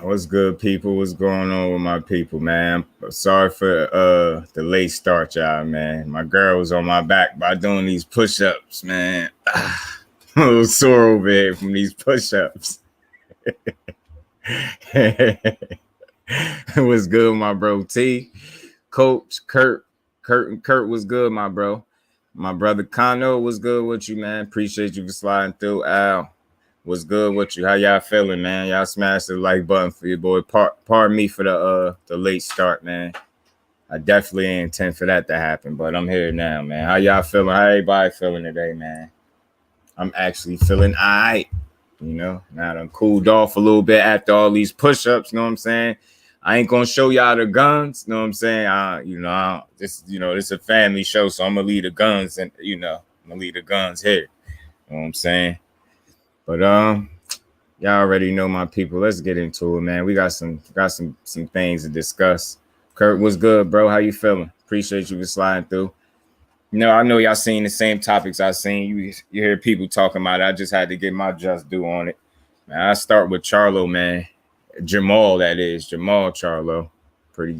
What's good, people? What's going on with my people, man? Sorry for the late start, y'all, man. My girl was on my back by doing these push-ups, man. I'm a little sore over here from these push-ups. What's good, my bro T? Coach Kurt and Kurt was good, my bro. My brother Kano was good with you, man. Appreciate you for sliding through. Al, what's good with you? How y'all feeling, man? Y'all smashed the like button for your boy. Pardon me for the late start, man. I definitely ain't intend for that to happen, but I'm here now, man. How y'all feeling? How everybody feeling today, man? I'm actually feeling all right. You know, now I'm cooled off a little bit after all these push-ups, you know what I'm saying? I ain't gonna show y'all the guns, you know what I'm saying? This is a family show, so I'm gonna leave the guns and I'm gonna leave the guns here. You know what I'm saying? But y'all already know my people. Let's get into it, man. We got some things to discuss. Kurt, what's good, bro? How you feeling? Appreciate you for sliding through. I know y'all seen the same topics I seen. You hear people talking about it. I just had to get my just due on it. Man, I start with Charlo, man. Jermall, that is. Jermall Charlo. Pretty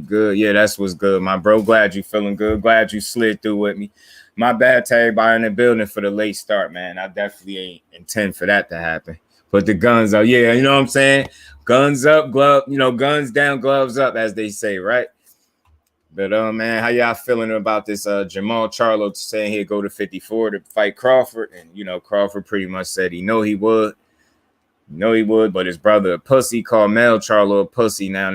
good. Yeah, that's what's good, my bro. Glad you feeling good. Glad you slid through with me. My bad to everybody in the building for the late start, man. I definitely ain't intend for that to happen. Put the guns up. Yeah, you know what I'm saying? Guns up, guns down, gloves up, as they say, right? But man, how y'all feeling about this Jermall Charlo saying he'd go to 54 to fight Crawford? And Crawford pretty much said he would, but his brother a pussy, called Mel Charlo a pussy. Now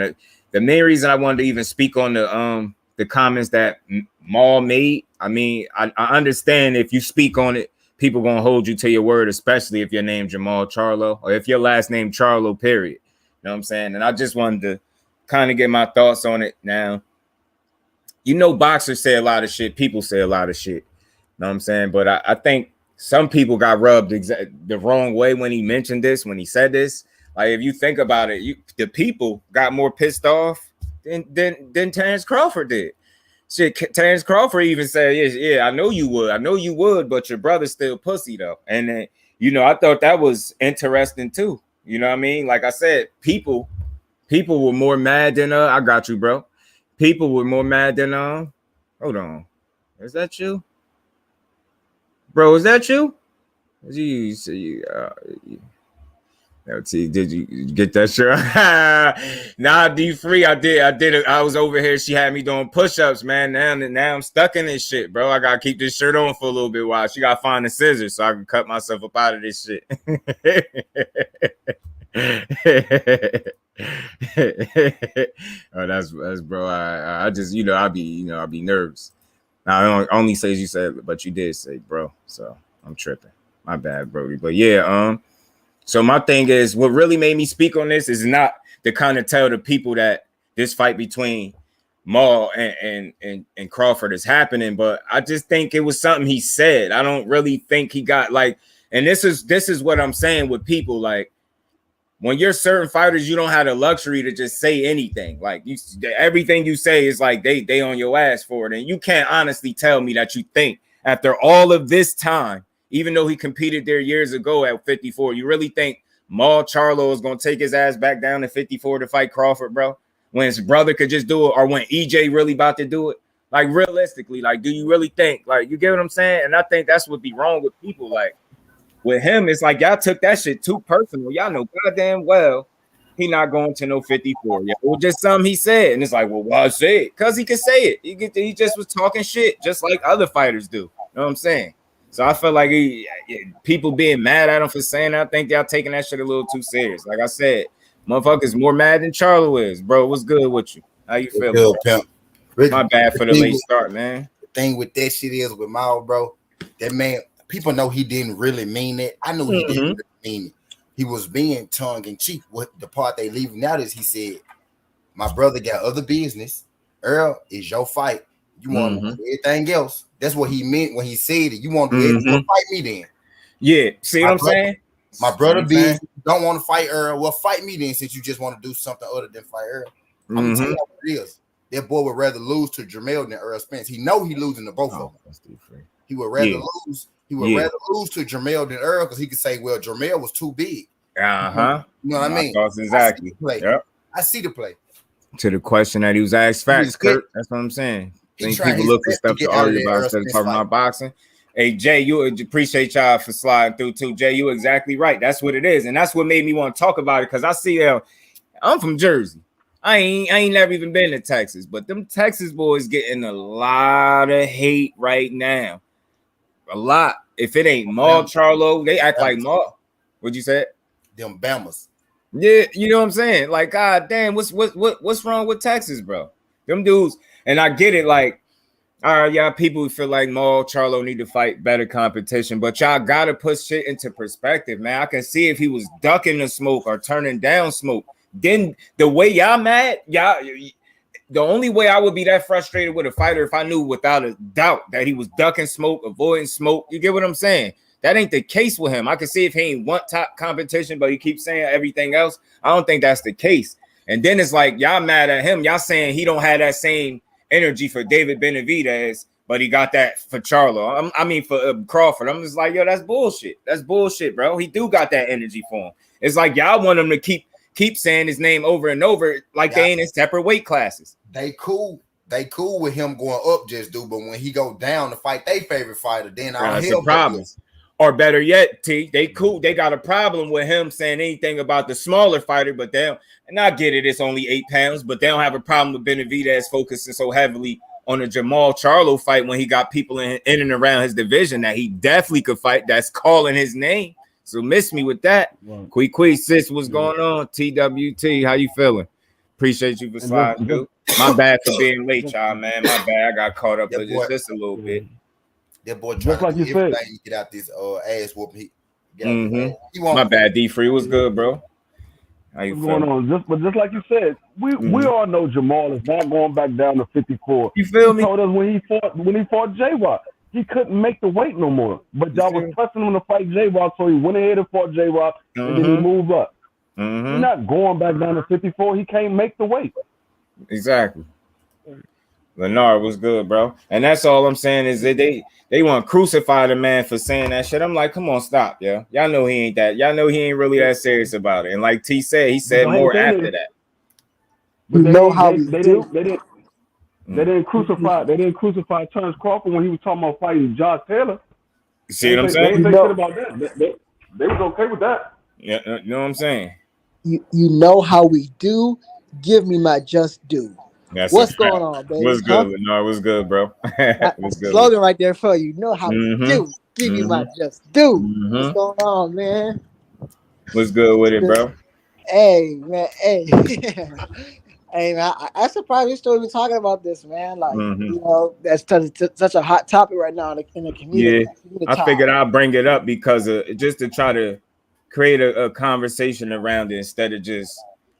the main reason I wanted to even speak on the comments that Maul made, I mean, I understand if you speak on it, people gonna hold you to your word, especially if your name Jermall Charlo or if your last name Charlo, period. You know what I'm saying? And I just wanted to kind of get my thoughts on it now. Boxers say a lot of shit. People say a lot of shit. You know what I'm saying? But I think some people got rubbed the wrong way when he mentioned this, when he said this. Like, if you think about it, the people got more pissed off than Terence Crawford did. Shit, Terence Crawford even said, yeah, I know you would, but your brother's still pussy, though. And then, I thought that was interesting, too. You know what I mean? Like I said, people were more mad than, I got you, bro. People were more mad than hold on. Is that you? Bro, is that you? Did you get that shirt? Nah, D3, I did it. I was over here. She had me doing push-ups, man. Now I'm stuck in this shit, bro. I gotta keep this shirt on for a little bit while she gotta find the scissors so I can cut myself up out of this shit. Oh, that's bro. I just I be nervous. Now I only say you said, but you did say, bro. So I'm tripping. My bad, Brody. But yeah, so my thing is, what really made me speak on this is not to kind of tell the people that this fight between Maul and Crawford is happening, but I just think it was something he said. I don't really think he got and this is what I'm saying with people, like, when you're certain fighters, you don't have the luxury to just say anything. Like, everything you say is like they on your ass for it. And you can't honestly tell me that you think after all of this time, even though he competed there years ago at 54, you really think Maul Charlo is going to take his ass back down to 54 to fight Crawford, bro? When his brother could just do it, or when EJ really about to do it? Like, realistically, like, do you really think? Like, you get what I'm saying? And I think that's what be wrong with people. Like, with him, it's like y'all took that shit too personal. Y'all know goddamn well he not going to no 54. Yeah, it was just something he said, and it's like, well, why say it? Because he could say it. He just was talking shit, just like other fighters do. You know what I'm saying? So I feel like people being mad at him for saying that, I think y'all taking that shit a little too serious. Like I said, motherfuckers more mad than Charlo is, bro. What's good with you? How you feeling? Good, pimp. My bad for the late start, man. The thing with that shit is with Maul, bro, that man. People know he didn't really mean it. I knew he didn't really mean it. He was being tongue in cheek. What the part they leaving out is he said, "My brother got other business. Errol, is your fight. You want to do everything else." That's what he meant when he said it. You want to do everything, well, fight me then. Yeah, see what I'm saying? My brother business. Don't want to fight Errol. Well, fight me then, since you just want to do something other than fight Errol. I'm gonna tell you what it is. That boy would rather lose to Jermall than Errol Spence. He know he losing to both of them. He would rather lose. He would rather lose to Jermall than Errol because he could say, well, Jermall was too big. Uh-huh. You know what I My mean? thoughts exactly. Yep. I see the play. To the question that he was asked, facts, Kurt. That's what I'm saying. I think people look for stuff to argue about instead of talking about boxing. Hey, Jay, you appreciate y'all for sliding through too. Jay, you exactly right. That's what it is. And that's what made me want to talk about it, because I see I'm from Jersey. I ain't never even been to Texas, but them Texas boys getting a lot of hate right now. A lot. If it ain't Jermall Charlo, they act like Maul. What'd you say? Them Bamas. Yeah, you know what I'm saying? Like, god damn, what's wrong with Texas, bro? Them dudes, and I get it, like, all right, y'all people who feel like Jermall Charlo need to fight better competition, but y'all gotta put shit into perspective, man. I can see if he was ducking the smoke or turning down smoke. Then the way y'all mad, the only way I would be that frustrated with a fighter if I knew without a doubt that he was ducking smoke, avoiding smoke. You get what I'm saying? That ain't the case with him. I can see if he ain't want top competition, but he keeps saying everything else. I don't think that's the case. And then it's like y'all mad at him. Y'all saying he don't have that same energy for David Benavidez, but he got that for Charlo. I mean for Crawford. I'm just like, yo, that's bullshit. That's bullshit, bro. He do got that energy for him. It's like y'all want him to keep saying his name over and over like they ain't in separate weight classes. They cool with him going up, just do. But when he go down to fight their favorite fighter, then that's a problem. Or better yet, they cool. They got a problem with him saying anything about the smaller fighter, but they don't. And I get it, it's only 8 pounds, but they don't have a problem with Benavidez focusing so heavily on the Jermall Charlo fight when he got people in and around his division that he definitely could fight. That's calling his name. So miss me with that. Quee, sis, what's going on? TWT, how you feeling? Appreciate you for sliding through. My bad for being late, y'all, man. My bad. I got caught up with just a little bit. That boy trying to do everything to get out this ass whooping. My bad, D-Free. What's good, bro? How you going on? Just like you said, we all know Jermall is not going back down to 54. You feel me? He told us when he fought J-Rock, he couldn't make the weight no more. But y'all was pressing him to fight J-Rock, so he went ahead and fought J-Rock, and then he moved up. He's not going back down to 54. He can't make the weight. Exactly. Leonard was good, bro. And that's all I'm saying is that they want to crucify the man for saying that shit. I'm like, come on, stop, yeah. Y'all know he ain't that. Y'all know he ain't really that serious about it. And like T said, he said more after that. But they didn't crucify Terence Crawford when he was talking about fighting Josh Taylor. See what I'm saying? They said about that. They was okay with that. Yeah, you know what I'm saying? You know how we do. Give me my just due. What's going on, baby? What's good, Leonard? What's good, bro? What's good? Slogan right there for you. Know how we do. Give me my just due. What's going on, man? What's good with it, bro? Hey, man. Hey. Hey, man. I'm surprised we're still even talking about this, man. Like, you know, that's such a hot topic right now in the community. Yeah, I figured I'll bring it up because just to try to create a conversation around it instead of just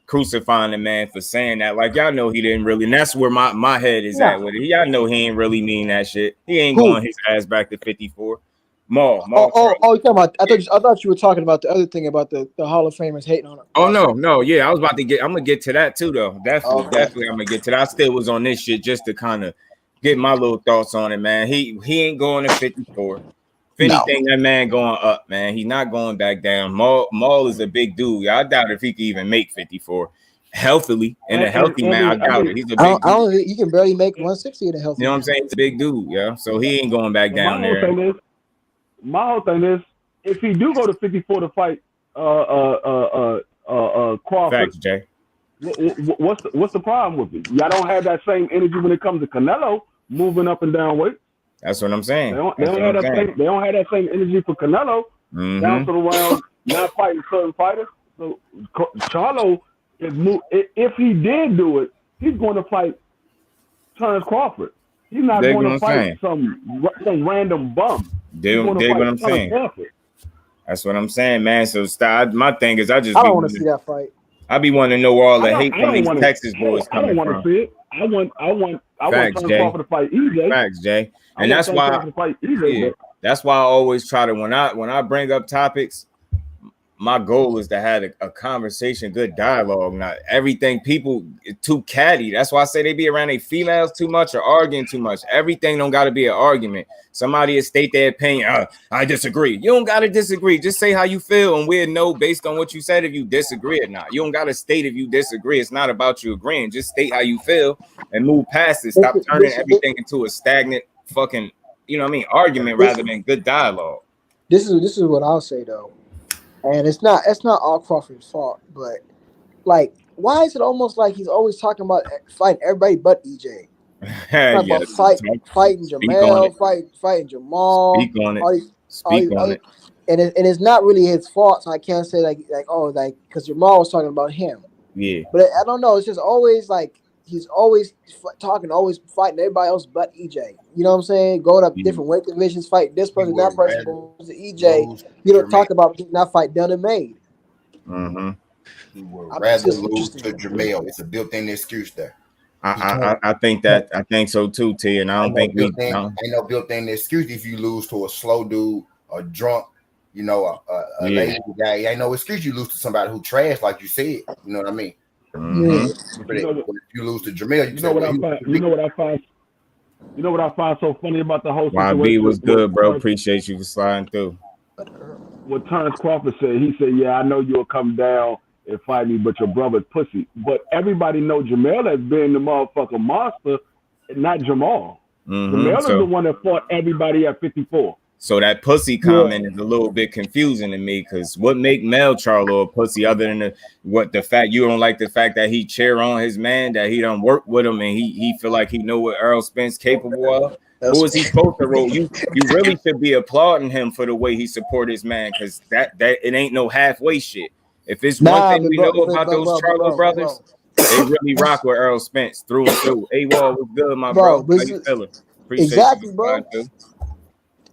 crucifying the man for saying that. Like, y'all know he didn't really, and that's where my head is at with it. Y'all know he ain't really mean that shit. He ain't going his ass back to 54. Maul. You're talking about, I thought you were talking about the other thing about the Hall of Famers hating on him. Oh no, yeah, I was about to I'm gonna get to that too, though. Definitely I'm gonna get to that. I still was on this shit just to kind of get my little thoughts on it, man. He ain't going to 54. If anything, that man going up, man. He's not going back down. Maul is a big dude. I doubt if he can even make 54 healthily. And a healthy man, I doubt it. He's a big dude. You can barely make 160 in a healthy. You know what I'm saying? He's a big dude, yeah. So he ain't going back down there. My whole thing is, if he do go to 54 to fight Crawford, Facts, Jay. What's the problem with it? Y'all don't have that same energy when it comes to Canelo moving up and down weight. That's what I'm saying. They don't have that same energy for Canelo down to the round, not fighting certain fighters. So Charlo if he did do it, he's going to fight Terence Crawford. He's not going to fight some random bum. Dig what I'm saying. Crawford. That's what I'm saying, man. So my thing is, I don't want to see that fight. I be wanting to know where all the hate from these Texas boys coming from. I don't want to see it. I want Terence Crawford to fight EJ. Facts, Jay. And that's why I always try to when I bring up topics, my goal is to have a conversation, good dialogue. Not everything people too catty. That's why I say they be around their females too much or arguing too much. Everything don't got to be an argument. Somebody will state their opinion. I disagree. You don't got to disagree. Just say how you feel, and we'll know based on what you said if you disagree or not. You don't got to state if you disagree. It's not about you agreeing. Just state how you feel and move past it. Stop turning everything into a stagnant fucking, argument rather than good dialogue. This is what I'll say though. And it's not all Crawford's fault, but like, why is it almost like he's always talking about fighting everybody but EJ? About fighting Jermall, fighting Jermall. Speak on it. Speak on it. And it's not really his fault, so I can't say because Jermall was talking about him. Yeah. But I don't know. It's just always like he's always talking, always fighting everybody else but EJ. You know what I'm saying? Going up different weight divisions, fight this person, that person, goes to EJ. You don't talk about getting that fight done and made. Mm-hmm. He would rather lose to Jermall. It's a built-in excuse there. I think so too, T. And I don't think ain't no built-in excuse if you lose to a slow dude, a drunk, a lazy guy. Ain't no excuse you lose to somebody who trash, like you said. You know what I mean? Mm-hmm. But if you lose to Jermall, you know what I find so funny about the whole situation? YB was good, bro. Appreciate you for sliding through. What Terence Crawford said, he said, "Yeah, I know you'll come down and fight me, but your brother's pussy." But everybody know Jermall has been the motherfucking monster, not Jermall. Jermall is the one that fought everybody at 54. So that pussy comment is a little bit confusing to me, because what make Mel Charlo a pussy other than the fact you don't like the fact that he cheer on his man, that he don't work with him, and he feel like he know what Errol Spence capable of? Who is he supposed to roll? You really should be applauding him for the way he support his man, because that it ain't no halfway shit. If it's one thing we know about those Charlo brothers, they really rock with Errol Spence through and through. A-Wall was good, my bro. How you feeling? Exactly, bro.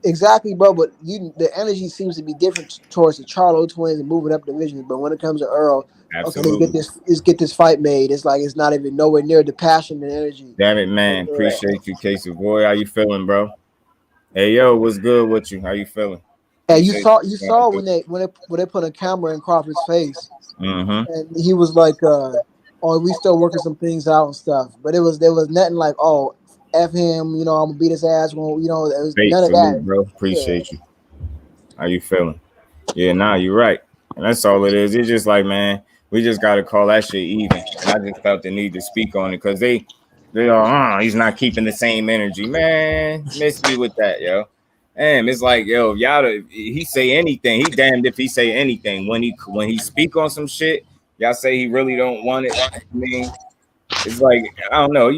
Exactly, bro. But the energy seems to be different towards the Charlo twins and moving up divisions. But when it comes to Errol, absolutely. Okay, let's get this fight made. It's like it's not even nowhere near the passion and energy. Damn it, man. Appreciate you, Casey boy. How you feeling, bro? Hey, yo, what's good with you? How you feeling? Yeah, you saw when they put a camera in Crawford's face, and he was like, we still working some things out and stuff." But there was nothing like, "Oh, F him," I'm gonna beat his ass. There was none of that, bro. Appreciate you. How you feeling? Yeah, you're right, and that's all it is. It's just like, man, we just gotta call that shit even. And I just felt the need to speak on it because they are, he's not keeping the same energy, man. Miss me with that, yo. Damn, it's like, yo, he say anything. He damned if he say anything. When he speak on some shit, y'all say he really don't want it. I mean, it's like, I don't know.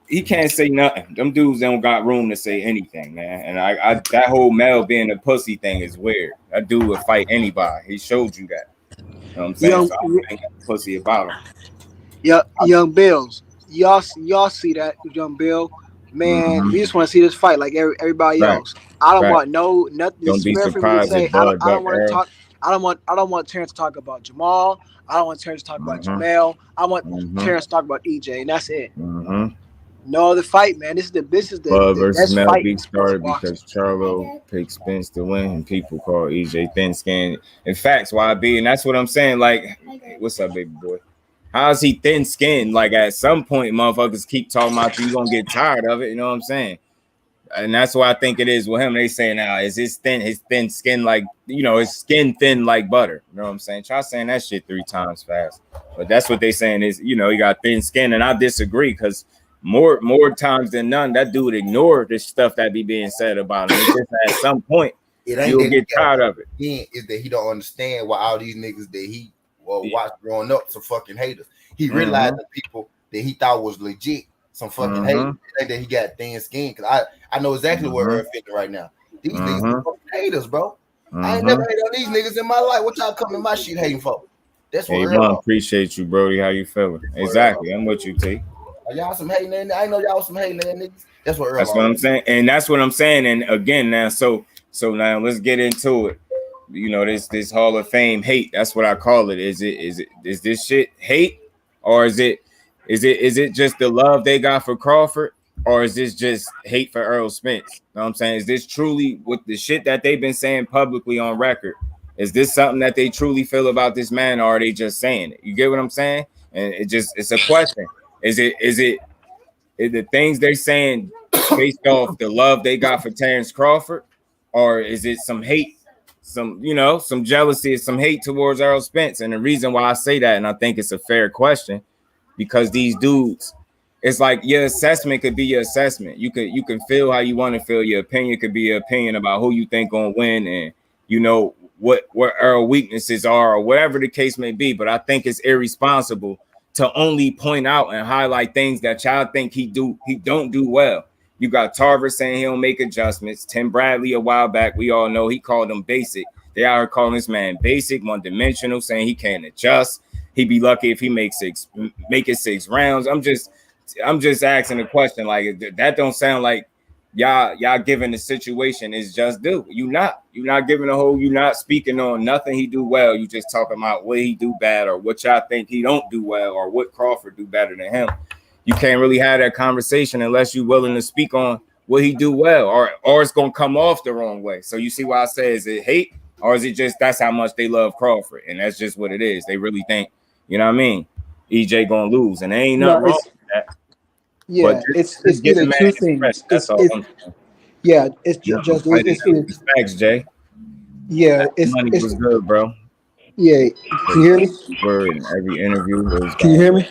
He can't say nothing. Them dudes don't got room to say anything, man. And I that whole Mel being a pussy thing is weird. That dude would fight anybody. He showed you that. You know what I'm saying? So I don't think pussy about him. Yeah, Young Bills. Y'all see that, Young Bill? Man, we just want to see this fight like everybody else. I don't want nothing. Don't be surprised if Bud I don't want to talk. I don't want Terence to talk about Jermall. I don't want Terence to talk about Jermall. I want Terence to talk about EJ, and that's it. No other fight, man. This is the Bud versus Mel beef started because Charlo picked Spence to win, and people call EJ thin skinned. In fact, YB, and that's what I'm saying. Like, what's up, baby boy? How's he thin skinned? Like, at some point, motherfuckers keep talking about you gonna get tired of it. You know what I'm saying? And that's why I think it is with him. They say now, is his thin skin like, his skin thin like butter. You know what I'm saying? Try saying that shit 3 times fast. But that's what they saying is, he got thin skin, and I disagree because more times than none, that dude ignore the stuff that be being said about him. It's just at some point, you'll get tired of it. Is that he don't understand why all these niggas that he watched growing up some fucking haters. He realized the people that he thought was legit some fucking haters. That he got thin skin, because I know exactly where we're fitting right now. These niggas are fucking haters, bro. I ain't never hated on these niggas in my life. What y'all coming my shit hating for? That's what I appreciate you, Brody. How you feeling? Exactly. I'm with you, T. Y'all some hating in there. I know y'all some hating in there, niggas. That's what I'm saying. And that's what I'm saying. And again, now, so now let's get into it. This Hall of Fame hate. That's what I call it. Is this shit hate, or is it just the love they got for Crawford, or is this just hate for Errol Spence? You know what I'm saying? Is this truly with the shit that they've been saying publicly on record? Is this something that they truly feel about this man, or are they just saying it? You get what I'm saying? And it's a question. Is the things they're saying based off the love they got for Terence Crawford, or is it some hate, some some jealousy, some hate towards Errol Spence? And the reason why I say that, and I think it's a fair question, because these dudes, it's like your assessment could be your assessment. You can feel how you want to feel. Your opinion could be your opinion about who you think gonna win, and what Errol weaknesses are, or whatever the case may be. But I think it's irresponsible to only point out and highlight things that y'all think he don't do well. You got Tarver saying he don't make adjustments. Tim Bradley a while back, we all know he called him basic. They are calling this man basic, one-dimensional, saying he can't adjust. He'd be lucky if he make it 6 rounds. I'm just asking a question. Like, that don't sound like y'all giving the situation is just due. You're not giving a whole, you're not speaking on nothing he do well. You just talking about what he do bad, or what y'all think he don't do well, or what Crawford do better than him. You can't really have that conversation unless you're willing to speak on what he do well, or it's gonna come off the wrong way. So you see why I say, is it hate, or is it just that's how much they love Crawford, and that's just what it is? They really think, you know what I mean, EJ gonna lose, and there ain't nothing wrong with that. Yeah, it's either two things. It's Thanks, Jay. Yeah, money was good, bro. Yeah, can you hear me? Word in every interview. Can you hear me?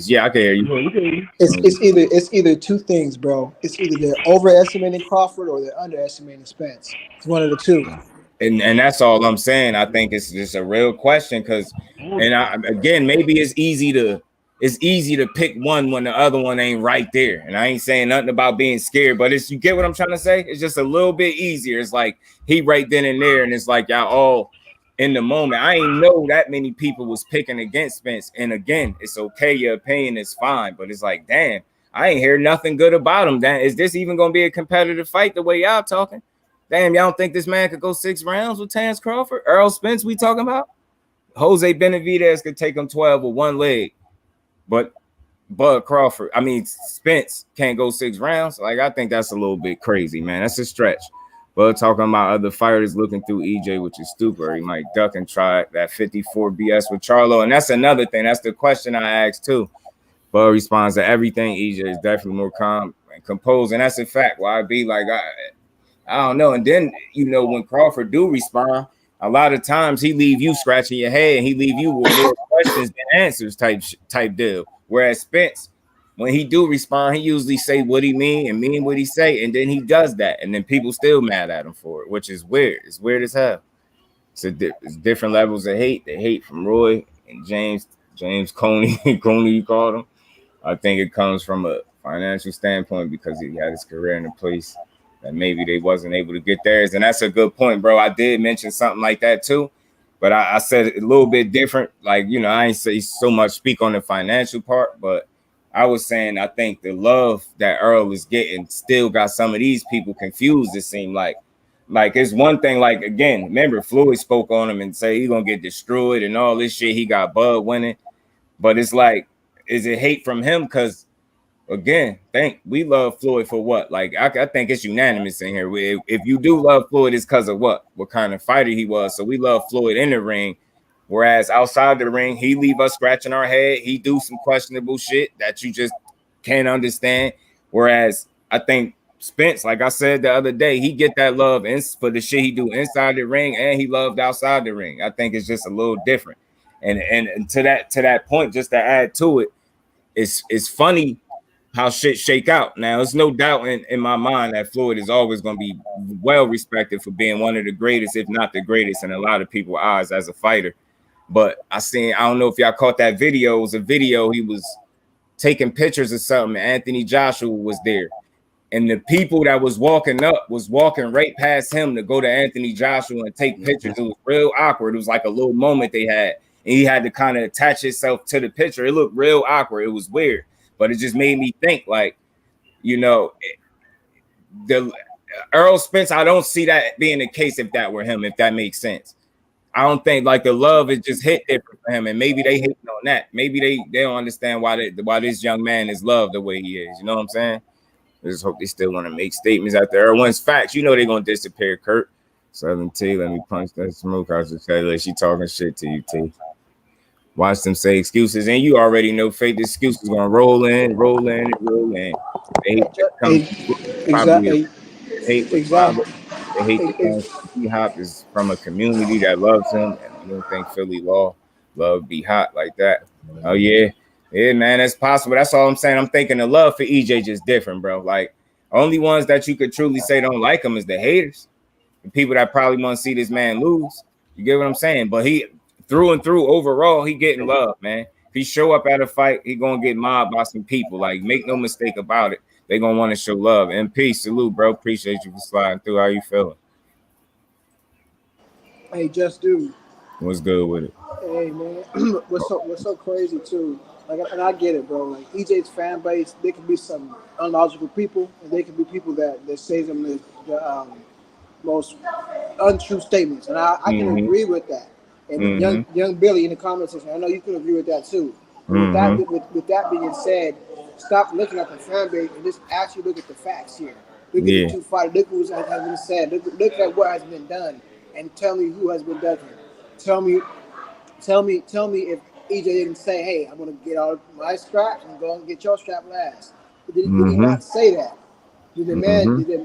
Yeah, I can hear you. It's either two things, bro. It's either they're overestimating Crawford or they're underestimating Spence. It's one of the two. And that's all I'm saying. I think it's just a real question, because, again, maybe it's easy to pick one when the other one ain't right there. And I ain't saying nothing about being scared, but you get what I'm trying to say? It's just a little bit easier. It's like he right then and there, and it's like y'all all in the moment. I ain't know that many people was picking against Spence. And again, it's okay, your opinion is fine, but it's like, damn, I ain't hear nothing good about him. Damn, is this even gonna be a competitive fight the way y'all talking? Damn, y'all don't think this man could go 6 rounds with Terence Crawford? Errol Spence we talking about? Jose Benavidez could take him 12 with one leg. But Spence can't go 6 rounds. Like, I think that's a little bit crazy, man. That's a stretch. But talking about other fighters looking through EJ, which is stupid. He might duck and try that 54 BS with Charlo. And that's another thing. That's the question I asked too. But responds to everything. EJ is definitely more calm and composed. And that's a fact. Why be like, I don't know. And then, when Crawford do respond, a lot of times he leave you scratching your head, and he leave you with more questions than answers type deal. Whereas Spence, when he do respond, he usually say what he mean and mean what he say, and then he does that, and then people still mad at him for it, which is weird. It's weird as hell. It's different levels of hate. The hate from Roy and James Coney, Coney you called him. I think it comes from a financial standpoint, because he had his career in a place that maybe they wasn't able to get theirs. And that's a good point, bro. I did mention something like that too, but I said it a little bit different. Like, I ain't say so much speak on the financial part, but I was saying I think the love that Errol is getting still got some of these people confused. It seemed like it's one thing, like, again, remember Floyd spoke on him and say he's gonna get destroyed and all this shit. He got Bud winning, but it's like, is it hate from him? Because again, we love Floyd for what? Like, I think it's unanimous in here. If you do love Floyd, it's because of what kind of fighter he was. So we love Floyd in the ring, whereas outside the ring, he leave us scratching our head. He do some questionable shit that you just can't understand. Whereas I think Spence, like I said the other day, he get that love for the shit he do inside the ring, and he loved outside the ring. I think it's just a little different. And to that point, just to add to it, it's funny how shit shake out. Now, there's no doubt in my mind that Floyd is always going to be well respected for being one of the greatest, if not the greatest, in a lot of people's eyes as a fighter. But I don't know if y'all caught that video. It was a video. He was taking pictures of something. Anthony Joshua was there. And the people that was walking up was walking right past him to go to Anthony Joshua and take pictures. It was real awkward. It was like a little moment they had. And he had to kind of attach himself to the picture. It looked real awkward. It was weird. But it just made me think, like, the Errol Spence, I don't see that being the case if that were him, if that makes sense. I don't think, like, the love is just hit different for him, and maybe they hating on that. Maybe they don't understand why this young man is loved the way he is. You know what I'm saying? I just hope they still want to make statements out there. Once facts, they're gonna disappear, Kurt. Southern T, let me punch that smoke out your face. Like she talking shit to you, T. Watch them say excuses, and you already know fake excuses gonna roll in, roll in, and roll in. They hate to come probably Exactly. hate with Exactly. probably they hate to come. B Hop is from a community that loves him, and I don't think Philly law love be hot like that. Oh yeah, yeah, man, that's possible. That's all I'm saying. I'm thinking the love for EJ just different, bro. Like only ones that you could truly say don't like him is the haters, the people that probably want to see this man lose. You get what I'm saying? But he through and through, overall, he getting love, man. If he show up at a fight, he gonna get mobbed by some people. Like, make no mistake about it. They gonna want to show love. And peace, salute, bro. Appreciate you for sliding through. How you feeling? Hey, just dude. What's good with it? Hey man, what's so crazy too? Like, and I get it, bro. Like EJ's fan base, they can be some unlogical people, and they can be people that say some of the most untrue statements, and I can agree with that. And young Billy in the comment section, I know you can agree with that too. With that being said, stop looking at the fan base and just actually look at the facts here. Look at the two fighters. Look what has been said. Look at what has been done, and tell me who has been done here. Tell me if EJ didn't say, "Hey, I'm gonna get all my scraps and go and get your strap last." Did he not say that?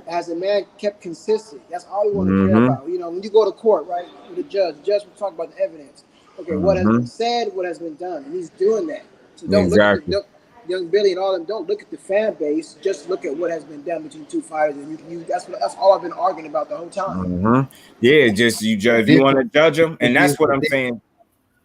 Has the man kept consistent? That's all we want to care about. You know, when you go to court, right, with the judge will talk about the evidence. Okay, what has been said, what has been done, and he's doing that. So don't look at young Billy and all of them. Don't look at the fan base. Just look at what has been done between two fighters, and you can use. That's all I've been arguing about the whole time. Yeah, just you judge. If you want to judge them, and that's what I'm saying.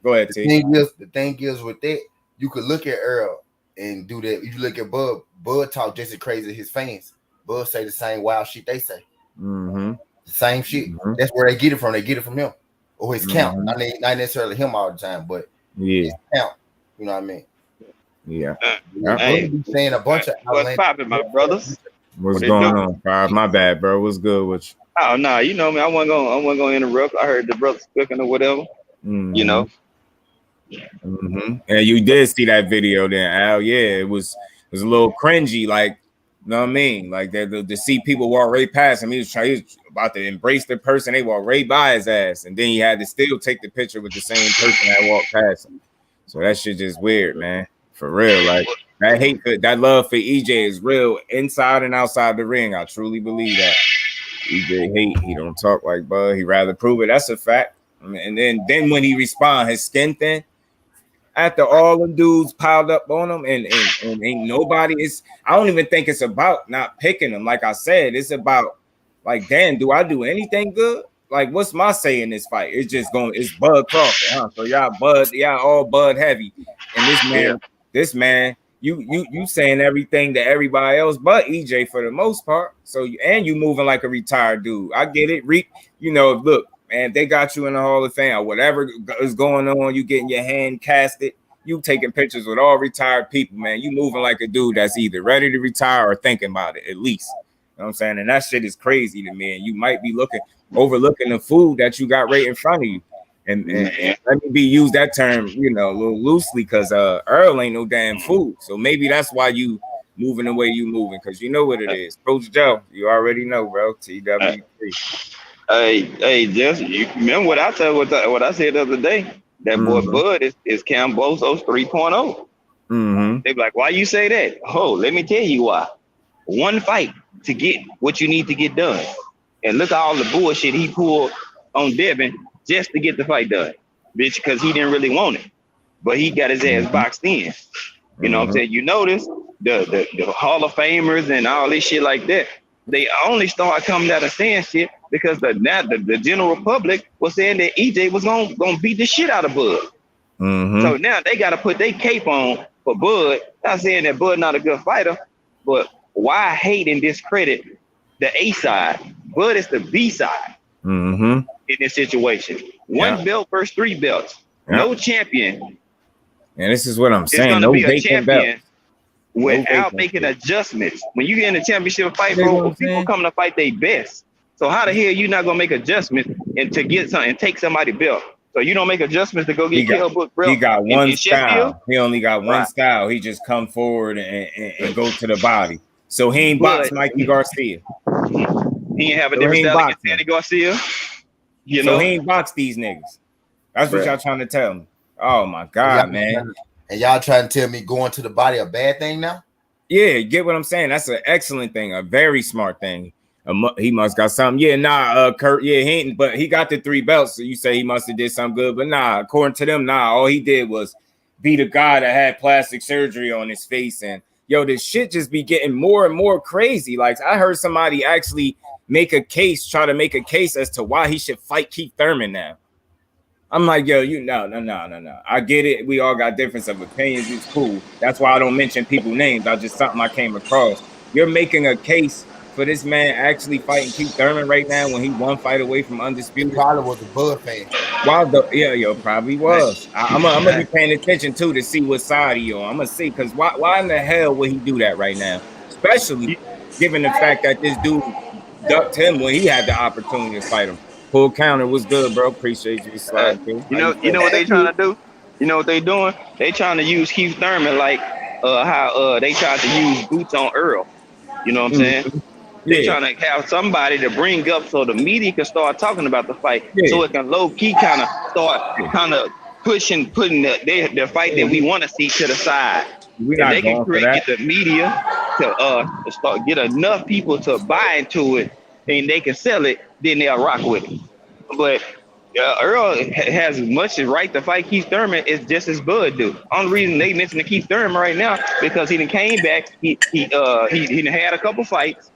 Go ahead, T. The thing is with that, you could look at Errol and do that. You look at Bud. Bud talk just as crazy as his fans. Bud say the same wild shit they say. The same shit. That's where they get it from. They get it from him or his count. Not necessarily him all the time, but his count. You know what I mean? Yeah. Hey, saying a bunch of what's popping, my brothers? What's going on, Five? My bad, bro. What's good with you? Oh no, you know me. I wasn't gonna interrupt. I heard the brothers cooking or whatever. You know. And you did see that video then, Al. Yeah, it was a little cringy, like, you know what I mean? Like to see people walk right past him. He was about to embrace the person, they walked right by his ass, and then he had to still take the picture with the same person that walked past him. So that shit just weird, man. For real. Like that love for EJ is real inside and outside the ring. I truly believe that. EJ hate, he don't talk like Bud. He rather prove it. That's a fact. I mean, and then when he respond, his skin thin. After all the dudes piled up on him, and ain't nobody is. I don't even think it's about not picking him. Like I said, it's about like, damn, do I do anything good? Like, what's my say in this fight? It's just it's Bud Crawford, huh? So y'all all Bud heavy, and this man, you saying everything to everybody else but EJ for the most part. So you moving like a retired dude. I get it. You know, look. Man, they got you in the Hall of Fame or whatever is going on. You getting your hand casted. You taking pictures with all retired people, man. You moving like a dude that's either ready to retire or thinking about it, at least. You know what I'm saying? And that shit is crazy to me. And you might be overlooking the food that you got right in front of you. And let me use that term, you know, a little loosely, because Errol ain't no damn food. So maybe that's why you moving the way you moving, because you know what it is. Coach Joe, you already know, bro. TW3. Hey, Jess, you remember what I said? What I said the other day? That boy Bud is Camboso's 3.0. They be like, why you say that? Oh, let me tell you why. One fight to get what you need to get done, and look at all the bullshit he pulled on Devin just to get the fight done, bitch, because he didn't really want it, but he got his ass boxed in. You know what I'm saying? You notice the Hall of Famers and all this shit like that. They only start coming out of saying shit because the general public was saying that EJ was gonna beat the shit out of Bud. So now they got to put their cape on for Bud. Not saying that Bud not a good fighter, but why hate and discredit the A side? Bud is the B side in this situation. One belt versus 3 belts. No champion. And this is what I'm saying. It's no be a champion belt. without making adjustments. When you get in a championship fight, bro, people come to fight their best. So how the hell you not gonna make adjustments and to get something and take somebody's belt? So you don't make adjustments to go get Kilbrook, bro. He got one style. He only got one style. He just come forward and go to the body. So he ain't box Mikey Garcia. He ain't have a different style against Danny Garcia. You so know, he ain't box these niggas. That's what y'all trying to tell me. Oh my God, man. And y'all trying to tell me going to the body a bad thing now? Yeah, get what I'm saying? That's an excellent thing, a very smart thing. He must got something. Yeah, Kurt. Yeah, he ain't, but he got the 3 belts. So you say he must have did something good, but nah. According to them, nah. All he did was be the guy that had plastic surgery on his face, and yo, this shit just be getting more and more crazy. Like I heard somebody actually try to make a case as to why he should fight Keith Thurman now. I'm like, yo, no. I get it. We all got difference of opinions. It's cool. That's why I don't mention people's names. I just something I came across. You're making a case for this man actually fighting Keith Thurman right now when he 1 fight away from undisputed. He probably was a Bud fan. Probably was. I'm gonna be paying attention too to see what side he on. I'm gonna see because why in the hell would he do that right now? Especially given the fact that this dude ducked him when he had the opportunity to fight him. Full counter was good, bro. Appreciate you slide through. You know what they trying to do? You know what they doing? They trying to use Keith Thurman like how they tried to use Boots on Errol. You know what I'm saying? They trying to have somebody to bring up so the media can start talking about the fight, so it can low key kind of start putting the fight that we want to see to the side. If they can get the media to start get enough people to buy into it and they can sell it, then they'll rock with it. But Errol has as much as right to fight Keith Thurman as just as Bud do. Only reason they mention Keith Thurman right now because he done came back. He done had a couple fights,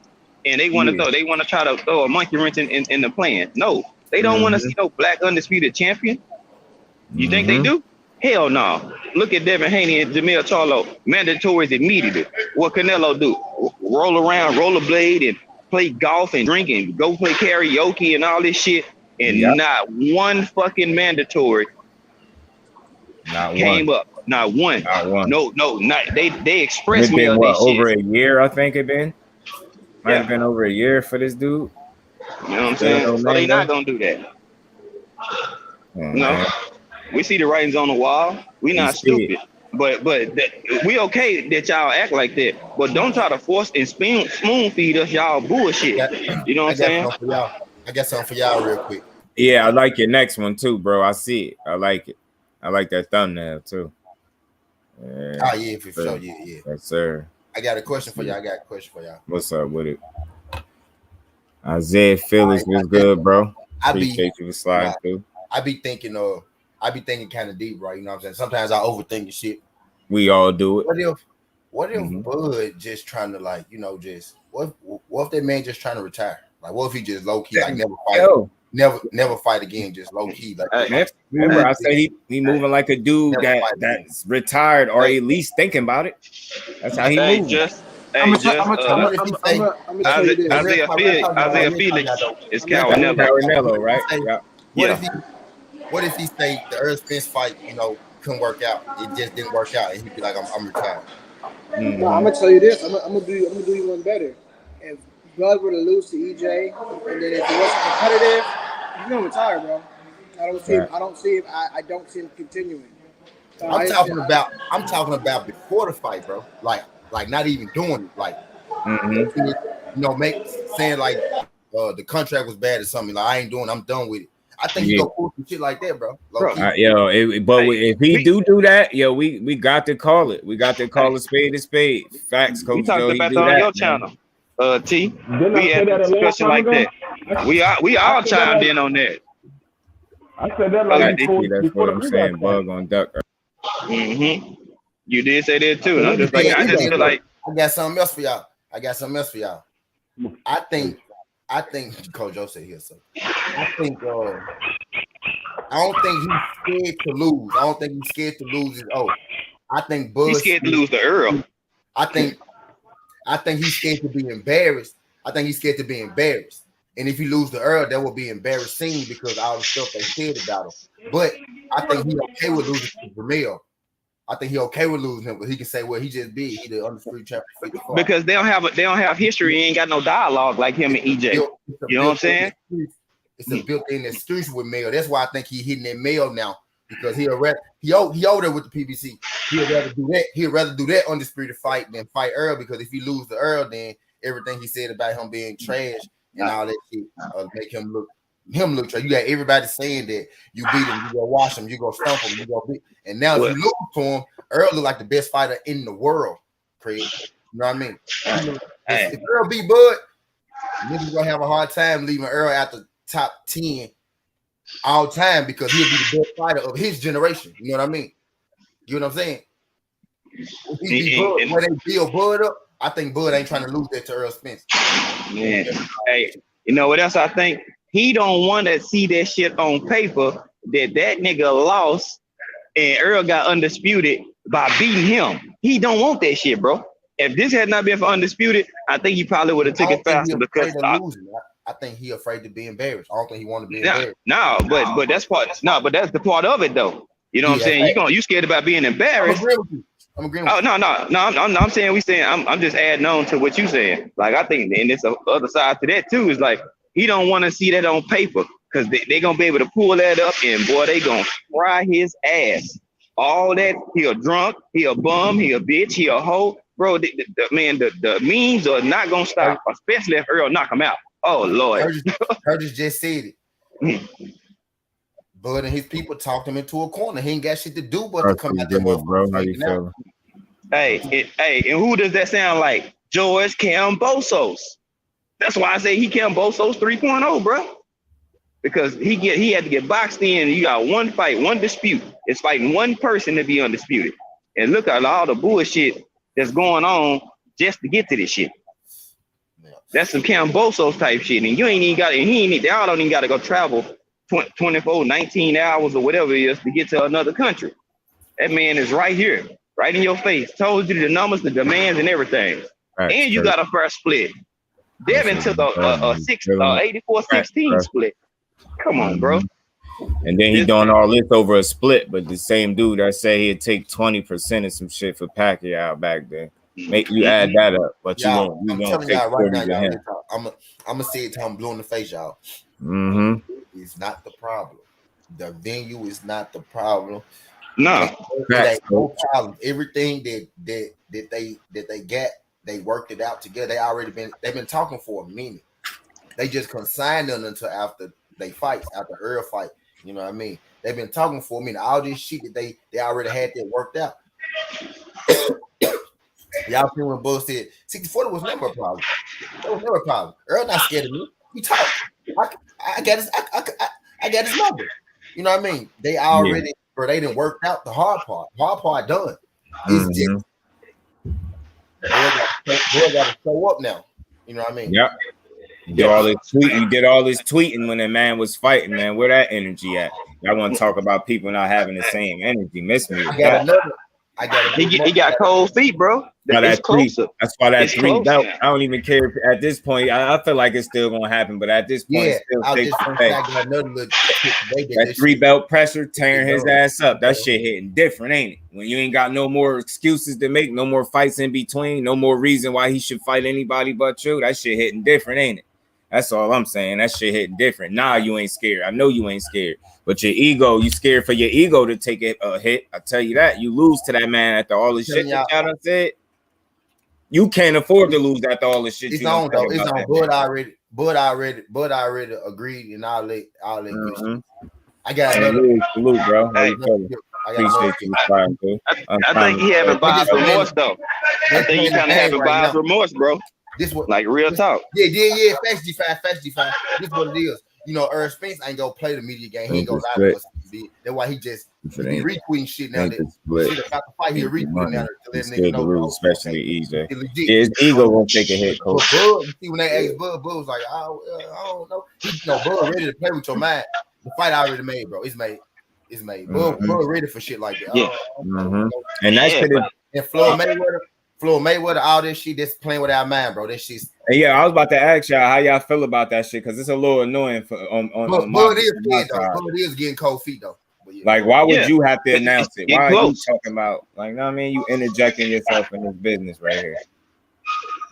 and they want to try to throw a monkey wrench in the plan. No, they don't want to see no black undisputed champion. You think they do? Hell no. Look at Devin Haney and Jermall Charlo. Mandatories immediately. What Canelo do? Roll around, rollerblade, and play golf and drink and go play karaoke and all this shit. And not one fucking mandatory came up. Not one. No, not they express mail this shit. Over a year, I think it been. Might have been over a year for this dude. You know what I'm saying? So they not gonna do that. No. We see the writings on the wall. We not stupid. But we okay that y'all act like that. But don't try to force and spoon feed us y'all bullshit. You know what I'm saying? I got something for y'all real quick. Yeah, I like your next one too, bro. I see it. I like it. I like that thumbnail too. Yeah. Oh yeah, for sure. Yeah. Yes, sir. I got a question for y'all. What's up with it? Isaiah Phillips was good, bro. Appreciate you for sliding through. I be thinking kind of deep, right? You know what I'm saying? Sometimes I overthink the shit. We all do it. What if Bud just trying to what if that man just trying to retire? Like what if he just low key never fight again, just low key? Remember, I said he moving like a dude that's retired or at least thinking about it. That's how he moves. Isaiah Felix is Carinello, right? What if he say the Errol Spence fight, couldn't work out? It just didn't work out, and he'd be like, "I'm retired." No, I'm gonna tell you this. I'm gonna do you one better. If Bud were to lose to EJ, and then if it wasn't competitive, he's gonna retire, bro. I don't see him continuing. I'm talking about before the fight, bro. Like not even doing it. Like saying like the contract was bad or something. Like I ain't doing. I'm done with it. I think he go pull some shit like that, bro. If he do that, we got to call it. We got to call a spade a spade. Facts, Coach. We talked about that on your channel, T. We had a discussion like that. We all chimed in on that. I said that that's what I'm saying. Bug on duck. You did say that too. And I'm just like, I just feel like I got something else for y'all. I think Coach Joe said here. So I don't think he's scared to lose. I don't think he's scared to lose his oath. I think Bud he's scared to lose to Errol. I think he's scared to be embarrassed. And if he lose to Errol, that will be embarrassing because all the stuff they said about him. But I think he's okay with losing to Jermall. I think he's okay with losing him, but he can say, "Well, he just big. He the undisputed champion." 54. Because they don't have history. He ain't got no dialogue like him and EJ. You know what I'm saying? It's a built-in excuse with Mayo. That's why I think he's hitting that Mayo now because he older with the PBC. He'd rather do that. He'd rather do that undisputed fight than fight Errol because if he lose to Errol, then everything he said about him being trash and all that shit make him look him look trash. You got everybody saying that you beat him, you go wash him, you go stump him, you go beat. And now if you lose to him, Errol look like the best fighter in the world, Craig. You know what I mean? If Errol beat Bud, niggas gonna have a hard time leaving Errol out the top 10 all time because he'll be the best fighter of his generation. You know what I mean? You know what I'm saying? If he beat Bud, where they build Bud up, I think Bud ain't trying to lose that to Errol Spence. Man, hey, you know what else I think? He don't want to see that shit on paper that nigga lost and Errol got undisputed by beating him. He don't want that shit, bro. If this had not been for undisputed, I think he probably would have took it faster because I think he afraid to be embarrassed. I don't think he want to be embarrassed. No, but that's the part of it though. You know what I'm saying? You scared about being embarrassed. I'm agreeing with you. I'm saying I'm just adding on to what you saying. Like I think, and it's the other side to that too. Is like he don't want to see that on paper because they gonna be able to pull that up and boy, they gonna fry his ass. All that he a drunk, he a bum, he a bitch, he a hoe, bro. The memes are not gonna stop, especially if Errol knock him out. Oh Lord, Curtis just said it. Bud and his people talked him into a corner. He ain't got shit to do but to come out there, bro. How you feeling? Hey, and who does that sound like? George Kambosos. That's why I say he Kambosos 3.0, bro. Because he had to get boxed in. You got one fight, one dispute. It's fighting one person to be undisputed. And look at all the bullshit that's going on just to get to this shit. That's some Kambosos type shit. And you ain't even got, and y'all don't even got to go travel 24, 19 hours or whatever it is to get to another country. That man is right here, right in your face. Told you the numbers, the demands, and everything. Right, and you got a first split. Devin took a 84-16 split. Come on, bro. And then he doing all this over a split, but the same dude that said he'd take 20% of some shit for Pacquiao back then. Make you add that up, but you won't. I'm telling y'all right now, I'm gonna say it to him blue in the face, y'all. It's not the problem. The venue is not the problem. No, no problem. Everything that they got, they worked it out together. They've been talking for a minute. They just couldn't sign them until after they fight, after Errol fight. You know what I mean? They've been talking for a minute. All this shit that they already had that worked out. Y'all see when Bull said 60-40 was never a problem. That was never a problem. Errol not scared of me. He talked. I got his number. You know what I mean? They already, bro. They didn't work out the hard part. Hard part done. It's just Boy got to show up now. You know what I mean? Yep. You did all this tweeting when the man was fighting, man. Where that energy at? I want to talk about people not having the same energy. Miss me. He got cold feet, bro. That's why that 3 belt. I don't even care at this point. I feel like it's still gonna happen, but at this point, it still takes that 3 belt pressure tearing his ass up. That shit hitting different, ain't it? When you ain't got no more excuses to make, no more fights in between, no more reason why he should fight anybody but you. That shit hitting different, ain't it? That's all I'm saying. That shit hitting different. Nah, you ain't scared. I know you ain't scared. But your ego, you scared for your ego to take a hit. I tell you that. You lose to that man after all the shit that y'all done said. You can't afford to lose after all the shit. It's on though. It's on. Bud already agreed, and I'll let you. I got salute, bro. Hey, appreciate you. I think he having buyer's remorse though. I think he kind of having buyer's remorse, bro. This what like real talk. Yeah. Fast G5. This what it is. You know, Errol Spence ain't gonna play the media game. He ain't gonna lie to us. That's why he just retweeting shit now. That shit about the fight, he retweeting now to let niggas know. Especially EJ. His ego won't take a hit, coach. Bud, you see when they asked Bud was like, I don't know. Bud ready to play with your mind. The fight already made, bro. It's made. Bud ready for shit like that. Yeah. And that shit is. And Floyd Mayweather, all this shit that's playing with our mind, bro. That shit's. Yeah, I was about to ask y'all how y'all feel about that shit because it's a little annoying for Bud is getting cold feet though. Like, why would you have to announce it? Why are you talking about? Like, you know what I mean? You interjecting yourself in this business right here.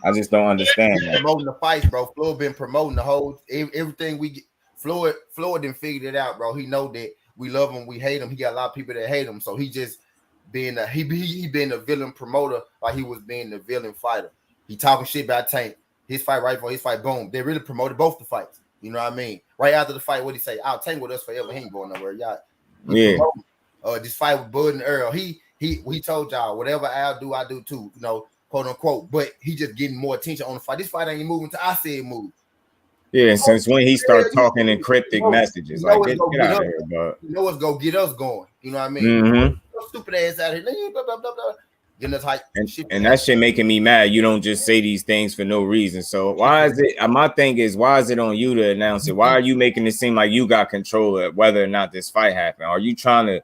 I just don't understand that. Promoting the fights, bro. Floyd been promoting the whole everything we get. Floyd didn't figure it out, bro. He know that we love him, we hate him. He got a lot of people that hate him, so he just being he been a villain promoter like he was being the villain fighter. He talking shit about Tank. His fight right for his fight, boom. They really promoted both the fights. You know what I mean? Right after the fight, what he say? I'll tank with us forever. He ain't going nowhere, y'all. Yeah. This fight with Bud and Errol, we told y'all whatever Al do, I do too. You know, quote unquote. But he just getting more attention on the fight. This fight ain't moving till I say it move. Yeah, since when he started talking in cryptic messages, like get out of here, bro. You know what's gonna get us going. You know what I mean? Mm-hmm. Stupid ass out here, blah, blah, blah, blah. Getting us hype. And that shit making me mad. You don't just say these things for no reason. So why is it? My thing is, why is it on you to announce it? Why are you making it seem like you got control of whether or not this fight happened? Are you trying to?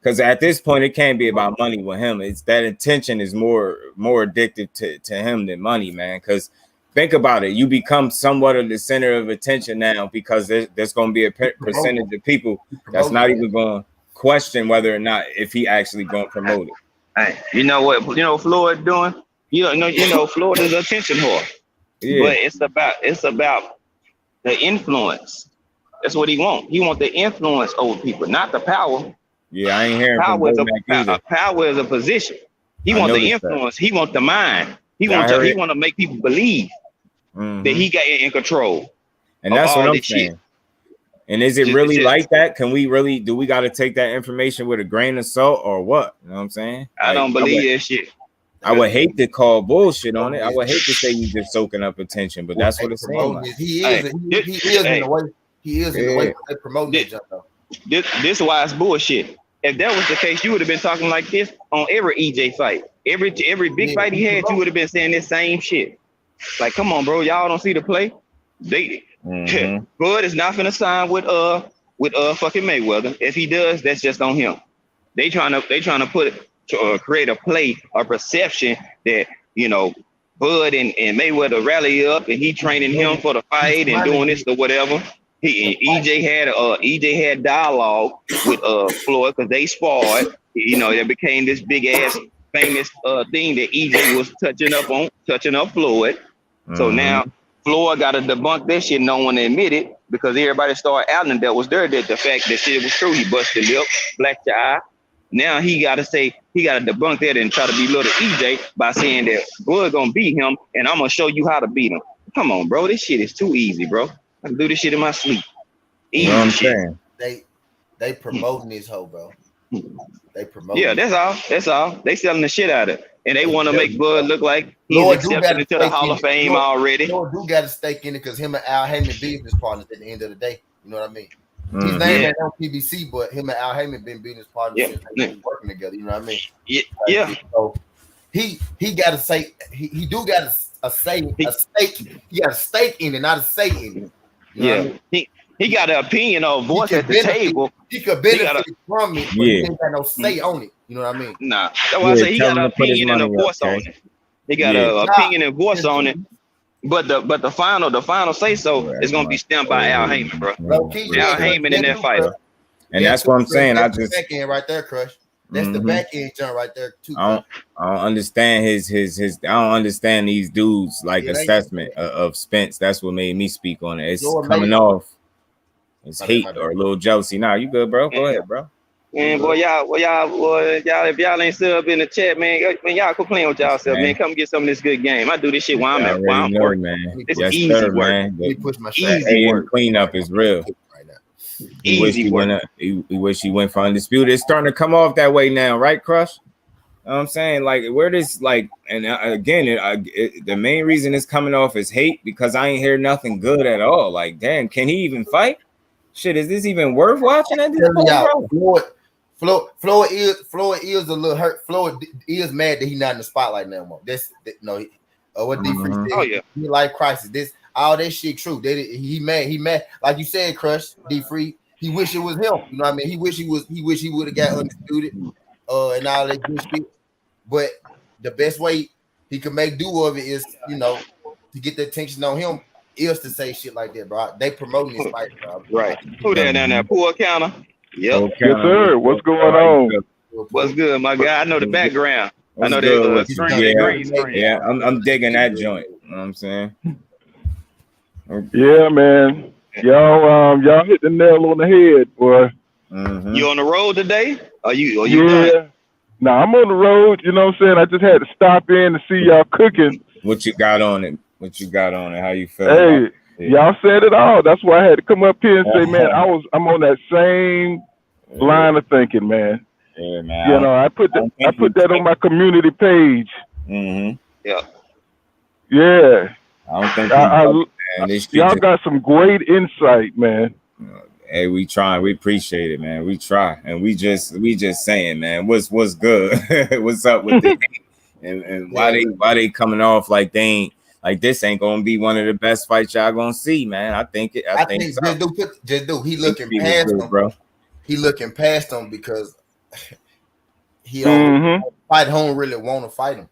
Because at this point, it can't be about money with him. It's that attention is more addictive to him than money, man. Because think about it. You become somewhat of the center of attention now because there's going to be a percentage of people that's not even going to question whether or not if he actually going to promote it. Hey, you know what Floyd doing? You know Floyd is attention whore. Yeah. But it's about the influence. That's what he wants. He wants the influence over people, not the power. Yeah, I ain't hearing power is a position. He wants the influence. That. He wants the mind. He want to make people believe that he got in control. And that's what I'm saying. Shit. And is it really like that? Do we got to take that information with a grain of salt or what? You know what I'm saying? I don't believe that shit. I would hate to call bullshit on it. I would hate to say you just soaking up attention, but that's what it's saying. Like. He is in the way. He is in the way they promote that jump though. This is why it's bullshit. If that was the case, you would have been talking like this on every EJ fight. Every big fight he had, you would have been saying this same shit. Like, come on, bro, y'all don't see the play. Bud is not finna sign with fucking Mayweather. If he does, that's just on him. They trying to create a play or perception that Bud and Mayweather rally up and he training him for the fight and doing this or whatever. EJ had dialogue with Floyd because they sparred. There became this big ass famous thing that EJ was touching up Floyd. So now Floyd got to debunk that shit. No one admitted because everybody started outing that was there. That the fact that shit was true. He busted lip, black your eye. Now he got to debunk that and try to belittle EJ by saying that Bud gonna beat him and I'm gonna show you how to beat him. Come on, bro. This shit is too easy, bro. I can do this shit in my sleep. Easy what I'm saying? They promoting this hoe, bro. They promoting. Yeah, that's all. They selling the shit out of it. And they want to make Bud look like he's accepted into the Hall of Fame already. Lord do got a stake in it because him and Al Heyman business partners at the end of the day. You know what I mean? His name ain't on PBC, but him and Al Heyman been business partners since they been working together. You know what I mean? Yeah. So he got to say he do got a stake. He got a stake in it, not a say in it. You know what I mean? He got an opinion or voice at the table. He could benefit from it, but he ain't got no say on it. You know what I mean? Nah, that's why I say he got an opinion and a voice on it. He got an opinion and voice on it. But the final say so is gonna be stamped by Al Heyman, bro. Al Heyman in that fight. And that's what I'm saying. I just back end right there, Crush. That's the back end jump right there too. I don't understand his. I don't understand these dudes assessment of Spence. That's what made me speak on it. It's coming off. It's hate or a little jealousy. Nah, you good, bro? Go ahead, bro. Man, y'all, if y'all ain't still up in the chat, man, y'all quit playing with y'all self, man. Come get some of this good game. I do this shit while I'm at work, man. It's easy work. Man. Easy work. Cleanup is real. He wish he went for undisputed. It's starting to come off that way now, right, Crush? You know what I'm saying? Like, where this, and again, the main reason it's coming off is hate because I ain't hear nothing good at all. Like, damn, can he even fight? Shit, is this even worth watching at this point, bro? Floyd is a little hurt. Floyd is mad that he's not in the spotlight no more. What D Free said. Oh yeah, he life crisis. This all that shit true. He mad. Like you said, Crush D Free. He wish it was him. You know what I mean? He wish he would have got undisputed and all that good shit. But the best way he could make do of it is, to get the attention on him. Is to say shit like that, bro. They promoting this fight, bro. Right. Who that down there? Pool counter. Yep. Yes, sir. What's going on? What's good, my guy? I know the background. I know that green screen. Yeah, I'm digging that joint. You know what I'm saying? Yeah, man. Y'all hit the nail on the head, boy. You on the road today? Are you done? Nah, I'm on the road. You know what I'm saying? I just had to stop in to see y'all cooking. What you got on it? How you feel? Y'all said it all. That's why I had to come up here and say, man, I'm on that same line of thinking, man. Yeah, man. You know, I put that on my community page. Yeah. Yeah. I don't think y'all got some great insight, man. Hey, we try. We appreciate it, man. We try, and we just saying, man, what's good? What's up with it? And why they coming off like they ain't like this ain't gonna be one of the best fights y'all gonna see, man. I think so. Just do. He looking past them, bro. He looking past them because he don't fight home. Really want to fight him.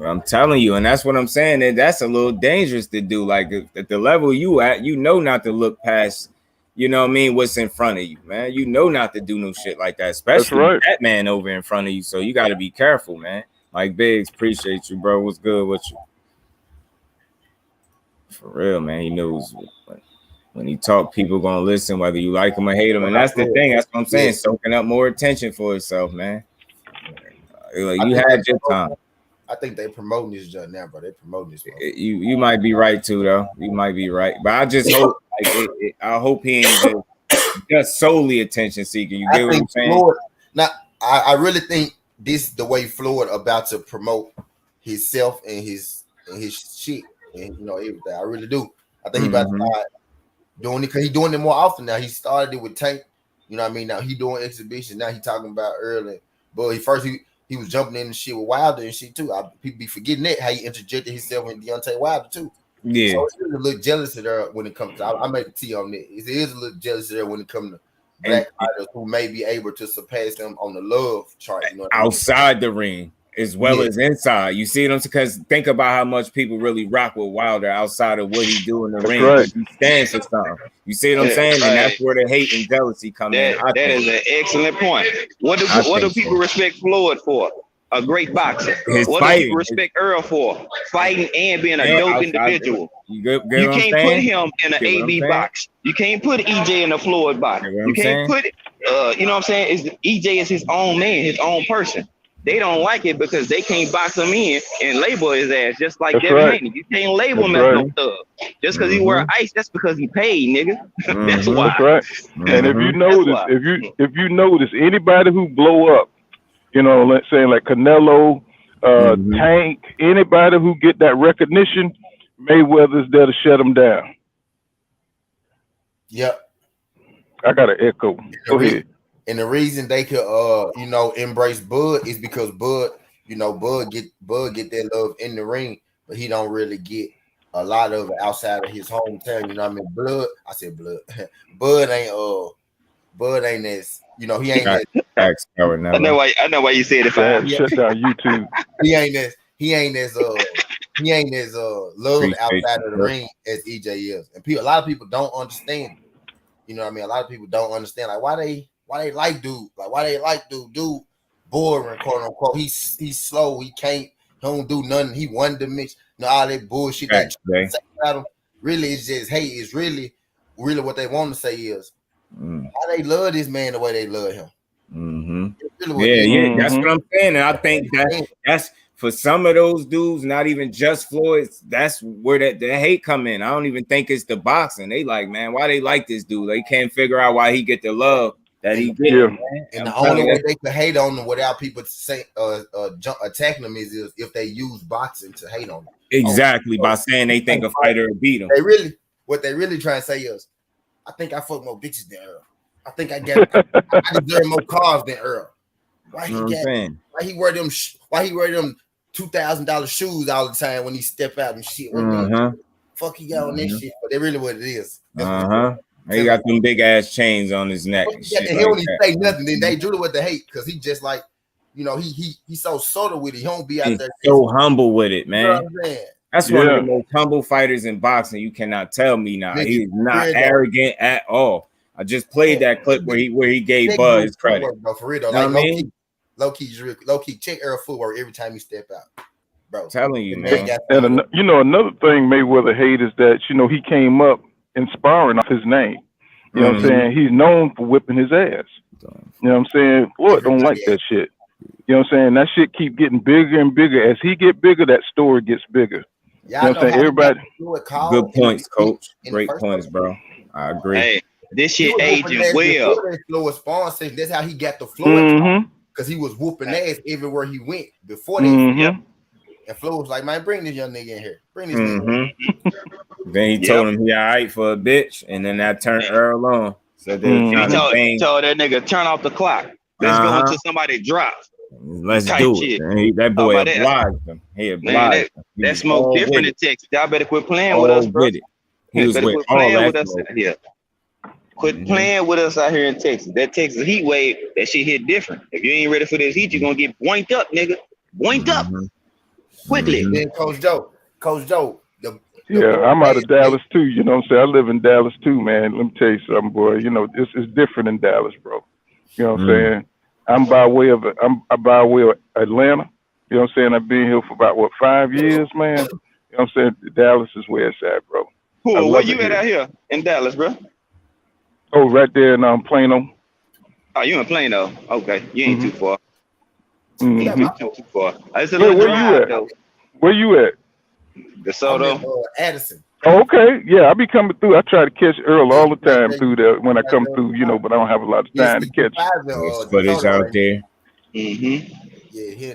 I'm telling you, and that's what I'm saying. That that's a little dangerous to do. Like at the level you at, you know not to look past. You know what I mean? What's in front of you, man? You know not to do no shit like that, especially that man over in front of you. So you got to be careful, man. Like Biggs, appreciate you, bro. What's good with you? For real, man. He knows when he talk, people gonna listen, whether you like him or hate him. And that's the thing. That's what I'm saying. Soaking up more attention for itself, man. Like, you had your time. I think they promoting this judge now, bro. They promoting this. You might be right too, though. You might be right, but I just hope. I hope he ain't just solely attention seeking. You get what I'm saying? Floyd, now, I really think this is the way Floyd about to promote himself and his shit and everything. I really do. I think he about to start doing it because he's doing it more often now. He started it with Tank. You know what I mean? Now he doing exhibitions. Now he talking about Errol. But he was jumping in the shit with Wilder and shit too. People be forgetting that how he interjected himself in Deontay Wilder too. Yeah, so it's a little jealous of there when it comes to. I made a T on that. It is a little jealous there when it comes to black fighters who may be able to surpass them on the love chart. You know outside the ring as well as inside. You see what I'm saying? Because think about how much people really rock with Wilder outside of what he do in the ring. Right. He stands for something. You see what I'm saying? And that's where the hate and jealousy come in. That is an excellent point. What do people respect Floyd for? A great boxer. What do people respect Errol for? Fighting and being a dope individual. You can't put him in an AB box. You can't put EJ in a Floyd box. You can't put it. You know what I'm saying? EJ is his own man, his own person. They don't like it because they can't box him in and label his ass just like Devin Haney. You can't label him as no thug. Just because he wear ice, that's because he paid, nigga. That's why. That's right. And if you notice, anybody who blow up, let's say like Canelo, Tank, anybody who get that recognition, Mayweather's there to shut them down. Yep. I got an echo. Go ahead. And the reason they could embrace Bud is because Bud get that love in the ring, but he don't really get a lot of it outside of his hometown. You know what I mean? Bud ain't as he ain't as I know why you said it. Shut down YouTube. He ain't as loved outside of the ring as EJ is. And a lot of people don't understand. You know what I mean? A lot of people don't understand like why they like dude, dude boring, quote unquote. He's slow, he don't do nothing, he one dimension, all that bullshit that say about him. Really, it's just it's really what they want to say is why they love this man the way they love him. Really that's what I'm saying. And I think that's for some of those dudes, not even just Floyd, that's where the hate come in. I don't even think it's the boxing. They like, man, why they like this dude? They can't figure out why he get the love that he get. Yeah. And the only way they could hate on him without people say attacking them is if they use boxing to hate on him. Exactly, by saying they think a fighter will beat him. What they really trying to say is, I think I fuck more bitches than Errol. I think I deserve more cars than Errol. Why he wear them $2,000 shoes all the time when he step out and shit? Fuck he got on that shit, but they really what it is. He got them big ass chains on his neck. He don't even say nothing. Then they drew with the hate because he just like, he's so subtle with it. He don't be out there. So humble with it, man. You know what I'm saying? That's one of the most humble fighters in boxing. You cannot tell me now. He's not arrogant at all. I just played that clip where he gave Bud his credit. Bro, for real though. Like low key, check Errol footwork every time he step out. Bro, I'm telling you, man. And another thing Mayweather hate is that he came up inspiring off his name. You know what I'm saying? He's known for whipping his ass. You know what I'm saying? Floyd don't like that shit. You know what I'm saying? That shit keep getting bigger and bigger. As he get bigger, that story gets bigger. Y'all know what I'm saying? Everybody. Good points, coach. Great points, bro. I agree. Hey, this shit aging well. That's how he got the floor because he was whooping ass everywhere he went before that. And Flo was like, man, bring this young nigga in here. Bring this nigga. Then he told him he all right for a bitch, and then that turned Errol on. So he told that nigga turn off the clock. Let's go until somebody drops. Let's do it. That boy obliged him. He obliged him. That smoke different in Texas. Y'all better quit playing with us, bro. He was with all that. Quit playing with us out here in Texas. That Texas heat wave, that shit hit different. If you ain't ready for this heat, you're gonna get boinked up, nigga. Boinked up quickly. Then Coach Joe. I'm out of Dallas too. You know what I'm saying? I live in Dallas too, man. Let me tell you something, boy. You know, this is different in Dallas, bro. You know what I'm saying? I'm by way of Atlanta. You know what I'm saying? I've been here for about 5 years, man. You know what I'm saying? Dallas is where it's at, bro. Cool. Where you at out here in Dallas, bro? Oh, right there in Plano. Oh, you in Plano? Okay, you ain't too far. Too far. It's a where little you at? Though. Where you at? DeSoto. Addison. Oh, okay, yeah, I be coming through. I try to catch Errol all the time through there when I come through, you know, but I don't have a lot of time to catch. There's footage out there. Yeah,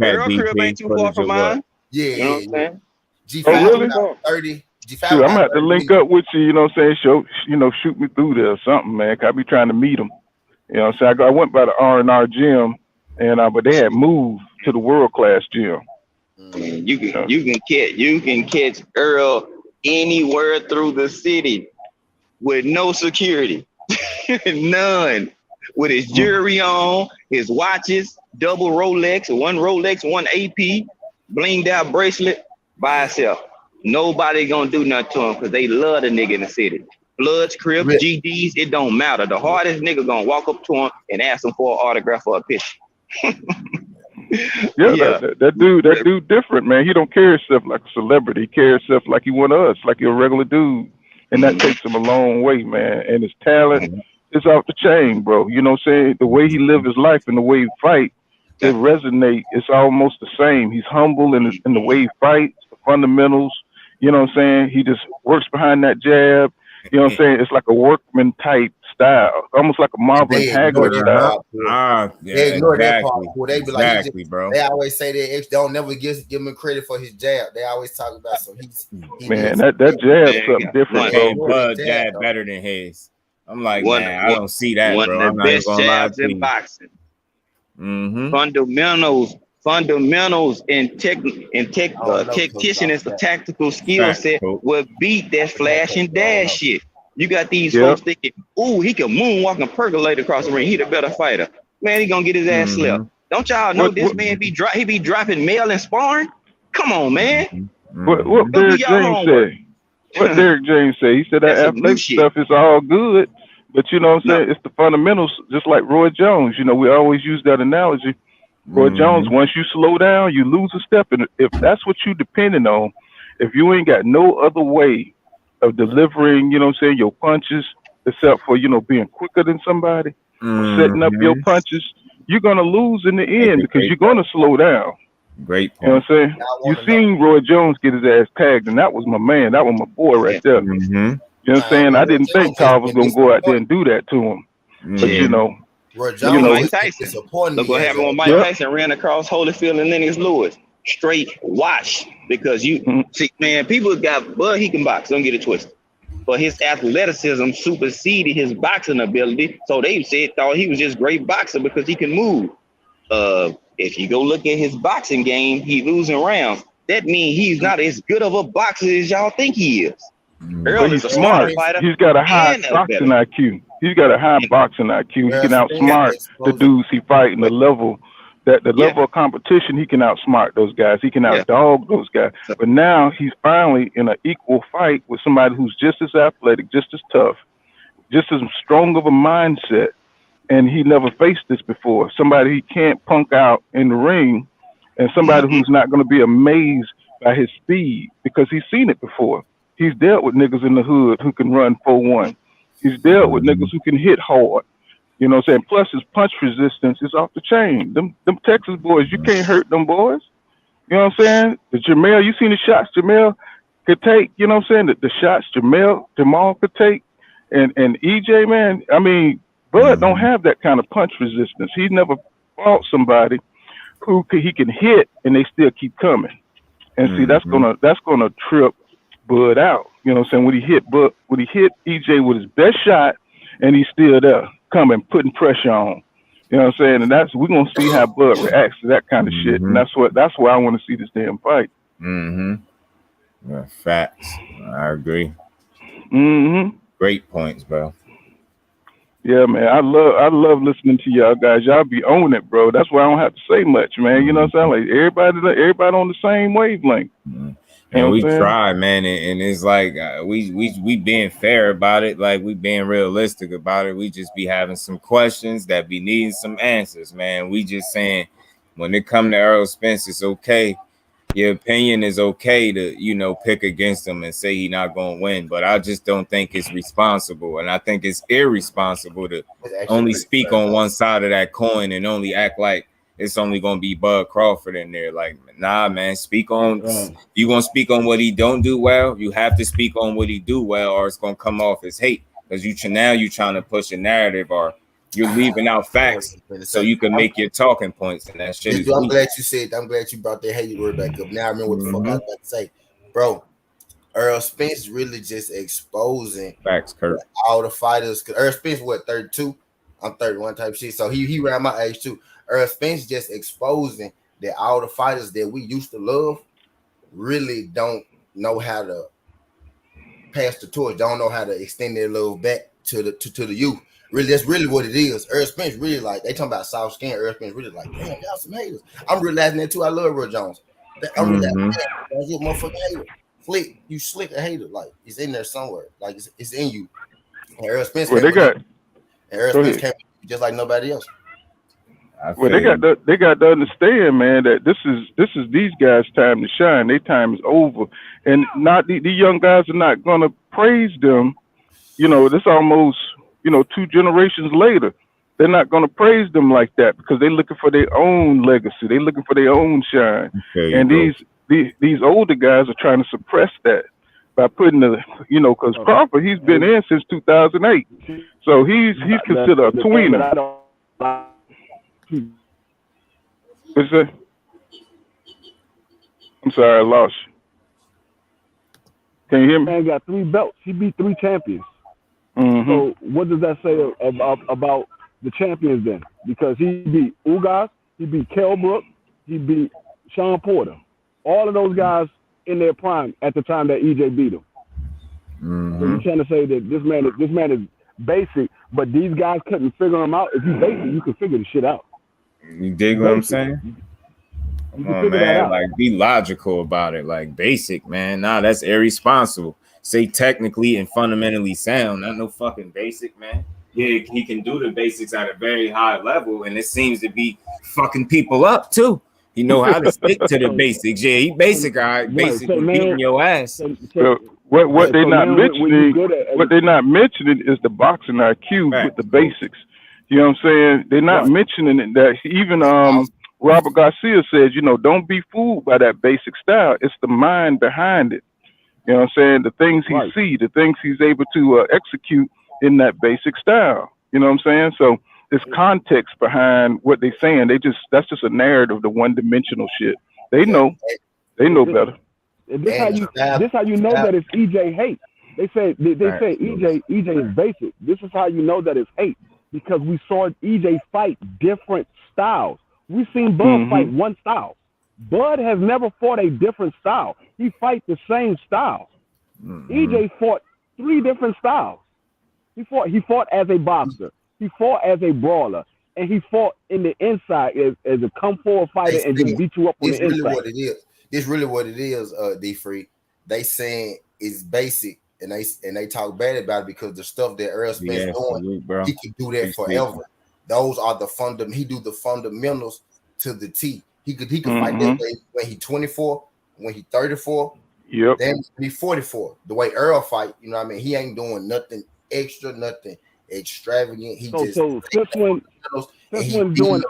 Errol crib ain't too far from mine. Yeah, you know what I'm saying? G5 really? 30. G5 Dude, I'm gonna have to link up with you, you know what I'm saying? Shoot me through there or something, man. 'Cause I be trying to meet them. You know what I'm saying? I went by the R&R gym, and but they had moved to the world class gym. You can catch Errol anywhere through the city with no security, none. With his jewelry on, his watches, double Rolex, one AP, blinged out bracelet by himself. Nobody gonna do nothing to him because they love the nigga in the city. Bloods, Crips, GDs, it don't matter. The hardest nigga gonna walk up to him and ask him for an autograph or a picture. That dude different, man. He don't carry himself like a celebrity. He carries himself like he one of us, like you're a regular dude. And that takes him a long way, man. And his talent is off the chain, bro. You know what I'm saying? The way he live his life and the way he fight, it resonate. It's almost the same. He's humble in the way he fights, the fundamentals. You know what I'm saying? He just works behind that jab. You know what I'm saying? It's like a workman type style, almost like a Marvin Hagler style. They ignore that part. They be like, bro. They always say they don't never give him credit for his jab. They always talk about man, that jab's something different. Bud jab better than his. I'm like, I don't see that, one bro. One of the best jabs in boxing. Fundamentals and tactician is the tactical skill set will beat that flash and dash shit. You got these folks thinking, ooh, he can moonwalk and percolate across the ring. He the better fighter. Man, he gonna get his ass slapped. Don't y'all know this man be dropping mail and sparring? Come on, man. What Derek James say? What Derek James say? He said that athletic stuff is all good, but you know what I'm saying? It's the fundamentals, just like Roy Jones. You know, we always use that analogy. Roy Jones, once you slow down, you lose a step. And if that's what you depending on, if you ain't got no other way of delivering, you know what I'm saying, your punches, except for, you know, being quicker than somebody, or setting up your punches, you're going to lose in the end because you're going to slow down. Great point. You know what I'm saying? You seen Roy Jones get his ass tagged, and that was my man. That was my boy right there. You know what I'm saying? I didn't think Carl was going to go out there and do that to him. But, you know, Mike Tyson. Look what happened when Mike Tyson ran across Holyfield and Lennox Lewis. Straight wash. Because you see, man, people got Bud, he can box, don't get it twisted. But his athleticism superseded his boxing ability. So they thought he was just great boxer because he can move. If you go look at his boxing game, he's losing rounds. That means he's not as good of a boxer as y'all think he is. Errol is a smart fighter. He's got a high boxing IQ. He's got a high boxing IQ. He can outsmart the dudes he fighting. The level of competition, he can outsmart those guys. He can outdog those guys. But now he's finally in an equal fight with somebody who's just as athletic, just as tough, just as strong of a mindset. And he never faced this before. Somebody he can't punk out in the ring, and somebody who's not going to be amazed by his speed because he's seen it before. He's dealt with niggas in the hood who can run 4-1. He's dealt with niggas who can hit hard. You know what I'm saying? Plus his punch resistance is off the chain. Them Texas boys, you can't hurt them boys. You know what I'm saying? The Jermall, you seen the shots Jermall could take, you know what I'm saying? The shots Jermall could take. And EJ, man, I mean, Bud don't have that kind of punch resistance. He never fought somebody who he can hit and they still keep coming. And see, that's gonna trip Bud out. You know what I'm saying? When he hit EJ with his best shot and he's still there coming, putting pressure on. You know what I'm saying? And we're gonna see how Bud reacts to that kind of shit. And that's why I want to see this damn fight. Yeah, facts. I agree. Great points, bro. Yeah, man. I love listening to y'all guys. Y'all be on it, bro. That's why I don't have to say much, man. You know what I'm saying? Like everybody on the same wavelength. And we try, man, and it's like we being fair about it, like we being realistic about it. We just be having some questions that be needing some answers, man. We just saying when it come to Errol Spence, it's okay. Your opinion is okay to, pick against him and say he not gonna win, but I just don't think it's responsible, and I think it's irresponsible to only speak on one side of that coin and only act like it's only gonna be Bud Crawford in there. Like, nah, man, speak on. You gonna speak on what he don't do well? You have to speak on what he do well, or it's gonna come off as hate because you trying to push a narrative, or you're leaving out facts so you can make your talking points, and that shit. I'm glad you brought that hate word back up. Now I remember what the fuck I was about to say, bro. Errol Spence really just exposing facts, Kurt. All the fighters. Cause Errol Spence, 32? I'm 31 type shit. So he around my age too. Errol Spence just exposing that all the fighters that we used to love really don't know how to pass the torch. Don't know how to extend their love back to the youth. Really, that's really what it is. Errol Spence really like they talking about soft skin. Errol Spence really like, damn, y'all some haters. I'm really laughing at too. I love Roy Jones. I'm really laughing at that. You a motherfucking hater. Flick, you slick a hater. Like it's in there somewhere. Like it's in you. And Errol Spence. Well, Errol Spence can't be just like nobody else. Well, they got to understand, man, that this is these guys' time to shine. Their time is over, and not the young guys are not gonna praise them. This almost 2 generations later. They're not gonna praise them like that because they're looking for their own legacy. They're looking for their own shine. And these older guys are trying to suppress that by putting because Crawford, he's been in since 2008, so he's considered a tweener. What's that? I'm sorry, I lost you. Can you hear me? Man got 3 belts. He beat 3 champions. So what does that say about the champions then? Because he beat Ugas, he beat Kell Brook, he beat Sean Porter. All of those guys in their prime at the time that EJ beat him. So you're trying to say that this man is basic, but these guys couldn't figure him out. If you basic, you can figure the shit out. You dig what I'm saying? Come on, man. Like, be logical about it. Like, basic, man. Nah, that's irresponsible. Say technically and fundamentally sound, not no fucking basic, man. Yeah, he can do the basics at a very high level, and it seems to be fucking people up too. He know how to stick to the basics. Yeah, he basic, all right, basic beating your ass. What they're not mentioning is the boxing IQ with the basics. You know what I'm saying? They're not mentioning it. That even Robert Garcia says, don't be fooled by that basic style. It's the mind behind it. You know what I'm saying? The things he see, the things he's able to execute in that basic style. You know what I'm saying? So there's context behind what they're saying. That's just a narrative, the one-dimensional shit. They know better. This how you know that it's EJ hate. They say EJ is basic. This is how you know that it's hate, because we saw EJ fight different styles. We've seen Bud fight one style. Bud has never fought a different style. He fight the same style. EJ fought 3 different styles. He fought as a boxer. He fought as a brawler. And he fought in the inside as a come forward fighter and just beat you up on the inside. This really what it is, D-Free. They saying it's basic, and they talk bad about it because the stuff that Errol Spence doing, he can do that forever. Those are he do the fundamentals to the T. He could fight that way when he 24, when he 34, then when he 44. The way Errol fight, you know what I mean? He ain't doing nothing extra, nothing extravagant. He this one's doing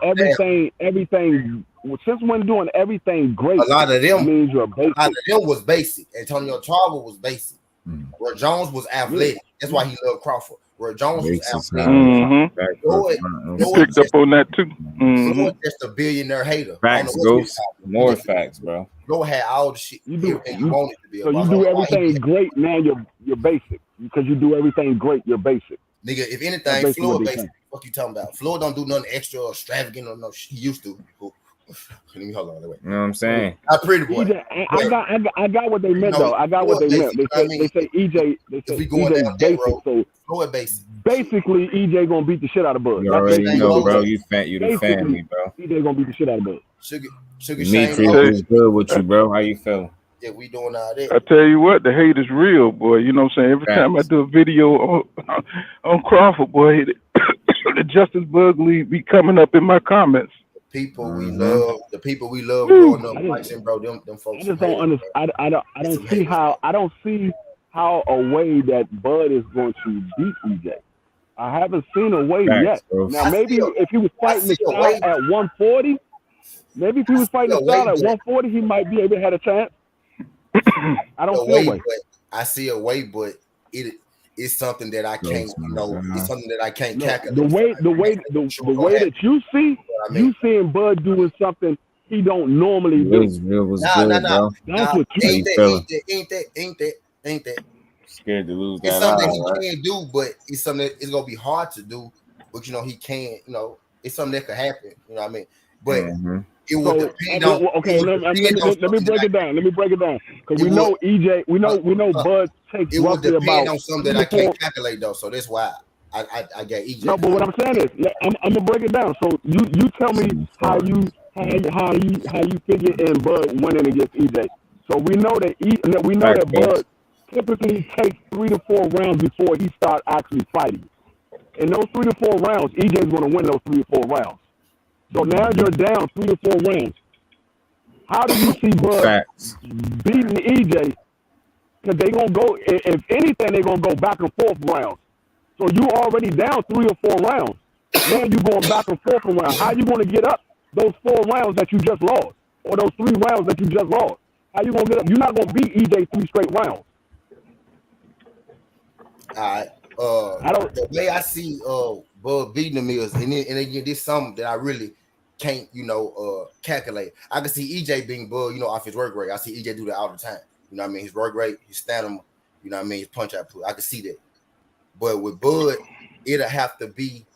everything since when doing everything great, a lot of them means you're basic. A lot of them was basic. Antonio Charlo was basic. Roy Jones was athletic. That's why he loved Crawford. Roy Jones was athletic. Picked up on that too. Floyd just a billionaire hater. Facts, Ghost. More facts, bro. Floyd had all the shit. You wanted to be. So you do everything great, man. You're basic because you do everything great. You're basic. Nigga, if anything, Floyd basic. What you talking about? Floyd don't do nothing extra or extravagant or no shit. He used to. Let me hold on. Wait. You know what I'm saying? I pretty boy. I got what they meant though. I got what they meant. They say EJ. They say EJ basic. So Floyd basic. Basically, EJ gonna beat the shit out of Bud. You already know, bro. You the family, bro. EJ gonna beat the shit out of Bud. Sugar Demetrius is good with you, bro. How you feel? Yeah, we doing all that. I tell you what, the hate is real, boy. You know what I'm saying? Every time I do a video on Crawford, boy, the Justice Bug League be coming up in my comments. People we love, the people we love growing up, like bro, them folks. I just don't understand. I don't see how a way that Bud is going to beat EJ. I haven't seen a way yet. Now maybe if he was fighting the style at 140, maybe if he was fighting the style at 140, he might be able to have a chance. I don't see a way. I see a way, but it's something that I can't, it's something that I can't calculate. The way that you see, you seeing Bud doing something he don't normally do. No. That's what you Ain't that. Scared to lose that. It's something that he can't do, but it's something that it's gonna be hard to do. But he can. It's something that could happen. You know what I mean? But it will depend on. Okay, let me break it down. Because we know EJ. We know Bud takes it roughly will depend about on something that I can't calculate though. So that's why I got EJ. No, but what I'm saying is, I'm gonna break it down. So you tell me how you figure in Bud winning against EJ. So we know that Bud typically takes 3 to 4 rounds before he starts actually fighting. In those 3 to 4 rounds, EJ's going to win those 3 to 4 rounds. So now you're down 3 to 4 rounds. How do you see Bud beating EJ? Because they're going to go, if anything, they're going to go back and forth rounds. So you already down 3 or 4 rounds. Now you're going back and forth rounds. How you going to get up those 4 rounds that you just lost? Or those 3 rounds that you just lost? How you going to get up? You're not going to beat EJ 3 straight rounds. All right. The way I see Bud beating him is, and again, this is something that I really can't, calculate. I can see EJ being Bud, off his work rate. I see EJ do that all the time. You know what I mean? His work rate, his stamina, his punch output. I can see that. But with Bud, it'll have to be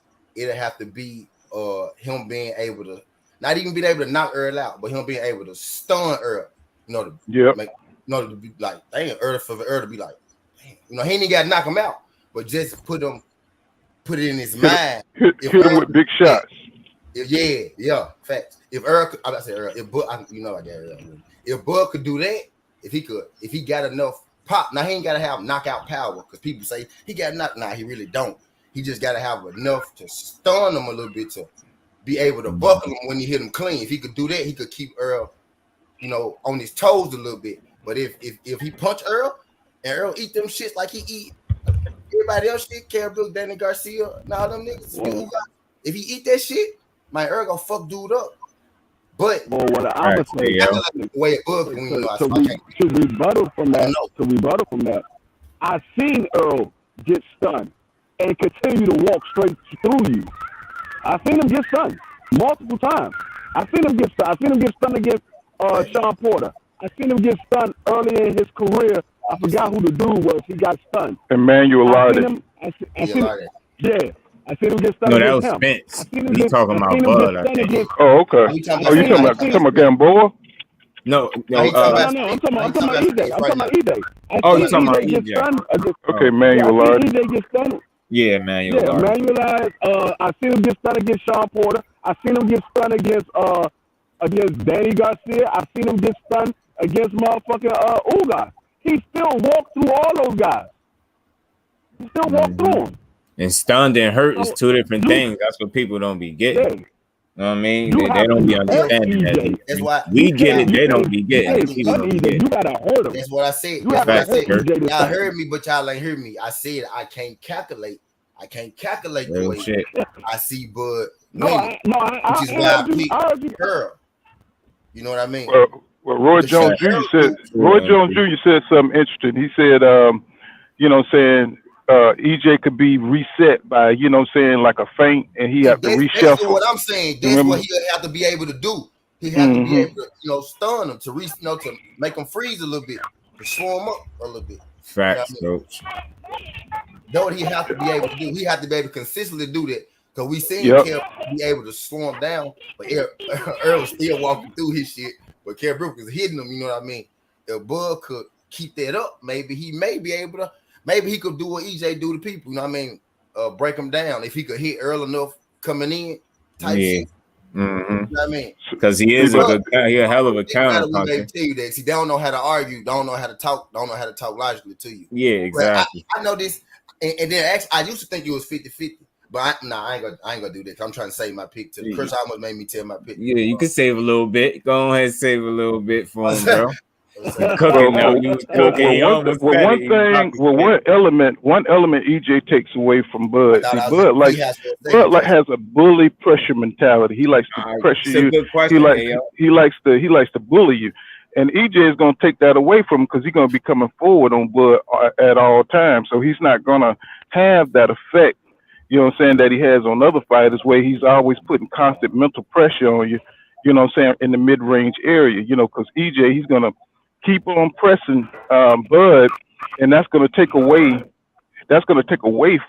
him being able to not even being able to knock Errol out, but him being able to stun Errol. To be like, damn, Errol to be like, damn. He ain't got to knock him out, but just put it in his mind. Hit him with big shots. Facts. If Errol, I'm not saying Errol, if Bud, I got Errol. If Bud could do that, if he got enough pop, now he ain't got to have knockout power because people say he got knocked. Nah, he really don't. He just got to have enough to stun him a little bit to be able to buckle him when he hit him clean. If he could do that, he could keep Errol, on his toes a little bit. But if he punch Errol and Errol eat them shits like he eat everybody else shit, Caribou, Danny Garcia, and all them niggas, if he eat that shit, my Errol gonna fuck dude up. But what I would say, the way it bugs to rebuttal from that, I've seen Errol get stunned and continue to walk straight through you. I've seen him get stunned multiple times. I've seen him get stunned against Sean Porter. I've seen him get stunned early in his career. I forgot who the dude was. He got stunned. Emmanuel Lardon. I seen him get stunned. No, that was Spence. He's talking about Bud. Oh, okay. You talking about Gamboa? No. I'm talking about EJ. Oh, you talking about EJ? Okay, Emmanuel Lardon. EJ get stunned. Yeah, Emmanuel Lardon. I seen him get stunned against Sean Porter. I seen him get stunned against Danny Garcia. I've seen him get stunned against motherfucking Ugas. He still walked through all those guys. He still walked through them. And stunned and hurt is two different things. That's what people don't be getting. You know what I mean? They don't be understanding that. That's why we get it. They don't be getting it. You gotta hurt them. That's what I said. Y'all heard me, but y'all ain't heard me. I said I can't calculate. the way shit. I see Bud. I heard you. You know what I mean? Well, Roy Jones Jr. said something interesting. He said, you know, saying EJ could be reset by, you know, saying like a feint, and he have to reshuffle. That's what I'm saying. That's what he'll have to be able to do. He have to be able to, you know, stun him to to make him freeze a little bit, to slow him up a little bit. Facts, coach. That's what he have to be able to do. He have to be able to consistently do that. Because we seen Kev be able to slow him down, but Errol still walking through his shit. But Kev Brook is hitting him, you know what I mean? If Bud could keep that up, maybe he may be able to, maybe he could do what EJ do to people, you know what I mean? Break them down. If he could hit Errol enough coming in, type shit. You know what I mean? Because he is a hell of a counter puncher. Tell you that. See, they don't know how to argue, don't know how to talk, don't know how to talk logically to you. Yeah, exactly. I know this, and then actually, I used to think it was 50-50. But I ain't gonna do this. I'm trying to save my pick too. Chris almost made me tell my pick. Yeah, you can save a little bit. Go ahead and save a little bit for him, bro. Cooking now. You was cooking. One element EJ takes away from Bud. See, Bud has a bully pressure mentality. He likes to pressure you. He likes to bully you. And EJ is going to take that away from him because he's going to be coming forward on Bud at all times. So he's not going to have that effect, you know what I'm saying, that he has on other fighters where he's always putting constant mental pressure on you, you know what I'm saying, in the mid-range area, you know, because EJ, he's going to keep on pressing Bud, and that's going to take away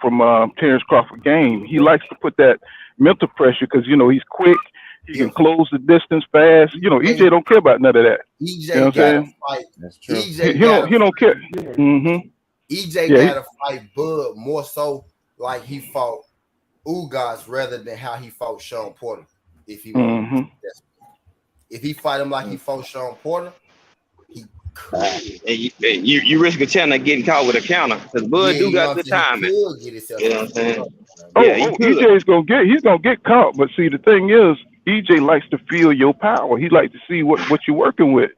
from Terence Crawford's game. He likes to put that mental pressure because, you know, he's quick. He can close the distance fast. You know, EJ don't care about none of that. EJ, you know what I'm saying? Fight. That's true. EJ he don't care. EJ got to fight Bud more so like he fought Ugas rather than how he fought Sean Porter. If he if he fight him like he fought Sean Porter, he you risk a chance of getting caught with a counter because Bud do got good timing. You know what I'm saying? EJ's gonna get caught, but see the thing is, EJ likes to feel your power. He likes to see what you're working with.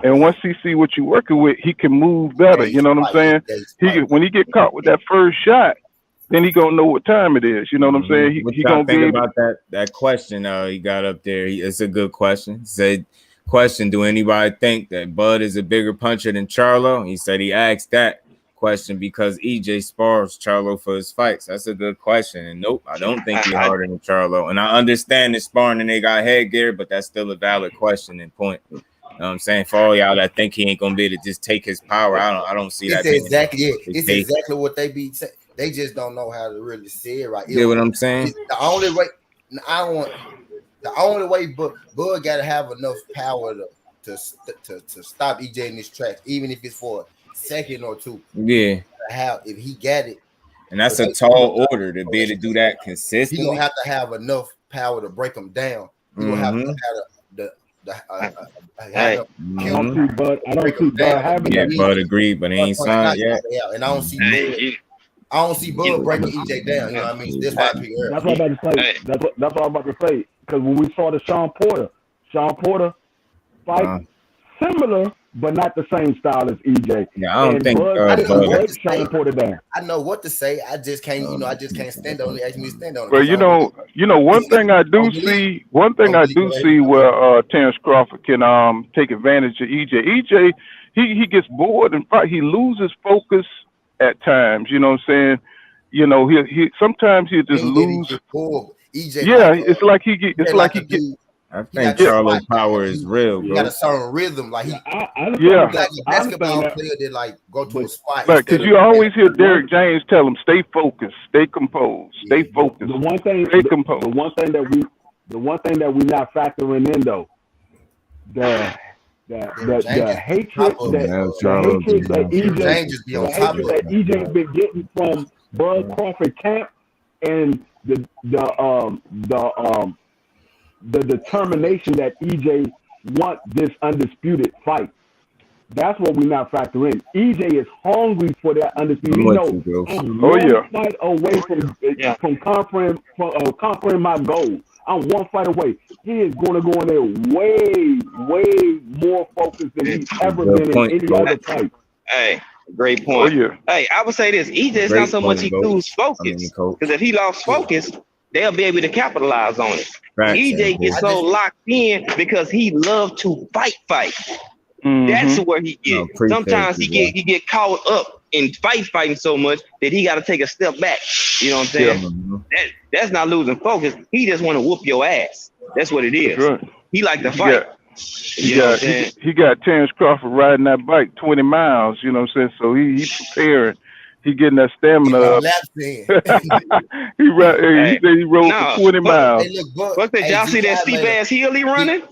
And once he see what you're working with, he can move better. You know what I'm saying? When he get caught with that first shot, then he gonna know what time it is. You know what I'm saying? He gonna think about that question he got up there. It's a good question. Said, question, do anybody think that Bud is a bigger puncher than Charlo? He said he asked that question because EJ spars Charlo for his fights. That's a good question. And nope, I don't think he's harder than Charlo. And I understand the sparring and they got headgear, but that's still a valid question and point. You know what I'm saying? For all y'all that think he ain't gonna be able to just take his power, I don't see that. Exactly it. It's exactly what they be saying. They just don't know how to really say it right. You know what I'm saying? The only way Bud got to have enough power to stop EJ in his tracks, even if it's for a second or two. Yeah. If he got it. And that's a tall order to be able to do that consistently. He's gonna have to have enough power to break him down. He's gonna have to have I don't see Bud having that. Bud agreed, but he ain't signed yet. And I don't see Bud breaking EJ down. You know what I mean? That's why I pick Errol. That's what I'm about to say. That's what I'm about to say. Because when we saw the Sean Porter fight, similar but not the same style as EJ. Yeah, I don't think Sean Porter down. I know what to say. I just can't. I just can't stand on it. Ask me to stand on it. Well, you know, one thing I do see where Terence Crawford can take advantage of EJ. EJ, he gets bored and fight. He loses focus at times, you know what I'm saying? You know, he sometimes he'll just lose. EJ, it's like he get. I think Charlo's power is real, bro. He got a certain rhythm, like like a basketball player that like go to a spot. Like, because you always hear Derrick James tell him, "Stay focused, stay composed, stay focused." The one thing that we not factoring in though, the hatred that EJ's been getting from Bud Crawford camp, and the determination that EJ want this undisputed fight. That's what we not factor in. EJ is hungry for that undisputed. I'm one fight away from conquering my goal. I'm one fight away. He is going to go in there way more focused than he's ever been in any other fight. Hey, great point. Hey, I would say this. EJ is not so much he lose focus. Because if he lost focus, they'll be able to capitalize on it. Right. EJ gets so locked in because he loves to fight. That's where he gets. Sometimes he get caught up in fighting so much that he got to take a step back. You know what I'm saying? That's not losing focus. He just want to whoop your ass. That's what it is. Right. He like to fight. He got Terence Crawford riding that bike 20 miles. You know what I'm saying? So he preparing. He getting that stamina up. He rode for 20 miles. What's that? Y'all see that steep ass hill he running?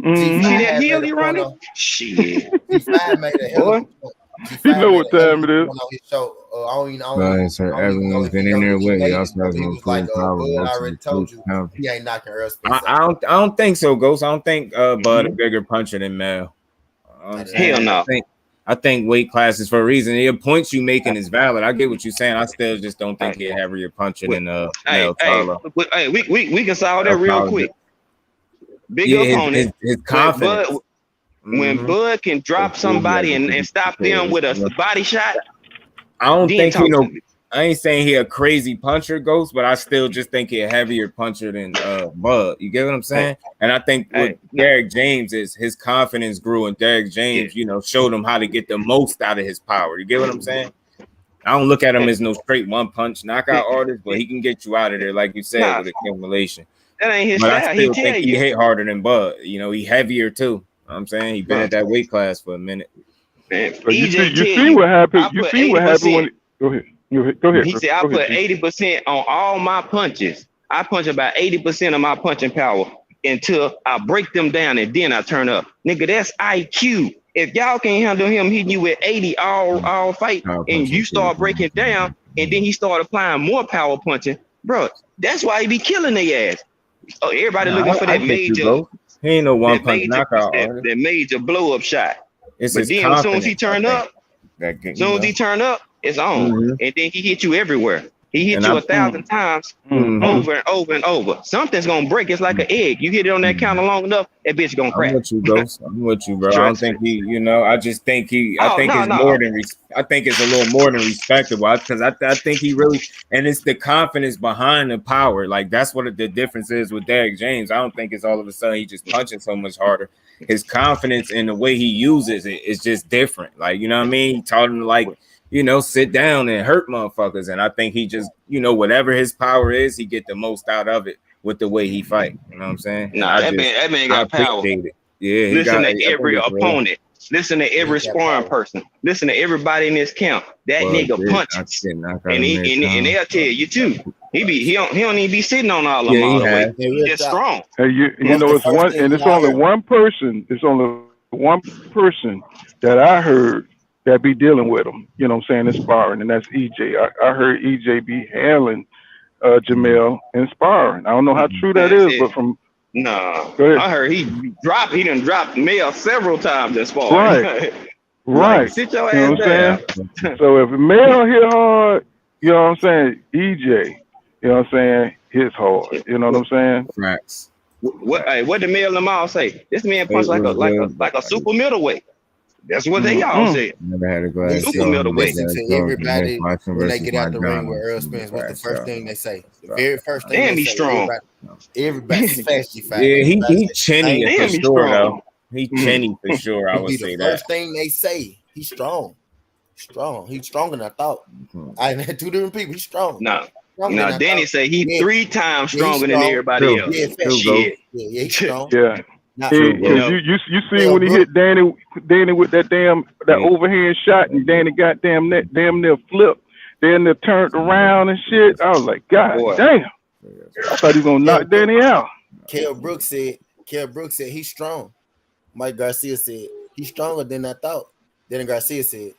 See that hill he running? Shit. G5 made a hell of you know what time it is. Everyone's been in there with you. I already told you he ain't knocking Errol Spence. I don't think so, Ghost. I don't think Bud a bigger puncher than Mel. Hell no. I think weight classes for a reason. The points you making is valid. I get what you're saying. I still just don't think he'll have your puncher than Mel Charlo. We can solve that real quick. Big opponent. His confidence. When Bud can drop somebody and stop them with a body shot, I don't think I ain't saying he a crazy puncher, Ghost, but I still just think he a heavier puncher than Bud. You get what I'm saying? And I think what Derrick James is, his confidence grew, and Derrick James, showed him how to get the most out of his power. You get what I'm saying? I don't look at him as no straight one punch knockout artist, but he can get you out of there, like you said, with accumulation. That ain't his style. I still think he hit harder than Bud. He heavier too. You know what I'm saying? He been at that weight class for a minute. Man, you see what happened? You see what happened when? Go ahead. Go ahead. He said, I put 80% on all my punches. I punch about 80% of my punching power until I break them down and then I turn up. Nigga, that's IQ. If y'all can't handle him hitting you with 80 all fight and you start breaking down and then he start applying more power punching, bro, that's why he be killing their ass. Oh, everybody looking for that major. He ain't no one punch knockout. That major blow up shot. But then as soon as he turn up, it's on. And then he hit you everywhere. He hit you 1,000 times over and over and over. Something's gonna break. It's like an egg. You hit it on that counter long enough, that bitch gonna crack. I'm with you, Ghost. I'm with you, bro. I don't think he, I just think he. I think it's more than. I think it's a little more than respectable because I think he really, and it's the confidence behind the power. Like that's what the difference is with Derrick James. I don't think it's all of a sudden he just punching so much harder. His confidence in the way he uses it is just different. Like you know what I mean? He taught him to sit down and hurt motherfuckers. And I think he just, whatever his power is, he get the most out of it with the way he fight. You know what I'm saying? Nah, that man got power. Yeah, listen to every opponent. Listen to every sparring person. Listen to everybody in this camp. That nigga punches. And they'll tell you too. He don't even be sitting on all of them all the way. He's just strong. Hey, it's one, and it's only one person. It's only one person that I heard that be dealing with him, you know what I'm saying, in sparring, and that's EJ. I heard EJ be handling Jermall in sparring. I don't know how true that is, but from I heard he done dropped Mel several times in sparring. Right. Sit your ass down. So if Mel hit hard, you know what I'm saying, EJ, you know what I'm saying, hits hard. You know what I'm saying? Facts. What did Mel and Mal say? This man punch like a super middleweight. That's what they all say. Never had a glass. Super middleweight. Listen to everybody when they get out the ring with Errol Spence. What's the first thing they say? The very first thing. Damn, he's strong. Everybody's fast. Yeah, he chinny for sure though. He chinny for sure. I would say that. First thing they say, he's strong. He's stronger than I thought. I had two different people. He's strong. No, Danny say he's 3 times stronger than everybody else. Yeah, he's strong. Yeah. You see when he hit Danny with that overhand shot, and Danny got damn near flipped, then they turned around and shit. I was like, God damn! I thought he was gonna knock Danny out. Kell Brooks said he's strong. Mike Garcia said he's stronger than I thought. Then Garcia said,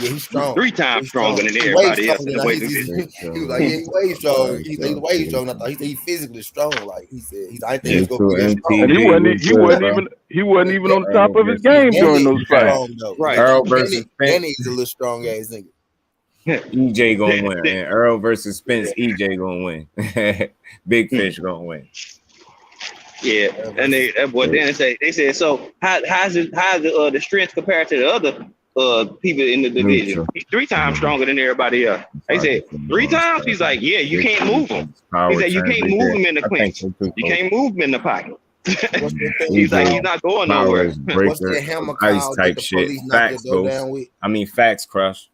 yeah, he's strong. 3 times stronger than everybody else. He was like, he's way strong. He's way stronger. I thought he's physically strong. Like he said, I think he's gonna be strong. And he wasn't even on the top of his game during those fights. Right. Errol versus Spence. And he's a little strong ass nigga. EJ gonna win. And Errol versus Spence, EJ gonna win. Big Fish gonna win. Yeah, and they said so. How's the strength compared to the other people in the division. He's 3 times stronger than everybody else. They said 3 times. He's like, yeah, you can't move him. He said you can't move him in the clinch. You can't move him in the pocket. He's like, he's not going nowhere. What's that hammer called that the police knock your door down with? I mean, facts, Crush.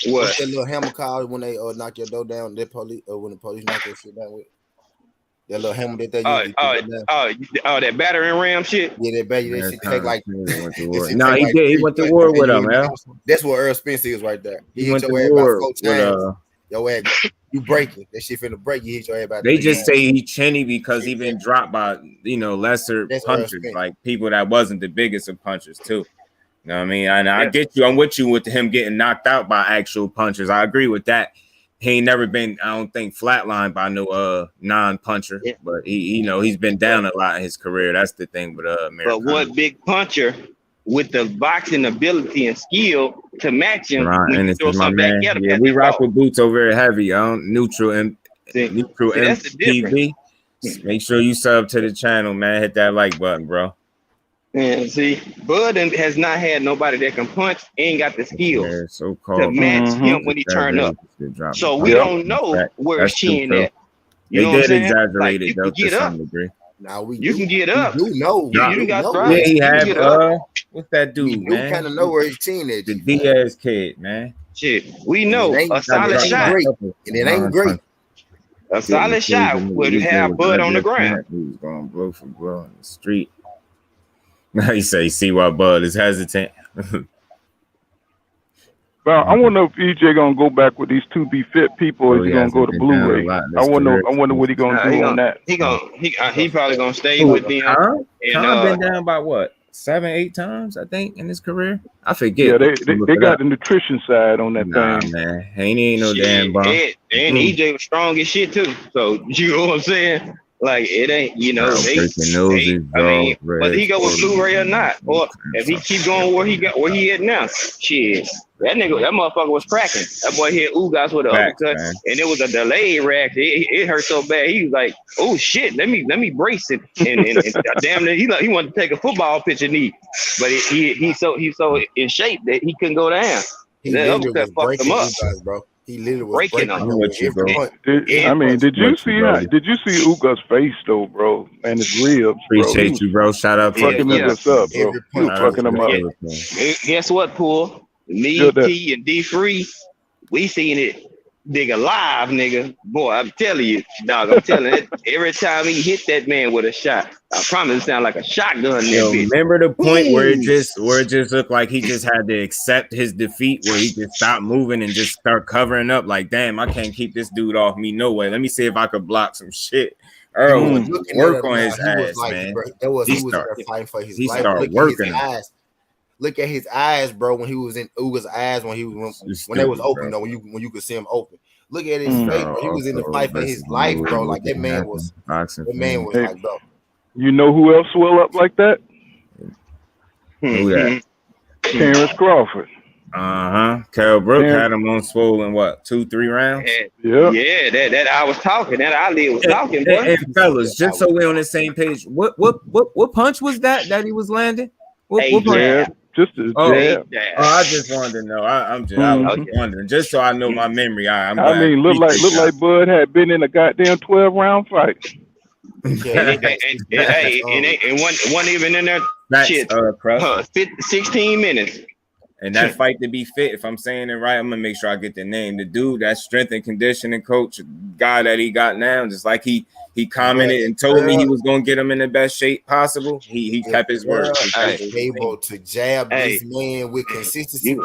What's that little hammer called when they knock your door down? That police, when the police knock your shit down with? That little hammer that they use. That battering ram shit. Yeah, that shit take like. No, he did. He went to war with him, man. That's what Earl Spence is right there. He went to war with your ass. You break it. That shit finna break. You hit your head about. They just say he chinny because he been dropped by lesser punchers, like people that wasn't the biggest of punchers too. You know what I mean? And I get you. I'm with you with him getting knocked out by actual punchers. I agree with that. He ain't never been, I don't think, flatlined by no non-puncher, but he's been down a lot in his career. That's the thing with But what big puncher with the boxing ability and skill to match him? Right, and it's my man. Yeah, we rock with boots over here heavy. Neutral MTV. Make sure you sub to the channel, man. Hit that like button, bro. And see, Bud has not had nobody that can punch, ain't got the skills to match him when he turn up. So we don't know where his chin at. They did exaggerate it though to some degree. Now you can get up. You know. You got yeah, he had what's that dude, man? You kind of know where his chin is. The Diaz kid, man. Shit, we know a solid shot, and it ain't great. A solid shot would have Bud on the ground. He was going blow for blow in the street. Now you say, see why Bud is hesitant. Well, I wonder if EJ gonna go back with these 2B Fit people, or is he gonna go to Blu-ray? I wonder what he gonna do on that. He probably gonna stay with them. Tom been down by what 7-8 times, I think, in his career. I forget. Yeah, they got the nutrition side on that thing. Man, ain't no damn bomb. And EJ was strong as shit too. So you know what I'm saying? Like it ain't, whether he go with Blu-ray or not, or if he keep going where he at now, shit, that motherfucker was cracking. That boy hit Ugas with an uppercut, and it was a delayed reaction. It hurt so bad. He was like, "Oh shit, let me brace it." And damn it, he wanted to take a football pitch and knee, but he's so in shape that he couldn't go down. That uppercut fucked him up, bro. He literally was breaking on him. Did you see Uga's face though, bro? And his ribs. Appreciate you, bro. Shout out to fucking us up, bro. You fucking him up. Guess what, Pool? Me, T, and D Free, we seen it. Nigga live, nigga. Boy, I'm telling you, dog. I'm telling you, every time he hit that man with a shot, I promise it sound like a shotgun. Remember the point where it just looked like he just had to accept his defeat, where he just stopped moving and just start covering up. Like, damn, I can't keep this dude off me. No way. Let me see if I could block some shit. Errol would work on his ass, man. He was there fighting for his life. He started working. Look at his eyes, bro. When he was in Uga's eyes, when they was open, though, when you could see him open. Look at his face. He was in the fight for his life, bro. Like that man was like, bro. You know who else swell up like that? Who that? Terence Crawford. Carol Brook had him on swollen 2-3 rounds. Yeah, that I was talking. That Ali was talking. Boy. And fellas, just so we're on the same page, what punch was that he was landing? What punch? I just wanted to know. I was wondering, just so I know my memory. Look like Bud had been in a goddamn 12-round fight. And one even in there. Shit, 16 minutes. And that fight to be fit, if I'm saying it right, I'm gonna make sure I get the name. The dude, that strength and conditioning coach guy that he got now, just like he commented and told me he was gonna get him in the best shape possible. He kept his word. Able to jab this man with consistency.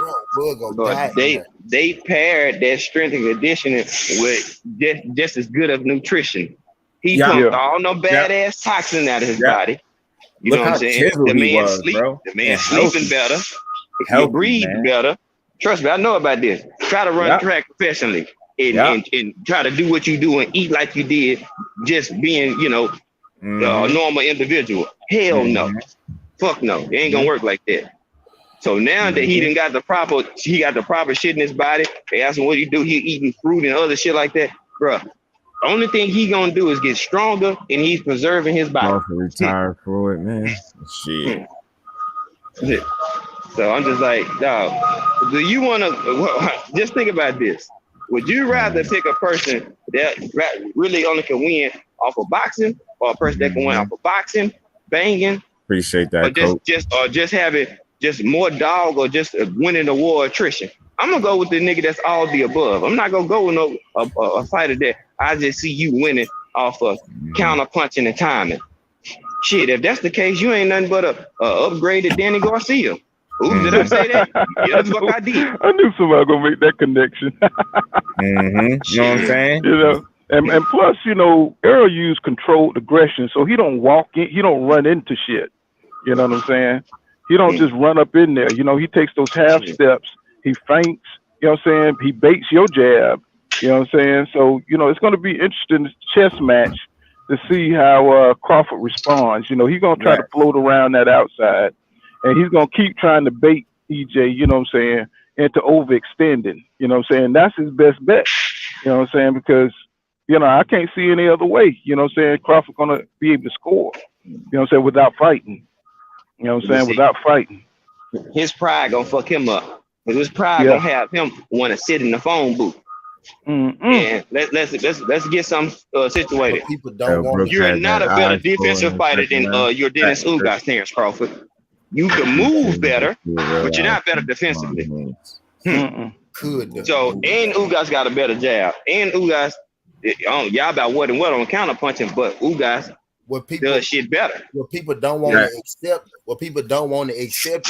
They paired that strength and conditioning with just as good of nutrition. He pumped all no badass toxin out of his body. You know what I'm saying? The man sleeping better. He breathe better. Trust me, I know about this. Try to run track professionally and try to do what you do and eat like you did, just being, a normal individual. Hell no. Fuck no. It ain't gonna work like that. So now that he got the proper shit in his body, they ask him what he do. He eating fruit and other shit like that, bruh. The only thing he gonna do is get stronger, and he's preserving his body. Retire for it, man. Shit. So I'm just like, dog, do you want to just think about this? Would you rather pick a person that really only can win off of boxing, or a person that can win off of boxing, banging? Appreciate that, or just having just more dog, or just winning the war attrition? I'm gonna go with the nigga that's all the above. I'm not gonna go with a fighter that I just see you winning off of counter punching and timing. Shit, if that's the case, you ain't nothing but a upgraded Danny Garcia. Ooh, did I say that? Yeah, that's what I did. I knew somebody gonna make that connection. You know what I'm saying? You know, and plus, you know, Errol used controlled aggression, so he don't run into shit. You know what I'm saying? He don't just run up in there. You know, he takes those half steps. He feints. You know what I'm saying? He baits your jab. You know what I'm saying? So, you know, it's going to be interesting, this chess match, to see how Crawford responds. You know, he's going to try to float around that outside, and he's going to keep trying to bait EJ, you know what I'm saying, into overextending. You know what I'm saying? That's his best bet. You know what I'm saying? Because, you know, I can't see any other way. You know what I'm saying? Crawford going to be able to score, you know what I'm saying, without fighting. You know what I'm saying? Without fighting. His pride going to fuck him up. Because his pride going to have him want to sit in the phone booth. And let's get some situated. People don't want. You're not a better defensive fighter than your Dennis Ugas, Terence Crawford. You can move better, but you're not better defensively. So, and Ugas got a better jab. And Ugas, y'all about what and what on counter punching, but Ugas does shit better. What people don't want to accept,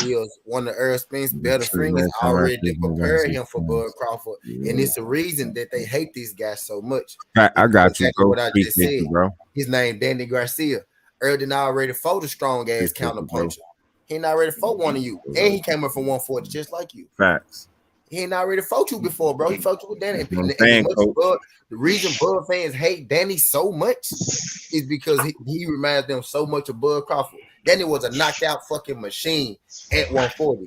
is one of Errol Spence's better friends already prepared him for Bud Crawford, and it's the reason that they hate these guys so much. I got you, what I just said, bro. His name Danny Garcia. Errol didn't already fought a strong ass counter puncher. He ain't already fought one of you, and he came up from 140 just like you. Facts. He ain't already fought you before, bro. He fought you with Danny. The reason Bud fans hate Danny so much is because he reminds them so much of Bud Crawford. Danny was a knocked out fucking machine at 140.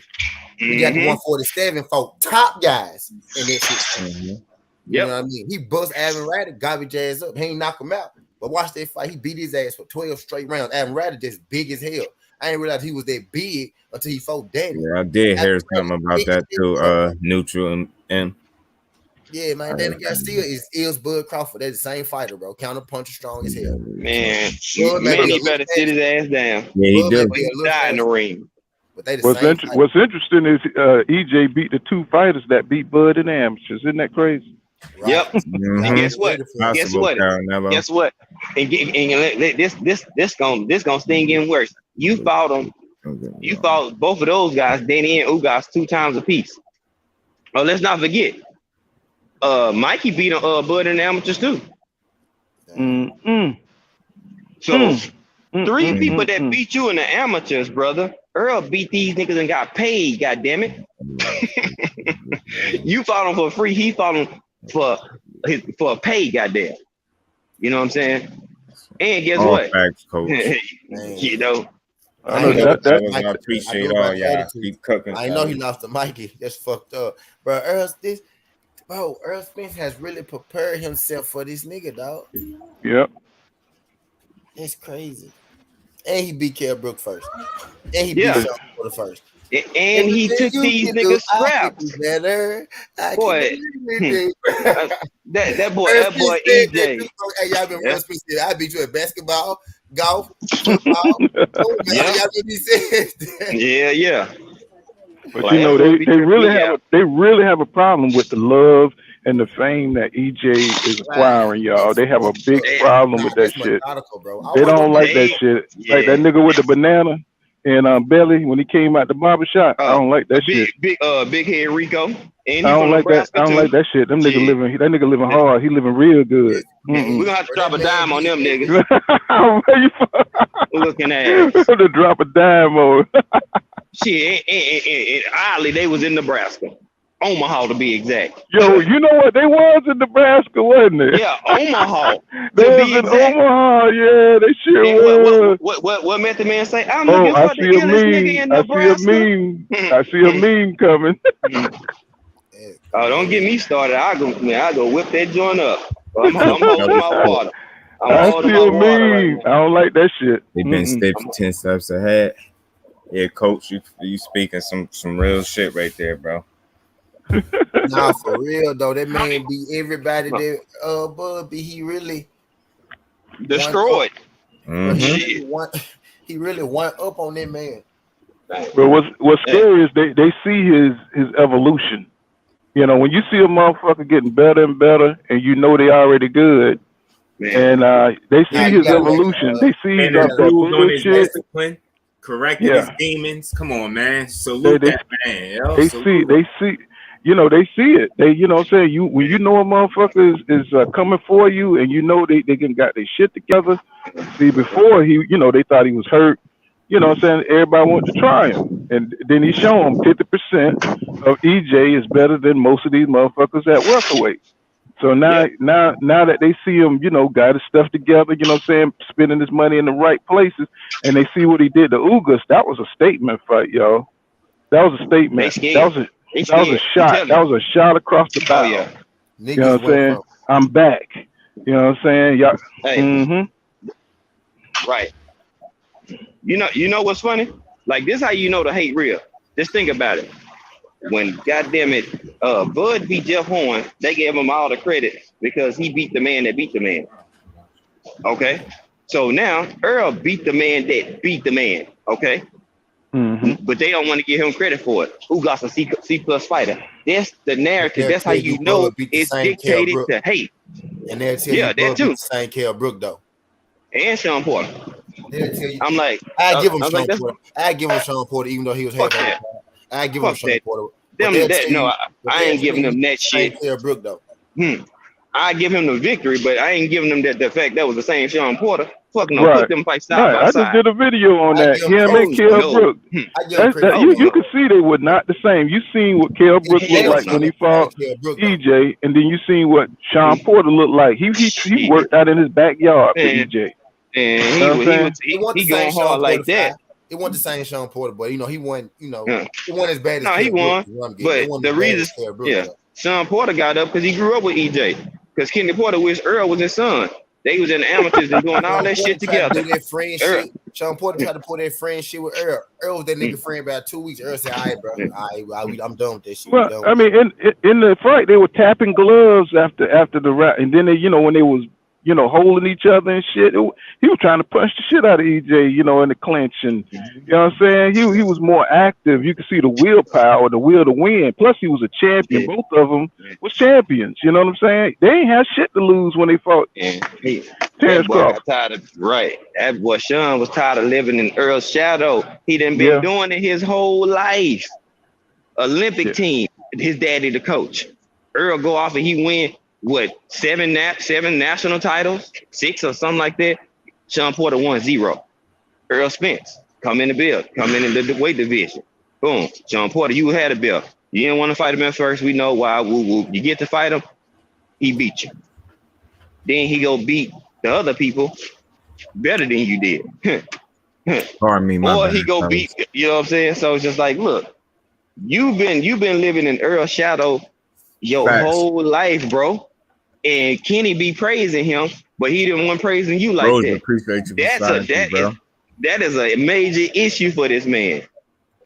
We got the 147 fought top guys in that shit. You know what I mean? He bust Adam Ratty, garbage ass up. He ain't knock him out. But watch that fight. He beat his ass for 12 straight rounds. Adam Ratty just big as hell. I didn't realize he was that big until he fought Danny. Yeah, I did hear something about that too. Neutral and yeah, man. Danny Garcia is Bud Crawford. They're the same fighter, bro. Counter puncher, strong as hell. Man, he better sit his ass down. Yeah, he did. He died in the ring. But they what's interesting is EJ beat the two fighters that beat Bud in amateurs. Isn't that crazy? Right. Yep. And guess what? Guess what? And this gonna sting in worse. You fought them. You fought both of those guys, Danny and Ugas, 2 times apiece. Oh, let's not forget. Mikey beat Bud in the amateurs too. So 3 people that beat you in the amateurs, brother. Errol beat these niggas and got paid. God damn it! You fought him for free. He fought him for pay. Goddamn. You know what I'm saying? And guess what? Facts, coach. You know. I appreciate all y'all. Keep cooking. I know he lost to Mikey. That's fucked up, bro. Errol Spence has really prepared himself for this nigga, dog. Yep. That's crazy. And he beat Kell Brook first. And he beat Sean for the first. And he took these niggas scraps. Boy, that boy EJ. Hey, y'all been I beat you at basketball, golf, football. Y'all be saying that. Yeah. But you know, they really have a problem with the love and the fame that EJ is acquiring, y'all. They have a big problem with that shit. They don't like that shit. Like that nigga with the banana and belly when he came out the barbershop. I don't like that shit. Big head Rico. And I don't like that. I don't like that shit. Them nigga living. That nigga living hard. He living real good. We're gonna have to drop a dime on them niggas. Looking at to drop a dime on. Shit, and oddly, they was in Nebraska. Omaha to be exact. Yo, you know what? They was in Nebraska, wasn't it? Yeah, Omaha. They was in Omaha, yeah, they sure was. What Method Man say? I'm looking for the illest nigga in Nebraska. I see a meme coming. Oh, don't get me started. I go whip that joint up. I'm holding my water. I see a meme. I don't like that shit. They've been 10 steps ahead. Yeah, coach, you speaking some real shit right there, bro. Nah, for real though, that man beat everybody that Bud beat. He really destroyed. He really went up on that man. But what's scary is they see his evolution. You know, when you see a motherfucker getting better and better, and you know they already good, man. And they see his evolution. They see he's up that bullshit. Discipline, corrected his demons. Come on, man. Salute that man. Yo. They see. You know, they see it. They, you know what I'm saying? When you know a motherfucker is coming for you, and you know they got their shit together. See, before they thought he was hurt. You know what I'm saying? Everybody wanted to try him. And then he showed them 50% of EJ is better than most of these motherfuckers at welterweight. So now that they see him, got his stuff together, you know what I'm saying, spending his money in the right places, and they see what he did to Ugas, that was a statement fight, y'all. That was a statement. That was a shot. That was a shot across the bow. Yeah. You know what I'm saying? I'm back. You know what I'm saying? Y'all. Hey. Right. You know what's funny? Like, this how you know the hate real. Just think about it. When, goddamn it, Bud beat Jeff Horn, they gave him all the credit because he beat the man that beat the man. Okay? So now, Errol beat the man that beat the man. Okay? Mm-hmm. But they don't want to give him credit for it. Ugas a C+ fighter. That's the narrative. That's how you know it's dictated to hate. And they'll tell you Bud beat the same Kell Brook, though. And Sean Porter. I'm like, I give him Sean Porter. I give him Sean Porter, even though he was heavy. I give him Sean Porter. I ain't giving them that shit. Brook, though. I give him the victory, but I ain't giving him the fact that was the same Sean Porter. Fuck no, put them fights side by side. I just did a video on that. Him and Kell Brook. You can see they were not the same. You seen what Kell Brook looked like when he fought EJ, and then you seen what Sean Porter looked like. He worked out in his backyard for EJ. And he going hard like that. It wasn't the same Sean Porter, but he won. It wasn't as bad as. No, he won. But the reason, Sean Porter got up because he grew up with EJ. Because Kenny Porter wished Errol was his son. They was in the amateurs and doing all that shit together. Sean Porter tried to put that friend shit with Errol. Errol was that nigga friend about 2 weeks. Errol said, "All right, bro, I'm done with this shit." Well, I mean, in the fight, they were tapping gloves after the round, and then they, when they was holding each other and shit. He was trying to punch the shit out of EJ, in the clinch. And, you know what I'm saying? He was more active. You could see the willpower, the will to win. Plus, he was a champion. Both of them was champions. You know what I'm saying? They ain't have shit to lose when they fought Terence Crawford. That boy Sean was tired of living in Earl's shadow. He done been doing it his whole life. Olympic team, his daddy the coach. Errol go off and he win. What, seven national titles, 6 or something like that. Sean Porter won 0. Errol Spence come in the weight division. Boom. Sean Porter, you had a belt. You didn't want to fight him at first. We know why. Woo woo. You get to fight him, he beat you. Then he go beat the other people better than you did. Pardon me, or he go beat. You know what I'm saying? So it's just like, look, you've been living in Earl's shadow your whole life, bro. And Kenny be praising him, but he didn't want praising you like that. Appreciate you. That is a major issue for this man.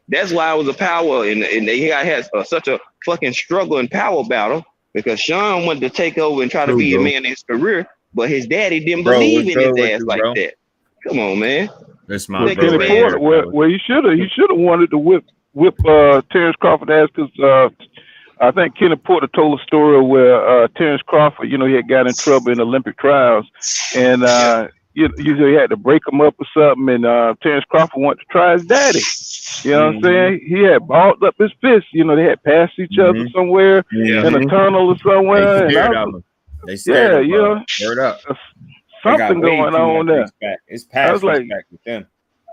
That's why it was a power, and they had such a fucking struggle and power battle because Sean wanted to take over and try to be a man in his career, but his daddy didn't believe in his ass like that. Come on, man. That's my brother. Well, he should have wanted to whip Terence Crawford ass because. I think Kenny Porter told a story where Terence Crawford, he had got in trouble in Olympic trials, and usually had to break him up or something. And Terence Crawford wanted to try his daddy. You know what I'm saying? He had balled up his fist. They had passed each other somewhere in a tunnel or somewhere. They scared him. Word up. Something going on there. It's past respect with them.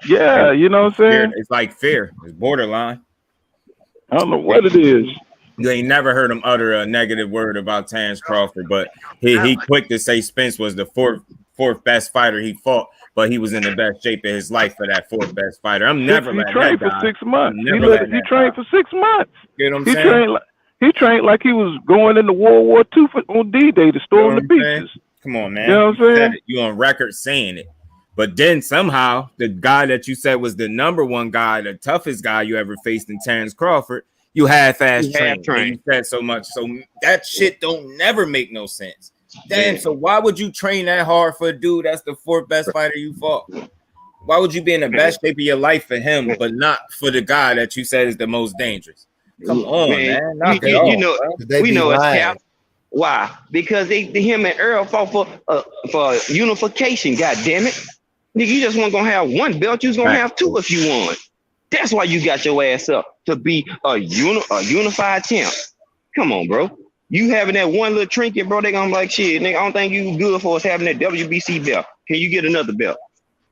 Yeah, you know what I'm saying? It's like fear. It's borderline. I don't know what it is. You ain't never heard him utter a negative word about Terence Crawford, but he quick to say Spence was the fourth best fighter he fought, but he was in the best shape of his life for that 4th best fighter. I'm never letting that die. He trained for 6 months. He trained for 6 months. You know what I'm saying? He trained like he was going into World War II on D-Day to storm the beaches. Come on, man. You know what I'm saying? You on record saying it. But then somehow the guy that you said was the number one guy, the toughest guy you ever faced in Terence Crawford, you half-ass trained. You said so much. So that shit don't never make no sense. Damn, so why would you train that hard for a dude that's the fourth best fighter you fought? Why would you be in the best shape of your life for him, but not for the guy that you said is the most dangerous? Come on, man. You know, we know it's cap. Why? Because him and Errol fought for unification. God damn it, nigga! You just weren't gonna have one belt. You was gonna have two if you won. That's why you got your ass up to be a unified champ. Come on, bro. You having that one little trinket, bro? They gonna be like, shit, nigga. I don't think you good for us having that WBC belt. Can you get another belt?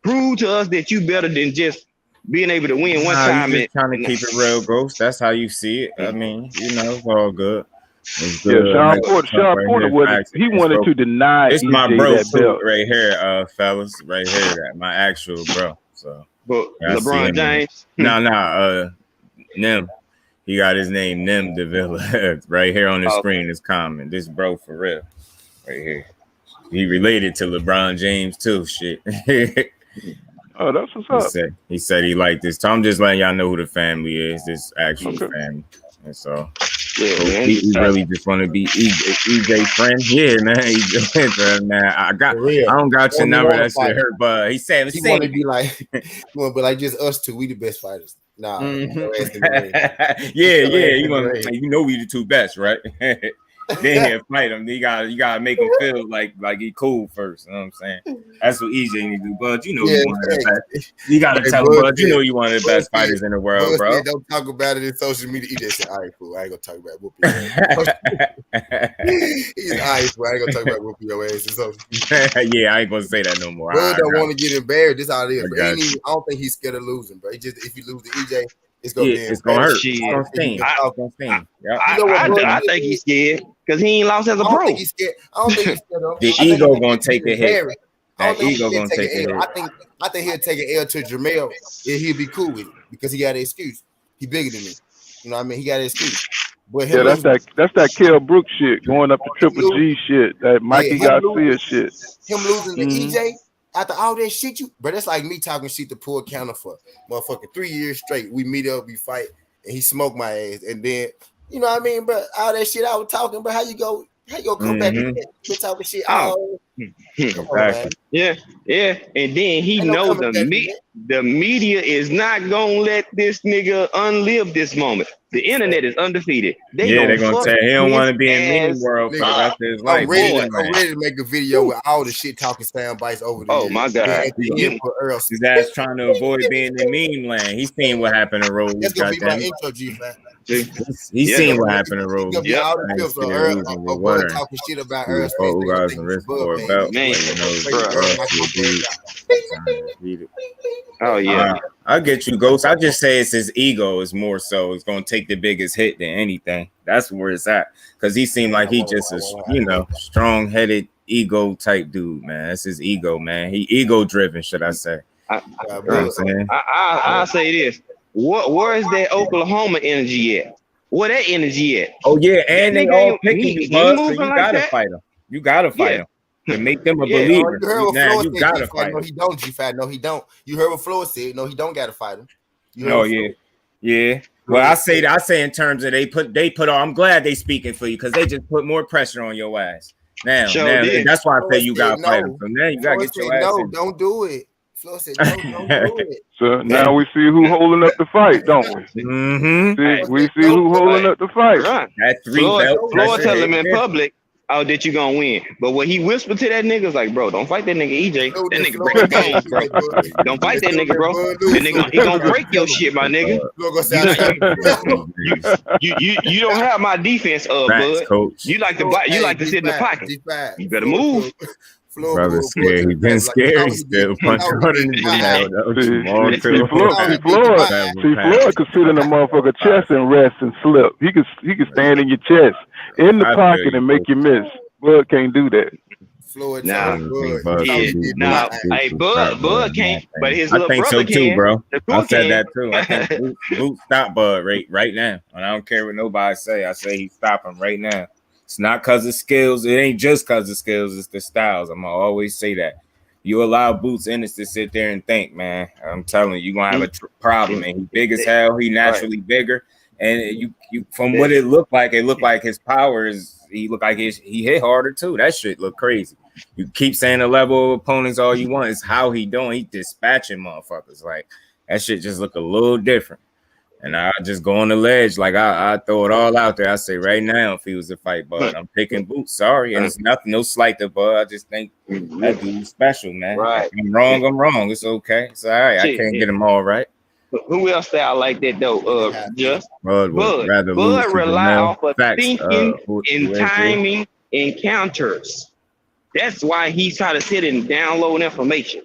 Prove to us that you better than just being able to win one time. You're just trying to keep it real, Ghost. That's how you see it. I mean, you know, it's all good. Yeah, Sean Porter wanted to deny. It's my bro right here, fellas, right here, my actual bro. So, but LeBron James, Nim, he got his name Nim Davila right here on the screen. Is common. This bro for real, right here. He related to LeBron James too. Shit. Oh, that's what's up. He said he liked this. So I'm just letting y'all know who the family is. This actual family, and so. Yeah, man. He really just want to be EJ friend. Yeah, man. EJ, man. I don't got your number. That shit hurt, but he said he want to be like, just us two. We the best fighters. Nah. Yeah. You know we the two best, right? Then he'll fight him. You gotta make him feel like he cool first. You know what I'm saying? That's what EJ need to do. Bud, you know you one of the best. You gotta tell him, Bud, you know you one of the best fighters in the world, bro. Said, don't talk about it in social media. EJ said, all right, cool. I ain't gonna talk about whooping your ass. He's all right, bro. I ain't gonna talk about whooping your ass. Yeah, I ain't gonna say that no more. Bud don't want to get embarrassed. This how it is. I don't think he's scared of losing, bro. If you lose to EJ, it's gonna hurt. It's gonna sting. I think he's scared because he ain't lost as a pro. I don't think he's scared. The ego gonna take a hit. That ego gonna take a hit. I think he'll take an L to Jermall and he'll be cool with it because he got an excuse. He bigger than me. You know what I mean? He got an excuse. But that's that Kell Brook shit going up to Triple G shit. That Mikey Garcia shit. Him losing to EJ. After all that shit, but that's like me talking shit to Poor Counter for motherfucking 3 years straight. We meet up, we fight, and he smoked my ass. And then, you know what I mean? But all that shit I was talking about, how you go come back and talking shit? Yeah. And then he knows the media is not gonna let this nigga unlive this moment. The internet is undefeated. They're gonna tell he don't want to be in meme world for the rest of his life. I'm ready to make a video with all the shit talking sound bites over there. Oh my god! His ass trying to avoid being in meme land. He's seen what happened to Rose. That's gonna be my intro, G-Man. He's seen what happened to Rose. All the clips of Errol talking shit about Errol Spence. Oh yeah. I get you, Ghost. I just say it's his ego is more so. It's gonna take the biggest hit than anything. That's where it's at. Because he seemed like he just a strong-headed ego type dude, man. That's his ego, man. He ego driven, should I say? I'll say this. Where is that Oklahoma energy at? Where that energy at? Oh yeah, and they all picking you, bud. So you gotta fight him. You gotta fight him. To make them a believer. You gotta fight him. No, he don't, G-Fat. No, he don't. You heard what Floyd said. No, he don't gotta fight him. Yeah. Well, I say in terms of they put on. I'm glad they speaking for you because they just put more pressure on your ass. Now that's why I say you gotta fight him. So now you gotta get your ass. No, don't do it. Flo said, no, don't do it. So now we see who holding up the fight, don't we? We see who holding up the fight. Right. That Floyd tell him in public, that you gonna win. But when he whispered to that nigga, was like, bro, don't fight that nigga EJ. That nigga break bones, bro. Don't fight that nigga, bro. That nigga, he gonna break your shit, my nigga. You don't have my defense, bud. You like to sit in the pocket. You better move. Brother scared. He's been scared. He's still punching harder than Floyd could sit in a motherfucker chest and rest and slip. He could stand in your chest in the pocket and make you miss. Bud can't do that. Floyd, Bud can't. But his little brother so too, bro. I said that too. I think Boot stop Bud right now. And I don't care what nobody say. I say he stop him right now. It's not because of skills. It ain't just because of skills. It's the styles. I'm going to always say that. You allow Boots Ennis to sit there and think, man. I'm telling you, you're gonna have a problem. And he big as hell. He naturally bigger. And you from what it looked like his power is. He looked like he hit harder too. That shit look crazy. You keep saying the level of opponents all you want. It's how he doing. He dispatching motherfuckers. Like that shit just look a little different. And I just go on the ledge. Like I throw it all out there. I say right now, if he was a fight, but I'm picking Boots. Sorry. And it's nothing, no slight to Bud. I just think that dude's special, man. Right. If I'm wrong. It's okay. It's all right. I can't get him all right. Who else style like that though? Just Bud rely off of thinking and timing and counters. That's why he's trying to sit and download information.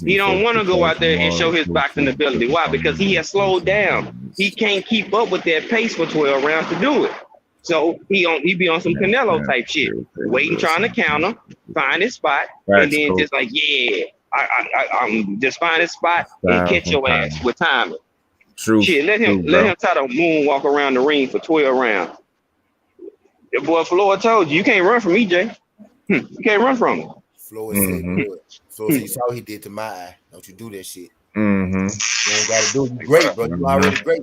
He don't want to go out there and show his boxing ability. Why? Because he has slowed down. He can't keep up with that pace for 12 rounds to do it. So he be on some Canelo type shit, waiting, trying to counter, find his spot, and then just like, yeah, I'm just find his spot and catch your ass with timing. True. Shit, let him try to moonwalk around the ring for 12 rounds. The boy Floyd told you can't run from EJ. You can't run from him. Floyd said good. So you saw what he did to my eye. Don't you do that shit. You ain't gotta do it. You great, bro. You already great.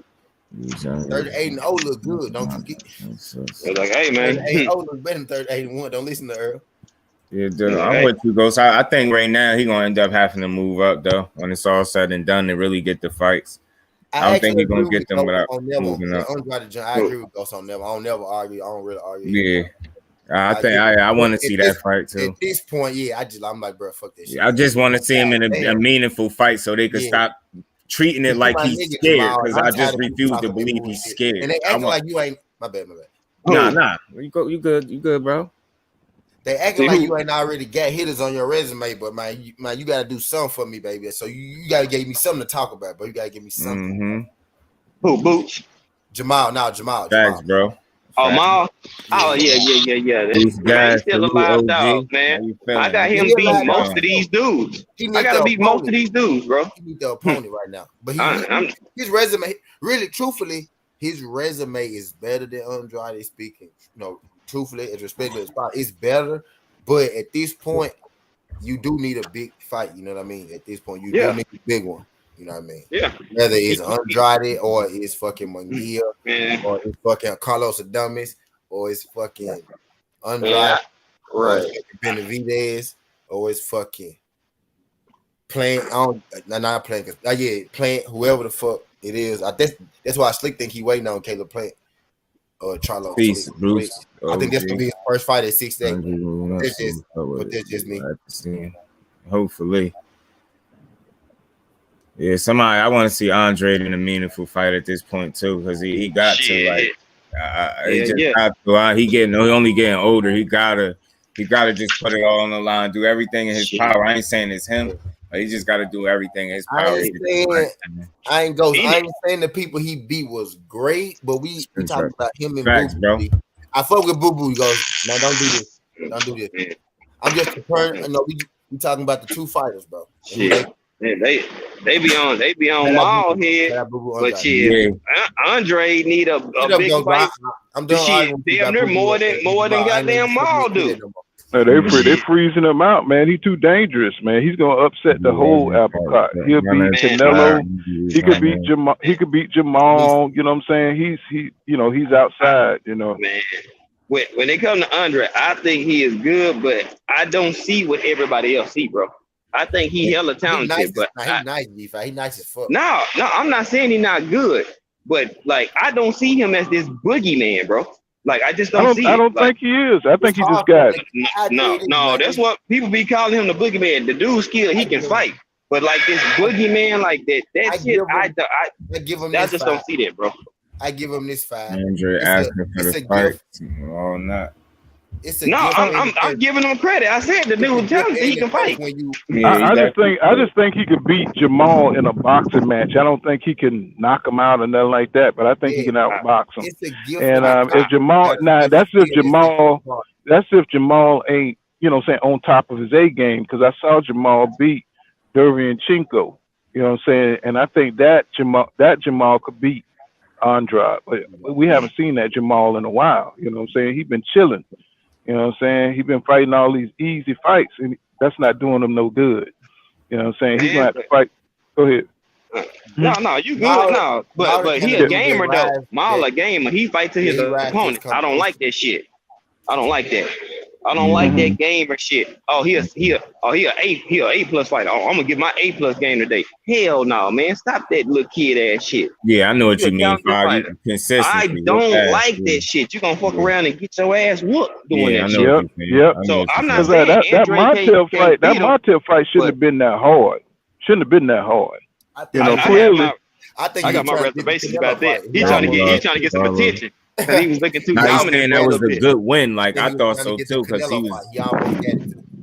38-0 look good. Don't you get it? Like, hey man, 38-0 look better than 38-1. Don't listen to Errol. Yeah, dude, I'm with you, Ghost. I think right now he's gonna end up having to move up though when it's all said and done to really get the fights. I don't think he's gonna get them without moving up. I agree with Ghost on Neville. I don't never argue. I don't really argue. Yeah. I think I want to see that fight too. At this point, yeah, I'm like, bro, fuck this shit. I just want to see him in a meaningful fight so they could stop treating it like he's scared. Because I just refuse to believe he's scared. And they acting like you ain't. My bad. Nah. You good, bro. They acting like you ain't already got hitters on your resume, but man, you gotta do something for me, baby. So you gotta give me something to talk about, bro. You gotta give me something. Who, Boots? Jamal. Thanks, bro. Oh, Ma. Oh, yeah. He's still a live dog, man. I got him beat most of these dudes. I got to beat most of these dudes, bro. He beat the opponent right now. But his resume, really, truthfully, his resume is better than Andrade speaking. You know, truthfully, as respectfully as possible, it's better. But at this point, you do need a big fight. You know what I mean? At this point, you do need a big one. You know what I mean? Yeah. Whether it's Andrade or it's fucking Munguia or it's fucking Carlos Adames or it's fucking Andrade, right? Benavidez or it's fucking playing. Playing whoever the fuck it is. That's why I slick think he waiting on Caleb Plant or Charlo. Peace, Bruce. I think that's gonna be his first fight at 6'8". That's just me. Hopefully. Yeah, I want to see Andre in a meaningful fight at this point too, because he got to like, he only getting older. He gotta just put it all on the line, do everything in his power. I ain't saying it's him, but he just got to do everything in his power. I ain't saying the people he beat was great, but we talking about him and Facts, bro. I fuck with Boo Boo. He goes, no, don't do this. I'm just comparing. No, we talking about the two fighters, bro. They be on Maul head, but shit, Andre need a big fight. I'm done. Damn near more than goddamn Maul do. No, they freezing him out, man. He's too dangerous, man. He's gonna upset the whole apple cart. He'll beat Canelo. He could beat Jamal. He could beat Jamal. You know what I'm saying? He's outside. You know. Man, when they come to Andre, I think he is good, but I don't see what everybody else see, bro. I think he hella talented, but he nice as fuck. No, I'm not saying he's not good, but like I don't see him as this boogeyman, bro. Like I just don't see. I don't think he is. I think he just got it. No, that's what people be calling him, the boogeyman. The dude's skilled, he can fight, but like this boogeyman, like that shit, I just don't see that, bro. I give him this 5. Andre asking for the fight. Oh, not. I'm giving him credit. I said the dude talented, he can fight. I just think he could beat Jermall in a boxing match. I don't think he can knock him out or nothing like that, but I think he can outbox him. And if Jermall, that's if Jermall ain't, on top of his A game, because I saw Jermall beat Derevyanchenko, you know what I'm saying? And I think that Jermall could beat Andrade, but we haven't seen that Jermall in a while. You know what I'm saying? He's been chilling. You know what I'm saying? He's been fighting all these easy fights, and that's not doing him no good. You know what I'm saying? He's gonna have to fight. Go ahead. No, you good. No, but he a gamer though. Maul a gamer. He fight to his opponent. I don't like that shit. I don't like that. I don't like that gamer shit. Oh, he a A plus fighter. Oh, I'm gonna give my A+ game today. Hell no, man. Stop that little kid ass shit. Yeah, I know what you mean. I don't like that shit. You gonna fuck around and get your ass whooped doing that shit. Yep. So I'm not saying that Montel fight shouldn't have been that hard. Shouldn't have been that hard. Clearly. I got my reservations about that. He's trying to get some attention. He was looking too dominant. That was a good win. Like I thought so too, because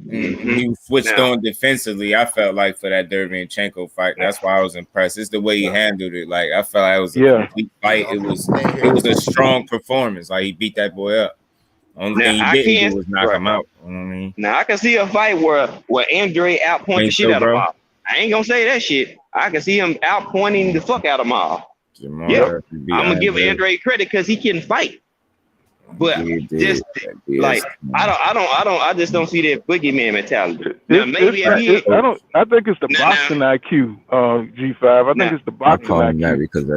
he switched on defensively. I felt like for that Derevyanchenko fight, that's why I was impressed. It's the way he handled it. Like I felt like it was a complete fight. It was a strong performance. Like he beat that boy up. Only thing he didn't do was knock him out. You know what I mean? Now I can see a fight where Andre outpointed the shit out of Maul. I ain't gonna say that shit. I can see him outpointing the fuck out of Maul. I'm gonna give Andre credit because he can fight, but I just don't see that boogeyman mentality. I think it's the boxing IQ, G5. I think it's the boxing IQ because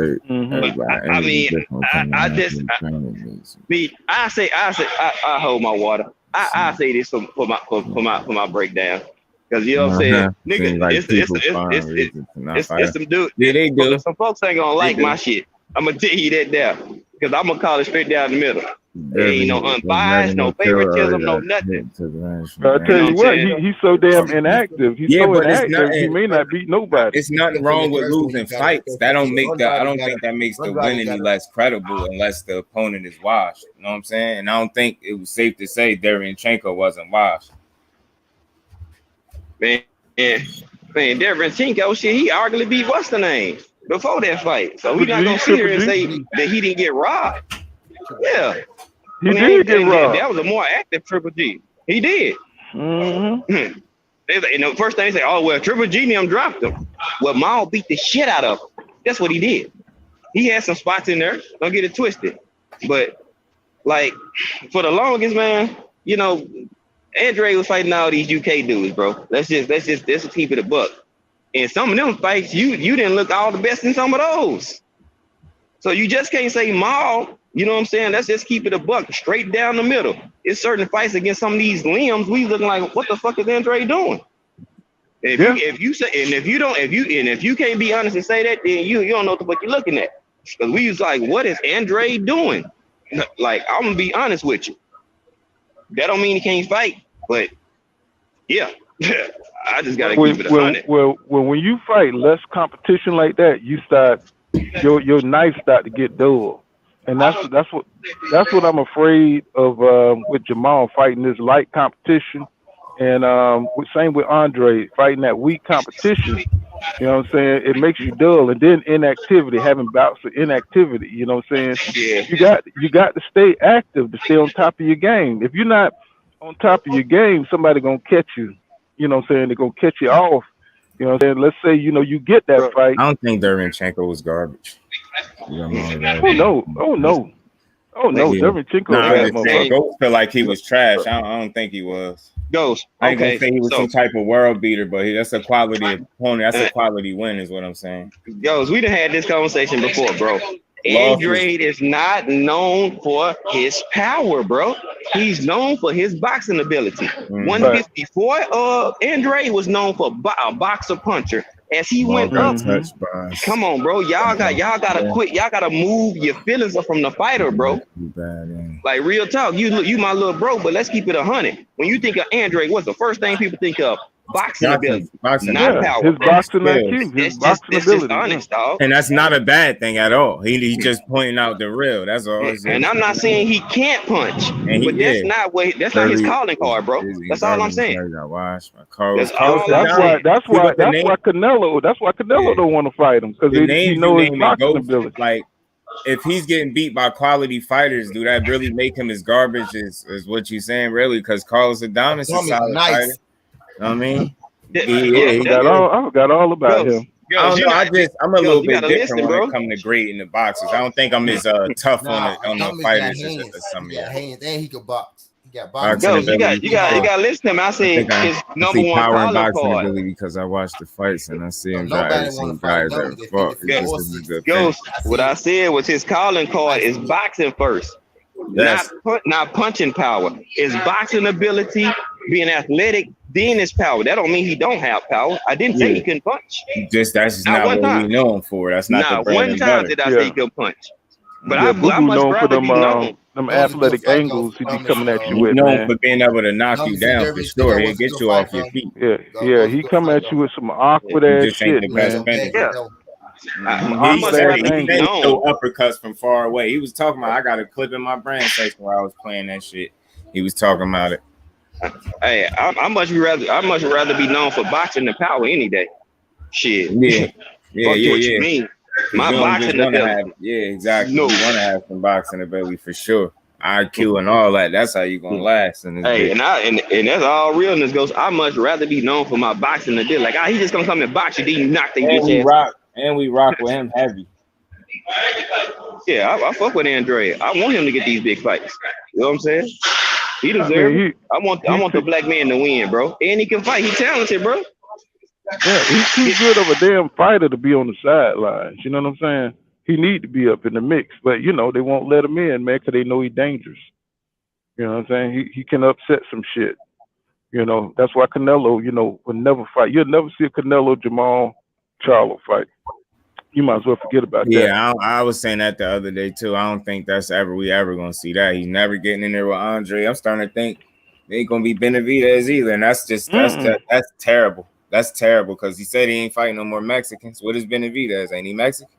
I hold my water. I say this for my breakdown. Because you know what I'm saying, nigga, like it's some dude. Yeah, they do. Some folks ain't gonna like my shit. I'm gonna tell you that now, because I'm gonna call it straight down the middle. There ain't no unbiased, no favoritism, no nothing. I tell you what, he's so damn inactive. He's so inactive. He may not beat nobody. It's nothing wrong with losing fights. That don't make I don't think that makes the win any less credible unless the opponent is washed. You know what I'm saying? And I don't think it was safe to say Derevyanchenko wasn't washed. Man, Derevyanchenko, shit, he arguably beat what's the name before that fight. So we're not gonna sit here and say that he didn't get robbed. Yeah, he did get robbed. That was a more active Triple G. He did. And the first thing they say, oh well, Triple G them dropped him. Well, Maul beat the shit out of him. That's what he did. He had some spots in there. Don't get it twisted. But like for the longest, man, you know. Andre was fighting all these UK dudes, bro. Let's just keep it a buck. And some of them fights, you didn't look all the best in some of those. So you just can't say Maul. You know what I'm saying? Let's just keep it a buck, straight down the middle. It's certain fights against some of these limbs. We looking like, what the fuck is Andre doing? If you can't be honest and say that, then you don't know what the fuck you're looking at. Because we was like, what is Andre doing? Like, I'm gonna be honest with you. That don't mean he can't fight. But yeah, I just gotta keep it 100. Well, when you fight less competition like that, you start your knife start to get dull, and that's what I'm afraid of with Jermall fighting this light competition, and same with Andre fighting that weak competition. You know what I'm saying? It makes you dull, and then inactivity, having bouts of inactivity. You know what I'm saying? Yeah. You got to stay active to stay on top of your game. If you're not on top of your game, somebody gonna catch you. You know what I'm saying? They're gonna catch you off. You know what I'm saying? Let's say, you get that fight. I don't think Derevyanchenko was garbage. Oh no. Derevyanchenko. Ghost feel like he was trash. I don't think he was. Ghost. I ain't gonna say he was some type of world beater, but that's a quality opponent. That's a quality win, is what I'm saying. Ghost, we done had this conversation before, bro. Andre is not known for his power, bro. He's known for his boxing ability. 154, Andre was known for a boxer puncher. As he went up, come on, bro. Y'all gotta quit. Y'all gotta move your feelings from the fighter, bro. Like real talk. You my little bro, but let's keep it 100. When you think of Andre, what's the first thing people think of? Boxing ability, not power. His boxing IQ, his boxing ability. Honest, dog. And that's not a bad thing at all. He just pointing out the real. That's all. And I'm not saying he can't punch, but that's not his calling card, bro. That's all I'm saying. That's why Canelo don't want to fight him, because he knows his boxing ability. Like, if he's getting beat by quality fighters, do that really make him as garbage? Is what you saying, really? Because Carlos Adames is a solid fighter. I mean, I forgot all about him. I'm a little bit different when it comes to grading the boxers. I don't think I'm as tough on the fighters as some of y'all. And he can box. Ghost, you got to listen to him. I said his number one power and calling boxing card. ability because I watched the fights and I see him Nobody guys want to fight that fought. Ghost, what I said was his calling card is boxing first. Yes. Not punching power. It's boxing ability, being athletic, then his power. That don't mean he don't have power. I didn't say he couldn't punch. That's just not what we know him for. That's not the one time did I say he could punch. But I much rather be known. Them athletic angles he be coming at you with, man. For being able to knock you down for sure. He'll get you off your feet. Yeah. He come at you with some awkward ass shit, man. He said no uppercuts from far away. He was talking about, I got a clip in my brain section where I was playing that shit. He was talking about it. Hey, I much rather be known for boxing than power any day. Shit. Yeah. What you mean? My boxing ability. Exactly. No. You want to have some boxing ability for sure. IQ and all that. That's how you gonna last. And that's all realness goes. I much rather be known for my boxing ability. Like, he just gonna come and box you, then you knock the bitch ass. We rock with him heavy. Yeah, I fuck with Andre. I want him to get these big fights. You know what I'm saying? He deserves it. I want the black man to win, bro. And he can fight. He's talented, bro. Yeah, he's too good of a damn fighter to be on the sidelines. You know what I'm saying? He need to be up in the mix, but they won't let him in, man, because they know he's dangerous. You know what I'm saying? He can upset some shit. That's why Canelo, will never fight. You'll never see a Canelo Jermall Charlo fight. You might as well forget about that. Yeah, I was saying that the other day too. I don't think we ever gonna see that. He's never getting in there with Andre. I'm starting to think they ain't gonna be Benavidez either, and that's terrible. That's terrible because he said he ain't fighting no more Mexicans. What is Benavidez? Ain't he Mexican?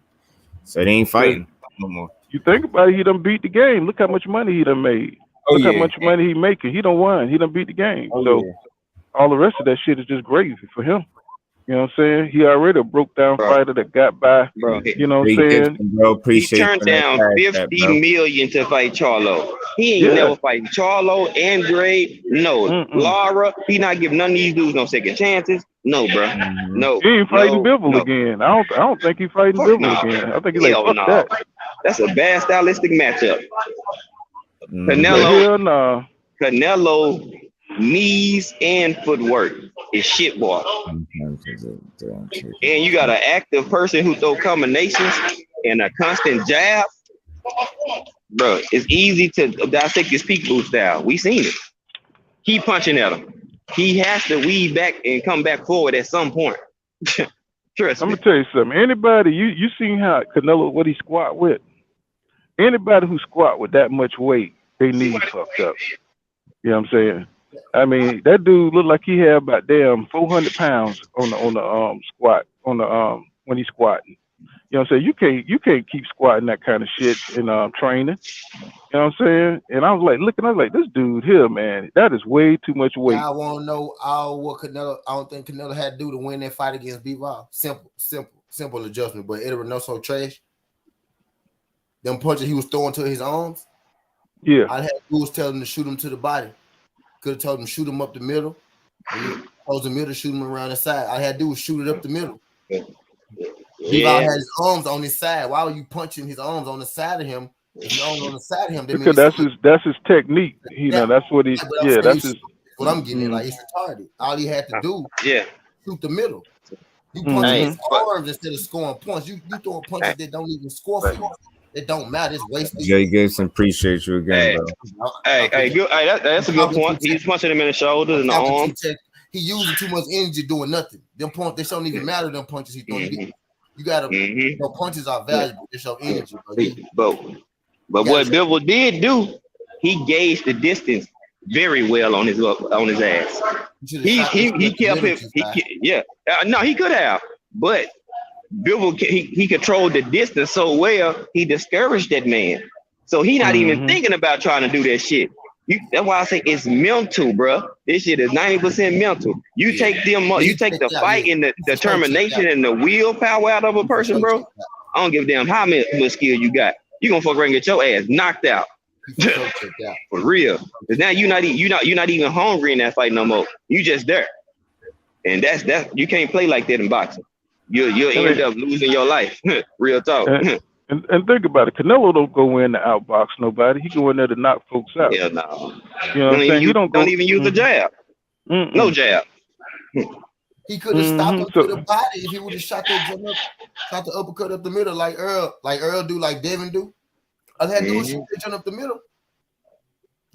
So they ain't fighting no more. You think about it, he done beat the game. Look how much money he done made. Look how much money he making. He done won. He done beat the game. All the rest of that shit is just gravy for him. You know what I'm saying? He already a broke down fighter that got by. Bro. You know what I'm saying? Bro, he turned down $50 million to fight Charlo. He ain't never fighting Charlo, Andre, Lara. He not giving none of these dudes no second chances. No, bro. No. He ain't fighting Bivol again. I don't think he's fighting Bivol again. I think he's like, fuck that. That's a bad stylistic matchup. Canelo knees and footwork is shit, boy. And you got an active person who throw combinations and a constant jab. Bro, it's easy to dissect his peek boot style. We seen it. Keep punching at him. He has to weave back and come back forward at some point. Trust me. I'm gonna tell you something. Anybody, you seen how Canelo, what he squat with? Anybody who squat with that much weight, they knees fucked up. You know what I'm saying? I mean, that dude looked like he had about damn 400 pounds on the squat when he's squatting. You know what I'm saying? You can't keep squatting that kind of shit in training. You know what I'm saying? And I was like, this dude here, man, that is way too much weight. I want to know what Canelo. I don't think Canelo had to do to win that fight against Bivol. Simple adjustment, but it was no so trash. Them punches he was throwing to his arms. Yeah, I had dudes tell him to shoot him to the body. Could have told him shoot him up the middle. Close the middle, shoot him around the side. All I had to do was shoot it up the middle. Bivol had his arms on his side. Why were you punching his arms on the side of him? If his arms on the side of him, because that's his technique. That's what he. That's his. What I'm getting like it's retarded. All he had to do, shoot the middle. You punch his arms instead of scoring points. You throwing punches that don't even score for you. It don't matter. It's wasted. Jay Gibson, appreciate you again, bro. Hey, good. Hey, that's a good point. He's punching him in the shoulders and the arm. He using too much energy doing nothing. Them punches, they don't even matter. Them punches he throwing. You gotta. Punches are valuable. They show energy. But what Bivol did do, he gauged the distance very well on his ass. He kept it. No, he could have, but Bivol he controlled the distance so well he discouraged that man. So he not even thinking about trying to do that shit. That's why I say it's mental, bro. This shit is 90% mental. You take the fight and the determination and the willpower out of a person, bro. I don't give a damn how much skill you got. You gonna fuck around and get your ass knocked out. For real. Because now you're not even hungry in that fight no more. You just there. And that's you can't play like that in boxing. You'll end up losing your life. Real talk. And think about it. Canelo don't go in to outbox nobody. He go in there to knock folks out. Yeah, no. You know what I'm saying? He don't even use the jab. No jab. He could have stopped him to the body if he would have shot the uppercut up the middle like Earl do, like Devin do. All he had to do was jump up the middle.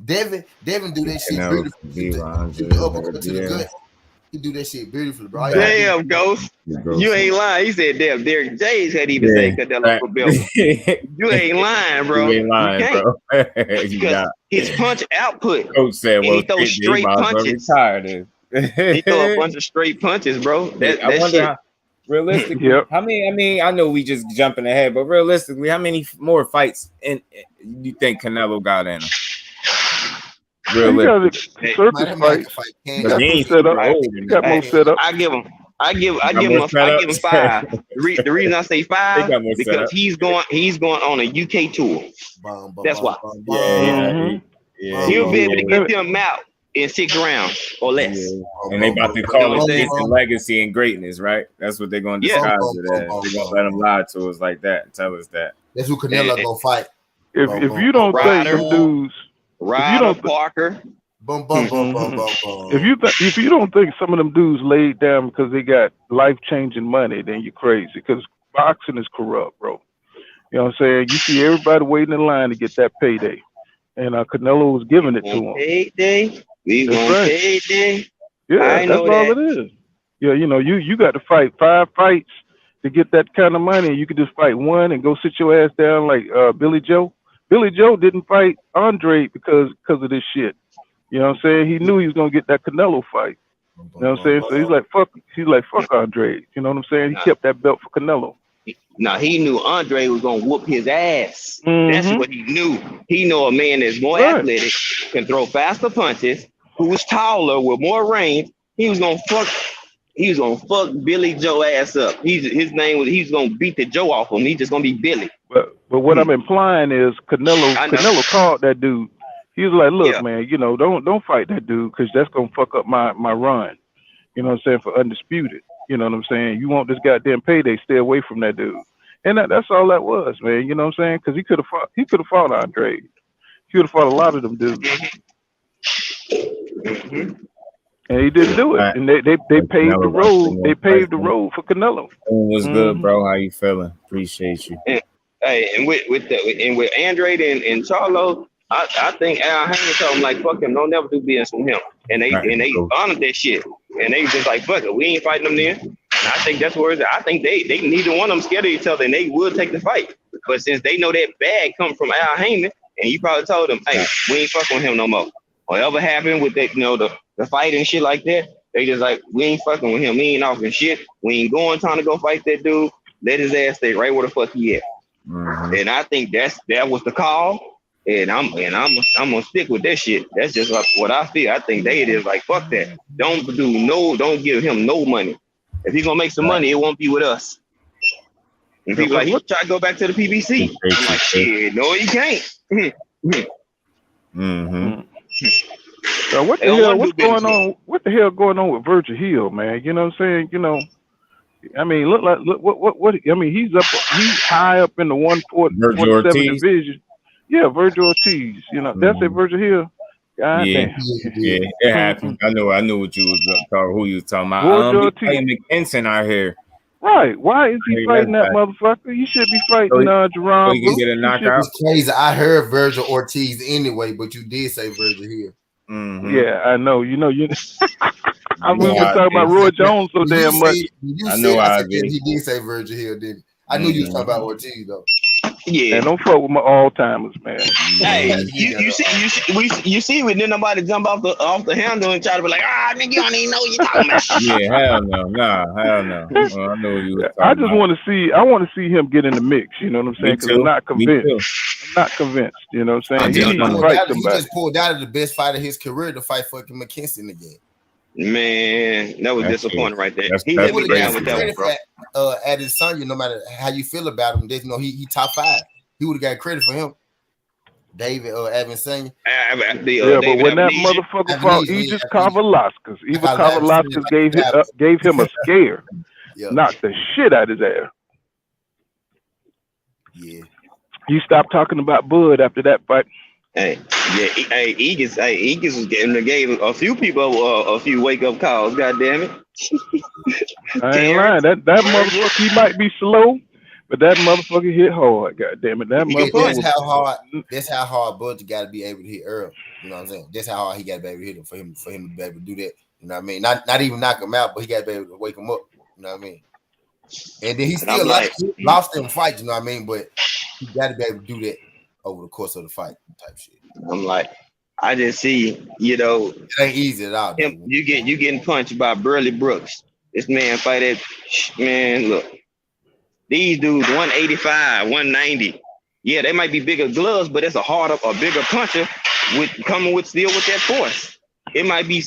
Devin do that shit beautifully. The uppercut to the gut. He do that shit beautifully, bro. Damn, Ghost. You ain't lying. He said, damn, Derek James had even said Canelo for belt. You ain't lying, bro. You ain't lying, bro. Because his punch output. Coach said, well, he throws straight punches. He throw a bunch of straight punches, bro. I wonder how, realistically, how many, I mean, I know we just jumping ahead, but realistically, how many more fights you think Canelo got in him? Realistically, I give him 5. The reason I say 5 because he's going on a UK tour. That's why. He'll be able to get them out in 6 rounds or less. And they about to call it legacy and greatness, right? That's what they're going to describe it as. They're going to let them lie to us like that and tell us that. That's who Canelo gonna fight. If you don't think them dudes, Parker. If you don't think some of them dudes laid down because they got life-changing money, then you're crazy. Because boxing is corrupt, bro. You know what I'm saying? You see everybody waiting in line to get that payday, and Canelo was giving it to him. Payday. We want payday. Yeah, that's all it is. Yeah, you know, you got to fight 5 fights to get that kind of money, and you could just fight 1 and go sit your ass down like Billy Joe. Billy Joe didn't fight Andre because of this shit. You know what I'm saying? He knew he was gonna get that Canelo fight. You know what I'm saying? So he's like fuck Andre. You know what I'm saying? He kept that belt for Canelo. Now he knew Andre was gonna whoop his ass. That's what he knew. He knew a man that's more athletic, can throw faster punches, who was taller with more range. He was gonna fuck Billy Joe ass up. He's gonna beat the Joe off him. He's just gonna be Billy. But what I'm implying is Canelo called that dude. He was like, look, man, you know, don't fight that dude because that's gonna fuck up my run. You know what I'm saying, for undisputed. You know what I'm saying? You want this goddamn payday, stay away from that dude. And that's all that was, man. You know what I'm saying? Because he could have fought Andre. He could have fought a lot of them dudes. And he didn't do it. And they paved the road. They paved the road for Canelo. What's good, bro? How you feeling? Appreciate you. And with Andrade and Charlo, I think Al Haymon told him, like, fuck him, don't never do business with him. And they honored that shit. And they just like, fuck it, we ain't fighting them then. And I think that's where it's at. I think they neither one of them scared of each other, and they will take the fight. But since they know that bag come from Al Haymon, and he probably told them, hey, we ain't fucking with him no more. Whatever happened with that, you know, the fight and shit like that, they just like, we ain't fucking with him. He ain't offering shit. We ain't trying to go fight that dude. Let his ass stay right where the fuck he at. And I think that was the call. And I'm gonna stick with that shit. That's just like what I feel. I think they is like, fuck that. Don't give him no money. If he's gonna make some money, it won't be with us. And people like, you try to go back to the PBC. I'm like, shit, no, you can't. So what the hell? What's going on? What the hell going on with Virgil Hill, man? You know what I'm saying? You know, I mean, look what I mean. He's high up in the 147 division. Yeah, Virgil Ortiz. You know, that's it, Virgil Hill. God damn. It happened. I knew what you was talking. Who you was talking about? Virgil Ortiz. McKinson out here. Right. Why is he fighting that motherfucker? You should be fighting Jermall. You can get a knockout. It's crazy. I heard Virgil Ortiz anyway, but you did say Virgil Hill. Yeah, I know. You know, I was talking about Roy Jones so damn much. He did say Virgil Hill, didn't he? I knew you was talking about Ortiz though. Yeah, and don't fuck with my all timers, man. Hey, you see, when didn't nobody jump off the handle and try to be like, nigga, you don't even know what you're talking about. Yeah, hell no, hell no. I know you. I just want to see him get in the mix. You know what I'm saying? Because I'm not convinced. I'm not convinced. You know what I'm saying? He just pulled out of the best fight of his career to fight fucking McKinson again. Man, that was disappointing right there. He would have got with that one, bro. At his son, no matter how you feel about him, you know he top 5. He would have got credit for him. David Evans Sr. But when that motherfucker fought Aegis Kavalauskas, gave him a scare, knocked the shit out of his ass. Yeah. You stopped talking about Bud after that fight. Hey, Eagles was gave a few people a few wake up calls. God damn it! I ain't lying. That motherfucker, he might be slow, but that motherfucker hit hard. God damn it, that motherfucker. That's how hard Bud got to be able to hit Errol. You know what I'm saying? That's how hard he got to be able to hit him for him to be able to do that. You know what I mean? Not even knock him out, but he got to be able to wake him up. You know what I mean? And then he still lost them fights. You know what I mean? But he got to be able to do that over the course of the fight type shit. I'm like, I just see, it ain't easy at all. You getting punched by Burley Brooks. This man fight at man. Look, these dudes 185, 190. Yeah, they might be bigger gloves, but it's a bigger puncher coming with that force. It might be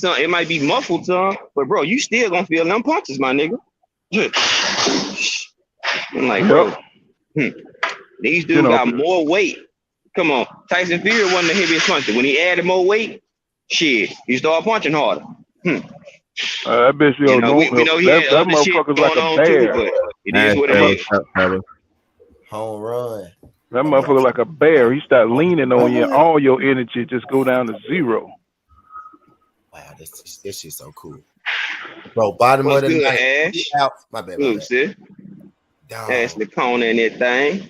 muffled some, but bro, you still gonna feel them punches, my nigga. I'm like, bro, these dudes got more weight. Come on, Tyson Fury wasn't the heaviest puncher. When he added more weight, shit, he started punching harder. I bet you know that motherfucker's like a bear. Too, it is what it is. Home run. That motherfucker like a bear. He start leaning on you, and all your energy just go down to zero. Wow, this shit's so cool, bro. Bottom of the night, my bad. Ashley Cona and that thing.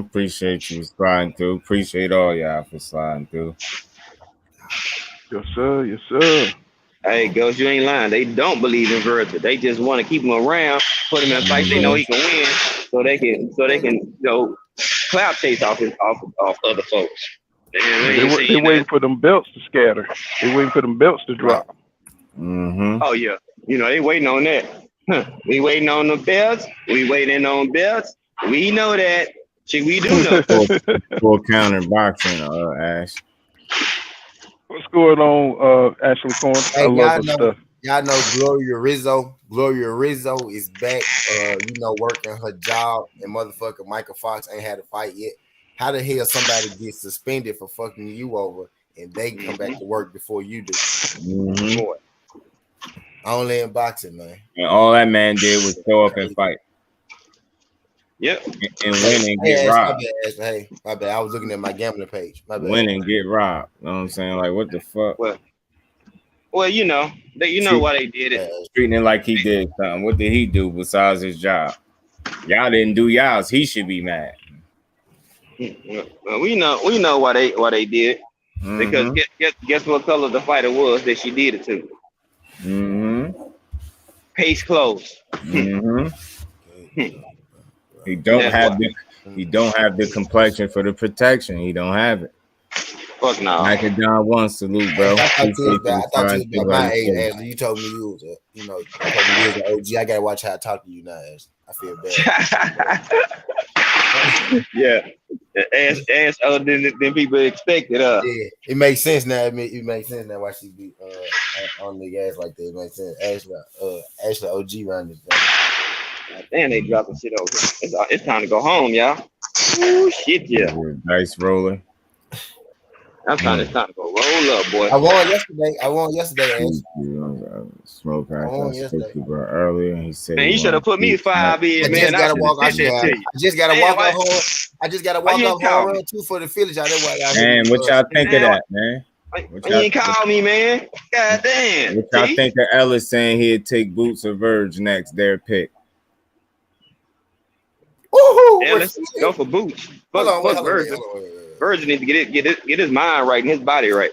Appreciate you sliding through. Appreciate all y'all for sliding through. Yes, sir. Yes, sir. Hey, girls, you ain't lying. They don't believe in Virgil. They just want to keep him around, put him in a fight they know he can win, so they can clout chase off other folks. They waiting for them belts to scatter. They waiting for them belts to drop. Oh yeah, they waiting on that. We waiting on the belts. We waiting on belts. We know that. Shit, we do know. Full counter boxing, Ash. What's going on, Ashley Corn? Hey, I love her stuff. Y'all know Gloria Rizzo. Gloria Rizzo is back, working her job, and motherfucker Michael Fox ain't had a fight yet. How the hell somebody gets suspended for fucking you over and they come back to work before you do? Only in boxing, man. And all that man did was show up and fight. Yep. And win and get robbed. My bad. I was looking at my gambling page. My bad. Win and get robbed. You know what I'm saying? Like, what the fuck? Well, why they did it. Treating it like he did something. What did he do besides his job? Y'all didn't do y'all's. He should be mad. Well, we know why they did. Because guess what color the fighter was that she did it to? Case closed. He don't have the complexion for the protection. He don't have it. Fuck no. Like a Don one salute, bro. I thought you was about my age, Ashley. You told me you was you told me you was an OG. I gotta watch how I talk to you now, Ashley. I feel bad. Yeah. As other than people expected. Yeah, it makes sense now. It makes sense now why she be on the ass like that. It makes sense. Ashley OG around this thing. Damn, they dropping shit over here. It's time to go home, y'all. Ooh, shit, yeah. Dice rolling. It's time to go roll up, boy. I won yesterday. Smoke. I spoke to bro earlier. He said, "Man, you should have put me 5 in, man. I just gotta walk up home. I just gotta walk up home run 2 for the Phillies. Man, what y'all think of that, man? You ain't call me, man. God damn. What y'all think of Ellis saying he'd take Boots or Verge next? Their pick. Ellis, go for Boots. Fuck Verge. Verge need to get his mind right and his body right.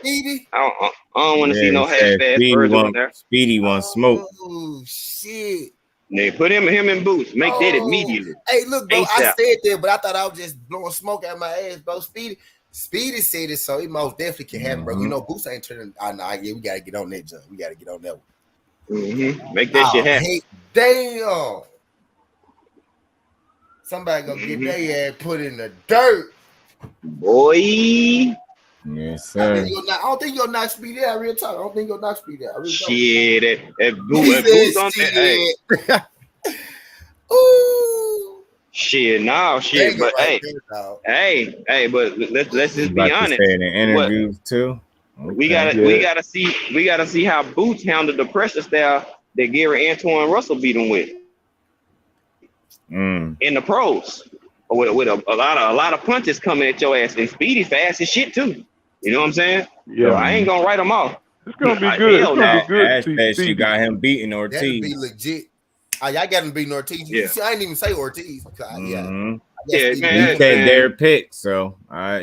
I don't want to see no half-ass Verge on there. Speedy wants smoke. Oh shit. They put him in Boots. Make that immediately. Hey, look, bro. I said that, but I thought I was just blowing smoke out my ass, bro. Speedy said it, so he most definitely can happen, bro. You know, Boots ain't turning. We gotta get on that jump. We gotta get on that one. Make that shit happen. Damn. Somebody gonna get their ass put in the dirt. Boy. Yes, sir. I don't think you'll knock Speedy out. Real talk. I don't think you'll knock Speedy out. Shit, that Boots on that. Ooh. Shit, no, shit. But hey, but let's just be honest. In the interviews too. Okay. We gotta see how Boots handled the pressure style that Gary Antoine Russell beat him with. In the pros. with a lot of punches coming at your ass, and Speedy fast as shit too. You know what I'm saying? Yeah, so I ain't gonna write him off. It's gonna be good. It's gonna be good. Ash you got him beating Ortiz. That'd be legit. Y'all got him beating Ortiz. Yeah. See, I didn't even say Ortiz. Yeah, man. You said their pick, so I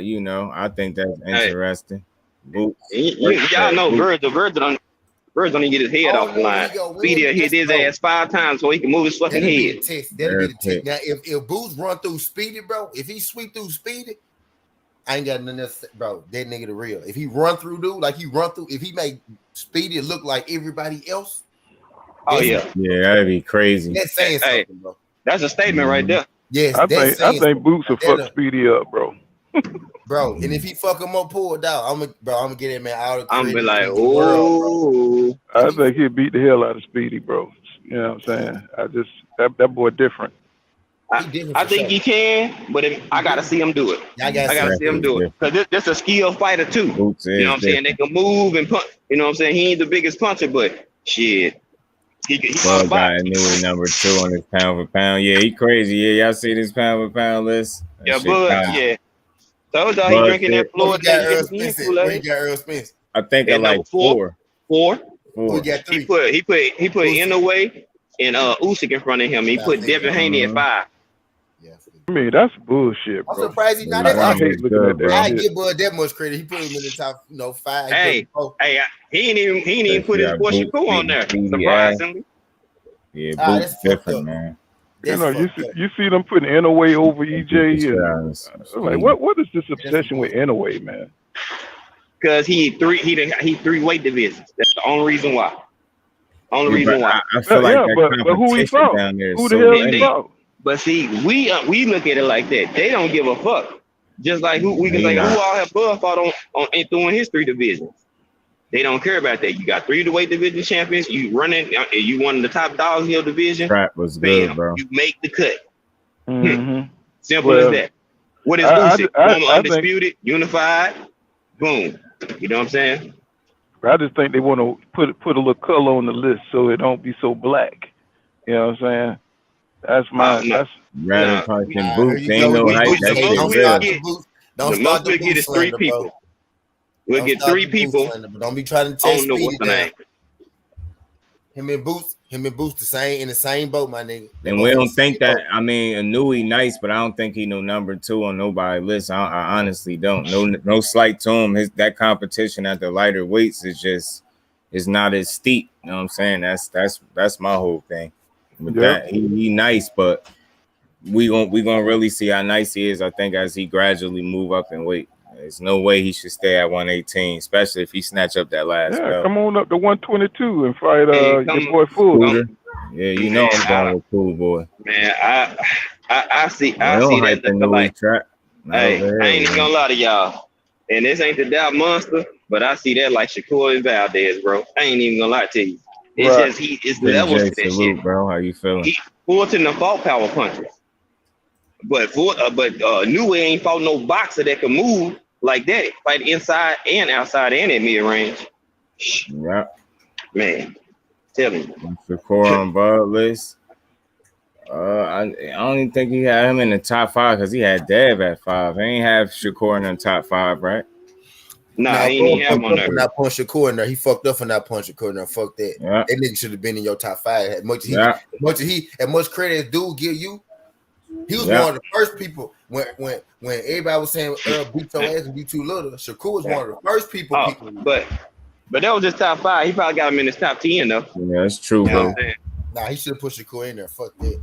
think that's interesting. Y'all know Virgil don't get his head off the line. Speedy hit his ass 5 times so he can move his fucking head. That'll be the test. Now, if Boots run through Speedy, bro, if he sweep through Speedy, I ain't got nothing else, bro. That nigga the real. If he run through, dude, like he run through, if he make Speedy look like everybody else. Oh yeah, that'd be crazy. That's saying something, bro. That's a statement right there. Yes, I think Boots will fuck Speedy up, bro. Bro, and if he fuck him up, pull it down. I'm gonna get that man out of. I'm be like, oh. I think he'll beat the hell out of Speedy, bro. You know what I'm saying? That boy different. I think he can, but I gotta see him do it. I gotta see him do it because this a skill fighter too. You know what I'm saying? They can move and punch. You know what I'm saying? He ain't the biggest puncher, but shit, he guy knew number 2 on his pound for pound. Yeah, he crazy. Yeah, y'all see this pound for pound list? Yeah, Bud. Yeah. Told y'all he drinking that Florida. We got Errol Spence. I think I like 4. We got 3. He put Inouye and Usyk in front of him. He put Devin Haney at 5. I mean, that's bullshit, bro. I'm surprised he's not that. I hate looking at that. I give Bud that much credit. He put him in the top, 5. Hey, he ain't even put his boy Shakur on there. Surprisingly. Yeah, Boots different, man. You see them putting Inouye over EJ. Like, what is this obsession with Inouye, man? Because he 3 weight divisions. That's the only reason why. I feel like but who he fought? Who the hell he fought? But see, we look at it like that. They don't give a fuck. Just like we can say who all have Bud fought on doing his 3 divisions. They don't care about that. You got 3 weight division champions. You running. You one of the top dogs in your division. Trap was good, bro. You make the cut. Simple as that. What is Usyk? Undisputed, unified. Boom. You know what I'm saying? I just think they want to put a little color on the list so it don't be so black. You know what I'm saying? That's rather talking Boots. Ain't no hype. The most we'll get is 3 people. We'll get 3 people. But don't be trying to test Speedy down. Him and Boots the same in the same boat, my nigga. And we don't think that. I mean, Inouye nice, but I don't think he no number 2 on nobody's list. I honestly don't. No slight to him. That competition at the lighter weights is not as steep. You know what I'm saying? That's my whole thing. With that, he nice, but we gonna really see how nice he is. I think as he gradually move up in weight. There's no way he should stay at 118, especially if he snatch up that last belt. Come on up to 122 and fight your boy Full. Yeah, you know I'm going with Cool Boy. Man, I see that like trap. Hey, I ain't even gonna lie to y'all. And this ain't the doubt monster, but I see that like Shakur and Valdez, bro. I ain't even gonna lie to you. It's just it's levels to that shit, bro. How you feeling? He Fulton the fault power punches, but Inouye ain't fought no boxer that can move like that. Fight inside and outside and at mid range. Yeah, man, tell me. Shakur on Bud list. I don't even think he had him in the top 5 because he had Dev at 5. He ain't have Shakur in the top 5, right? Nah, he ain't have him on there. Not punch Shakur in there. He fucked up for not punching Shakur in there. Fuck that. Yeah. That nigga should have been in your top 5. As much credit as dude give you, he was one of the first people when everybody was saying beat your ass and be too little. Shakur was one of the first people. But that was just top 5. He probably got him in his top 10 though. Yeah, that's true, bro. Nah, he should have pushed Shakur in there. Fuck that.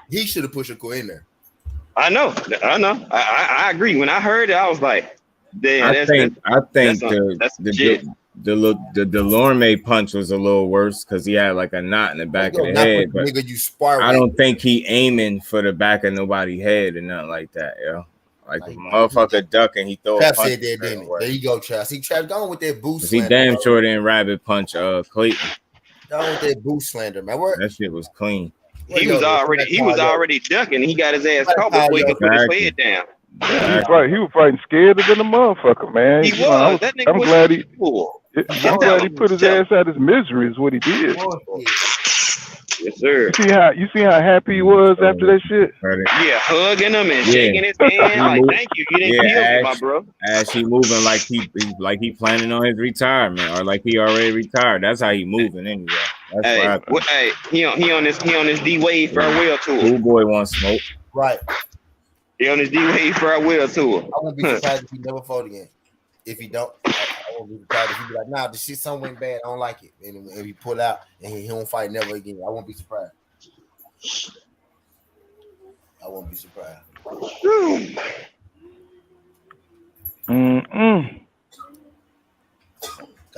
He should have pushed Shakur in there. I know. I agree. When I heard it, I was like, I think the Delorme punch was a little worse because he had like a knot in the back of the head. But I don't think he aiming for the back of nobody's head or nothing like that, yo. Like the motherfucker ducking, he throw a punch. Said that, didn't he? There you go, Trav. See, Trav, going with that boost. He damn sure didn't rabbit punch Clayton. Going with that boost slander, man. That shit was clean. He was already ducking. He got his ass caught before he could put his head down. Yeah, he was fighting scared than a motherfucker, man. He was. I'm glad he put his ass out of his misery is what he did. Yes, sir. You see how happy he was after that shit? Yeah, hugging him and shaking his hand. Like, thank you. You didn't kill me, my bro. As he moving like he planning on his retirement, or like he already retired. That's how he moving anyway. That's he on this D Wade farewell tour. Cool boy wants smoke. Right. He on his D Wade farewell tour. I won't be surprised if he never fought again. If he don't, I won't be surprised if he be like, nah, this shit something went bad. I don't like it. And if he pull out and he don't fight never again, I won't be surprised. I won't be surprised.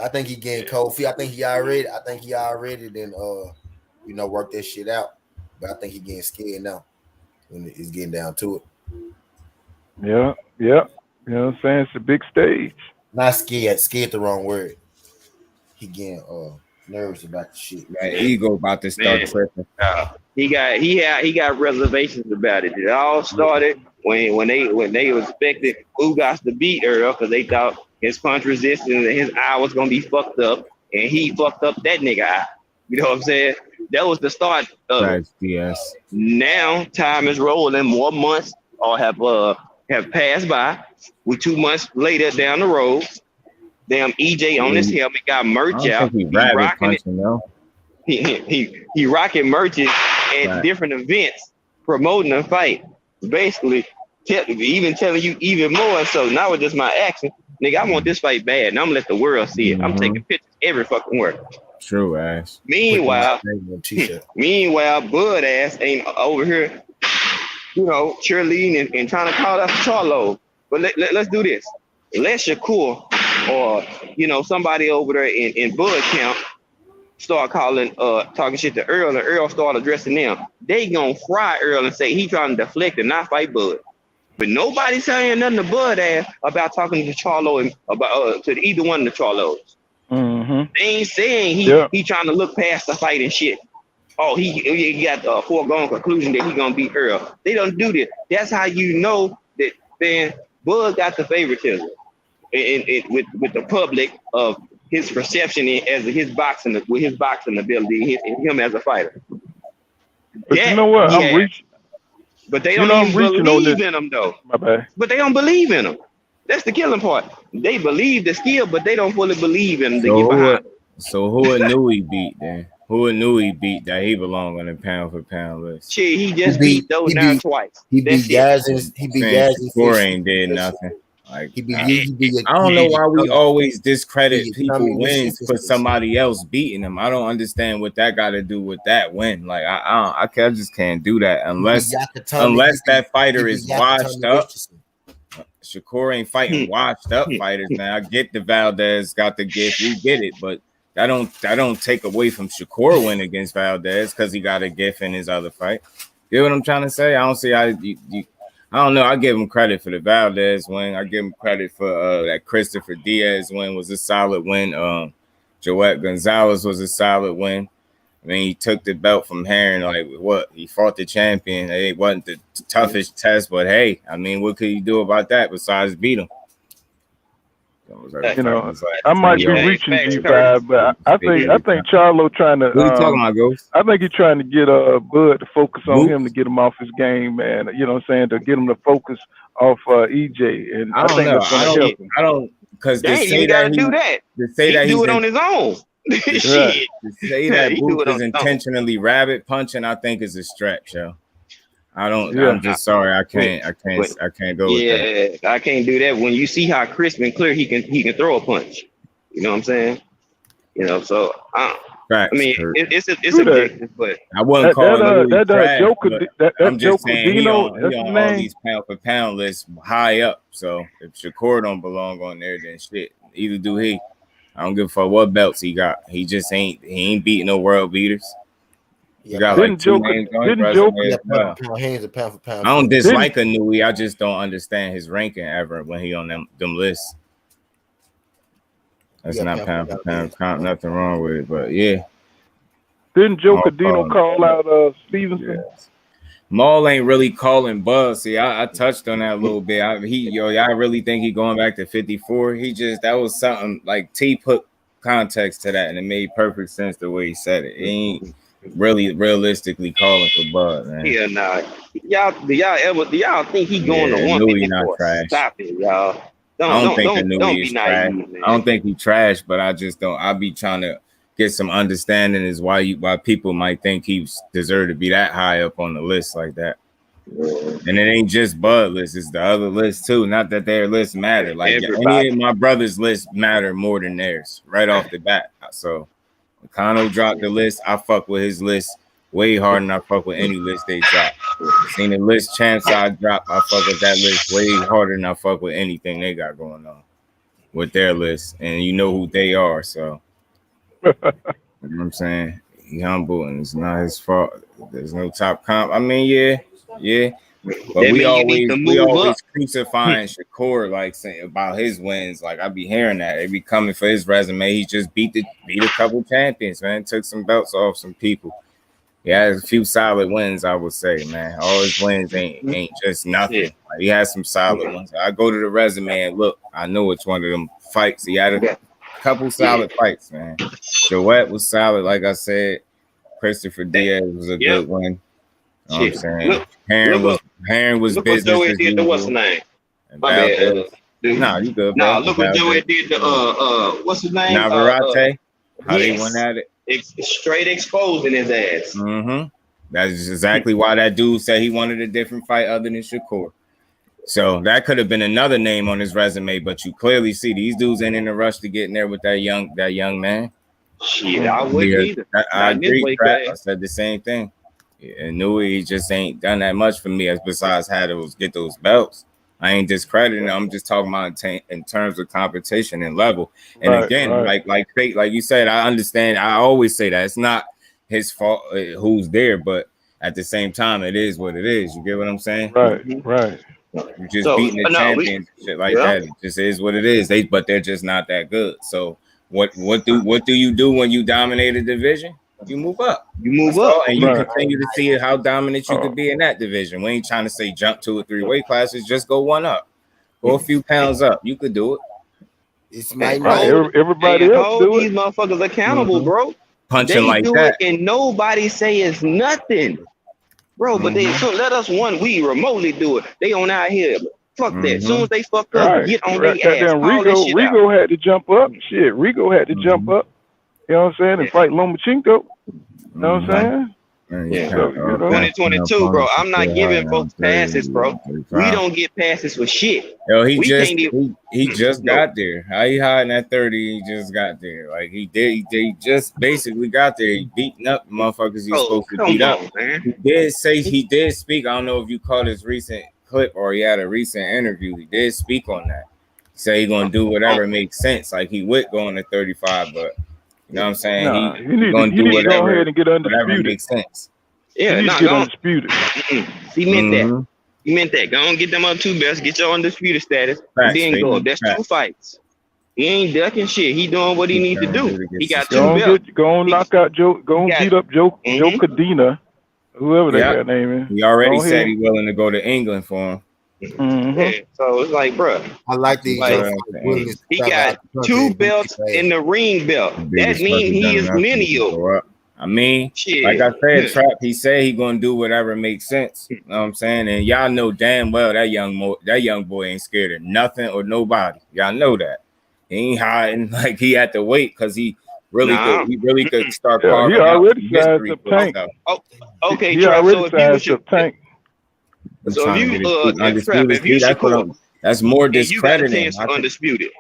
I think he getting cold feet. I think he already then work that shit out. But I think he getting scared now when it's getting down to it. Yeah. You know what I'm saying? It's a big stage. Not scared. Scared the wrong word. He getting nervous about the shit. That ego about to start tripping. He got reservations about it. It all started when they was expected Ugas to beat Errol because they thought his punch resistance and his eye was gonna be fucked up, and he fucked up that nigga eye. You know what I'm saying? That was the start of it. Yes. Now time is rolling. More months have passed by. We 2 months later down the road. Damn EJ on his helmet got merch out. He rocking it. He rocking merches at different events, promoting the fight. Basically, even telling you even more. So now with just my action, nigga, I want this fight bad, and I'm gonna let the world see it. I'm taking pictures every fucking word. True ass. Meanwhile, Bud ass ain't over here, cheerleading and trying to call us Charlo. But let's do this. Let Shakur or somebody over there in Bud camp start talking shit to Errol, and Errol start addressing them. They gonna fry Errol and say he trying to deflect and not fight Bud. But nobody's saying nothing to Bud ass about talking to Charlo and about to either one of the Charlos. Mm-hmm. They ain't saying he trying to look past the fight and shit. Oh, he got a foregone conclusion that he gonna beat Errol. They don't do this. That's how you know that then Bud got the favoritism with the public of his perception as his boxing ability, him as a fighter. But you know what? I'm reaching. But they don't even believe in him though. My bad. But they don't believe in him. That's the killing part. They believe the skill, but they don't fully believe in him. They get behind. So who knew he beat then? Who knew he beat that he belonged on the pound for pound list? Shit, he just beat those now twice. He beat guys. He beat guys. Score ain't did nothing. Like I don't know why we always discredit people wins for somebody else beating them. I don't understand what that got to do with that win. Like I just can't do that unless that fighter is washed up. Shakur ain't fighting washed up fighters, man. I get the Valdez got the gift, we get it, but that don't take away from Shakur win against Valdez because he got a gift in his other fight. You know what I'm trying to say? I don't see how I don't know. I give him credit for the Valdez win. I give him credit for that Christopher Diaz win was a solid win. Joette Gonzalez was a solid win. I mean, he took the belt from Heron. Like what? He fought the champion. It wasn't the toughest test, but hey, I mean, what could he do about that besides beat him? I might be reaching G5, but I think Charlo trying to. What are you talking about, Ghost? I think he's trying to get Bud to focus on him to get him off his game, man. You know what I'm saying? To get him to focus off EJ, and I think that's going to help him. I don't because they say that he do that. They say that he do it on his own. Shit. To say that Booth is intentionally rabbit punching, I think is a stretch, yo. I'm just sorry. I can't go with that. I can't do that. When you see how crisp and clear he can throw a punch. You know what I'm saying? So I mean, it's objective, but I wouldn't call that Joker. I'm just saying he on all these pound for pound lists high up. So if Shakur don't belong on there, then shit. Either do he. I don't give a fuck what belts he got. He ain't beating no world beaters. You got like two names on his resume as well. I don't dislike a Nui. I just don't understand his ranking ever when he on them lists. That's not pound for pound. Nothing wrong with it, but yeah. Didn't Joe Cadino call out Stevenson? Yes. Maul ain't really calling Buzz. See, I touched on that a little bit. I really think he going back to 54. That was something like T put context to that, and it made perfect sense the way he said it. really realistically calling for Bud, man. Yeah, nah. Do y'all think he going to 154? Stop it, y'all. I don't think Nui is trash. Man. I don't think he trash, but I just don't. I be trying to get some understanding is why people might think he deserve to be that high up on the list like that. And it ain't just Bud list, it's the other list too. Not that their list matter. Like any of my brothers' list matter more than theirs right off the bat. So when Kano dropped the list, I fuck with his list way harder than I fuck with any list they drop. Seen the list champs I drop, I fuck with that list way harder than I fuck with anything they got going on with their list. And you know who they are, so you know what I'm saying? He humble and it's not his fault. There's no top comp. I mean, yeah. But we always crucifying Shakur, like saying about his wins. Like I be hearing that. They be coming for his resume. He just beat a couple champions, man. Took some belts off some people. He has a few solid wins, I would say, man. All his wins ain't just nothing. Like, he has some solid ones. I go to the resume and look. I know which one of them fights. He had a couple solid fights, man. Joette was solid, like I said. Christopher Diaz was a good one. You know what I'm saying? Heron was business. Look what Joette did to what's the name? My bad. Nah, you good, bro. Nah, look what Joette did to what's his name? Navarrete. How they went at it. Straight exposing his ass. Mm-hmm. That's exactly why that dude said he wanted a different fight other than Shakur. So that could have been another name on his resume, but you clearly see these dudes ain't in a rush to get in there with that young man. Shit, I wouldn't either. I agree. I said the same thing. And Nui just ain't done that much for me as besides get those belts. I ain't discrediting. I'm just talking about in terms of competition and level. And again, like you said, I understand. I always say that it's not his fault who's there, but at the same time, it is what it is. You get what I'm saying? Right. You're just beating the champions, shit like that. It just is what it is. But they're just not that good. So what do you do when you dominate a division? You move up. And you continue to see how dominant you could be in that division. We ain't trying to say jump 2 or 3 weight classes. Just go one up. Go a few pounds up. You could do it. It's everybody else do these motherfuckers accountable, bro. Punching they like do that. It and nobody say it's nothing. Bro, but they so let us we remotely do it. They on out here. Fuck that. As soon as they fuck up, get on their ass. Rigo had to jump up. Shit, Rigo had to jump up. You know what I'm saying? And fight Lomachenko. You know what I'm saying? Yeah. 2022, bro. I'm not giving folks passes, bro. We don't get passes for shit. Yo, he just got there. How he hiding at 30? He just got there. Like he just basically got there. He beating up motherfuckers he's supposed to beat up. Man. He did speak. I don't know if you caught his recent clip or he had a recent interview. He did speak on that. He said he gonna do whatever makes sense. Like he would going to 35, but you know what I'm saying? He's going to do whatever, go ahead and get whatever makes sense. Yeah, get undisputed. He meant that. He meant that. Go on, get them other 2 belts, get your undisputed status, and then go up. That's 2 fights. He ain't ducking shit. He doing what he need to do. He got 2 belts. Go on, knock out Joe. Go on, beat up Joe Cadena, whoever that name is. He already said he's willing to go to England for him. Yeah, so it's like, bro, I like these. He got 2 belts in the ring belt. That means he is lineal. I mean, like I said, Trap, he said he gonna do whatever makes sense. You know what I'm saying? And y'all know damn well that young boy ain't scared of nothing or nobody. Y'all know that. He ain't hiding like he had to wait because he really could start carving he already sized up Tank. Okay, he Trap, already sized up Tank. So if you that's more discrediting. You got a chance to undisputed.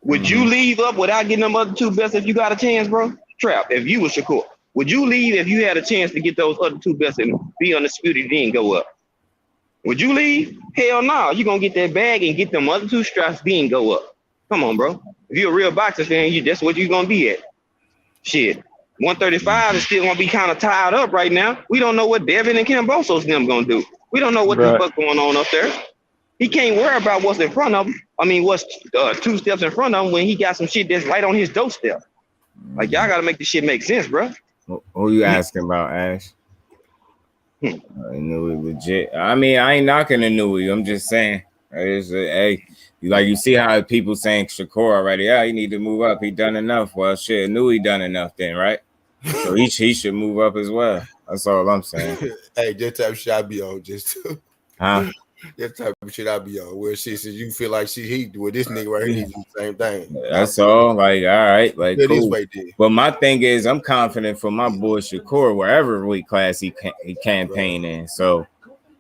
Would you leave up without getting them other 2 belts if you got a chance, bro? Trap, if you was Shakur, would you leave if you had a chance to get those other 2 belts and be undisputed then go up? Would you leave? Hell no. You're gonna get that bag and get them other 2 straps then go up. Come on, bro. If you're a real boxer fan, that's what you're gonna be at. Shit. 135 is still gonna be kind of tied up right now. We don't know what Devin and Camboso's them gonna do. We don't know what the fuck going on up there. He can't worry about what's in front of him. I mean, what's 2 steps in front of him when he got some shit that's right on his doorstep. Like, y'all gotta make this shit make sense, bro. Who you asking about, Ash? Nui legit. I mean, I ain't knocking the Nui. I'm just saying. You see how people saying Shakur already. Yeah, he need to move up. He done enough. Well, shit, Nui done enough then, right? So he should move up as well. That's all I'm saying. Hey, that type of shit I be on just huh? That type of shit I be on. Where shit says you feel like he do this nigga right here needs to do the same thing. That's all. Like, all right, like cool. Way, but my thing is, I'm confident for my boy Shakur, wherever weight class he campaign in. So,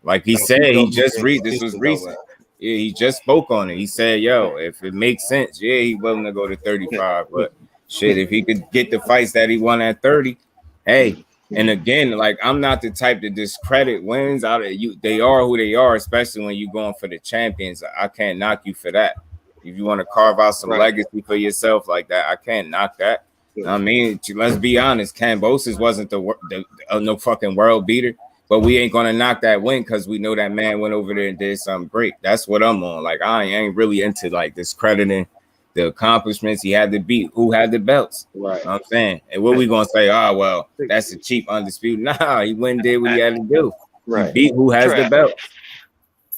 like he said, he just this was recent. Yeah, he just spoke on it. He said, "Yo, if it makes sense, yeah, he willing to go to 35. But shit, if he could get the fights that he won at 30, hey." And again, like I'm not the type to discredit wins out of you. They are who they are, especially when you're going for the champions. I can't knock you for that. If you want to carve out some legacy for yourself like that, I can't knock that. I mean, let's be honest. Kambosos wasn't the no fucking world beater. But we ain't gonna knock that win because we know that man went over there and did something great. That's what I'm on. Like I ain't really into like discrediting the accomplishments he had to beat. Who had the belts? Right. You know what I'm saying. And what we gonna say? Oh well, that's a cheap undisputed. Nah, he went and did what he had to do. Right. He beat who has the belt.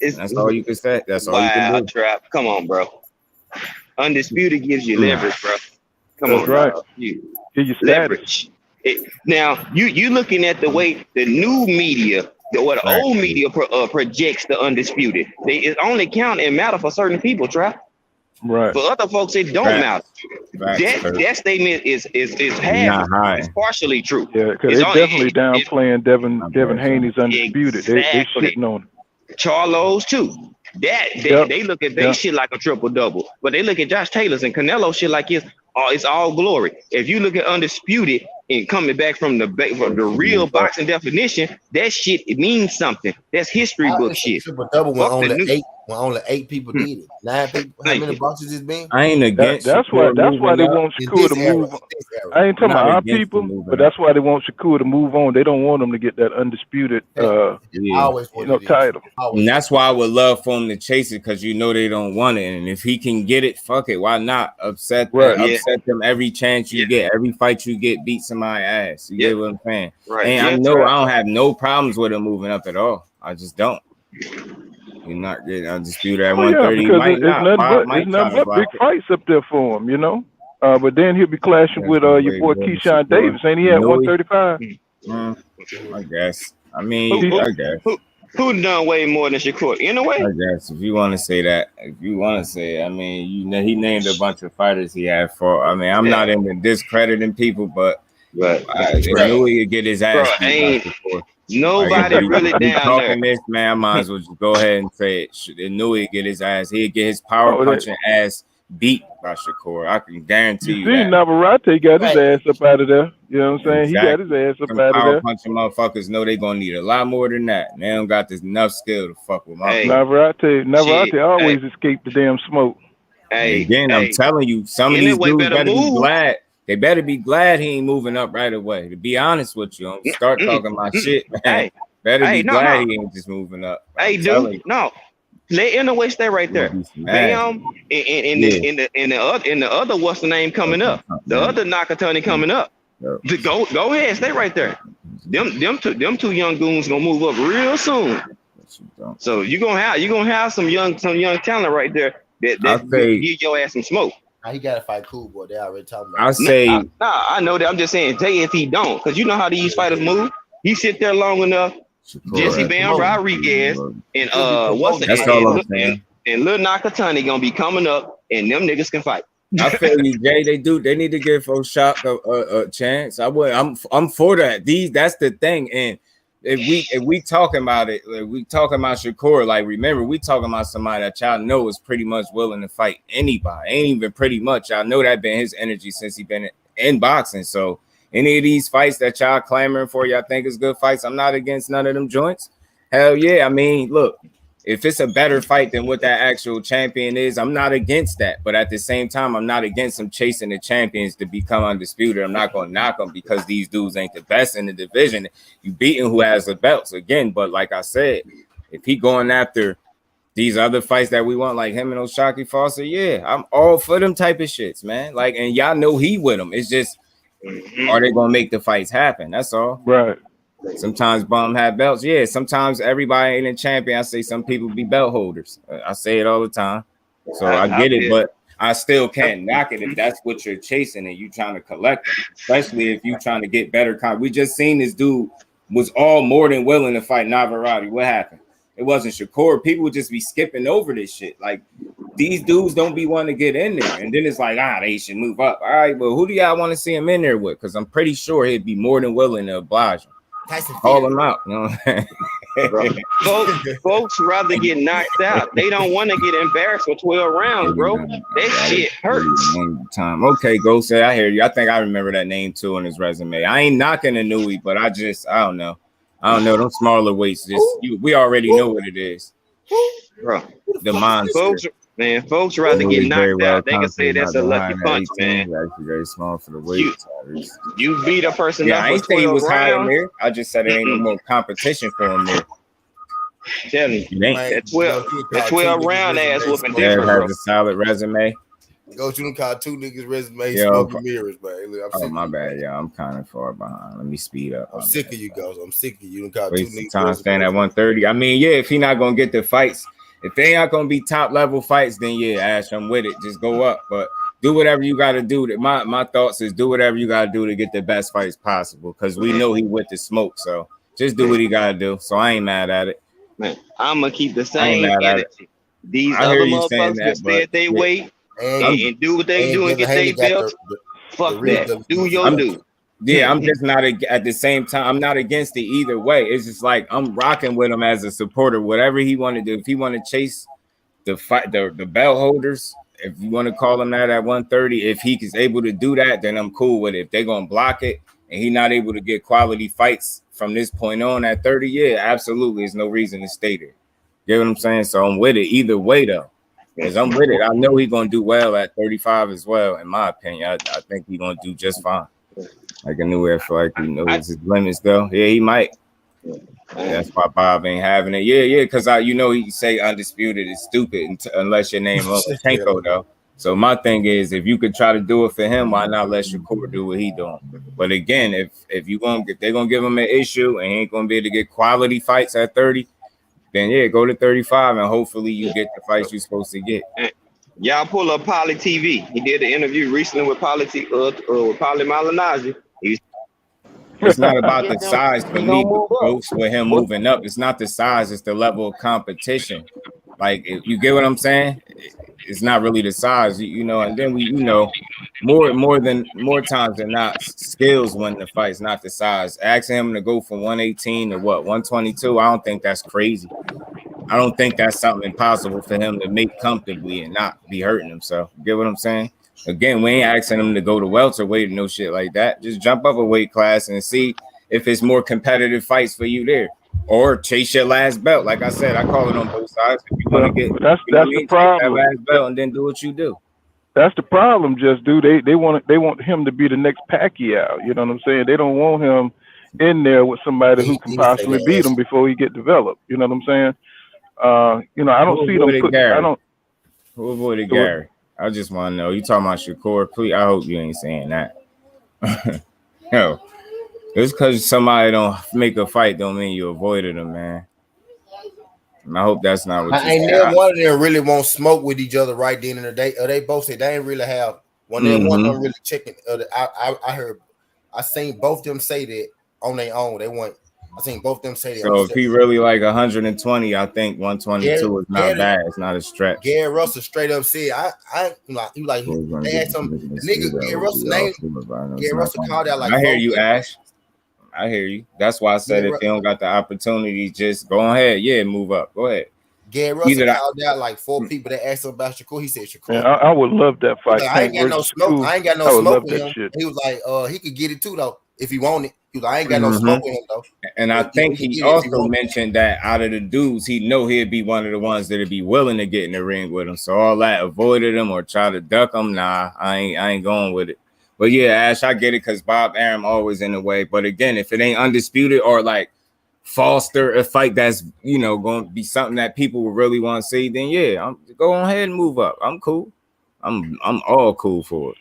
That's all you can say. That's all you can do. Trap. Come on, bro. Undisputed gives you leverage, bro. Come on, right. Bro. You leverage. Now you looking at the way the new media, the old media projects the undisputed. It only count and matter for certain people, Trap. Right. For other folks, it don't matter. That statement is half. It's partially true. Yeah, because they're definitely downplaying Devin Haney's undisputed. Exactly. They shitting on it. Charlo's too. They look at their shit like a triple double, but they look at Josh Taylor's and Canelo shit like it's all glory. If you look at undisputed and coming back from the real boxing definition, that shit it means something. That's history book shit. Triple double when only 8 people did it. 9 people. How many boxes it's been? I ain't against. That's why they want Shakur to move. I ain't talking about our people, but that's why they want Shakur to move on. They don't want him to get that undisputed title. And that's why I would love for him to chase it because you know they don't want it. And if he can get it, fuck it. Why not upset them every chance you get, every fight you get, beat somebody's ass. You get what I'm saying? Right. And I know I don't have no problems with him moving up at all. I just don't. You're not getting undisputed at 130. It's nothing but big fights up there for him, you know. But then he'll be clashing with your boy Keyshawn Davis. Ain't he at 135? I guess. I mean, I guess. Who done way more than Shakur? In a way, I guess if you want to say that, I mean, he named a bunch of fighters he had for. I mean, I'm not into discrediting people, but I knew he'd get his ass beat. Nobody really down there. This man, I might as well just go ahead and say it. They knew he'd get his ass. He'd get his power punching ass beat by Shakur. I can guarantee you that. Navarrete got his ass up out of there. You know what I'm saying? Exactly. He got his ass up out of there. Power punching motherfuckers know they gonna need a lot more than that. They don't got this enough skill to fuck with my Navarrete always escaped the damn smoke. I'm telling you, some of these dudes better be glad. They better be glad he ain't moving up right away. To be honest with you, start talking my shit, man. Better be glad he ain't just moving up. Dude, no. Let Inouye stay right there. Bam, in the other what's the name coming up? The other Nakatani coming up. Go ahead, stay right there. Them two young goons gonna move up real soon. So you gonna have some young talent right there that give your ass some smoke. He gotta fight Cool Boy. They already talking I about. I know that. I'm just saying. Say if he don't, because you know how these fighters move. He sit there long enough. Jesse Bam Rodriguez and and Lil Nakatani gonna be coming up, and them niggas can fight. I feel you, Jay. They need to give O'Shock a chance. I'm for that. That's the thing. And if we talking about it, we talking about Shakur. Like, remember, we talking about somebody that y'all know is pretty much willing to fight anybody. Ain't even pretty much. I know that been his energy since he been in boxing. So any of these fights that y'all clamoring for, y'all think is good fights. I'm not against none of them joints. Hell yeah. I mean, look, if it's a better fight than what that actual champion is, I'm not against that. But at the same time, I'm not against them chasing the champions to become undisputed. I'm not going to knock them because these dudes ain't the best in the division. You beating who has the belts again. But like I said, if he going after these other fights that we want, like him and O'Shaquie Foster, yeah, I'm all for them type of shits, man. Like, and y'all know he with them. It's just, are they going to make the fights happen? That's all. Right. Sometimes bum have belts. Yeah, sometimes everybody ain't a champion. I say some people be belt holders. I say it all the time. So I get it, but I still can't knock it if that's what you're chasing and you trying to collect them, especially if you trying to get better. We just seen this dude was all more than willing to fight Navarrete. What happened? It wasn't Shakur. People would just be skipping over this shit. Like, these dudes don't be wanting to get in there. And then it's like, they should move up. All right, well, who do y'all want to see him in there with? Because I'm pretty sure he'd be more than willing to oblige him. Call him out. You know? folks rather get knocked out. They don't want to get embarrassed for 12 rounds, bro. That shit hurts. Time. Okay, go say I hear you. I think I remember that name too on his resume. I ain't knocking a Nui, but I don't know. Them smaller weights. We already know what it is. Bro. The monster. Folks rather get knocked out. They can say that's a lucky punch, 18, man. Actually very small for the weight. You beat a person. Yeah, I ain't say he was high in there. I just said it ain't no more competition for him there. Tell you, that 12 round ass whooping different. Has a solid resume. Go to them, call 2 niggas resume, smoking mirrors, man. My bad, yeah. I'm kind of far behind. Let me speed up. I'm sick of you guys. I'm sick of you. Call 2 niggas. Time stand at 130. I mean, yeah, if he not gonna get the fights. If they ain't gonna be top level fights, then yeah, Ash, I'm with it. Just go up, but do whatever you got to do. My thoughts is do whatever you got to do to get the best fights possible, because we know he with the smoke. So just do what he got to do. So I ain't mad at it. Man, I'm gonna keep the same energy. These other motherfuckers that stay at their weight and do what they do and get their belts. Fuck that. Do your do. Yeah, I'm just not at the same time. I'm not against it either way. It's just like I'm rocking with him as a supporter. Whatever he want to do, if he want to chase the fight, the belt holders, if you want to call him that at 130, if he is able to do that, then I'm cool with it. If they're gonna block it and he not able to get quality fights from this point on at 30, yeah, absolutely, there's no reason to stay there. You know what I'm saying? So I'm with it either way though, because I'm with it. I know he's gonna do well at 35 as well. In my opinion, I think he's gonna do just fine. Like a new feel like he knows his limits though. Yeah, he might. That's why Bob ain't having it. Yeah, because he say undisputed is stupid unless your name Lomachenko though. So my thing is, if you could try to do it for him, why not let Shakur do what he doing? But again, if they're gonna give him an issue and he ain't gonna be able to get quality fights at 30, then yeah, go to 35 and hopefully you get the fights you're supposed to get. Y'all pull up Poly TV. He did an interview recently with Poly Malignaggi. It's not about the size for me, with him moving up. It's not the size, it's the level of competition. Like, if you get what I'm saying? It's not really the size, and then we, more times than not, skills win the fights, not the size. Asking him to go from 118 to 122, I don't think that's crazy. I don't think that's something impossible for him to make comfortably and not be hurting himself. You get what I'm saying? Again, we ain't asking him to go to welterweight or no shit like that. Just jump up a weight class and see if it's more competitive fights for you there, or chase your last belt. Like I said, I call it on both sides. If you want to get that's the problem. That last belt and then do what you do. That's the problem. Just they want him to be the next Pacquiao. You know what I'm saying? They don't want him in there with somebody who can possibly beat him before he get developed. You know what I'm saying? I don't see them. Who avoided Gary? I just want to know. You talking about Shakur? Please, I hope you ain't saying that. No, just because somebody don't make a fight don't mean you avoided them, man. And I hope that's not what I ain't never one of them really won't smoke with each other right then and the day. They both say they ain't really have one of them. One of them really checking. I seen both of them say that on their own. I seen both of them say that. So if he really like 120, I think 122 is not bad. It's not a stretch. Gary Russell straight up said, they asked him, nigga, Gary Russell name. Gary Russell called out like. I hear you, Ash. I hear you. That's why I said if they don't got the opportunity, just go ahead. Yeah, move up. Go ahead. Gary Russell called out like 4 people that asked him about Shakur. He said Shakur. Yeah, I would love that fight. I ain't got no smoke. I ain't got no smoke with him. Shit. He was like, he could get it too though if he wanted. He was like, I ain't got no smoke with him though. And I think he also mentioned that out of the dudes, he know he'd be one of the ones that'd be willing to get in the ring with him. So all that avoided him or try to duck him. Nah, I ain't going with it. But yeah, Ash, I get it because Bob Arum always in the way. But again, if it ain't undisputed or like foster a fight that's going to be something that people will really want to see, then yeah, go on ahead and move up. I'm cool. I'm all cool for it.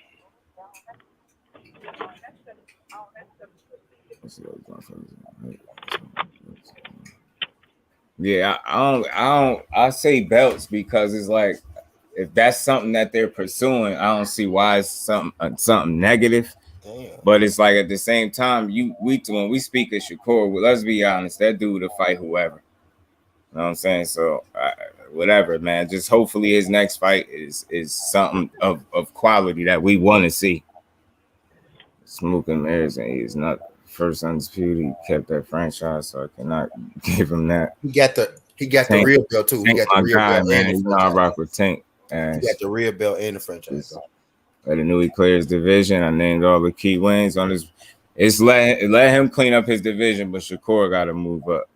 I say belts because it's like if that's something that they're pursuing, I don't see why it's something negative. Damn. But it's like at the same time, when we speak of Shakur, well, let's be honest, that dude will fight whoever. You know what I'm saying? So whatever, man. Just hopefully his next fight is something of quality that we want to see. Smoking mirrors, and he's not first undisputed. He kept that franchise, so I cannot give him that. He got the real belt too. He got the real belt, man. You know I rock with Tank. He got the real belt and the franchise. I knew he cleared his division. I named all the key wins on his. It's let him clean up his division, but Shakur got to move up.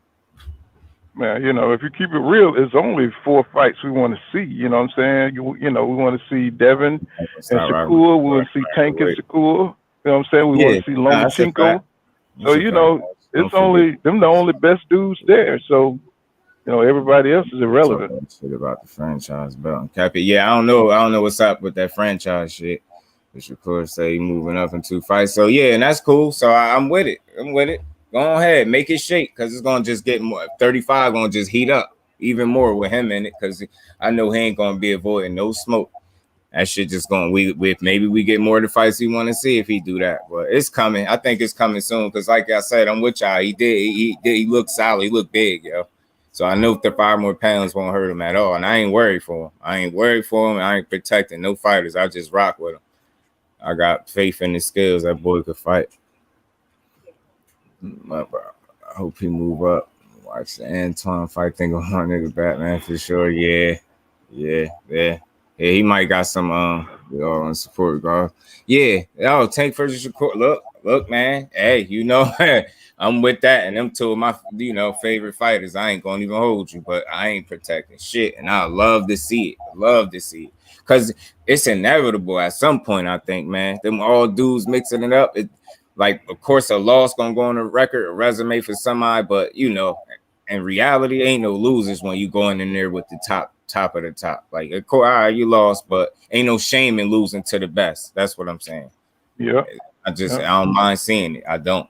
Man, you know, if you keep it real, it's only 4 fights we want to see. You know what I'm saying? You know, we want to see Devin and Shakur. We want to see Tank and Shakur. You know what I'm saying? We want to see Lomachenko. So, you know, it's only them the only best dudes there. So, you know, everybody else is irrelevant. Shit about the franchise belt and cap it. Yeah, I don't know what's up with that franchise shit. But Shakur say he moving up in 2 fights. So yeah, and that's cool. So I'm with it. Go ahead, make it shake, because it's gonna just get more. 35 gonna just heat up even more with him in it, because I know he ain't gonna be avoiding no smoke. That shit just going. Maybe we get more of the fights we want to see if he do that, but it's coming. I think it's coming soon, because like I said, I'm with y'all. He looked solid. He looked big, yo. So I know the 5 more pounds won't hurt him at all, and I ain't worried for him. I ain't protecting no fighters. I just rock with him. I got faith in his skills. That boy could fight. I hope he move up. Watch the Antoine fight. Think of one nigga Batman for sure. Yeah. He might got some we all on support guard. Yeah. Oh, Tank versus Shakur. Look, man. Hey, you know, I'm with that, and them 2 of my favorite fighters. I ain't gonna even hold you, but I ain't protecting shit, and I love to see it. Because it's inevitable at some point, I think, man. Them all dudes mixing it up. Like, of course, a loss gonna go on the record, a resume for somebody, but you know, in reality, ain't no losers when you going in there with the top of the top. Like, of course, all right, you lost, but ain't no shame in losing to the best. That's what I'm saying. Yeah. I don't mind seeing it. I don't.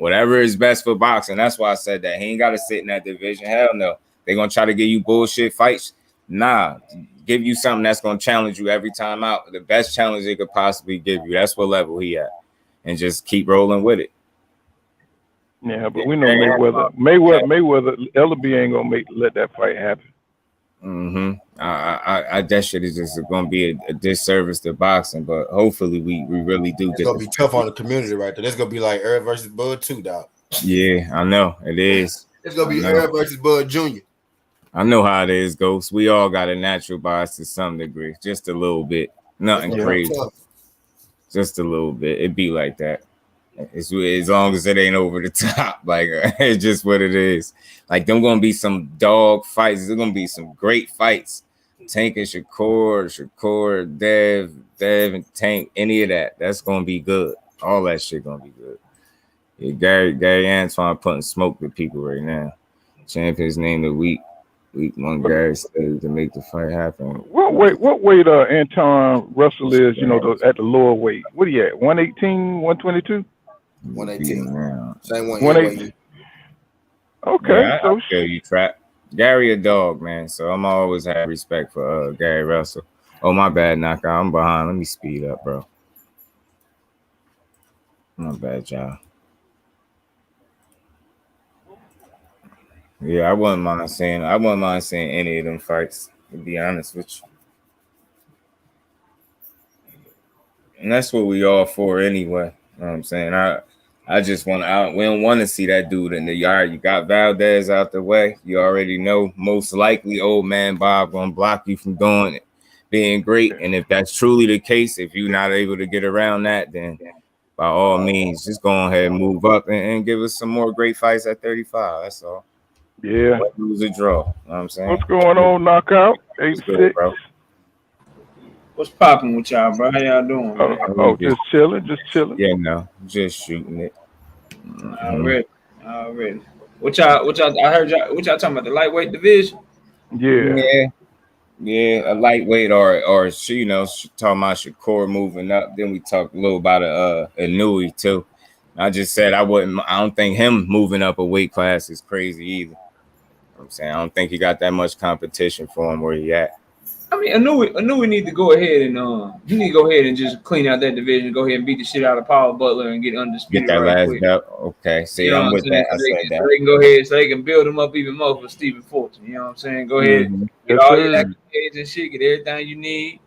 Whatever is best for boxing. That's why I said that. He ain't got to sit in that division. Hell no. They're gonna try to give you bullshit fights. Nah. Give you something that's gonna challenge you every time out. The best challenge they could possibly give you. That's what level he at. And just keep rolling with it. Yeah, but we know Mayweather, Ellaby ain't gonna let that fight happen. I that shit is just gonna be a disservice to boxing, but hopefully we really do. It's gonna be tough on the community right there. That's gonna be like Errol versus Bud too, dog. Yeah, I know it is. It's gonna be Errol versus Bud Jr. I know how it is, Ghost. We all got a natural bias to some degree, just a little bit. Nothing crazy. Just a little bit. It be like that. It's as long as it ain't over the top. Like, it's just what it is. Like, them gonna be some dog fights. There's gonna be some great fights. Tank and Shakur, Dev and Tank, any of that. That's gonna be good. All that shit gonna be good. Yeah, Gary Antoine putting smoke to people right now. Champions named the week 1 Gary said to make the fight happen. What weight Anton Russell is, you know, at the lower weight? What are you at? 118, 122? 118. Same 118. Okay. Yeah, I'll show you, Trap. Gary a dog, man. So I'm always have respect for Gary Russell. Oh, my bad, knockout. I'm behind. Let me speed up, bro. My bad, y'all. Yeah, I wouldn't mind seeing any of them fights, to be honest with you. And that's what we all for anyway. You know what I'm saying? I just we don't want to see that dude in the yard. You got Valdez out the way. You already know most likely old man Bob gonna block you from doing it, being great. And if that's truly the case, if you're not able to get around that, then by all means, just go ahead and move up and give us some more great fights at 35. That's all. Yeah. Lose a draw. You know what I'm saying? What's going on, knockout? 86. What's popping with y'all, bro? How y'all doing? Just chilling. Yeah, no, just shooting it. Already. What y'all? I heard y'all. What y'all talking about? The lightweight division? Yeah. A lightweight or you know, talking about Shakur moving up. Then we talked a little about a Nui too. I just said I don't think him moving up a weight class is crazy either. I'm saying I don't think he got that much competition for him where he at. I mean, I knew we need to go ahead and you need to go ahead and just clean out that division. Go ahead and beat the shit out of Paul Butler and get undisputed. Get that right last quick. belt. Okay, see, I'm with that. So they can go ahead, so they can build them up even more for Stephen Fulton. You know what I'm saying? Go ahead, get all your accolades and shit, get everything you need.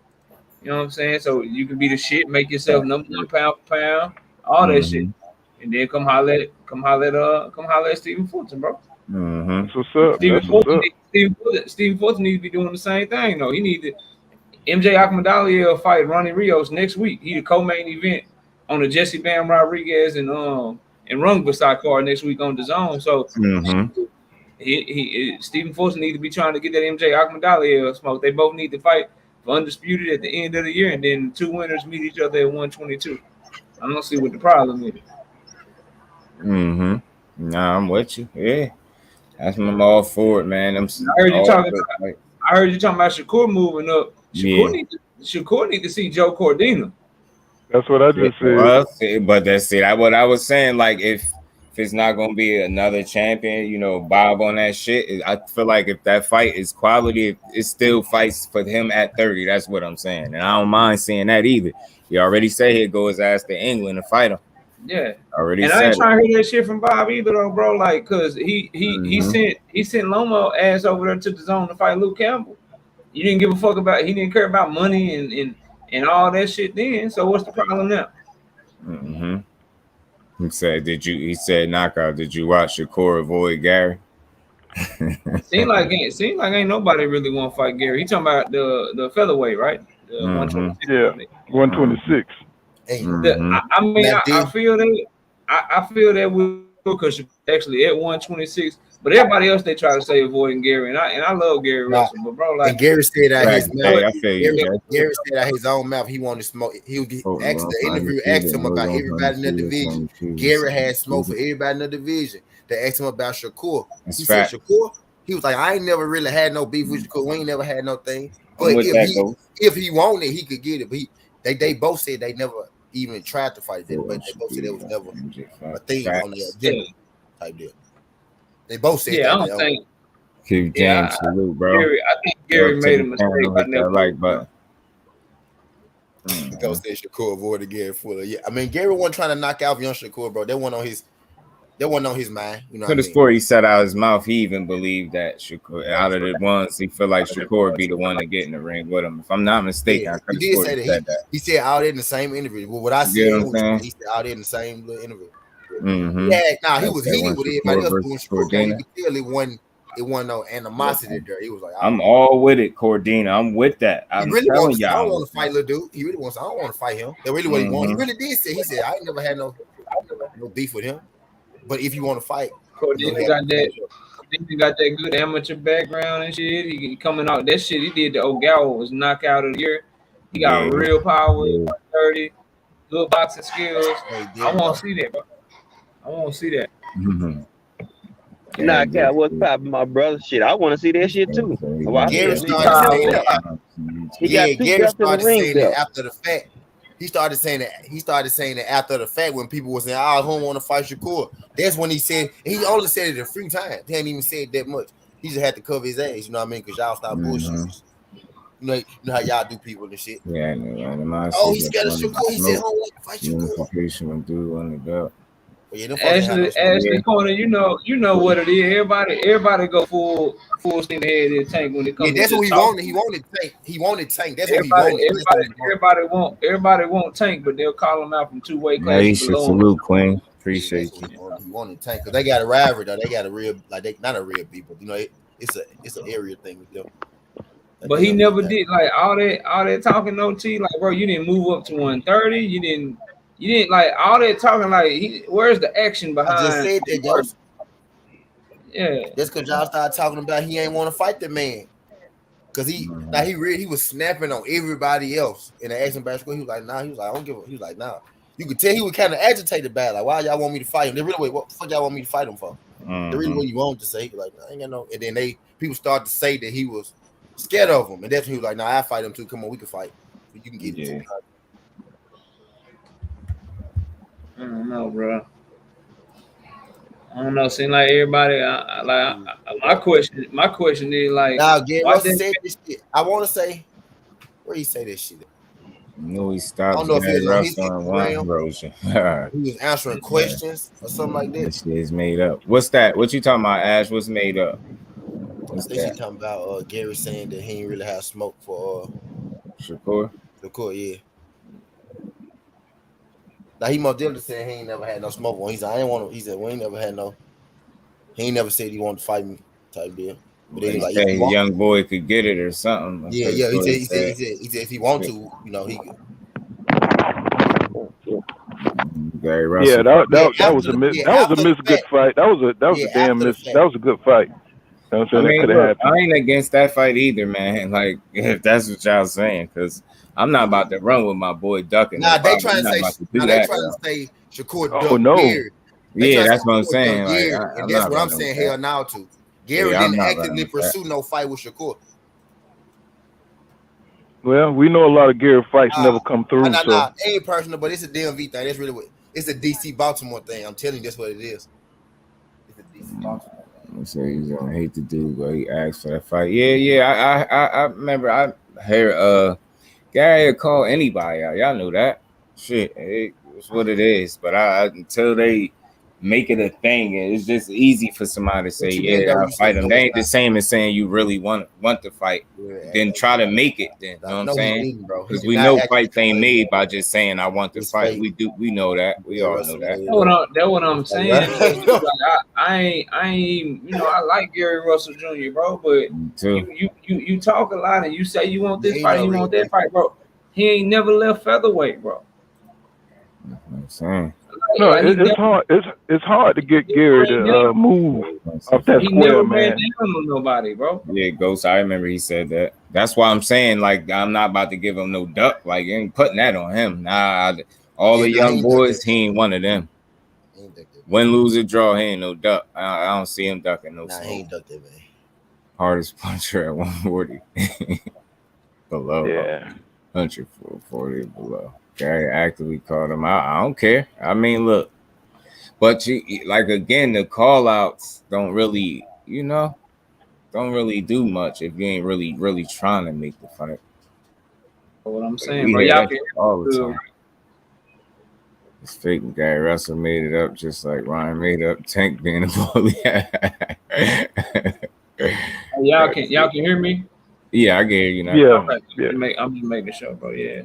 You know what I'm saying? So you can be the shit, make yourself number 1 pound for pound, all that shit, and then come holler at Stephen Fulton, bro. That's what's up. Stephen Fulton needs to be doing the same thing. He need to. MJ Akmadali fight Ronnie Rios next week. He the co-main event on the Jesse Bam Rodriguez and Rungbasai card next week on the Zone. So Stephen Fulton need to be trying to get that MJ Akmadali smoke. They both need to fight for undisputed at the end of the year, and then the 2 winners meet each other at 122. I don't see what the problem is. Nah, I'm with you. Yeah, that's what I'm all for it, man. I heard you talking about Shakur moving up. Shakur need to see Joe Cordina. That's what I just said. But that's it. What I was saying, like if it's not gonna be another champion, Bob on that shit. I feel like if that fight is quality, it still fights for him at 30. That's what I'm saying, and I don't mind seeing that either. He already said he'd go his ass to England to fight him. Yeah, already. And said I ain't trying to hear that shit from Bob either, though, bro. Like, cause he sent Lomo ass over there to the Zone to fight Luke Campbell. You didn't give a fuck about. He didn't care about money and all that shit then. So what's the problem now? He said, He said knockout. Did you watch Shakur avoid Gary? Seemed like ain't nobody really want to fight Gary. He talking about the featherweight, right? The 126. Yeah, 126. I mean, I feel that. I feel that because actually at 126. But everybody else, they try to say avoiding Gary, and I love Gary Russell, but bro, like, and Gary said out his mouth. Gary said out his own mouth he wanted to smoke. He would asked the interview, asked him about everybody in the division. Gary had smoke for everybody in the division. They asked him about Shakur. He said Shakur. He was like, I ain't never really had no beef with Shakur. We ain't never had no thing. But if he wanted, he could get it. But they both said they never even tried to fight it, but they both said it was never a thing on the agenda type deal. They both said I don't think. Keep James salute, bro. I think Gary made a mistake. But because they Shakur avoided Gary fully. Yeah, I mean Gary wasn't trying to knock out young Shakur, bro. That wasn't on his mind. You know, before he said out his mouth, he even believed that Shakur, out of the ones, he felt like Shakur would be the one to get in the ring with him. If I'm not mistaken, he did say that. He said out there in the same interview. Well, what I said, he said out there in the same little interview. Yeah, he was heated with everybody else doing Shakur. He clearly wasn't. It wasn't no animosity there. He was like, I'm all with it, Cordina. I'm with that. I'm really telling y'all. I don't want to fight little dude. He really wants. I don't want to fight him. That's really what he wants. He really did say. He said, I ain't never had no beef with him. But if you want to fight, Cordina got that good amateur background and shit. He coming out that shit. He did the Ogawa was knockout of the year. He got real power, 30, good boxing skills. I want to see that, bro. I want to see that. Knockout, what's popping, my brother? Shit, I want to see that shit too. Gary started saying that. Gary started saying that after the fact. He started saying that after the fact when people were saying, "I don't want to fight Shakur." That's when he said. He only said it a few times. He hadn't even said that much. He just had to cover his ass. You know what I mean? Because y'all stop bullshit. You know how y'all do people and shit. Yeah, he's scared of Shakur. He said, "I don't want to fight Shakur." Ashley Corner, you know what it is. Everybody go full steam ahead in the tank when it comes. Yeah, that's what he wanted. He wanted tank. He wanted tank. That's what he wanted. Everybody want tank, but they'll call him out from 2 weight classes. Yeah, you should salute, Queen. Appreciate you. He wanted tank because they got a rivalry though. They got a real they not a real people. You know, it's an area thing with them. But he never did like all that talking no T. Like, bro, you didn't move up to 130. You didn't like all that talking. Like, where's the action behind? I just said that, Joe. Yeah, that's because y'all started talking about he ain't want to fight the man. Cause he was snapping on everybody else in the action basketball. He was like, nah. He was like, I don't give a. He was like, nah. You could tell he was kind of agitated about it. Like, why y'all want me to fight him? They really what the fuck y'all want me to fight him for? The really what you want to say. He was like, I ain't got no. And then people started to say that he was scared of him, and that's when he was like, nah, I fight him too. Come on, we can fight. You can get it too. I don't know, bro. I don't know. Seem like everybody. My question is like. Now, Gary Russell said this shit. I want to say Where he say that shit? No, he stopped. I don't know if he was on his Instagram. He was answering questions or something like that. This shit is made up. What's that? What you talking about, Ash? What's made up? I think she talking about Gary saying that he ain't really have smoke for Shakur. Yeah. Now he most definitely said he ain't never had no smoke on. He said I ain't want to. He said we ain't never had no. He ain't never said he wanted to fight me type deal. But he like, said a young boy could get it or something. Yeah. He said if he want to, you know, he could. Gary Russell. Yeah, that was a good fight. That was a damn miss. That was a good fight. You know what I'm saying? Look, I ain't against that fight either, man. Like if that's what y'all saying, because I'm not about to run with my boy ducking. Nah, they trying to say Shakur ducked Gary. Yeah, that's what I'm saying. And that's what I'm saying. Hell now to Gary didn't actively pursue no fight with Shakur. Well, we know a lot of Gary fights never come through. It ain't personal, but it's a DMV thing. That's really what it's a DC Baltimore thing. I'm telling you, that's what it is. It's a DC Baltimore thing. So he's gonna hate the dude, but he asked for that fight. Yeah. I remember I heard Gary would call anybody out. Y'all know that. Shit, it's what it is. But until they make it a thing, it's just easy for somebody to say, I'll fight them. They ain't the same as saying you really want to fight. Then try to make it. Then you know what I'm saying? Because we know fights ain't made by just saying I want to fight. We know that. We all know that. That's what I'm saying. Like, I ain't you know, I like Gary Russell Jr., bro, but you talk a lot and you say you want this fight, you want that fight, bro. He ain't never left featherweight, bro. That's what I'm saying. No, it's hard. It's hard to get Gary to move off that square, man. Down on nobody, bro. Yeah, Ghost. I remember he said that. That's why I'm saying, like, I'm not about to give him no duck. Like, ain't putting that on him. Nah, all the young boys, he ain't one of them. Win, lose, or draw, he ain't no duck. I don't see him ducking no. Nah, he ain't ducked it, man. Hardest puncher at 140 below. Yeah, 140 below. Gary actively called him out. I don't care. I mean, look, but you like again, the call outs don't really, don't really do much if you ain't really trying to make the fight. What I'm saying, bro, y'all can all the time. It's fake. Gary Russell made it up just like Ryan made up Tank being a bully. Y'all can hear me? Yeah, I can hear you now. Yeah. I'm just making sure, bro. Yeah.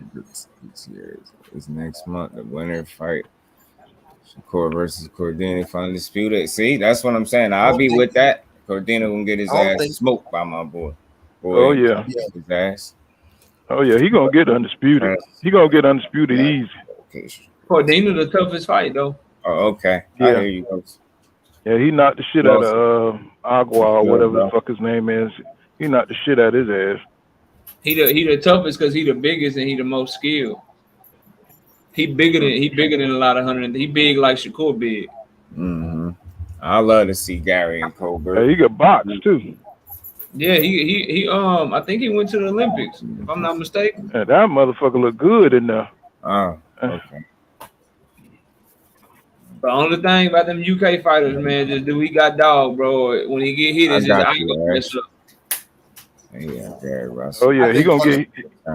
It's next month. The winner fight. Shakur versus Cordina for undisputed. See, that's what I'm saying. I'll be with that. Cordina gonna get his ass smoked by my boy. Oh yeah. His ass. Oh yeah, he gonna get undisputed. He gonna get undisputed easy. Okay. Cordina the toughest fight though. Oh, okay. Yeah. I hear you folks. Yeah, he knocked the shit out of Agua or whatever the fuck his name is. He knocked the shit out of his ass. He the toughest because he the biggest and he the most skilled. He bigger than a lot of hundred. He big like Shakur big. Mm-hmm. I love to see Gary and Colbert. Yeah, he got boxed too. Yeah, he I think he went to the Olympics if I'm not mistaken. Yeah, that motherfucker look good in there. Oh, okay. The only thing about them UK fighters, man, just do we got dog, bro. When he get hit, it's just mess up. Yeah, Gary Russell. Oh yeah, he gonna get.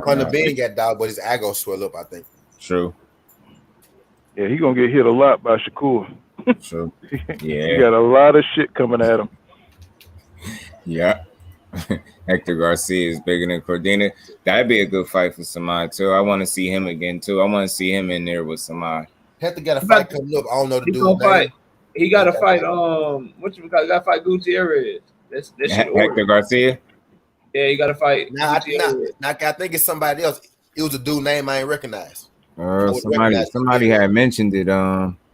Conor Ben got dog, but his ego swell up. I think. True. Yeah, he gonna get hit a lot by Shakur. True. Yeah. He got a lot of shit coming at him. Yeah. Hector Garcia is bigger than Cordina. That'd be a good fight for somebody too. I want to see him again too. I want to see him in there with somebody. Hector got a fight coming up. I don't know the dude. Fight. He got to fight. What you got? He got to fight Gutierrez. That's Hector Garcia. Yeah, he got to fight. I think it's somebody else. It was a dude name I ain't recognize. Somebody had mentioned it.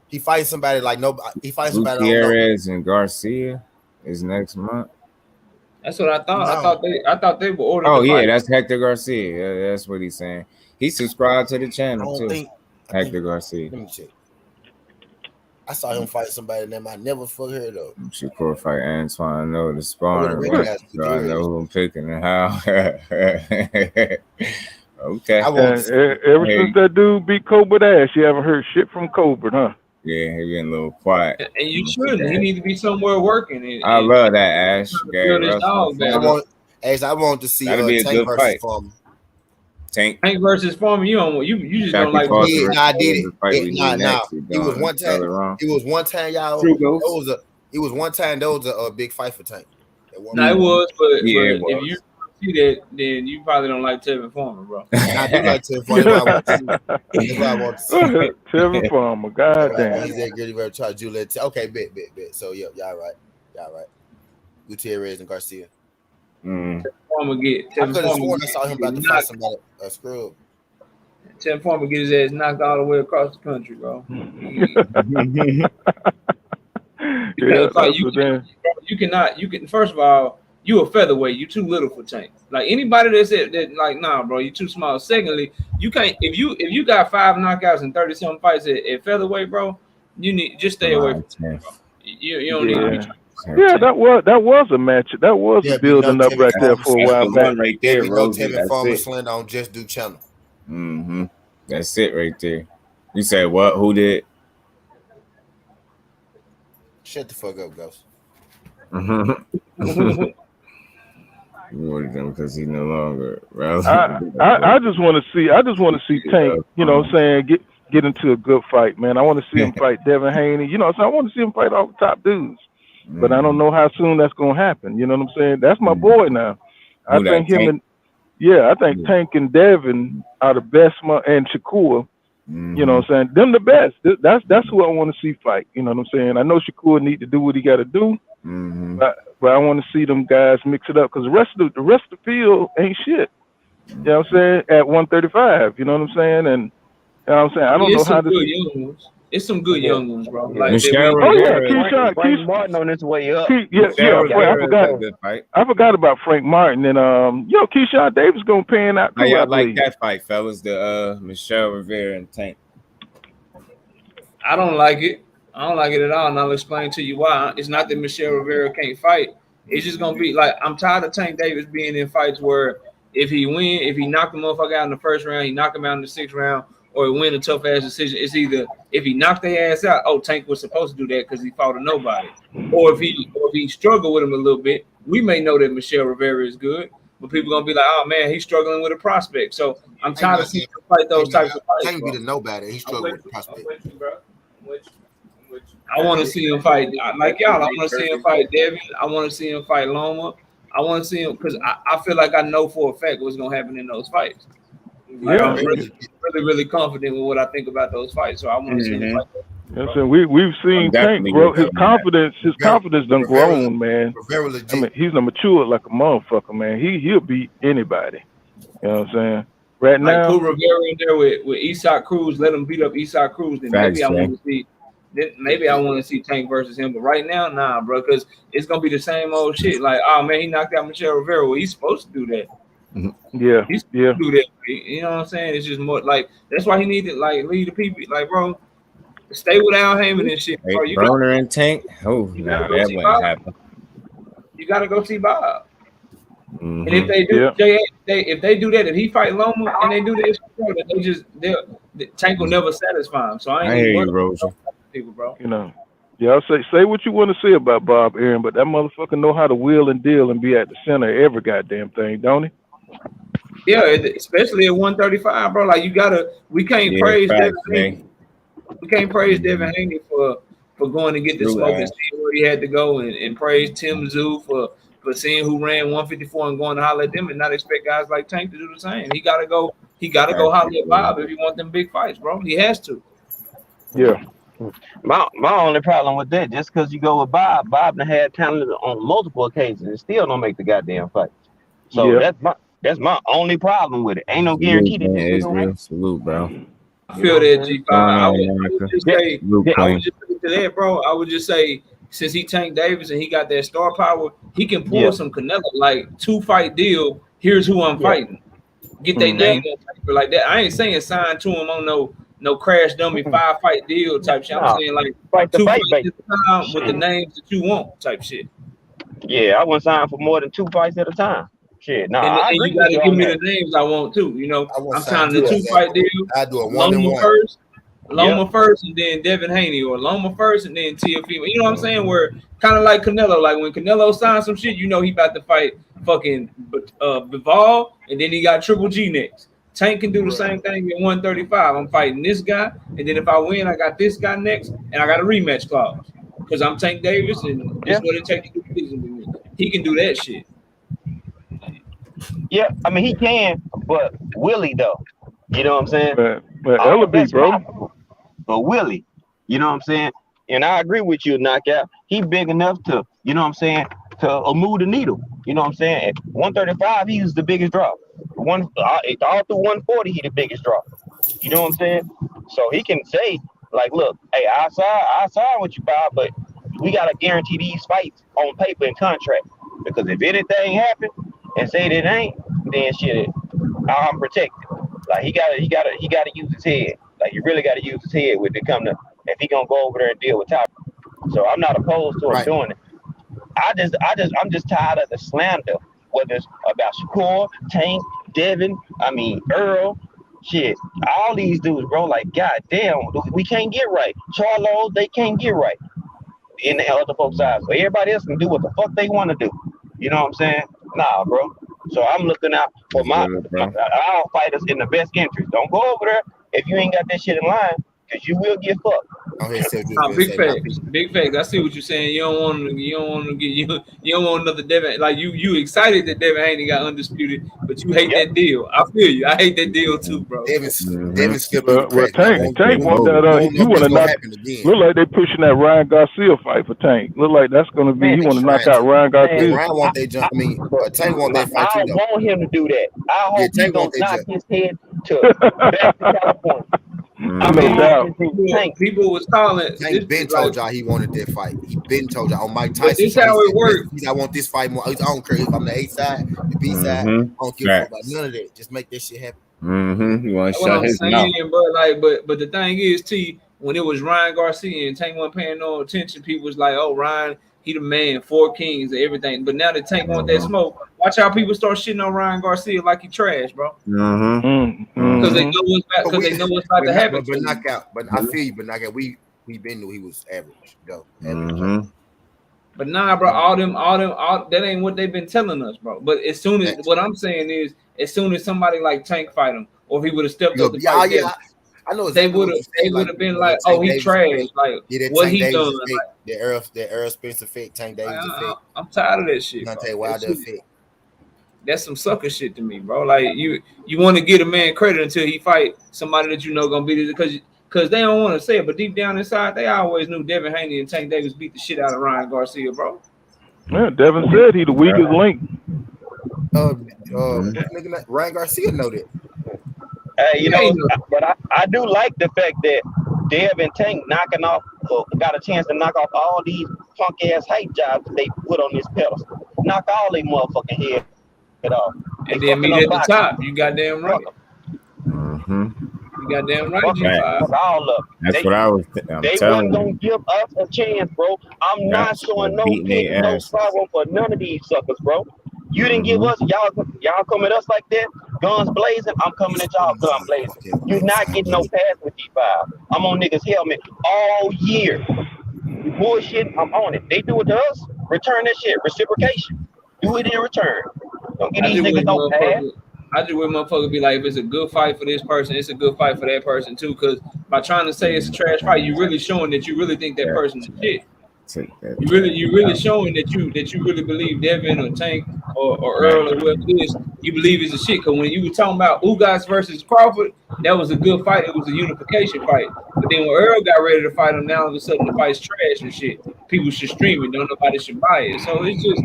He fights somebody like nobody. He fights somebody. Gutierrez and Garcia is next month. That's what I thought. No. I thought they were ordering. Oh yeah, that's Hector Garcia. Yeah, that's what he's saying. He subscribed to the channel too. Hector Garcia. Let me check. I saw him fight somebody name I never fuck heard of. Shakur fight Antoine. I know the sparring. So I know who I'm picking and how. Okay. Ever since that dude beat Colbert ass, you haven't heard shit from Colbert, huh? Yeah, he been a little quiet. And you shouldn't. He need to be somewhere working. I love that, Ash. I want to see that'll be a good fight. Tank versus Foreman. You just don't like. I did it. Nah. It was one time. It was one time, y'all. It was one time. There was a big fight for Tank. No, it was, but if you see that, then you probably don't like Tevin Foreman, bro. I do like Tevin Foreman. That's why I want to see. Tevin Foreman, goddamn. He's that good. He try Juliet. Okay, bet. So yeah, y'all right. Gutierrez and Garcia. Foreman I could have sworn I saw him about to fight somebody a scrub. Tevin Foreman get his ass knocked all the way across the country, bro. You can. First of all, you a featherweight. You too little for Tank. Like anybody that said that, like, nah, bro, you too small. Secondly, you can't. If you got 5 knockouts and 30-something fights at featherweight, bro, you need just stay away from Tank, bro. You don't need to be trying. Yeah, that was a match. That was building up right there for a while back. Right there, Tevin Foreman slid on Just Do channel. That's it right there. You said what? Who did? Shut the fuck up, Ghost. Because he's no longer. I just want to see Tank. You know, what I'm saying, get into a good fight, man. I want to see him fight Devin Haney. You know, so I want to see him fight all the top dudes. But I don't know how soon that's gonna happen. You know what I'm saying? That's my boy now. I think Tank and Devin are the best, and Shakur. You know what I'm saying? Them the best. That's who I want to see fight. You know what I'm saying? I know Shakur need to do what he got to do, but I want to see them guys mix it up because the rest of the field ain't shit. You know what I'm saying? At 135. You know what I'm saying? And you know what I'm saying? I don't know how to. It's some good young ones, bro. Like Frank Martin on his way up. I forgot about Frank Martin and Keyshawn Davis gonna pan out. How y'all like that fight, fellas? The Michelle Rivera and Tank. I don't like it. I don't like it at all, and I'll explain to you why. It's not that Michelle Rivera can't fight. It's just gonna be like I'm tired of Tank Davis being in fights where if he knocked the motherfucker out in the first round, he knocked him out in the 6th round. Or win a tough ass decision. It's either if he knocked their ass out, Tank was supposed to do that because he fought a nobody. Or if he struggled with him a little bit, we may know that Michelle Rivera is good, but people gonna be like, oh man, he's struggling with a prospect. So I'm tired of seeing him fight those types of fights. Tank be the nobody. He struggled with the prospect. I want to see him fight like y'all. I want to see him fight Devin. I want to see him fight Loma. I want to see him because I feel like I know for a fact what's gonna happen in those fights. Like, I'm really confident with what I think about those fights. So I want to see him fight. So we've seen Tank grow. His confidence done grown, man. I mean, he's matured like a motherfucker, man. He'll beat anybody. You know what I'm saying? Right now, put Rivera in there with Isak Cruz. Let him beat up Isak Cruz. Then maybe I want to see Tank versus him. But right now, nah, bro, because it's gonna be the same old shit. Like, oh man, he knocked out Michelle Rivera. Well, he's supposed to do that. Yeah, he's supposed to do that. You know what I'm saying? It's just more like that's why he needed like lead the people. Like, bro, stay with Al Heyman and shit. Bro, Broner and Tank. Oh, no, that wouldn't happen. You gotta go see Bob. And if they do, if they do that, if he fight Loma and they do this, Tank will never satisfy him. So I ain't hear you, Roger. People, bro. You know, I'll say what you want to say about Bob Aaron, but that motherfucker know how to wheel and deal and be at the center of every goddamn thing, don't he? Yeah, especially at 135, bro. Like we can't praise Devin Haney. We can't praise Devin Haney for going to get the smoke and see where he had to go, and praise Tim Tszyu for seeing who ran 154 and going to holler at them, and not expect guys like Tank to do the same. He gotta go holler at Bob if he want them big fights, bro. He has to. Yeah. My only problem with that, just because you go with Bob done had talent on multiple occasions and still don't make the goddamn fight. So that's my only problem with it. Ain't no guarantee that this is real. Salute, bro. I feel that, G5. I would just say to that, bro. I would just say since he Tank Davis and he got that star power, he can pull some Canelo like 2-fight deal. Here's who I'm fighting. Get their name on paper like that. I ain't saying sign to him on no crash dummy 5-fight deal type shit. I'm saying like 2 fights at a time with the names that you want type shit. Yeah, I wouldn't sign for more than 2 fights at a time. Shit, no. And you gotta give me the names I want too. You know, I'm signing the 2-fight deal. I do a 1-1 first. Loma first and then Devin Haney, or Loma first and then Teofimo. You know what I'm saying? Where kind of like Canelo, like when Canelo signed some shit, you know he about to fight fucking Bivol, and then he got Triple G next. Tank can do the same thing at 135. I'm fighting this guy, and then if I win, I got this guy next, and I got a rematch clause because I'm Tank Davis, and this is what it takes to do business with me. He can do that shit. Yeah, I mean he can, but Willie though, you know what I'm saying? But LB, bro. But Willie, you know what I'm saying? And I agree with you, knockout. He big enough to, you know what I'm saying, to move the needle. You know what I'm saying? At 135, he's the biggest drop. All through 140, he the biggest drop. You know what I'm saying? So he can say, like, look, hey, I sign with you, Bob, but we gotta guarantee these fights on paper and contract. Because if anything happen and say that it ain't, then shit, I'm protected. Like he gotta use his head. Like you really gotta use his head when it come to if he gonna go over there and deal with top. So I'm not opposed to him doing it. I'm just tired of the slander, whether it's about Shakur, Tank, Devin, Errol, shit, all these dudes, bro. Like, goddamn, we can't get right. Charlo, they can't get right in the other folks' eyes. So everybody else can do what the fuck they want to do. You know what I'm saying? Nah, bro. So I'm looking out for our fighters in the best interest. Don't go over there if you ain't got that shit in line, because you will get fucked. Big facts. I see what you're saying. You don't want another Devin. Like you excited that Devin Haney got undisputed, but you hate that deal. I feel you. I hate that deal too, bro. Tank want that. You want to knock. Look like they pushing that Ryan Garcia fight for Tank. Look like that's gonna be. He want to knock out Ryan Garcia. Ryan want that jump. Tank want that fight too. I want him to do that. I hope he don't knock his head to back to California. People was calling. Tank Ben told y'all he wanted that fight. He been told y'all on Mike Tyson. This how it works. I want this fight more. I don't care if I'm the A side, the B side. I don't care about none of that. Just make that shit happen. You want to shut his mouth, but the thing is, when it was Ryan Garcia and Tank wasn't paying no attention, people was like, "Oh, Ryan, he the man, 4 kings and everything." But now that Tank want that smoke, watch how people start shitting on Ryan Garcia like he trash, bro. Because they know what's about to happen. But knockout. But I feel you. But knockout. We been knew he was average. Go. But nah, bro. All them. That ain't what they've been telling us, bro. But as soon as what I'm saying is, as soon as somebody like Tank fight him, or if he would have stepped up to fight them, I know they would have been like, "Oh, he trash." Like what he done. The Errol Spence effect, Tank Davis effect. I'm tired of that shit. I'm tell you why the effect. That's some sucker shit to me, bro. Like you want to give a man credit until he fight somebody that you know gonna beat it because they don't want to say it, but deep down inside they always knew Devin Haney and Tank Davis beat the shit out of Ryan Garcia, bro. Yeah, Devin said he the weakest link. Ryan Garcia know that. Hey, but I do like the fact that Dev and Tank got a chance to knock off all these punk ass hype jobs that they put on this pedestal. Knock all they motherfucking head off. And then meet at the top. You goddamn right. You goddamn right. All of them. That's what I was. They wasn't gonna give us a chance, bro. I'm not showing no pity, no sorrow for none of these suckers, bro. You didn't give us y'all come at us like that, guns blazing. I'm coming at y'all, gun blazing. You're not getting no pass with G5. I'm on niggas' helmet all year. You bullshit, I'm on it. They do it to us, return that shit, reciprocation. Do it in return. Don't get these niggas no pass. I just wish motherfuckers be like, if it's a good fight for this person, it's a good fight for that person too. Because by trying to say it's a trash fight, you really showing that you really think that person's shit. You really showing that you really believe Devin or Tank or Errol or whoever it is, you believe it's a shit. Because when you were talking about Ugas versus Crawford, that was a good fight. It was a unification fight. But then when Errol got ready to fight him, now all of a sudden the fight's trash and shit. People should stream it. Don't nobody should buy it. So it's just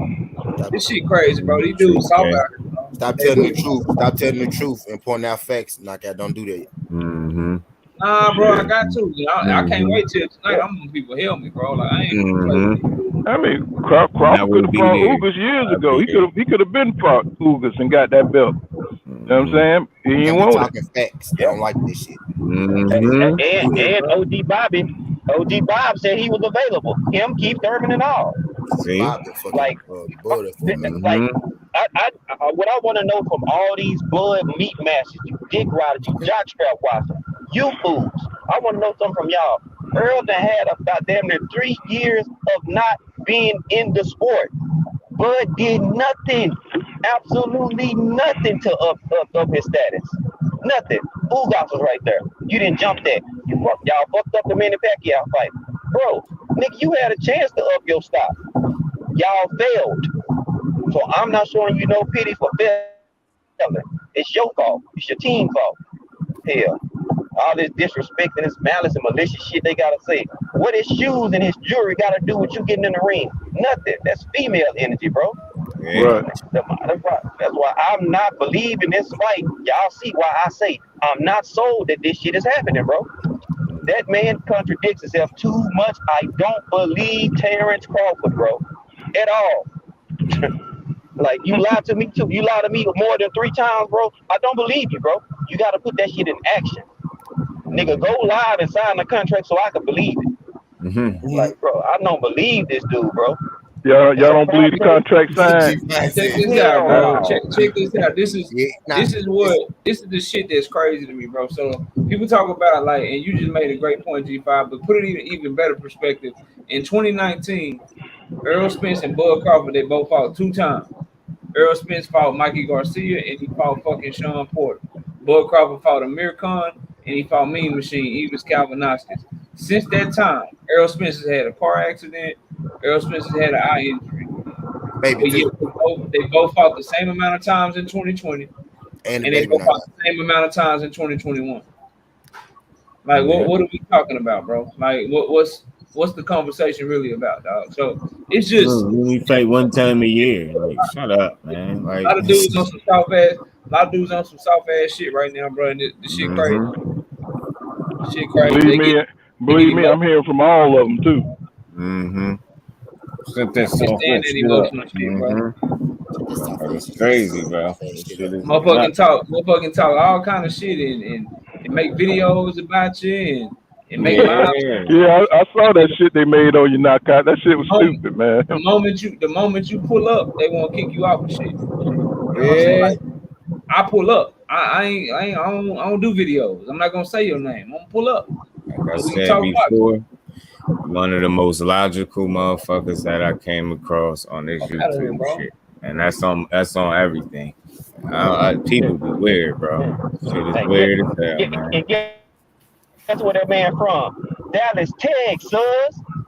this shit crazy, bro. These dudes soft out here. Stop telling the truth. Stop telling the truth and pointing out facts. Knockout, don't do that. Nah, bro, I got to. I can't wait till tonight. I'm gonna people help me, bro. Like I ain't. I mean, Crawford could have fought Ugas years ago. He could have been fought Ugas and got that belt. You know what I'm saying? He ain't want talking facts. They don't like this shit. And OD Bob said he was available. Him, Keith Thurman, and all. See? Like, what I want to know from all these blood meat masters, you dick riders, you jockstrap watchers, you fools, I want to know something from y'all. Errol done had about damn near 3 years of not being in the sport. Bud did nothing, absolutely nothing to up his status. Nothing. Ugas was right there. You didn't jump that. Y'all fucked up the Manny Pacquiao fight. Bro, nigga, you had a chance to up your stock. Y'all failed. So I'm not showing you no pity for failing. It's your fault. It's your team fault. Hell, all this disrespect and this malice and malicious shit they gotta say. What his shoes and his jewelry gotta do with you getting in the ring? Nothing. That's female energy, bro. Right. That's why I'm not believing this fight. Y'all see why I say I'm not sold that this shit is happening, bro. That man contradicts himself too much. I don't believe Terence Crawford, bro, at all. Like, you lied to me too. You lied to me more than 3 times, bro. I don't believe you, bro. You got to put that shit in action. Nigga, go live and sign the contract so I can believe it. Like, bro, I don't believe this dude, bro. Y'all don't believe the contract signed? Check this out, bro. Check this out. This is the shit that's crazy to me, bro. So people talk about, like, and you just made a great point, G5, but put it in even better perspective. In 2019, Errol Spence and Bud Crawford, they both fought 2 times. Errol Spence fought Mikey Garcia and he fought fucking Sean Porter. Bud Crawford fought Amir Khan and he fought Mean Machine, Evis Kalvinoskis. Since that time, Errol Spence has had a car accident. Errol Spence has had an eye injury. They both fought the same amount of times in 2020, and they both fought the same amount of times in 2021. Like, what are we talking about, bro? Like, what's the conversation really about, dog? So it's just we fight 1 time a year. Like, shut up, man. Like, a lot of dudes on some soft ass shit right now, bro. And this shit crazy. Shit crazy. Believe me, I'm hearing from all of them too. It's crazy, bro. Motherfucking talk all kind of shit and make videos about you and make I saw that shit they made on your knockout. That shit was stupid, man. The moment you pull up, they want to kick you out for shit. Like, I pull up. I don't do videos. I'm not gonna say your name. I'm gonna pull up. Like I said before, one of the most logical motherfuckers that I came across on this YouTube shit, and that's on everything. People be weird, bro. Shit is weird as hell, man. That's where that man from. Dallas, Texas.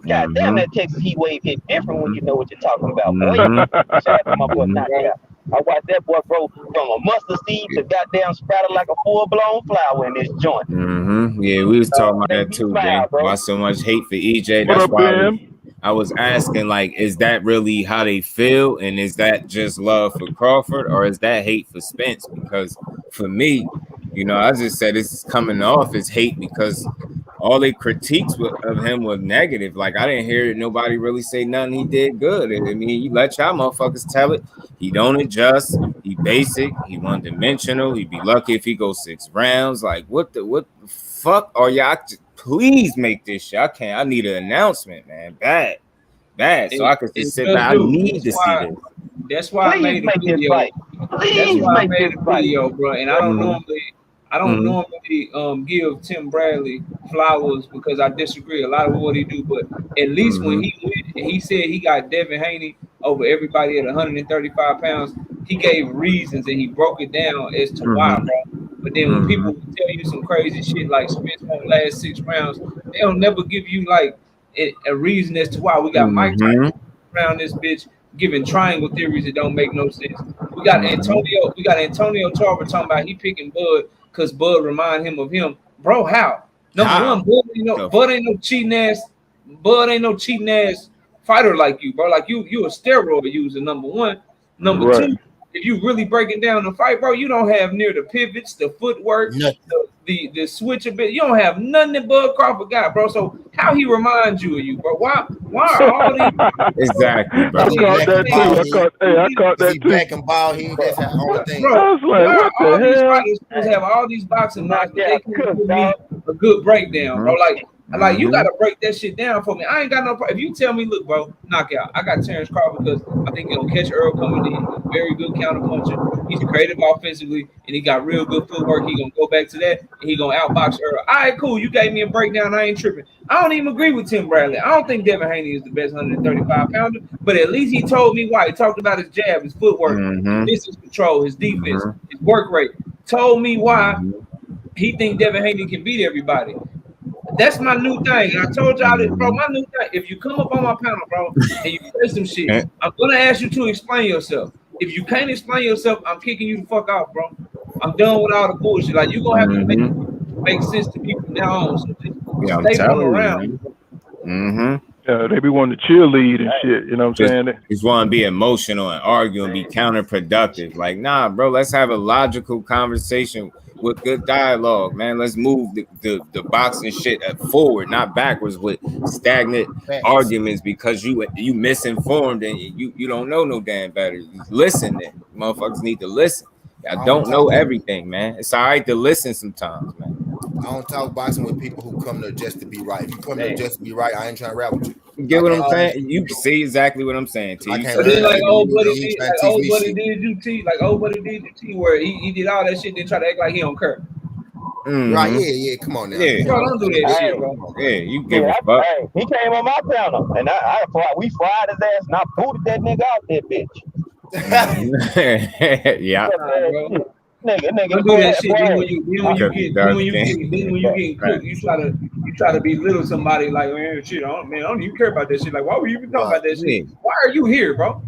God damn, that Texas heat wave hit different when you know what you're talking about, boy. Shout out to my boy Knockout. I watched that boy grow from a mustard seed to goddamn sprouted like a full-blown flower in this joint. Yeah, we was talking about that too, man. Why so much hate for EJ? That's why I was asking, like, is that really how they feel? And is that just love for Crawford? Or is that hate for Spence? Because for me, you know, I just said this is coming off as hate because all the critiques of him were negative. Like, I didn't hear nobody really say nothing he did good. I mean, you let y'all motherfuckers tell it. He don't adjust. He basic. He one-dimensional. He'd be lucky if he goes 6 rounds. Like, what the fuck are y'all? Please make this shit. I need an announcement, man. Bad. So I can just sit back. I need to see this. That's why I made a video. That's why I made a video, bro. And I don't normally give Tim Bradley flowers because I disagree a lot of what he do, but at least when he went and he said he got Devin Haney over everybody at 135 pounds, he gave reasons and he broke it down as to why, bro. But then when people tell you some crazy shit like Spence won't last 6 rounds, they don't never give you like a reason as to why. We got Mike Tyson around this bitch giving triangle theories that don't make no sense. We got Antonio Tarver talking about he picking Bud because Bud remind him of him. Bro, how? Number one, Bud ain't no cheating ass fighter like you, bro. Like you a steroid user, number one. Number two, if you really breaking down the fight, bro, you don't have near the pivots, the footwork, the switch a bit. You don't have nothing that Bud Crawford got, bro. So how he reminds you of you, bro? Why are all these exactly, bro? I caught that too. Back and ball head, that's the only thing. Bro, I was like, what the hell? These fighters have all these boxing knocks, but they can give me a good breakdown, bro. Like you gotta break that shit down for me. I ain't got no problem. If you tell me, look, bro, knockout. I got Terence Crawford because I think he'll catch Errol coming in. He's a very good counter puncher. He's creative offensively, and he got real good footwork. He gonna go back to that, and he gonna outbox Errol. All right, cool. You gave me a breakdown. I ain't tripping. I don't even agree with Tim Bradley. I don't think Devin Haney is the best 135 pounder, but at least he told me why. He talked about his jab, his footwork, his distance control, his defense, his work rate. Told me why he think Devin Haney can beat everybody. That's my new thing. And I told y'all this, bro. My new thing. If you come up on my panel, bro, and you say some shit, I'm gonna ask you to explain yourself. If you can't explain yourself, I'm kicking you the fuck out, bro. I'm done with all the bullshit. Like you gonna have to make sense to people now on. So just stay from around. Yeah, they be wanting to cheerlead and shit. You know what I'm saying? Just want to be emotional and argue and be counterproductive. Like, nah, bro. Let's have a logical conversation with good dialogue, man. Let's move the boxing shit forward, not backwards with stagnant arguments because you misinformed and you don't know no damn better. Listen, then motherfuckers need to listen. I don't know everything, man. It's all right to listen sometimes, man. I don't talk boxing with people who come there just to be right. If you come there just to be right, I ain't trying to rap with you. You get what I'm saying? You see exactly what I'm saying. T. But then like old buddy did you T, like old buddy did you T, where he did all that shit, then try to act like he don't care. Right? Yeah. Come on now. Yeah, bro, don't do that shit, bro. Yeah, you give a fuck. He came on my panel, and we fried his ass, and I booted that nigga out there, bitch. Yeah. Nigga, don't do that shit. Then when you get cooked, you try to belittle somebody like, man, shit, I don't even care about that shit. Like, why would you even talk about that shit? Why are you here, bro?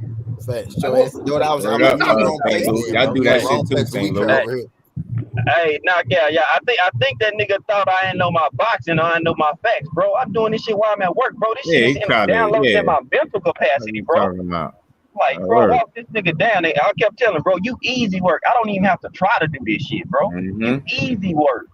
Facts. Y'all do that shit too, St. Louis. Hey, I think that nigga thought I ain't know my boxing or I ain't know my facts, bro. I'm doing this shit while I'm at work, bro. This shit is downloaded in my mental capacity, bro. Like, bro, walk this nigga down. I kept telling him, bro, you easy work. I don't even have to try to do this shit, bro. You easy work.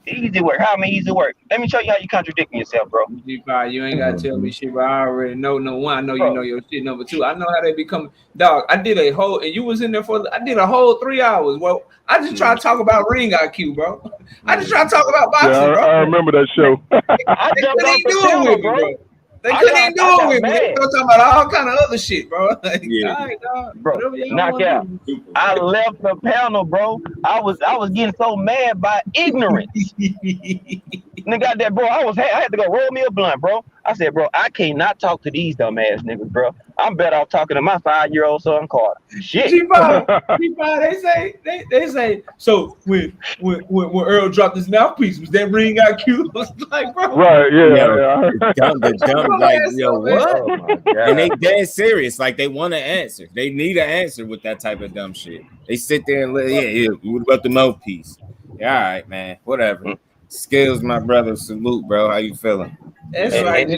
Easy work. How am I easy work? Let me show you how you contradicting yourself, bro. G5, you ain't gotta tell me shit, but I already know. Number one, I know you know your shit. Number two, I know how they become. Dog, I did a whole, and you was in there I did a whole 3 hours. Well, I just try to talk about ring IQ, bro. I just try to talk about boxing, bro. I remember that show. I jumped off the table, bro. They couldn't even do it with me. They were talking about all kind of other shit, bro. Like, all right, dog. Bro, knock out. I left the panel, bro. I was getting so mad by ignorance. Nigga got that, bro. I had to go roll me a blunt, bro. I said, bro, I cannot talk to these dumb ass niggas, bro. I'm better off talking to my 5-year-old son Carter. Shit. G5, they say. So when Errol dropped his mouthpiece, was that ring IQ? I was like, bro. Right, yeah. Like, yo, what? Oh, and they dead serious. Like, they want an answer. They need an answer with that type of dumb shit. They sit there and what about the mouthpiece? Yeah, all right, man. Whatever. Skills, my brother. Salute, bro. How you feeling? That's right.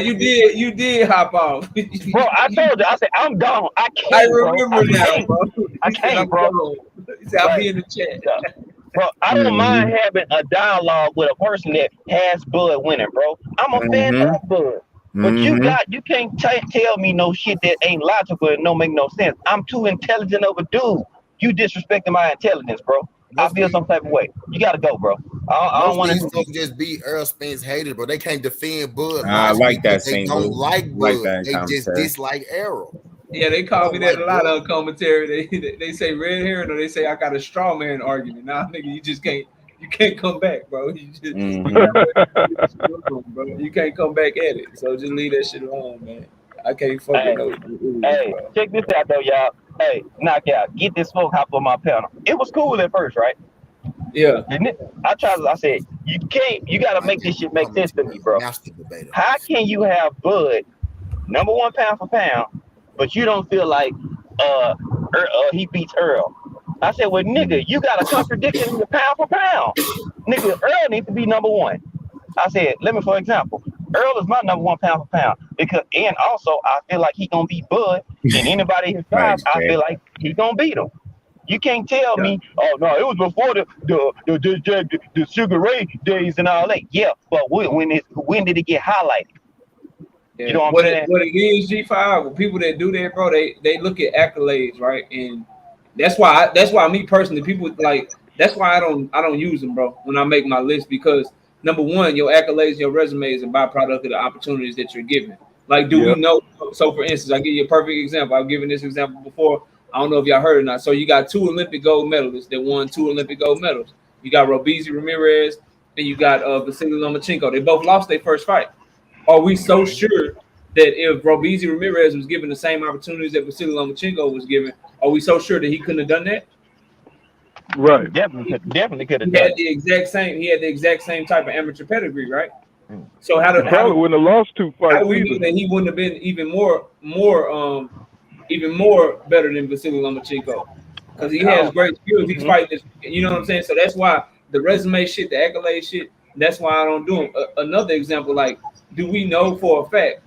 You did hop off. Bro, I told you, I said, I'm gone. I can't. I remember now, bro. I can't, bro. He said, I'll be in the chat. Bro, I don't mind having a dialogue with a person that has Bud winning, bro. I'm a fan of Bud. But you can't tell me no shit that ain't logical and don't make no sense. I'm too intelligent of a dude. You disrespecting my intelligence, bro. I feel some type of way. You gotta go, bro. I don't want to just be Errol Spence haters, bro. They can't defend Bud. I like that. They don't like Bud. They just dislike Errol. Yeah, they call me that a lot of commentary. They say red hair, or they say I got a straw man argument. Nah, nigga, you can't come back, bro. You just bro. You can't come back at it. So just leave that shit alone, man. I can't fucking know. Hey, check this out though, y'all. Hey, knock out. Get this smoke hop on my panel. It was cool at first, right? Yeah. I said, you gotta make this shit make sense to me, bro. How can you have Bud number one pound for pound, but you don't feel like he beats Errol? I said, well, nigga, you got a contradiction pound for pound. Nigga, Errol needs to be number one. I said, for example, Errol is my number one pound for pound and also I feel like he gonna beat Bud, and anybody his size, I feel like he gonna beat him. You can't tell me, oh no, it was before the Sugar Ray days and all that. Yeah, but when did it get highlighted? Yeah. You know what I'm saying? What it is, G5, with people that do that, bro, they look at accolades, right? And that's why me personally, people like that's why I don't use them, bro, when I make my list, because number one, your accolades, your resume is a byproduct of the opportunities that you're given. Like, do we know? So, for instance, I'll give you a perfect example. I've given this example before. I don't know if y'all heard or not. So, you got 2 Olympic gold medalists that won 2 Olympic gold medals. You got Robeisy Ramirez and you got Vasily Lomachenko. They both lost their first fight. Are we so sure that if Robeisy Ramirez was given the same opportunities that Vasily Lomachenko was given, are we so sure that he couldn't have done that? Right. Definitely could have done. He had the exact same type of amateur pedigree, right? So he probably wouldn't have lost 2 fights. How do we mean that he wouldn't have been even more better than Vasily Lomachenko? Because he has great skills. He's fighting this, you know what I'm saying? So that's why the resume shit, the accolade shit, that's why I don't do them. Another example, like, do we know for a fact,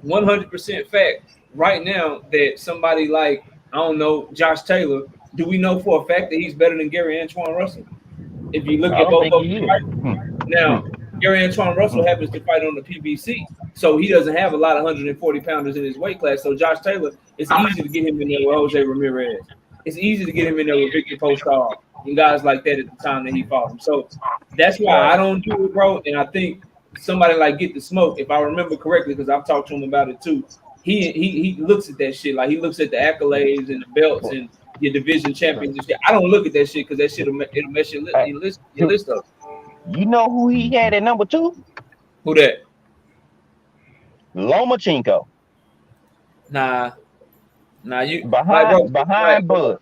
100% fact, right now that somebody like, I don't know, Josh Taylor, do we know for a fact that he's better than Gary Antoine Russell? If you look at both of them, now, Gary Antoine Russell happens to fight on the PBC, so he doesn't have a lot of 140 pounders in his weight class. So Josh Taylor, it's easy to get him in there with Jose Ramirez. It's easy to get him in there with Victor Postal and guys like that at the time that he fought him. So that's why I don't do it, bro. And I think somebody like Get the Smoke, if I remember correctly, because I've talked to him about it too, he looks at that shit. Like, he looks at the accolades and the belts and your division champions and shit. I don't look at that shit because that shit it'll mess your list up. You know who he had at number 2? Who that? Lomachenko. Nah, you behind Bud.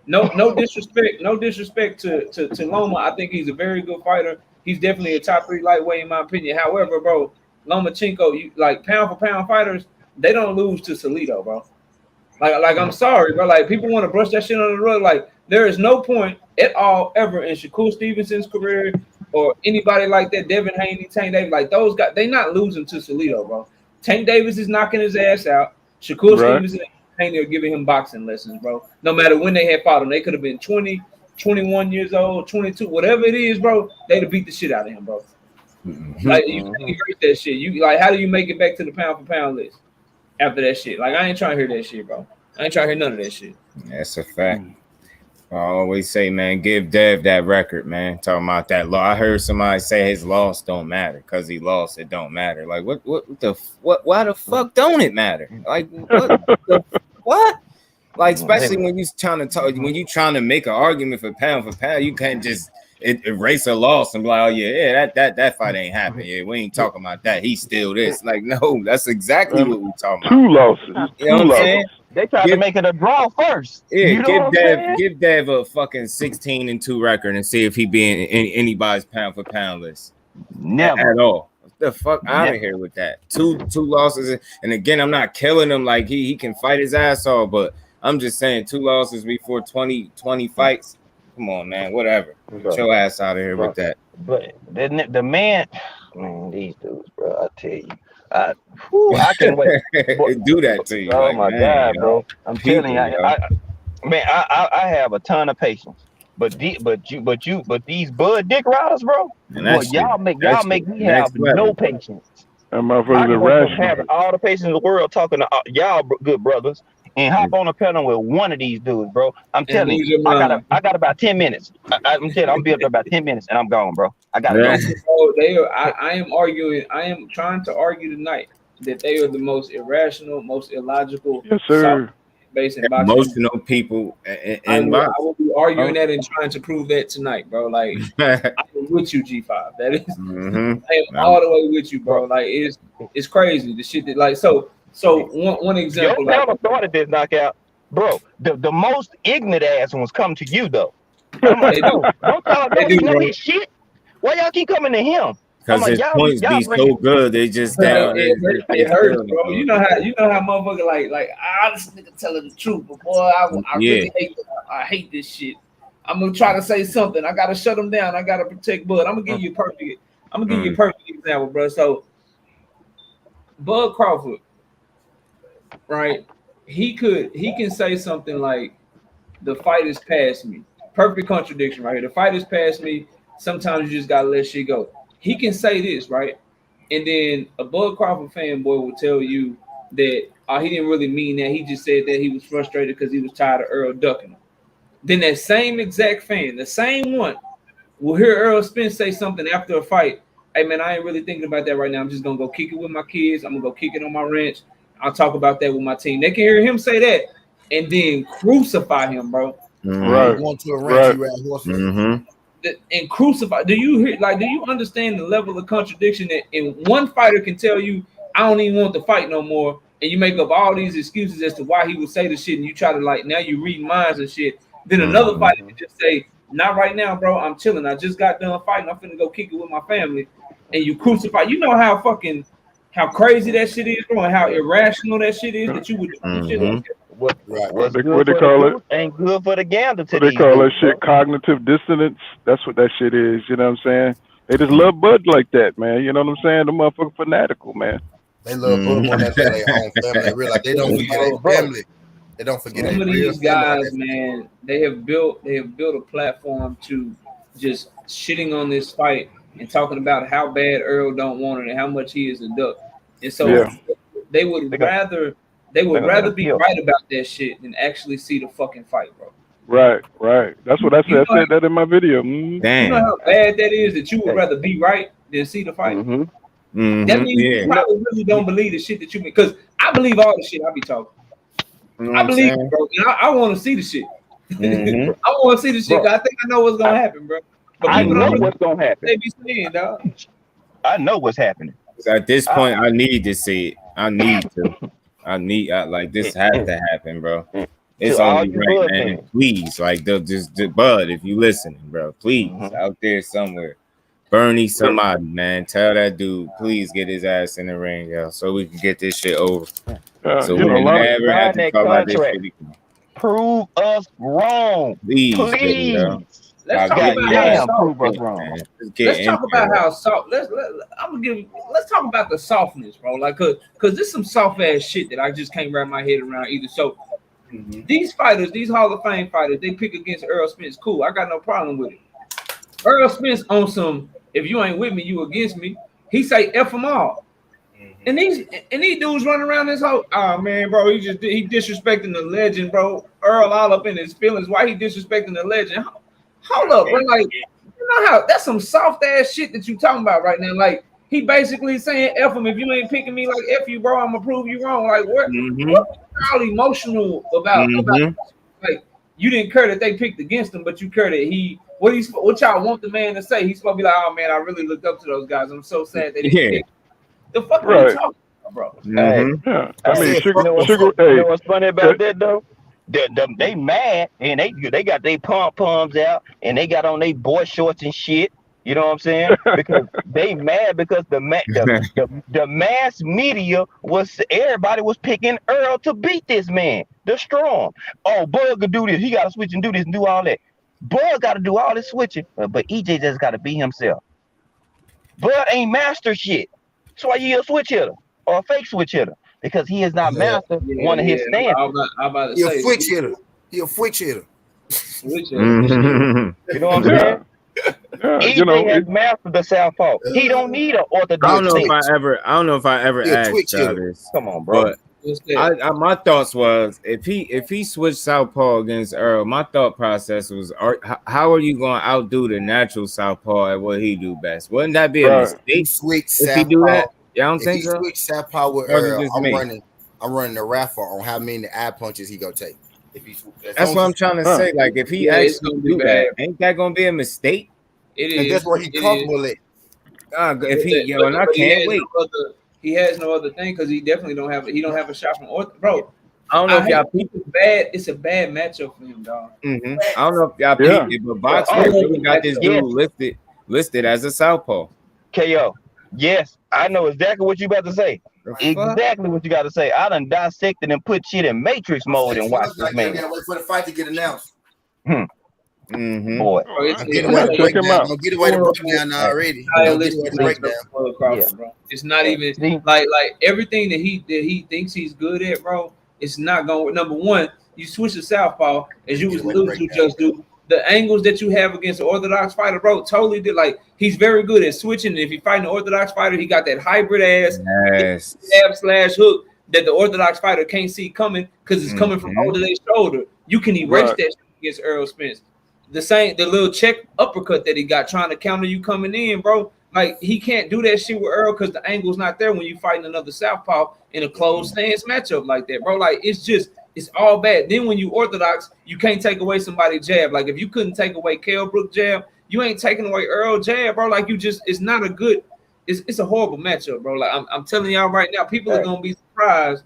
No disrespect to Loma. I think he's a very good fighter. He's definitely a top 3 lightweight in my opinion. However, bro, Lomachenko, you like pound for pound fighters, they don't lose to Salido, bro. Like I'm sorry, bro. Like, people want to brush that shit under the rug. Like, there is no point at all ever in Shakur Stevenson's career or anybody like that, Devin Haney, Tank Davis, like those guys, they not losing to Salido, bro. Tank Davis is knocking his ass out. Shakur Stevenson and Haney are giving him boxing lessons, bro. No matter when they had fought him, they could have been 20, 21 years old, 22, whatever it is, bro. They'd have beat the shit out of him, bro. Like, you can't hear that shit. You like, how do you make it back to the pound for pound list after that shit? Like, I ain't trying to hear that shit, bro. I ain't trying to hear none of that shit. That's a fact. I always say, man, give Dev that record, man. Talking about that law. I heard somebody say his loss don't matter because he lost. It don't matter. Like, what why the fuck don't it matter? Like, what? Like, especially when you trying to make an argument for pound, you can't just erase a loss and be like, oh yeah, that fight ain't happened. Yeah, we ain't talking about that. He's still this. Like, no, that's exactly what we talking about. 2 losses. You know what I'm saying? They tried to make it a draw first. Yeah, you know give Dev a fucking 16-2 record and see if he be in anybody's pound for pound list. Never at all. What the fuck out of here with that? Two losses, and again, I'm not killing him. Like, he can fight his ass off, but I'm just saying 2 losses before 20 fights. Come on, man. Whatever. Get your ass out of here with that. But the man, these dudes, bro. I tell you. I can't wait. Do that to you. Oh, like, my God, bro! I'm telling you, I have a ton of patience. But these Bud Dick riders, bro. Boy, y'all make me have no patience. That motherfucker's irrational. Have all the patience in the world talking to y'all good brothers and hop on a panel with one of these dudes, bro. I'm telling you, I got about 10 minutes. I'm telling you, I'm built up about 10 minutes and I'm gone, bro. I gotta go. I am trying to argue tonight that they are the most irrational, most illogical, yes, sir, emotional people. I will be arguing that and trying to prove that tonight, bro. Like, I'm with you, G5. That is, I am all the way with you, bro. Like, it's crazy the shit that, like, so one example. Your panel started this knockout, bro. The most ignorant ass ones come to you though. Don't y'all know his shit? Why y'all keep coming to him? Because his points be so good, they just down. It hurts, bro. You know how motherfucker like this nigga telling the truth, but boy, I really hate this shit. I'm gonna try to say something. I gotta shut him down. I gotta protect Bud. I'm gonna give you a perfect example, bro. So Bud Crawford, right? He can say something like, the fight is past me. Perfect contradiction right here. The fight is past me. Sometimes you just gotta let shit go. He can say this, right? And then a Bud Crawford fanboy will tell you that he didn't really mean that. He just said that he was frustrated because he was tired of Errol ducking him. Then that same exact fan, the same one, will hear Errol Spence say something after a fight. Hey, man, I ain't really thinking about that right now. I'm just going to go kick it with my kids. I'm going to go kick it on my ranch. I'll talk about that with my team. They can hear him say that and then crucify him, bro. Right. Going to a ranch, you ride horses. And crucify. Do you understand the level of contradiction that in one fighter can tell you, I don't even want to fight no more, and you make up all these excuses as to why he would say the shit, and you try to, like, now you read minds and shit, Then another fighter can just say, "Not right now, bro. I'm chilling. I just got done fighting. I'm finna go kick it with my family." And you crucify. You know how crazy that shit is, bro, and how irrational that shit is that you would do shit like that. What's good what they call it? Ain't good for the gander. What they call that shit? Cognitive dissonance. That's what that shit is. You know what I'm saying? They just love Bud like that, man. You know what I'm saying? The motherfucker fanatical, man. They love Bud more than their own family. They realize they don't forget their family. They don't forget some of these guys, man. They have built a platform to just shitting on this fight and talking about how bad Errol don't want it and how much he is a duck. And so they would rather be right about that shit than actually see the fucking fight, bro. Right. That's what I said. I said that in my video. Damn. You know how bad that is that you would rather be right than see the fight? That means you probably really don't believe the shit that you mean. Because I believe all the shit I be talking. I believe it, bro. And I want to see the shit. I want to see the shit. I think I know what's going to happen, bro. But I know what's going to happen. They be saying, dog. I know what's happening. At this point, I need to see it. I need to. Like this has to happen, bro. It's only right, man. Please, like the Bud, if you listening, bro, please, out there somewhere, Bernie, somebody, man, tell that dude, please get his ass in the ring, yo, so we can get this shit over. So we never have to talk about this shit. Prove us wrong, please. Let's talk about how soft. Let's talk about the softness, bro. Like, cause this some soft ass shit that I just can't wrap my head around either. So these fighters, these Hall of Fame fighters, they pick against Errol Spence. Cool, I got no problem with it. Errol Spence on some, if you ain't with me, you against me. He say F them all. And these dudes running around this whole, oh man, bro, he disrespecting the legend, bro. Errol all up in his feelings. Why he disrespecting the legend? Hold up, bro. Like, you know how that's some soft ass shit that you talking about right now. Like, he basically saying F him. If you ain't picking me, like F you, bro, I'm gonna prove you wrong. Like, what all emotional about like you didn't care that they picked against him, but you care that what y'all want the man to say? He's supposed to be like, oh man, I really looked up to those guys. I'm so sad that he the fuck are you talking about, bro? I mean, you know what's funny about that though? They mad and they got their pom-poms out and they got on their boy shorts and shit. You know what I'm saying? Because they mad because the mass media everybody was picking Errol to beat this man, destroy him. Oh, Bud could do this. He got to switch and do this and do all that. Bud got to do all this switching, but EJ just got to be himself. Bud ain't master shit. That's why he a switch hitter or a fake switch hitter. Because he is not master one of his stands. He's a switch hitter. He's a switch hitter. You know what I'm saying? EJ has mastered the southpaw. He don't need an orthodox. I don't know if I ever asked y'all this. Come on, bro. My thoughts was if he switched southpaw against Errol, my thought process was, how are you going to outdo the natural southpaw at what he do best? Wouldn't that be a mistake? If he do that? Yeah, I don't think so. Switch southpaw with Errol, I'm running a raffle on how many eye punches he gonna take. That's what I'm trying to say. Like, if he actually do that, ain't that gonna be a mistake? It is. And that's where he comfortable at. If he, and I can't wait. He has no other thing because he definitely don't have a shot from ortho, bro. I don't know if y'all people bad. It's a bad matchup for him, dog. I don't know if y'all peeped it, but Boxer really got this dude listed as a southpaw. KO. Yes, I know exactly what you about to say. Exactly what you got to say. I done dissected and put shit in Matrix mode and watched this man. Wait for the fight to get announced. Boy, get away the breakdown already. It's not even like everything that he thinks he's good at, bro. It's not going. Number one, you switch to southpaw as you was alluding to, just do. The angles that you have against an orthodox fighter, bro, totally did. Like, he's very good at switching. And if you fight an orthodox fighter, he got that hybrid ass stab / hook that the orthodox fighter can't see coming because it's coming from over their shoulder. You can erase that shit against Errol Spence. The little check uppercut that he got trying to counter you coming in, bro. Like, he can't do that shit with Errol because the angle's not there when you fighting another southpaw in a closed stance matchup like that, bro. Like, it's all bad. Then when you orthodox, you can't take away somebody's jab. Like, if you couldn't take away Kell Brook jab, you ain't taking away Errol jab, bro. Like, it's not a good, it's a horrible matchup, bro. Like, I'm telling y'all right now, people are gonna be surprised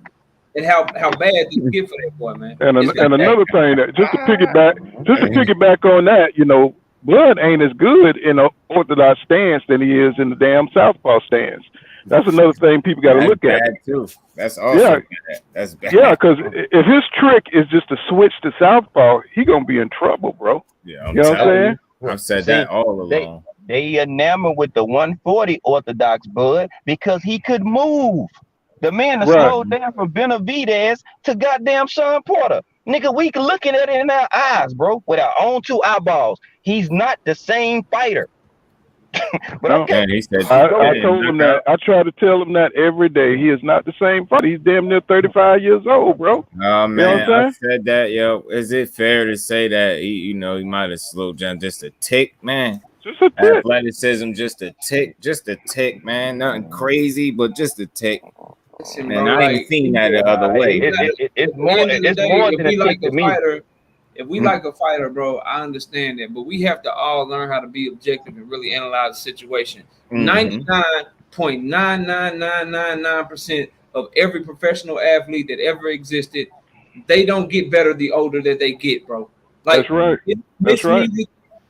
and how bad this get for that boy, man. And another thing that just to piggyback on that, you know, Bud ain't as good in an orthodox stance than he is in the damn southpaw stance. That's another thing people got to look at. Too. That's also bad. That's bad. Yeah, because if his trick is just to switch to southpaw, he gonna be in trouble, bro. Yeah, you know what I'm saying? I've said that all along. They enamored with the 140 orthodox Bud because he could move. The man that slowed down from Benavidez to goddamn Sean Porter. Nigga, we looking at it in our eyes, bro, with our own two eyeballs. He's not the same fighter. But okay. He said, I told him that. I try to tell him that every day. He is not the same fighter. He's damn near 35 years old, bro. Oh, man, you know I said that, yo. Is it fair to say that he might have slowed down just a tick, man? Just a tick. Athleticism, just a tick, man. Nothing crazy, but just a tick. Listen, and bro, I ain't seen that the other way. It's more than a tick to me. If we like a fighter, bro, I understand that, but we have to all learn how to be objective and really analyze the situation. 99.99999% of every professional athlete that ever existed, they don't get better the older that they get, bro. Like, that's right.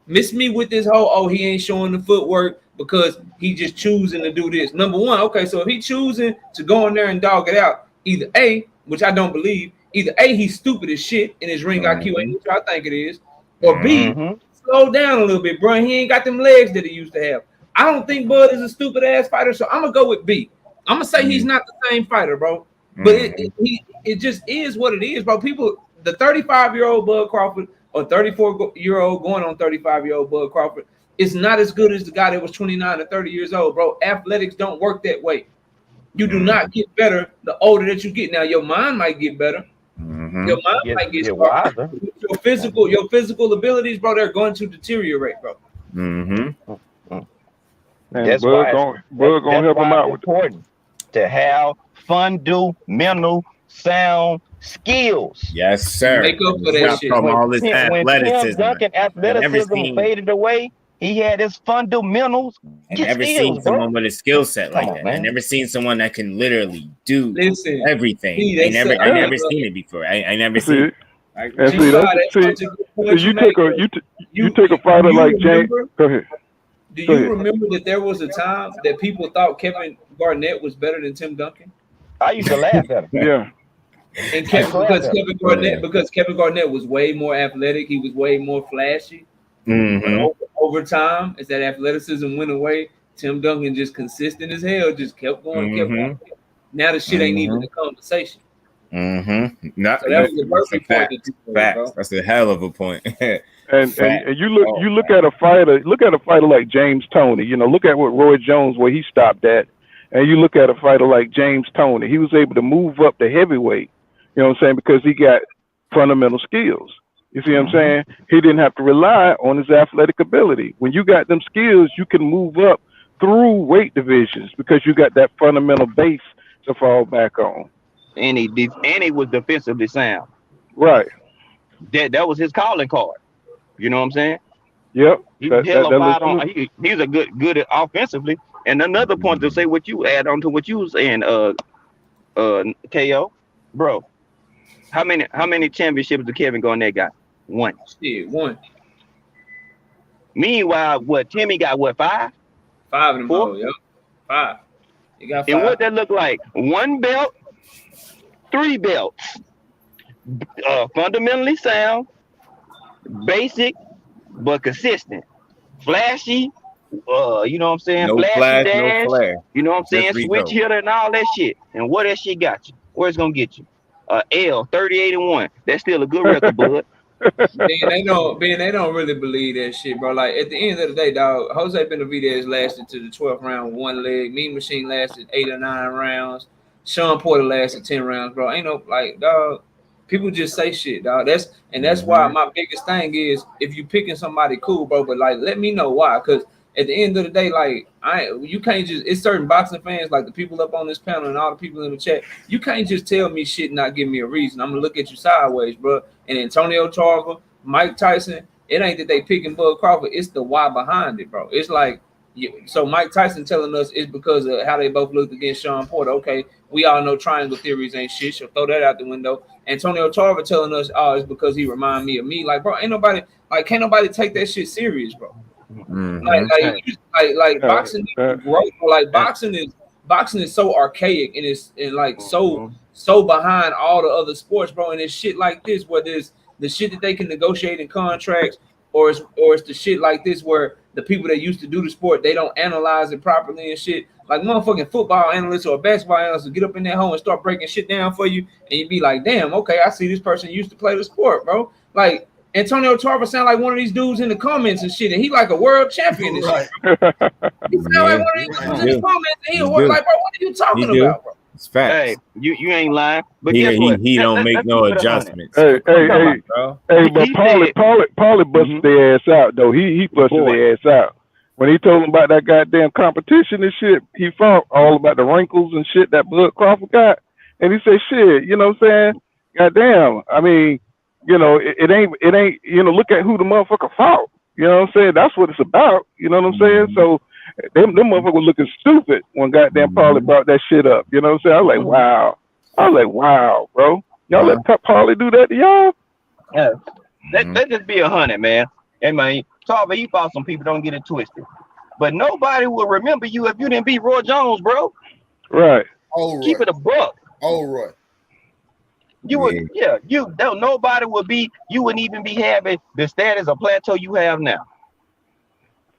Miss me with this whole, he ain't showing the footwork because he just choosing to do this. Number one, okay, so if he choosing to go in there and dog it out, either A, which I don't believe, either A, he's stupid as shit and his ring IQ ain't what I think it is, or B, slow down a little bit, bro. He ain't got them legs that he used to have. I don't think Bud is a stupid ass fighter, so I'm gonna go with B. I'm gonna say he's not the same fighter, bro. But it just is what it is, bro. People, the 35-year-old Bud Crawford or 34-year-old going on 35-year-old Bud Crawford is not as good as the guy that was 29 or 30 years old, bro. Athletics don't work that way. You do not get better the older that you get. Now your mind might get better. Your mind might get stronger. Your physical abilities, bro, they're going to deteriorate, bro. That's why Bud gonna help him out with important to have fundamental sound skills. Yes, sir. Make up for that shit. All this athleticism. Tim Duncan athleticism faded away, he had his fundamentals. I never seen someone with a skill set like that. I never seen someone that can literally do everything. I never seen it before. I never seen it. You take a fighter like James. Go ahead. Do you remember that there was a time that people thought Kevin Garnett was better than Tim Duncan? I used to laugh at him. Yeah. And because Kevin Garnett was way more athletic, he was way more flashy. Over time, as that athleticism went away, Tim Duncan just consistent as hell, just kept going, Now the shit ain't even a conversation. So that was a perfect point. That's a hell of a point. And you look at a fighter like James Toney. You know, look at what Roy Jones, where he stopped at, and you look at a fighter like James Toney. He was able to move up to heavyweight. You know what I'm saying? Because he got fundamental skills. You see what I'm saying? He didn't have to rely on his athletic ability. When you got them skills, you can move up through weight divisions because you got that fundamental base to fall back on. And he was defensively sound. Right. That was his calling card. You know what I'm saying? Yep. He's a good offensively. And another point to say what you add on to what you were saying, KO, bro. How many championships did Kevin Garnett got? One. Shit, one. Meanwhile, Timmy got 5? 5 of them. Four? Yep. 5. You got 5. And what that look like? 1 belt, 3 belts. Fundamentally sound, basic, but consistent. Flashy, you know what I'm saying? No Flashy flash, dash, no flare. You know what I'm saying? Switch hitter and all that shit. And what that shit got you? Where it's gonna get you? L 38-1. That's still a good record, bud. They don't really believe that shit, bro. Like at the end of the day, dog, Jose Benavidez lasted to the 12th round with 1 leg. Mean Machine lasted 8 or 9 rounds. Sean Porter lasted 10 rounds, bro. Ain't no like, dog. People just say shit, dog. That's why my biggest thing is if you picking somebody cool, bro. But like, let me know why, because at the end of the day, like you can't just. It's certain boxing fans, like the people up on this panel and all the people in the chat. You can't just tell me shit and not give me a reason. I'm gonna look at you sideways, bro. And Antonio Charlo, Mike Tyson, it ain't that they picking Bud Crawford. It's the why behind it, bro. It's like So Mike Tyson telling us it's because of how they both looked against Sean Porter. Okay, we all know triangle theories ain't shit. So throw that out the window. Antonio Tarver telling us, oh, it's because he remind me of me. Like, bro, ain't nobody like, can't nobody take that shit serious, bro. Like boxing needs to grow. Like boxing is so archaic and it's like so behind all the other sports, bro. And it's shit like this where there's the shit that they can negotiate in contracts, or it's the shit like this where the people that used to do the sport, they don't analyze it properly and shit. Like motherfucking football analysts or basketball analysts will get up in that hole and start breaking shit down for you, and you be like, damn, okay, I see this person used to play the sport, bro. Like Antonio Tarver sound like one of these dudes in the comments and shit, and he like a world champion and shit. He sound like one of these dudes in the comments, and he like, bro, what are you talking about, bro? It's facts. Hey, you ain't lying, but he don't make no adjustments. Hey, but Paulie busted their ass out though. He busted their ass out when he told him about that goddamn competition and shit. He found all about the wrinkles and shit that Bud Crawford got, and he said, "Shit, you know what I'm saying? Goddamn, I mean, you know, it ain't, you know, look at who the motherfucker fought. You know what I'm saying? That's what it's about. You know what I'm saying? So." Them motherfuckers were looking stupid when goddamn Paulie brought that shit up. You know what I'm saying? I was like, wow, bro. Y'all let Paulie do that to y'all? Yeah. Let just be 100, man. And man, Tarver, he fought some people, don't get it twisted. But nobody will remember you if you didn't beat Roy Jones, bro. Right. Oh, keep it a buck. Oh, Roy. You would, nobody would be, you wouldn't even be having the status or plateau you have now.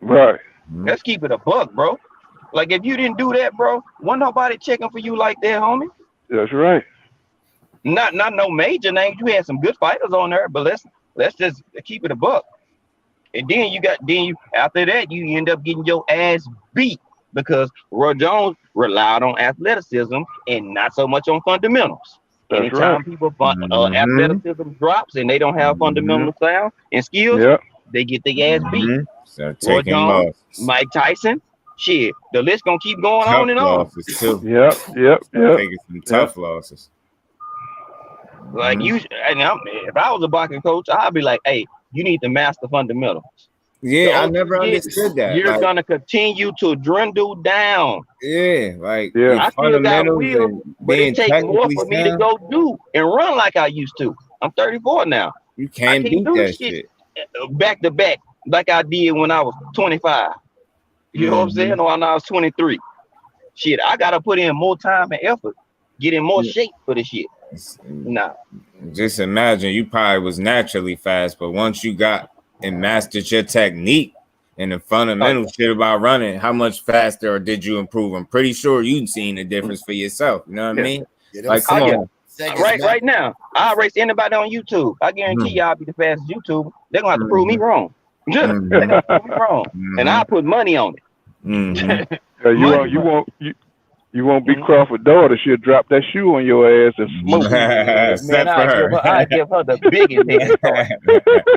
Right. Let's keep it a buck, bro. Like if you didn't do that, bro, wasn't nobody checking for you like that, homie. That's right. Not no major names. You had some good fighters on there, but let's just keep it a buck. And then after that you end up getting your ass beat because Roy Jones relied on athleticism and not so much on fundamentals. That's Anytime people athleticism drops and they don't have fundamental sound and skills, they get their ass beat. So taking losses. Mike Tyson, shit, the list gonna keep going on and on. Too. Yep. Taking some tough losses. Like if I was a boxing coach, I'd be like, hey, you need to master fundamentals. Yeah, I never understood that. You're gonna continue to dwindle down. I still got wheels, but it takes more for me to go do and run like I used to. I'm 34 now. You can't beat that shit back to back like I did when I was 25. You know what I'm saying? Or when I was 23. Shit, I gotta put in more time and effort, get in more shape for this shit. Nah. Just imagine you probably was naturally fast, but once you got and mastered your technique and the fundamental shit about running, how much faster did you improve? I'm pretty sure you've seen the difference for yourself. You know what I mean? Like, come on. Right now, I'll race anybody on YouTube. I guarantee you I'll be the fastest YouTuber. They're gonna have to prove me wrong. They're gonna prove me wrong. And I put money on it. You won't be Crawford daughter. She'll drop that shoe on your ass and smoke. Man, I give her the biggest head.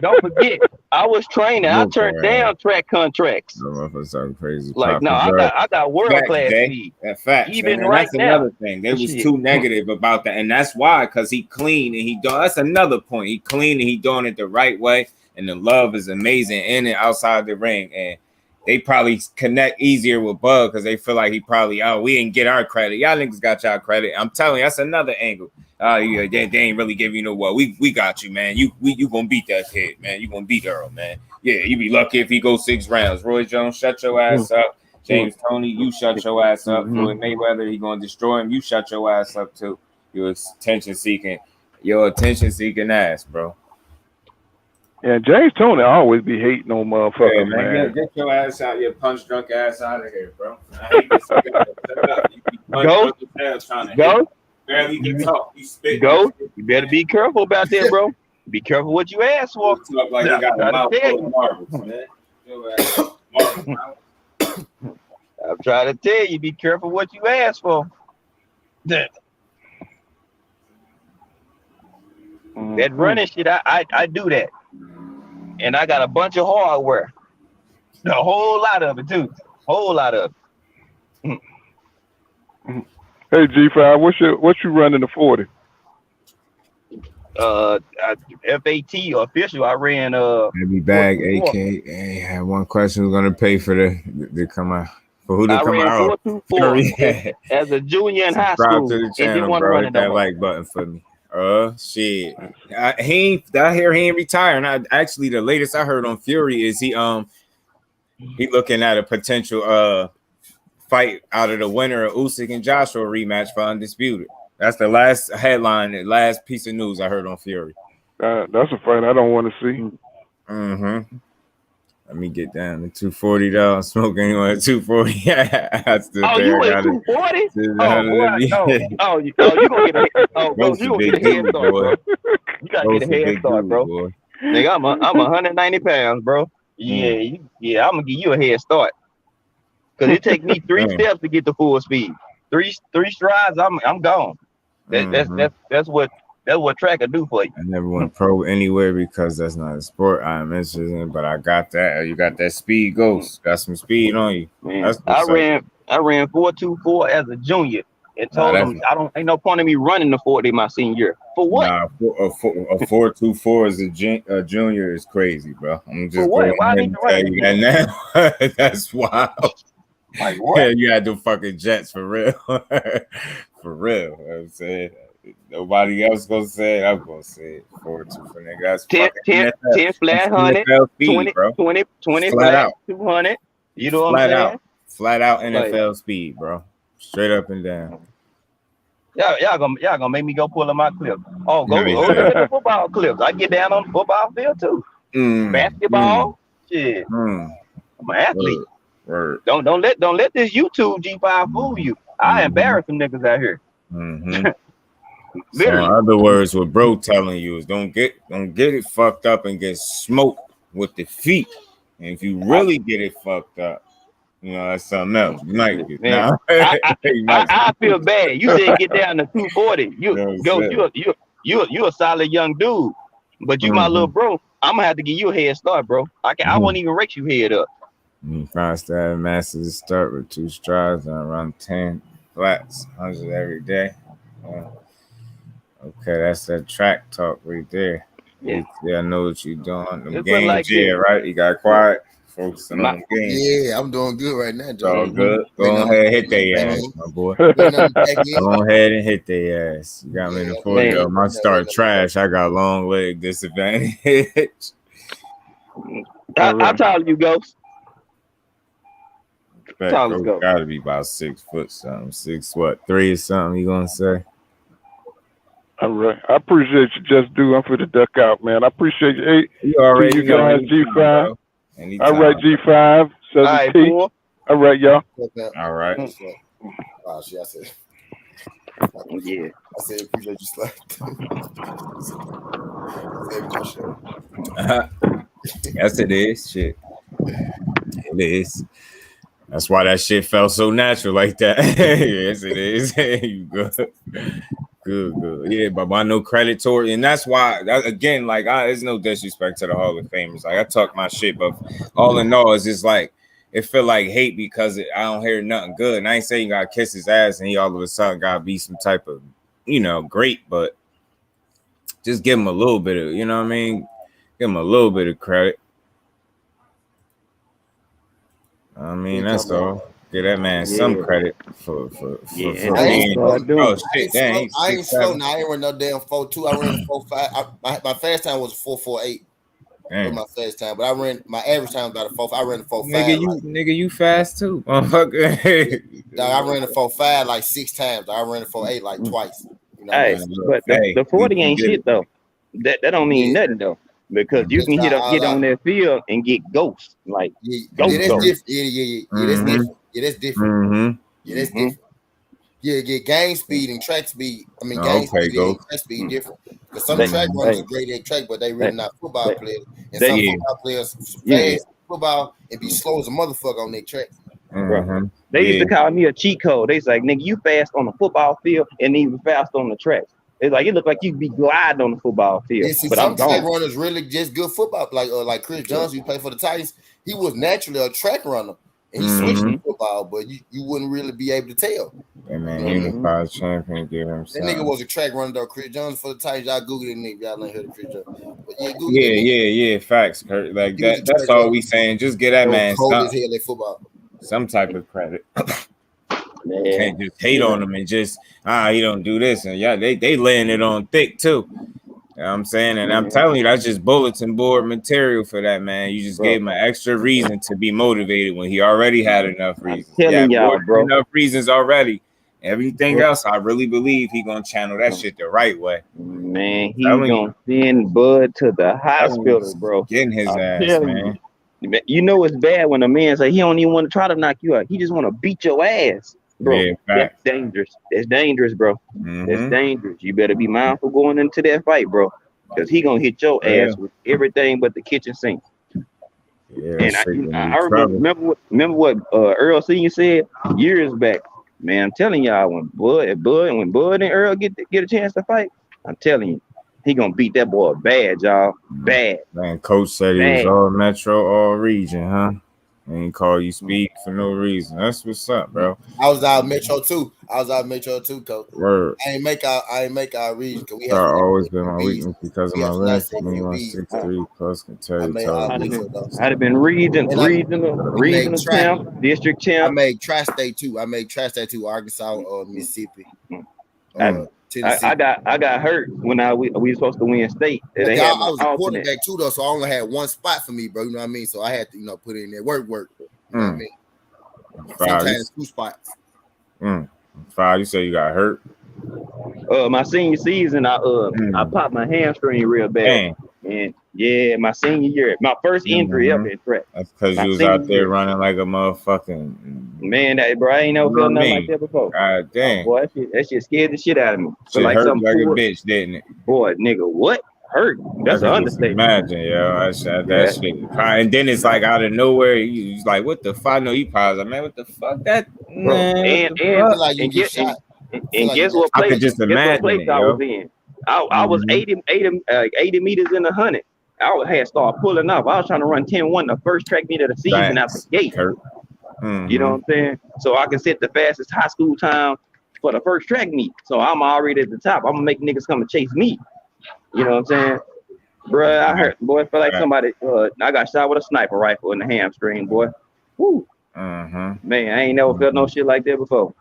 Don't forget, I was training. I turned down track contracts. Crazy. Like no, I got world class speed. Fact. Even right that's now. Another thing. They was too negative about that, and that's why, because he clean and he doing. That's another point. He clean and he doing it the right way, and the love is amazing in and outside the ring, and they probably connect easier with Bug because they feel like he probably, we didn't get our credit. Y'all niggas got y'all credit. I'm telling you, that's another angle. They ain't really giving you no what. We got you, man. You gonna beat that kid, man. You gonna beat Errol, man. Yeah, you be lucky if he goes 6 rounds. Roy Jones, shut your ass up. James Toney, you shut your ass up. Floyd Mayweather, he gonna destroy him. You shut your ass up too. Your attention seeking ass, bro. Yeah, James Toney always be hating on motherfuckers, man. Yeah, get your ass out, your punch drunk ass out of here, bro. I hate this shit. Shut up. You be punch drunk Go. Barely can talk. You spit. Go. You better be careful about that, bro. Be careful what you ask for. You talk like you got a mouth full of marbles, man. I'm trying to tell you, be careful what you ask for. That running shit, I do that. And I got a bunch of hardware. A whole lot of it, too. Whole lot of it. Hey, G5, what you running the 40? FAT or official. I ran Maybe bag AK. Hey, I had one question. Who's gonna pay for the come out? For who to come out? 424 as a junior in high school. Subscribe to the channel, bro. Hit that like button for me. Shit. I hear he ain't retiring. Actually, the latest I heard on Fury is he looking at a potential fight out of the winner of Usyk and Joshua rematch for Undisputed. That's the last headline, the last piece of news I heard on Fury. That's a fight I don't want to see. Mm-hmm. Let me get down to 240 though. I'm smoking anyway at 240. You at 240? You gonna get a head start, bro. You gotta get a head start, bro. Nigga, I'm 190 pounds, bro. Yeah, I'm gonna give you a head start. Cause it take me 3 steps to get to full speed. Three strides, I'm gone. That's what track will do for you. I never went pro anywhere because that's not a sport I'm interested in, but I got that. You got that speed ghost. Got some speed on you. I ran 4.24 as a junior and told them ain't no point in me running the 40 my senior year. For what? Nah, a 4.24 as a junior is crazy, bro. I'm just going to tell you that now. That's wild. Like what? Yeah, you had the fucking Jets for real. For real. You know what I'm saying? Nobody else gonna say it. I'm gonna say it. 4.2 for nigga. That's 10 flat 100, 20 flat flat out 200. You know what I'm saying? Flat out NFL speed, bro. Straight up and down. Y'all gonna make me go pull up my clip. Oh, go look at the football clips. I get down on the football field too. Basketball. Shit. I'm an athlete. Word. Don't let this YouTube G5 fool you. I embarrass some niggas out here. So in other words, what bro telling you is don't get it fucked up and get smoked with the feet. And if you really get it fucked up, you know that's something else. You might get I feel bad. You said get down to 240. You a solid young dude, but you my little bro. I'm gonna have to give you a head start, bro. I won't even rate you head up. Five-star master to start with 2 strides and around 10 flats, 100 every day. Okay, that's that track talk right there. Yeah, I know what you're doing. The games, right? You got quiet, focusing on the game. Yeah, I'm doing good right now, Joe. All good. Go ahead, hit their ass, my boy. Go ahead and hit their ass. You got me in the 40 though. My start trash. I got long leg disadvantage. How tall you, Ghost? Gotta be about 6 foot something. 6'3" or something. You gonna say? All right. I appreciate you, Just Do. I'm for the duck out, man. I appreciate you. Hey, you already you guys, G5. All right, G5. All right, cool. All right, y'all. All right. Oh, shit, I said. Yeah. I said, appreciate you, Slide. Yes, it is. Shit. It is. That's why that shit felt so natural like that. Yes, it is. You good. Good. Yeah, but I no credit toward it. And that's why, again, like, there's no disrespect to the Hall of Famers. Like, I talk my shit, but all in all, it's just like, it feel like hate because I don't hear nothing good. And I ain't saying you got to kiss his ass and he all of a sudden got to be some type of, great, but just give him a little bit of, you know what I mean? Give him a little bit of credit. I mean, that's all. Give that man some credit for being. Oh shit! Dang, I ain't slow now. I ain't run no damn 4.2. I ran a 4.5. My fast time was 4.48. For my fast time, but my average time was about a 4. I ran a 4.5. Nigga, you fast too, motherfucker. I ran a 4.5 like 6 times. I ran a 4.8 like twice. You know but the 40 ain't shit though. That don't mean nothing though. Because you can get on that field and get ghosts. Like that's different. That's different. That's different. Yeah, get game speed and track speed. I mean, game speed and track speed different. Because some track runners are great at track, but they really not football players. And some football players fast football and be slow as a motherfucker on their track. They used to call me a cheat code. They like, nigga, you fast on the football field and even fast on the track. It's like it looked like you be gliding on the football field. Yeah, see, but some track runners really just good football, like Chris Johnson, who played for the Titans. He was naturally a track runner, and he switched to football, but you wouldn't really be able to tell. That man, unified champion, give him that nigga was a track runner though. Chris Jones for the Titans. Y'all Google that nigga. Y'all ain't heard of Chris Jones. But yeah, Google that nigga. Yeah. Facts, Kurt. Like that's all we saying. Just get that man cold as hell at football. Some type of credit. Can't just hate on him and just he don't do this. And they laying it on thick too. You know what I'm saying? And I'm telling you, that's just bulletin board material for that, man. You just gave him an extra reason to be motivated when he already had enough reasons. Telling y'all, bro. Enough reasons already. Everything else, I really believe he gonna channel that shit the right way. Man, he gonna send Bud to the hospital, bro. Getting his ass, man. You know it's bad when a man say he don't even want to try to knock you out. He just want to beat your ass, bro. Yeah, that's dangerous. That's dangerous, bro. That's dangerous. You better be mindful going into that fight, bro, because he gonna hit your ass with everything but the kitchen sink. Yeah, and I remember what Errol Senior said years back. Man, I'm telling y'all, when Bud and Errol get a chance to fight, I'm telling you, he gonna beat that boy bad, y'all. Bad. Man, coach said he was all metro, all region, huh? Ain't call you speak for no reason. That's what's up, bro. I was out metro too, coach. Word. I ain't make our region because we have always been my weakness because of my length. 163 plus can tell you. I'd have been regional champ, district champ. I made tri-state too. Arkansas, Mississippi. I got hurt when we were supposed to win state. I was a quarterback too, though, so I only had one spot for me, bro. You know what I mean? So I had to, put in there work. You know what I mean? Sometimes 2 spots. 5. You say you got hurt? My senior season, I popped my hamstring real bad. And yeah, my senior year, my first injury up at track. That's because you was out there running like a motherfucking man. Bro, I ain't never felt nothing like that before. God damn, boy, that shit scared the shit out of me. So like hurt like a bitch, didn't it? Boy, nigga, what hurt? That's an understatement. Imagine, yo, that shit. And then it's like out of nowhere, he's like, "What the fuck?" No, he paused. Man, what the fuck? That man. And guess what place? I could just imagine it, I was in. I was 80 meters in 100. I had started pulling up. I was trying to run 10-1 the first track meet of the season out the gate. You know what I'm saying? So I can set the fastest high school time for the first track meet. So I'm already at the top. I'm gonna make niggas come and chase me. You know what I'm saying? Bruh, I heard, boy, it felt like somebody, I got shot with a sniper rifle in the hamstring, boy. Woo. Man, I ain't never felt no shit like that before.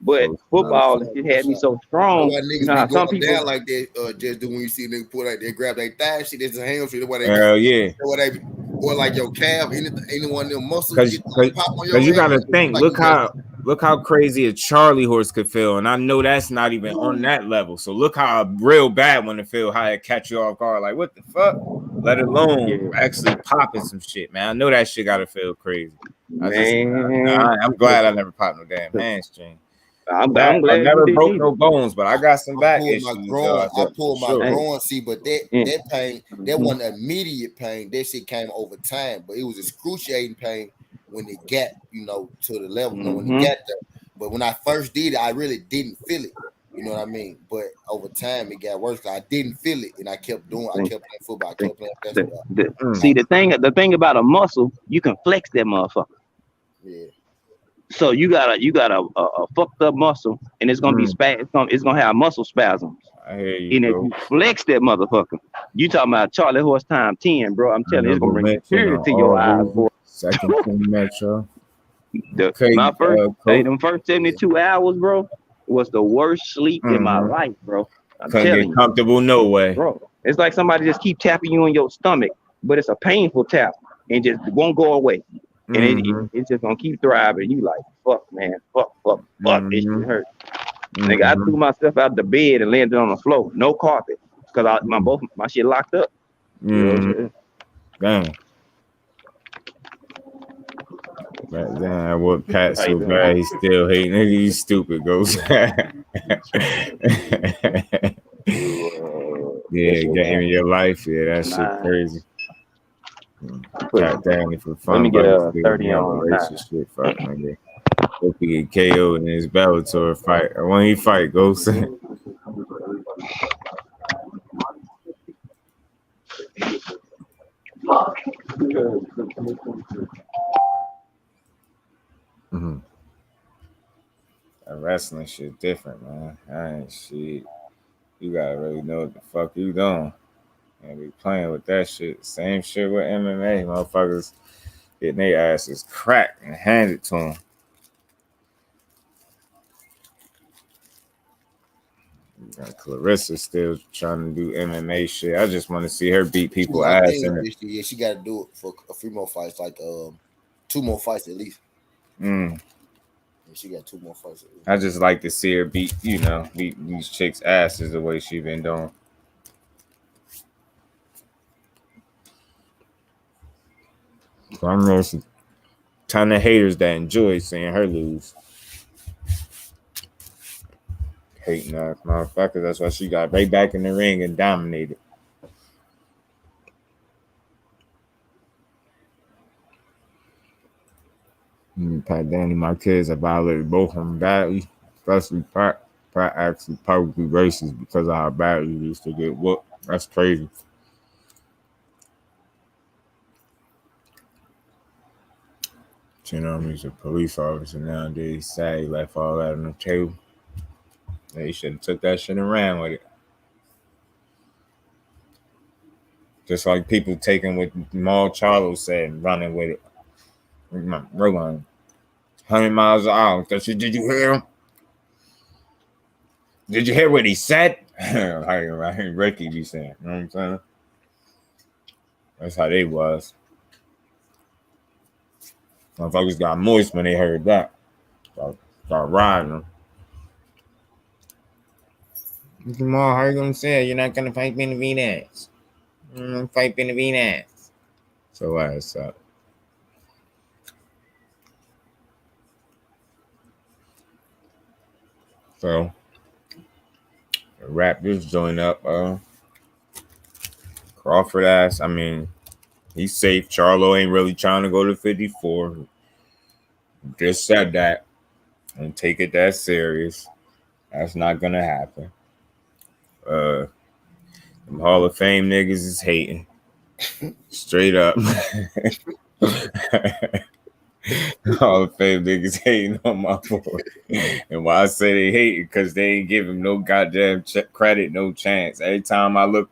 But football, it had me so strong. You know how some people down like that, just do when you see niggas pull out, they grab their thigh, shit, there's a hamstring. Hell yeah. Or like your calf, any one of them muscles. Because you gotta think, look how crazy a Charlie horse could feel, and I know that's not even on that level. So look how real bad when it feel, how it catch you off guard, like what the fuck? Let alone actually popping some shit, man. I know that shit gotta feel crazy. I'm glad I never popped no damn hamstring. I'm glad I never broke no bones, but I got some back issues. I pulled my groin, but that pain, that wasn't immediate pain. That shit came over time, but it was excruciating pain when it got, to the level, when it got there. But when I first did it, I really didn't feel it. You know what I mean? But over time, it got worse. I didn't feel it, and I kept playing football. I kept playing basketball. See, the thing about a muscle, you can flex that motherfucker. Yeah. So you got a fucked up muscle, and it's gonna be it's gonna have muscle spasms. I hear you, and if you flex that motherfucker, you talking about Charlie horse time 10, bro. I'm telling you, it's gonna bring tears to your eyes, boy. Second metro. Them first 72 hours, bro, was the worst sleep in my life, bro. Couldn't get comfortable, no way, bro. It's like somebody just keep tapping you on your stomach, but it's a painful tap and just won't go away. And it's just gonna keep thriving. You like, fuck, man, fuck. It should hurt. Nigga, I threw myself out the bed and landed on the floor, no carpet, because my shit locked up. Damn. I would Pat so bad he still hating. Nigga, you stupid, Ghost. Yeah, game of your life. Yeah, that shit crazy. God damn it for fun. Let me get 30 on shit. Fuck, nigga. Hope he get KO'd in his Bellator fight. Or when he fight, Ghost. That wrestling shit different, man. I ain't shit. You gotta really know what the fuck you doing. And be playing with that shit. Same shit with MMA. Motherfuckers getting their asses cracked and handed to them. Clarissa still trying to do MMA shit. I just want to see her beat people ass in it. Yeah, she got to do it for a few more fights, like 2 more fights at least. Yeah, she got 2 more fights. At least. I just like to see her beat these chicks' asses the way she been doing. So I know some ton of haters that enjoy seeing her lose. Hating ass motherfuckers. That's why she got right back in the ring and dominated. Pat Danny, my kids, I violated both of them badly, especially Pat. Pat actually publicly racist because of how badly he used to get whooped. That's crazy. You know, he's a police officer nowadays. Sad he left all that on the table. He should have took that shit and ran with it. Just like people taking what Jermall Charlo said and running with it. We're going 100 miles an hour. Did you hear him? Did you hear what he said? I hear Ricky be saying. You know what I'm saying? That's how they was. Motherfuckers got moist when they heard that. Start riding them. Jermall, how you gonna say it? You're not gonna fight me in the V-Nax. You're gonna fight me in the V-Nax. So ass up. So wrap this joint up. Crawford ass. I mean, he's safe. Charlo ain't really trying to go to 54. Just said that. And take it that serious. That's not gonna happen. Them Hall of Fame niggas is hating. Straight up. Hall of Fame niggas hating on my boy. And why I say they hating, because they ain't give him no goddamn credit, no chance. Every time I look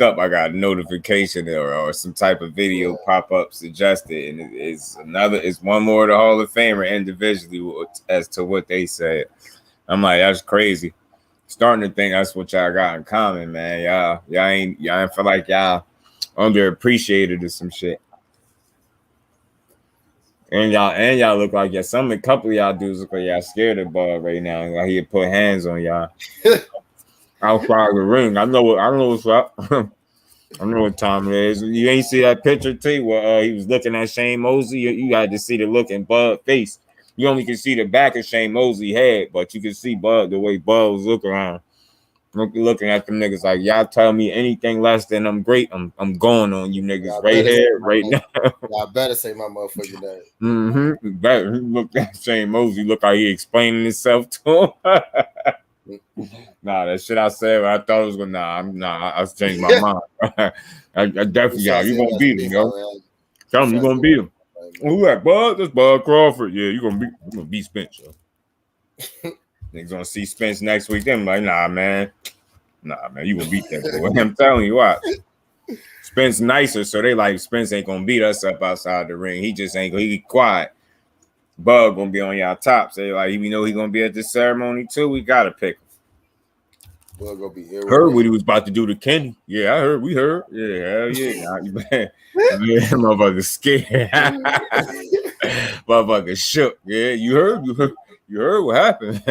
up, I got a notification or some type of video pop up suggested, and it's one more of the Hall of Famer individually as to what they said. I'm like, that's crazy. Starting to think that's what y'all got in common, man. Y'all ain't feel like y'all underappreciated or some shit. And y'all look like a couple of y'all dudes look like y'all scared of Bud right now. Like he'd put hands on y'all outside the ring. I know what's up. I know what time it is. You ain't see that picture too where he was looking at Shane Mosley. You got to see the look in Bud's face. You only can see the back of Shane Mosley's head, but you can see Bud the way Bud was looking at them niggas like, y'all tell me anything less than I'm great, I'm going on you niggas y'all right here, right now. Y'all better say my motherfucking name. Mm-hmm. Better. He looked at Shane Mosley, look how he explaining himself to him. Nah, that shit I said, I thought it was gonna. I changed my mind. I definitely, you gonna beat him, yo. Tell him you gonna beat him. Who that, Bud? That's Bud Crawford. Yeah, you gonna beat Spence, yo. Niggas gonna see Spence next week. Then like, nah, man, you gonna beat that boy. I'm telling you what. Spence nicer, so they like Spence ain't gonna beat us up outside the ring. He just ain't gonna. He quiet. Bud gonna be on y'all top. So like, we know he gonna be at this ceremony too. We gotta pick him. Bud gonna be Errol. Heard what he was about to do to Kenny. Yeah, I heard. We heard. Yeah, hell yeah. Yeah, motherfucker scared. Motherfucker shook. Yeah, you heard. You heard what happened.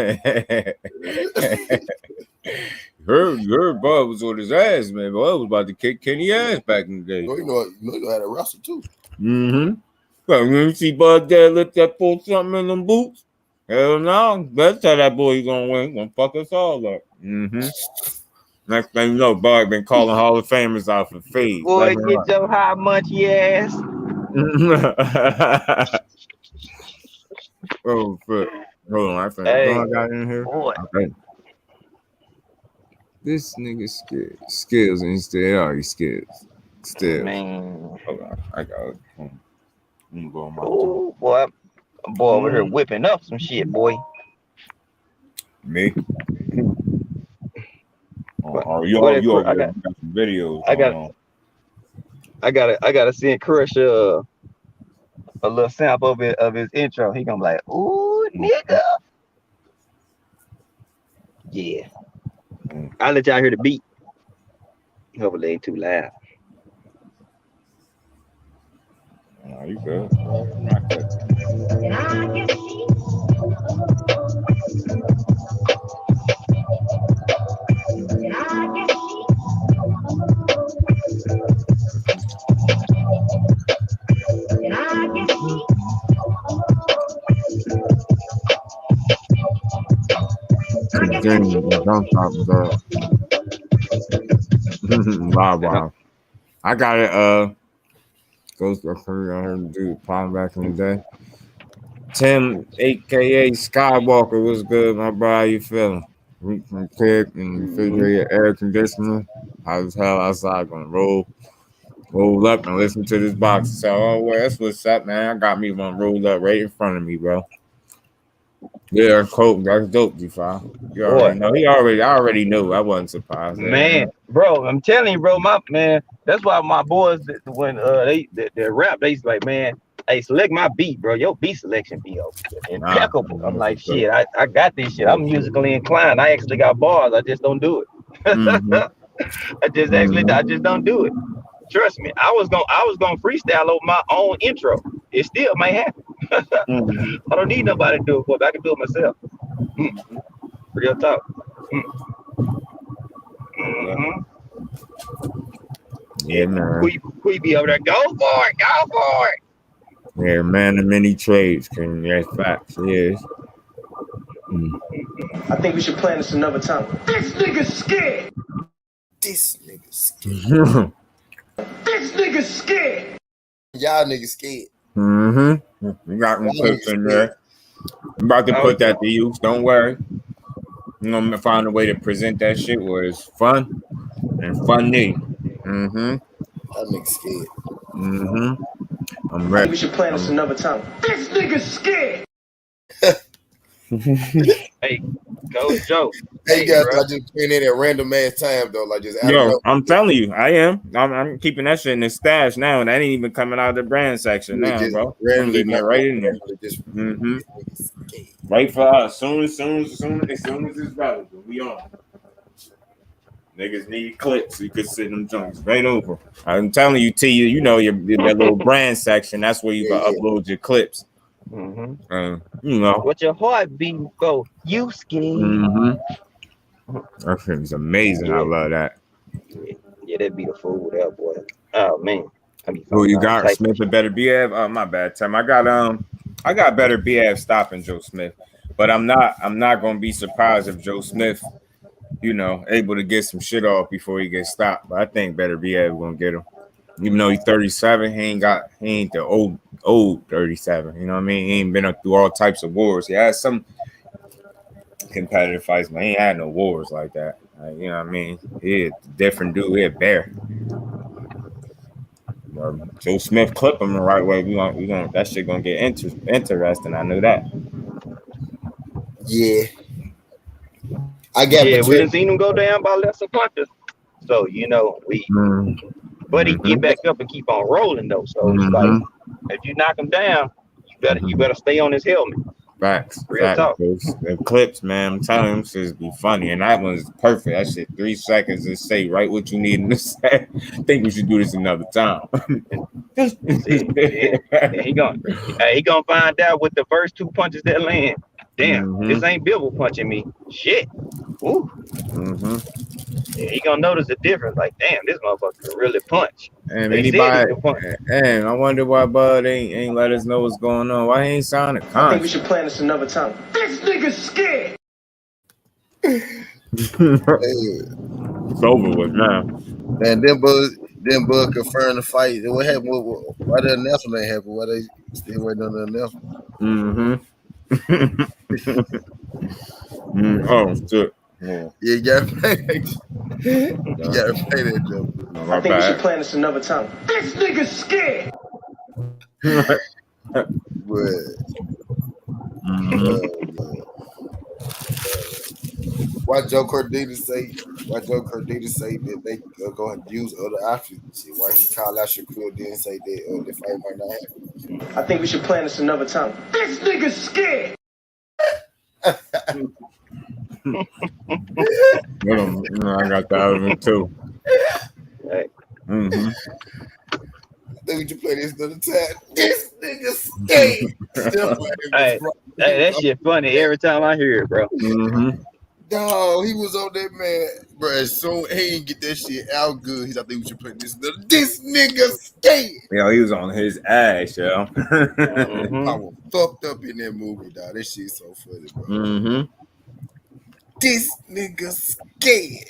You heard Bud was on his ass, man. Bud was about to kick Kenny's ass back in the day. You know how to wrestle too. Mm-hmm. Well, you see Bud there lift that pull something in them boots? Hell no. Better tell that boy he's gonna win. He's gonna fuck us all up. Mm-hmm. Next thing you know, Bud been calling Hall of Famers out for fees. Boy, get your high munchy ass. Oh, fuck. Hold on, I think Bud got in here. Boy. Okay. This nigga skills and still already skills. Still. Man. Hold on, I got it. I'm gonna go on my boy over here whipping up some shit, boy. Me? You got some videos. I gotta send Crush a little sample of his intro. He gonna be like, ooh, nigga. Yeah. I'll let y'all hear the beat. Hopefully it ain't too loud. Oh, you good. Wow. I got it. Goes to a dude playing back in the day. Tim, aka Skywalker, was good, my bro. How you feeling? Root from kick and refrigerator air conditioner. Hot as hell outside, gonna roll up and listen to this box. So, oh, well, that's what's up, man. I got me one rolled up right in front of me, bro. Yeah, Coke, that's dope, G5. You already know. I already knew. I wasn't surprised. Man, bro, I'm telling you, bro, that's why my boys, when they rap, they like, man, hey, select my beat, bro. Your beat selection be impeccable. I'm like, shit, I got this shit. I'm musically inclined. I actually got bars. I just don't do it. I just don't do it. Trust me, I was gonna freestyle over my own intro. It still may happen. I don't need nobody to do it for me. I can do it myself. Real talk. Yeah, man. We be over there. Go for it. Yeah, man. The many trades. That's facts. Yes. I think we should plan this another time. This nigga's scared. This nigga scared. Y'all niggas scared. We got some clips in there. I'm about to put that to use. Don't worry. I'm gonna find a way to present that shit where it's fun and funny. Y'all niggas scared. I'm ready. I think we should plan this another time. This nigga's scared. Hey, Coach Joe. Hey, guys, I just put in at random ass time though, like just. I'm telling you, I am. I'm keeping that shit in the stash now, and that ain't even coming out of the brand section now, bro. I'm leaving it right in there. Right for us. As soon as it's relevant, we on. Niggas need clips. You could sit them joints right over. I'm telling you, T, you know your little brand section. That's where you can upload your clips. You know what your heartbeat go. You scared. That shit is amazing. I love that. Yeah, that'd be the fool there, boy. Oh man. Who you got? Smith or Better BF? Oh, my bad, Tim. I got Better BF stopping Joe Smith, but I'm not gonna be surprised if Joe Smith, able to get some shit off before he gets stopped. But I think Better BF gonna get him. Even though he's 37, he ain't the old 37. You know what I mean? He ain't been through all types of wars. He had some competitive fights, but he ain't had no wars like that. You know what I mean? He a different dude. He a bear. Joe Smith clip him the right way. We gonna that shit gonna get interesting. I knew that. Yeah. We didn't see him go down by lesser punches. So but he get back up and keep on rolling though. So it's like if you knock him down, you better stay on his helmet. Facts. Real talk. The clips, man, I'm telling him shit be funny, and that one's perfect. That shit 3 seconds to say right what you need to say. I think we should do this another time. He gonna find out with the first 2 punches that land. Damn, this ain't Bibble punching me. Shit. Ooh. Yeah, he gonna notice the difference. Like, damn, this motherfucker can really punch. And I wonder why Bud ain't let us know what's going on. Why he ain't signed a contract? I think we should plan this another time. This nigga's scared. It's over with now. And then Bud confirmed the fight. What happened? Why the announcement ain't happen? Why they still waiting on the announcement? Oh shit. Yeah, you gotta play that joke. I think we should plan this another time. This nigga's scared. Why Joe Cardenas say that they go ahead and use other options? Shit, why he call out Shakur didn't say that the fight might not happen? I think we should plan this another time. This nigga's scared. I got the other one too. Right. I think we should play this another time. This nigga's scared. Hey, that shit funny every time I hear it, bro. No, he was on that man, bro. As soon as he didn't get that shit out good, I think we should play this. This nigga scared. Yo, he was on his ass, yo. I was fucked up in that movie, dog. That shit's so funny, bro. This nigga scared.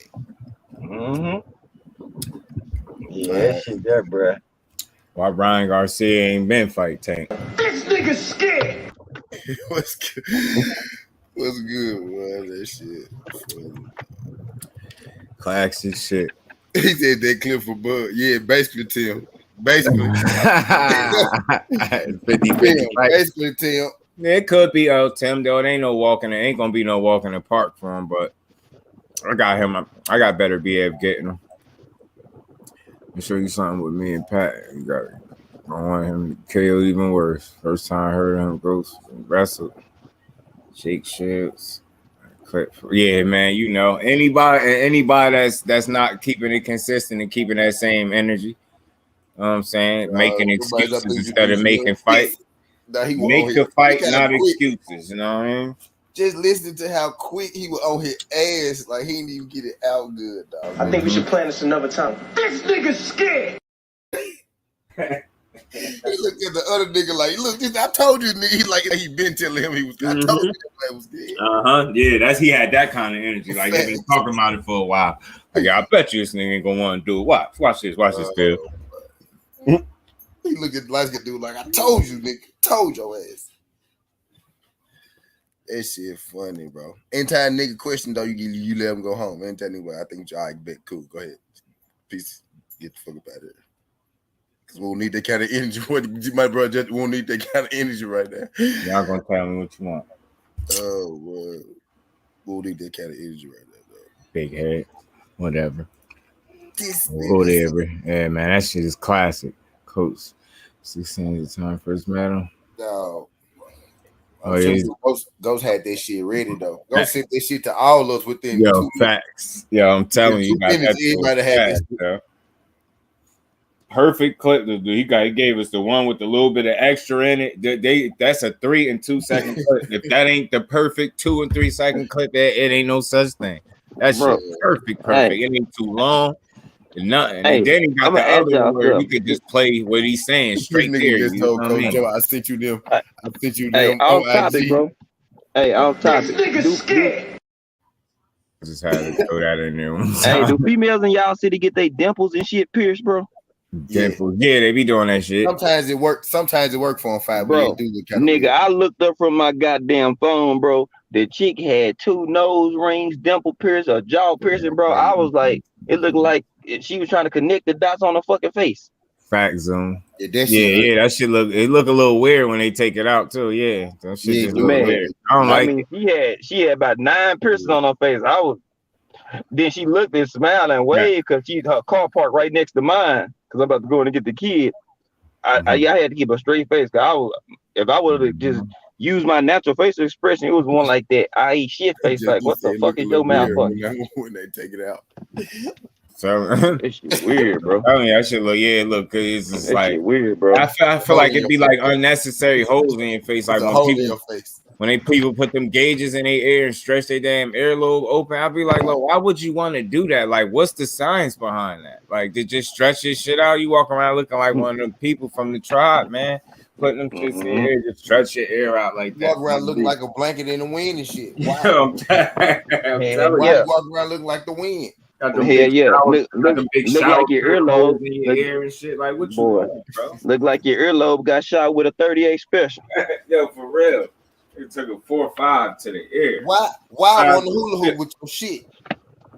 Yeah, that shit there, bro. Why Ryan Garcia ain't been fight Tank? This nigga's scared. What's good? What's good, boy? That shit. Classic shit. He said that clip for Bud. Yeah, basically, Tim. Basically. 50-50 fight. Basically, Tim. It could be Tim, though. It ain't no walking. It ain't gonna be no walk in the park for him, but I got him. I got better BF getting him. I'll show you something with me and Pat. I want him to KO even worse. First time I heard him go wrestle. Shake shields. Yeah, man, you know, anybody that's not keeping it consistent and keeping that same energy. You know what I'm saying? Making excuses instead of making fight. Make the fight, not excuses. You know what I mean? Just listening to how quick he was on his ass, like he didn't even get it out good, dog. I think we should plan this another time. This nigga's scared. He looked at the other nigga like, look, I told you, nigga. He been telling him he was. I told you that was dead. Yeah, he had that kind of energy. Like they've been talking about it for a while. Like, I bet you this nigga ain't gonna want to do it. Watch this, Phil. He looked at the light skin dude like, I told you, nigga. Told your ass. That shit funny, bro. Anytime nigga question though, you let him go home. Anytime nigga, I think y'all bet cool. Go ahead. Peace. Get the fuck up out of there. Cause we'll need that kind of energy. My brother just won't need that kind of energy right now. Y'all gonna tell me what you want. Oh, well, we'll need that kind of energy right now, though. Big head. Whatever. Whatever. Yeah, man, that shit is classic. Coach. 16 at the time, first medal. No. Oh, yeah. Ghost had that shit ready, though. Ghost sent that shit to all of us within 2 minutes. Facts. Yo, I'm telling you. Everybody had this. Perfect clip. He gave us the one with a little bit of extra in it. That's a 3 and 2 second clip. If that ain't the perfect 2 and 3 second clip, it ain't no such thing. That's perfect. Hey. It ain't too long. Nothing. Hey, and then he got the other where we could just play what he's saying straight there. Just told Coach Joe, I sent you them. Hey, off topic, bro. Hey, off topic. This nigga's scared. Just had to throw that in there. Hey, do females in y'all city get their dimples and shit pierced, bro? Dimples. Yeah, they be doing that shit. Sometimes it works. Sometimes it works for them, five. Bro, nigga, I looked up from my goddamn phone, bro. The chick had 2 nose rings, dimple piercing, a jaw piercing, bro. I was like, it looked like she was trying to connect the dots on her fucking face. Fact zone. Yeah, that shit look a little weird when they take it out too. Yeah, that shit just look weird. I mean, she had about 9 piercings on her face. Then she looked and smiled and waved because her car parked right next to mine because I'm about to go in and get the kid. I had to keep a straight face because if I would have just used my natural facial expression, it was one like that. I eat shit face. Like, what the fuck is your mouth for? When they take it out. So it's shit weird, bro. I mean, that shit look, it's just like weird, bro. I feel like it'd be like unnecessary holes in your face, like when people put them gauges in their ear and stretch their damn earlobe open. I'd be like, look, why would you want to do that? Like, what's the science behind that? Like, to just stretch this shit out, you walk around looking like one of them people from the tribe, man. Putting them shits in your ear, just stretch your ear out like that. Walk around looking like a blanket in the wind and shit. Wow. I'm telling you. Walk around looking like the wind. Look like your earlobe in your ear and shit. Like, what you doing, bro? Look like your earlobe got shot with a 38 special. Yo, for real. It took a 4-5 to the ear. Why on the hula hoop with your shit?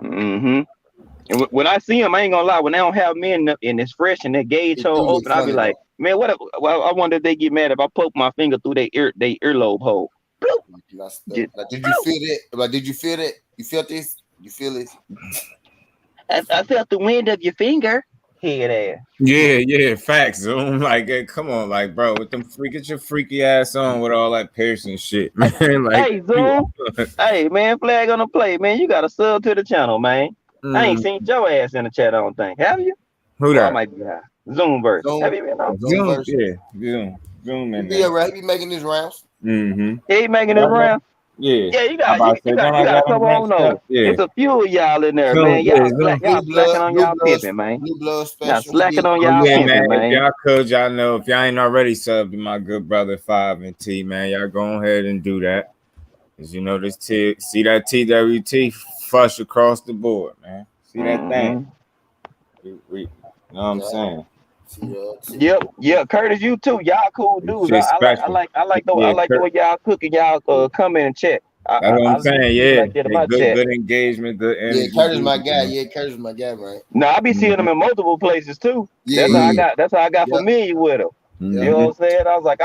And when I see them, I ain't gonna lie. When they don't have me and it's fresh and that gauge hole open, I'll be like, man, what? I wonder if they get mad if I poke my finger through their earlobe hole. Did you feel that? Like, did you feel that? You felt this? You feel it? I felt the wind of your finger. Head ass. Yeah, facts. Zoom. Like, hey, come on, like, bro, with them get your freaky ass on with all that piercing shit, man. Like, hey, Zoom. Hey, man, flag on the play, man. You got to sub to the channel, man. I ain't seen your ass in the chat, I don't think. Have you? Who that? I might be high. Zoomverse. Have you been on Zoom? Yeah, Zoom. He be right. He be making his rounds. He making his rounds. Yeah, you got to come on though. It's a few of y'all in there, man. Y'all slacking on y'all pimping, man. Blue blood special. Y'all slacking on y'all pimping, man. If y'all could, y'all know if y'all ain't already subbed to my good brother 5 and T, man, y'all go ahead and do that. Cause you know this see that TWT fush across the board, man. See that thing? We know what I'm saying. Yep. Curtis, you too. Y'all cool dudes. I like the way y'all cook and y'all come in and chat. That's what I'm saying. Yeah, good engagement, good energy. Yeah, Curtis my guy. Curtis my guy, right? No, I be seeing them in multiple places too. That's how I got familiar with him. You know what I'm saying? I was like,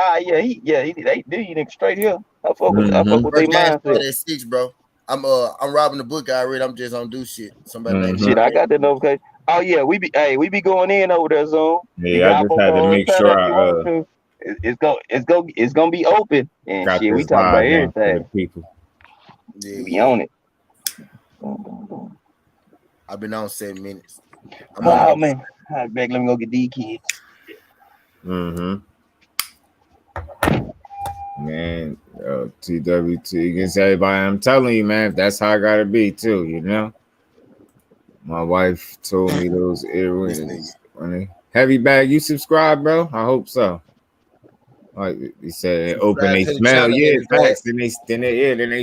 they do straight here. I fuck with their mindset. 6, bro. I'm robbing the book already. I'm just on do shit. Somebody shit, I got that notification. Oh yeah, we be going in over there, Zoom. Yeah, I just had to make sure it's gonna be open and shit. We talking about everything. People. Yeah, be on it. I've been on 7 minutes. Man. All right, back. Let me go get these kids. Man, TWT against everybody. I'm telling you, man, that's how I gotta be too, you know. My wife told me those earrings. Heavy bag, you subscribe, bro? I hope so. Like he said, open they smell. Yeah, facts. Then they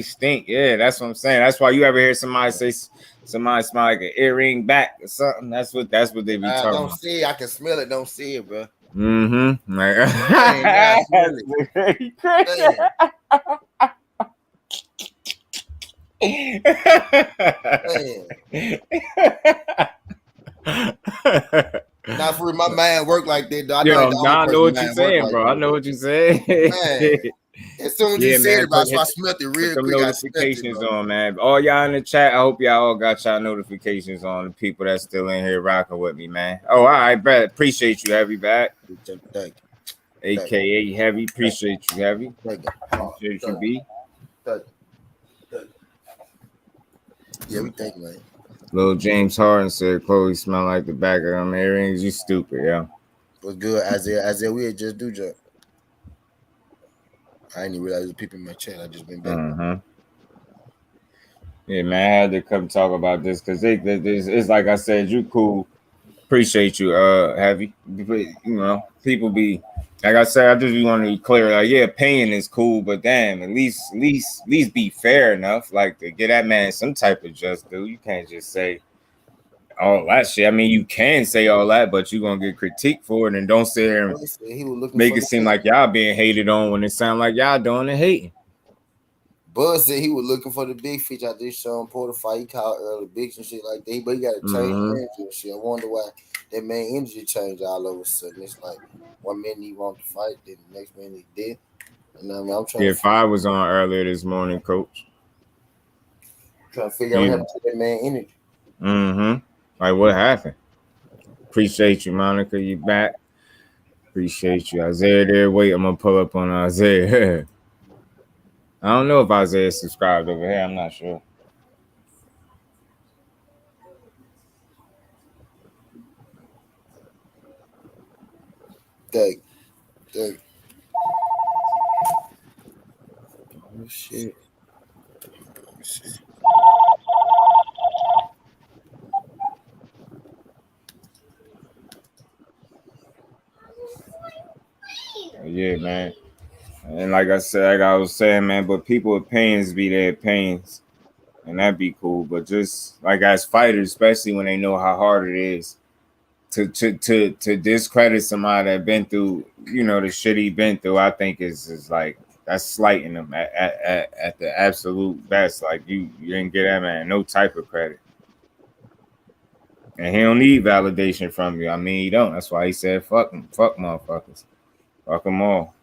stink. Yeah, that's what I'm saying. That's why you ever hear somebody smell like an earring back or something. That's what they be talking about. Don't see it. I can smell it. Don't see it, bro. Not for my man work like that, though. I know what you're saying, bro. I know what you're saying. As soon as you said it, bro, so I smelled it real quick. Notifications on, man. All y'all in the chat, I hope y'all all got y'all notifications on. The people that's still in here rocking with me, man. Oh, all right, Brad. Appreciate you, Heavy back. Thank you. AKA Heavy. Appreciate you, Heavy. Appreciate you, B. Yeah, we thank you, man. Little James Harden said Chloe smell like the back of them earrings. You stupid, yo. What's good, Isaiah? We had just do jump. I didn't even realize the people in my chat. I just been back. Yeah, man, I had to come talk about this because it's like I said, you cool. Appreciate you, Heavy. You know, people be like I said, I just want to be clear. Like, yeah, paying is cool, but damn, at least be fair enough. Like to get that man some type of just due. You can't just say all that shit. I mean, you can say all that, but you're gonna get critiqued for it, and don't sit here and make it seem like y'all being hated on when it sound like y'all doing the hating. Buzz said he was looking for the big fish out this Sean Porter fight. He called early bigs and shit like that, but he got to change energy and shit. I wonder why that man energy changed all of a sudden. It's like 1 minute he wanted to fight, then the next minute he did. You know what I mean? I'm trying to 5 was on earlier this morning, Coach. Trying to figure out what happened to that man energy. Like what happened? Appreciate you, Monica. You back? Appreciate you, Isaiah. There. Wait, I'm gonna pull up on Isaiah. I don't know if Isaiah subscribed over here. I'm not sure. Dang. Oh, shit. Let me see. Yeah, man. And like I said, like I was saying, man, but people with pains be their pains. And that'd be cool. But just like as fighters, especially when they know how hard it is to discredit somebody that been through, you know, the shit he been through, I think is like that's slighting him at the absolute best. Like you didn't get that man no type of credit. And he don't need validation from you. I mean, he don't. That's why he said fuck them. Fuck motherfuckers. Fuck them all.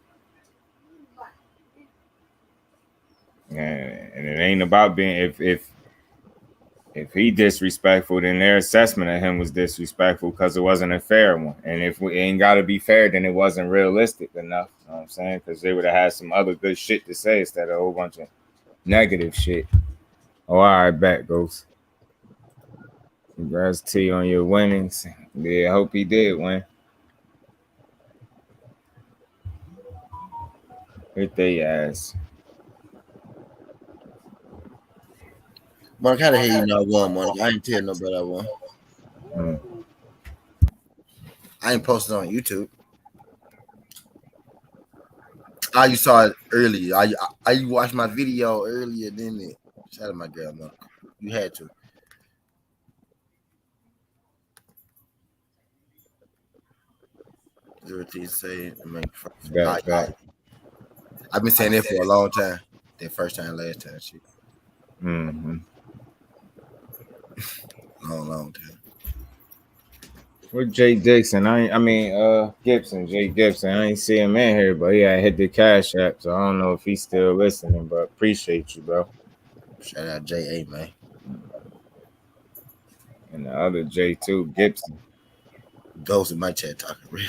And it ain't about being if If he disrespectful, then their assessment of him was disrespectful because it wasn't a fair one. And if we ain't got to be fair, then it wasn't realistic enough. You know what I'm saying? Because they would have had some other good shit to say instead of a whole bunch of negative shit. Oh, all right, back goes. Congrats T on your winnings. Yeah, I hope he did win. Hit they ass. Mark, how the hell you know I won, Mark? I ain't tell nobody I won. I ain't posted on YouTube. You saw it earlier. You watched my video earlier, didn't it? Shout out my girl, Mark. You had to. Everything say, I've been saying that for a long time. That first time, last time, shit. Long time. With Jay Dixon, Gibson, Jay Gibson. I ain't see him in here, but yeah, I hit the Cash App, so I don't know if he's still listening, but appreciate you, bro. Shout out J.A., man. And the other J too, Gibson. Ghost in my chat talking really.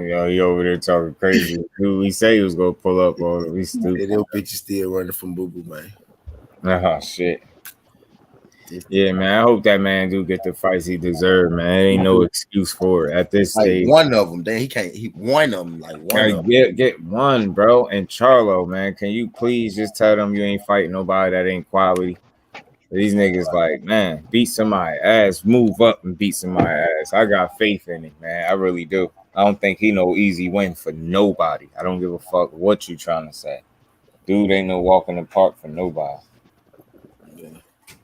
Yo, he over there talking crazy. Dude, he say he was gonna pull up all of these stupid. Them bitches still running from Boo Boo, man. Oh shit. Yeah, man. I hope that man do get the fights he deserved, man. There ain't no excuse for it at this stage. One of them, then he can't. He one of them, like one of them. Get one, bro. And Charlo, man, can you please just tell them you ain't fighting nobody that ain't quality? These niggas like, man, beat somebody ass, move up and beat somebody ass. I got faith in it, man. I really do. I don't think he no easy win for nobody. I don't give a fuck what you trying to say. Dude ain't no walk in the park for nobody.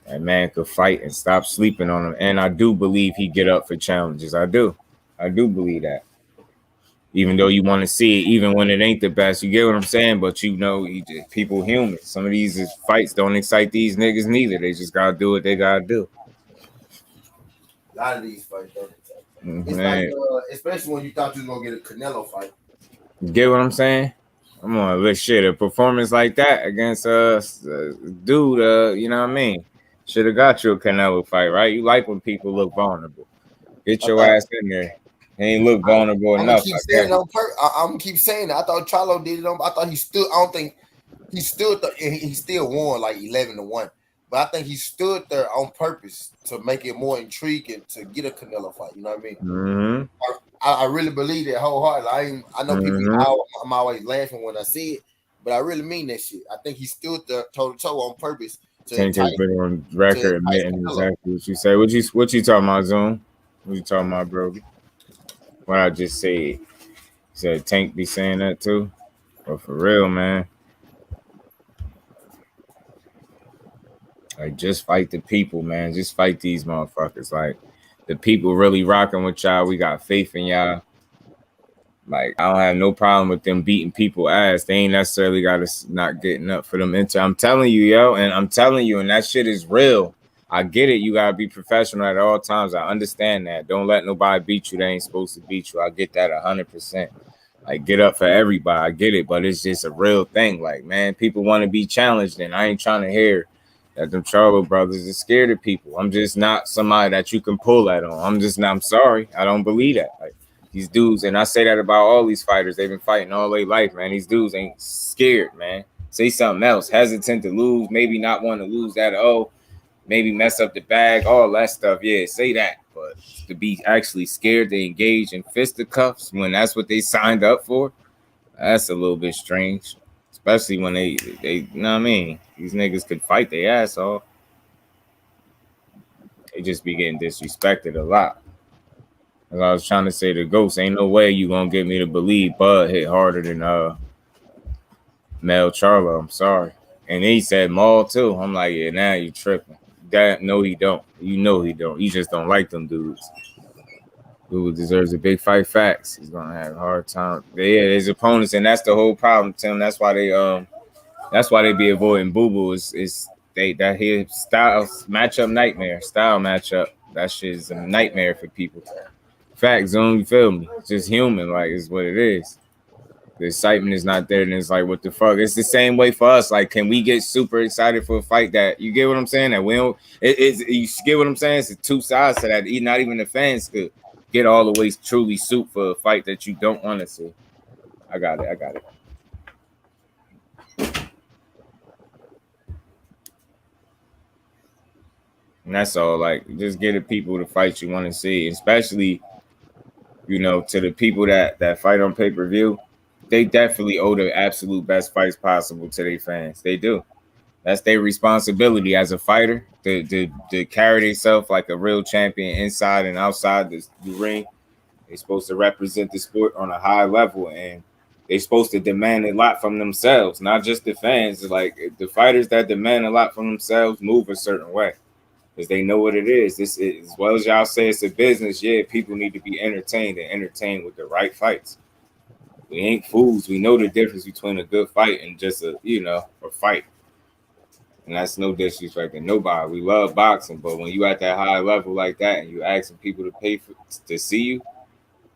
That man could fight and stop sleeping on him. And I do believe he get up for challenges. I do believe that. Even though you want to see it, even when it ain't the best, you get what I'm saying? But you know, people human. Some of these fights don't excite these niggas neither. They just got to do what they got to do. A lot of these fights don't excite. It's like, especially when you thought you was going to get a Canelo fight. You get what I'm saying? I'm on this shit. A performance like that against dude, you know what I mean? Should have got you a Canelo fight, right? You like when people look vulnerable. Get your ass in there. He ain't look vulnerable enough. I'm keep saying that. I thought Charlo did it on. I thought he stood. I don't think he stood there. He still won like 11-1. But I think he stood there on purpose to make it more intriguing to get a Canelo fight. You know what I mean? Mm-hmm. I really believe that wholeheartedly. I know people. I'm always laughing when I see it, but I really mean that shit. I think he stood there toe to toe on purpose. Tank has been on record admitting exactly what you say. What you talking about, Zoom? What you talking about, bro? What I just said. You said Tank be saying that too? But for real, man. Like, just fight the people, man. Just fight these motherfuckers. Like, the people really rocking with y'all. We got faith in y'all. Like, I don't have no problem with them beating people ass. They ain't necessarily got to not getting up for them. I'm telling you, yo, and I'm telling you, and that shit is real. I get it. You got to be professional at all times. I understand that. Don't let nobody beat you. They ain't supposed to beat you. I get that 100%. Like, get up for everybody. I get it, but it's just a real thing. Like, man, people want to be challenged, and I ain't trying to hear that them Charlo brothers are scared of people. I'm just not somebody that you can pull that on. I'm sorry. I don't believe that. Like, these dudes, and I say that about all these fighters. They've been fighting all their life, man. These dudes ain't scared, man. Say something else. Hesitant to lose, maybe not want to lose that. Maybe mess up the bag, all that stuff. Yeah, say that. But to be actually scared to engage in fisticuffs when that's what they signed up for, that's a little bit strange. Especially when they you know what I mean? These niggas could fight their ass off. They just be getting disrespected a lot. As I was trying to say to Ghost, ain't no way you gonna get me to believe Bud hit harder than Mel Charlo. I'm sorry. And he said Maul too. I'm like, yeah, now you tripping. No, he don't. You know he don't. You just don't like them dudes. Who deserves a big fight. Facts. He's gonna have a hard time. Yeah, his opponents, and that's the whole problem, Tim. That's why they be avoiding Boo Boo. Is that his style matchup nightmare. Style matchup. That shit is a nightmare for people. Fact, Zoom, you feel me? It's just human, like, is what it is. The excitement is not there, and it's like, what the fuck? It's the same way for us. Like, can we get super excited for a fight that you get what I'm saying? That we don't. You get what I'm saying? It's two sides to that. Not even the fans could get all the way truly suit for a fight that you don't want to see. I got it. And that's all. Like, just get the people to fight you want to see, especially, to the people that fight on pay-per-view. They definitely owe the absolute best fights possible to their fans. They do. That's their responsibility as a fighter to carry themselves like a real champion inside and outside the ring. They're supposed to represent the sport on a high level, and they're supposed to demand a lot from themselves, not just the fans. Like, the fighters that demand a lot from themselves move a certain way because they know what it is. This is, as well as y'all say it's a business. Yeah, people need to be entertained with the right fights. We ain't fools. We know the difference between a good fight and just a fight. And that's no disrespect to nobody. We love boxing, but when you at that high level like that and you asking people to pay to see you,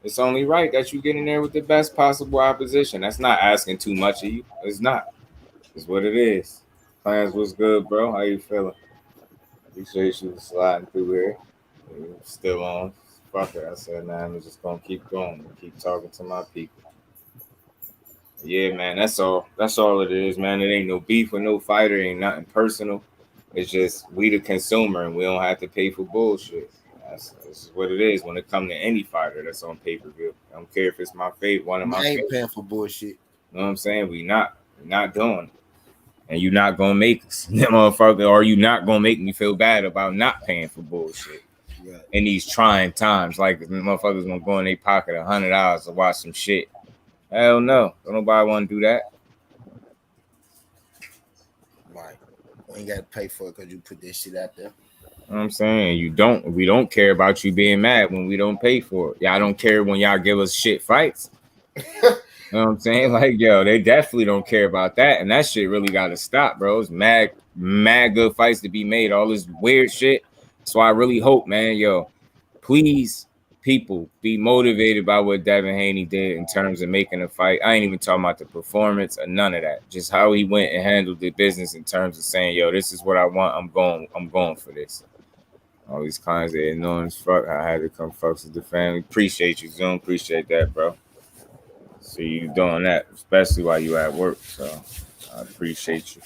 it's only right that you get in there with the best possible opposition. That's not asking too much of you. It's not. It's what it is. Plans was good, bro. How you feeling? Appreciate you sliding through here. You're still on. Fuck it. I said, nah, I'm just gonna keep going and keep talking to my people. Yeah, man, that's all. That's all it is, man. It ain't no beef with no fighter. It ain't nothing personal. It's just we the consumer, and we don't have to pay for bullshit. That's what it is when it comes to any fighter that's on pay-per-view. I don't care if it's my favorite, one of my favorites. I ain't paying for bullshit. You know what I'm saying? We're not doing it. And you're not gonna make us, motherfucker, or you're not gonna make me feel bad about not paying for bullshit. Yeah. In these trying times. Like, motherfuckers gonna go in their pocket $100 to watch some shit. Hell no. Don't nobody want to do that. Right. We ain't got to pay for it because you put this shit out there. You know what I'm saying? We don't care about you being mad when we don't pay for it. Y'all don't care when y'all give us shit fights. You know what I'm saying? Like, yo, they definitely don't care about that. And that shit really got to stop, bro. It's mad good fights to be made. All this weird shit. So I really hope, man, yo, please, people, be motivated by what Devin Haney did in terms of making a fight. I ain't even talking about the performance or none of that. Just how he went and handled the business in terms of saying, yo, this is what I want. I'm going for this. All these kinds of annoying fuck. I had to come fuck with the family. Appreciate you, Zoom. Appreciate that, bro. See you doing that, especially while you at work. So I appreciate you.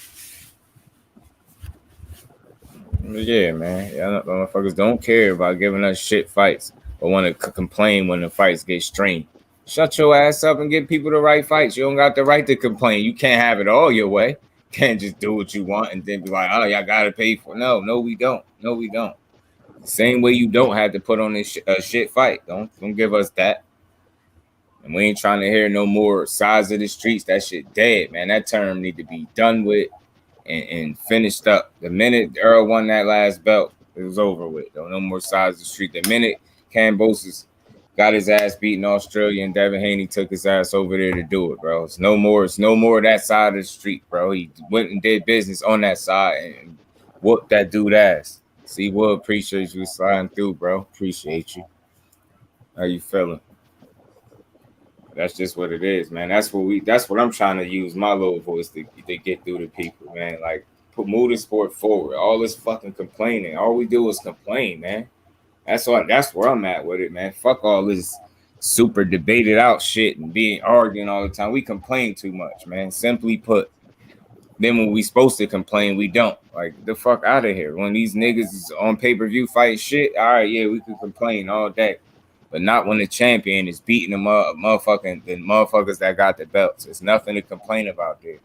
Yeah, man. Y'all motherfuckers don't care about giving us shit fights. Or want to complain when the fights get strained. Shut your ass up and give people the right fights. You don't got the right to complain. You can't have it all your way. You can't just do what you want and then be like, oh, y'all got to pay for it. No, we don't. No, we don't. The same way you don't have to put on this shit fight. Don't give us that. And we ain't trying to hear no more sides of the streets. That shit dead, man. That term need to be done with and finished up. The minute Errol won that last belt, it was over with. No more sides of the street. The minute Cambosis got his ass beat in Australia and Devin Haney took his ass over there to do it, bro. It's no more of that side of the street, bro. He went and did business on that side and whooped that dude ass. See, Will, appreciate you sliding through, bro. Appreciate you. How you feeling? That's just what it is, man. That's what I'm trying to use my little voice to get through to people, man. Like, move the sport forward. All this fucking complaining. All we do is complain, man. That's where I'm at with it, man. Fuck all this super debated out shit and arguing all the time. We complain too much, man. Simply put. Then when we supposed to complain, we don't. Like, the fuck out of here. When these niggas is on pay-per-view fight shit, all right, yeah, we can complain all day. But not when the champion is beating the motherfuckers that got the belts. There's nothing to complain about there.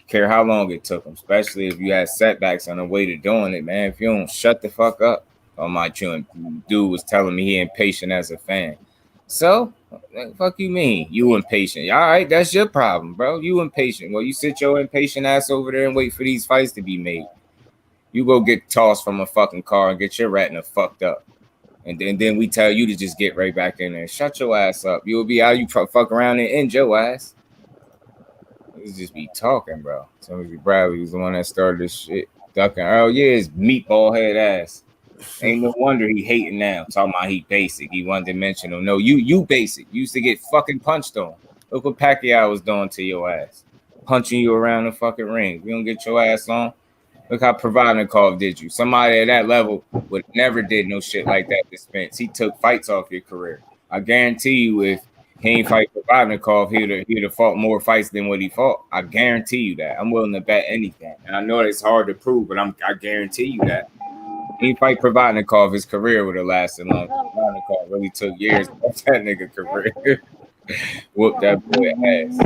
Care how long it took them, especially if you had setbacks on the way to doing it, man. If you don't shut the fuck up. Oh, my dude was telling me he impatient as a fan. So, fuck you mean? You impatient. All right, that's your problem, bro. You impatient. Well, you sit your impatient ass over there and wait for these fights to be made. You go get tossed from a fucking car and get your retina fucked up. And then we tell you to just get right back in there. Shut your ass up. You'll be out, you fuck around and end your ass. Let's just be talking, bro. Somebody Bradley was the one that started this shit. Ducking Earl, yeah, his meatball head ass. Ain't no wonder he hating now. Talking about he basic. He one-dimensional. No, you basic. You used to get fucking punched on. Look what Pacquiao was doing to your ass. Punching you around the fucking ring. You don't get your ass on. Look how Provodnikov did you. Somebody at that level would never did no shit like that to Spence. He took fights off your career. I guarantee you if he ain't fight Provodnikov, he'd have fought more fights than what he fought. I guarantee you that. I'm willing to bet anything. And I know it's hard to prove, but I guarantee you that. He fight Provodnikov, his career would have lasted long. Provodnikov really took years off that nigga career. Whoop that boy ass.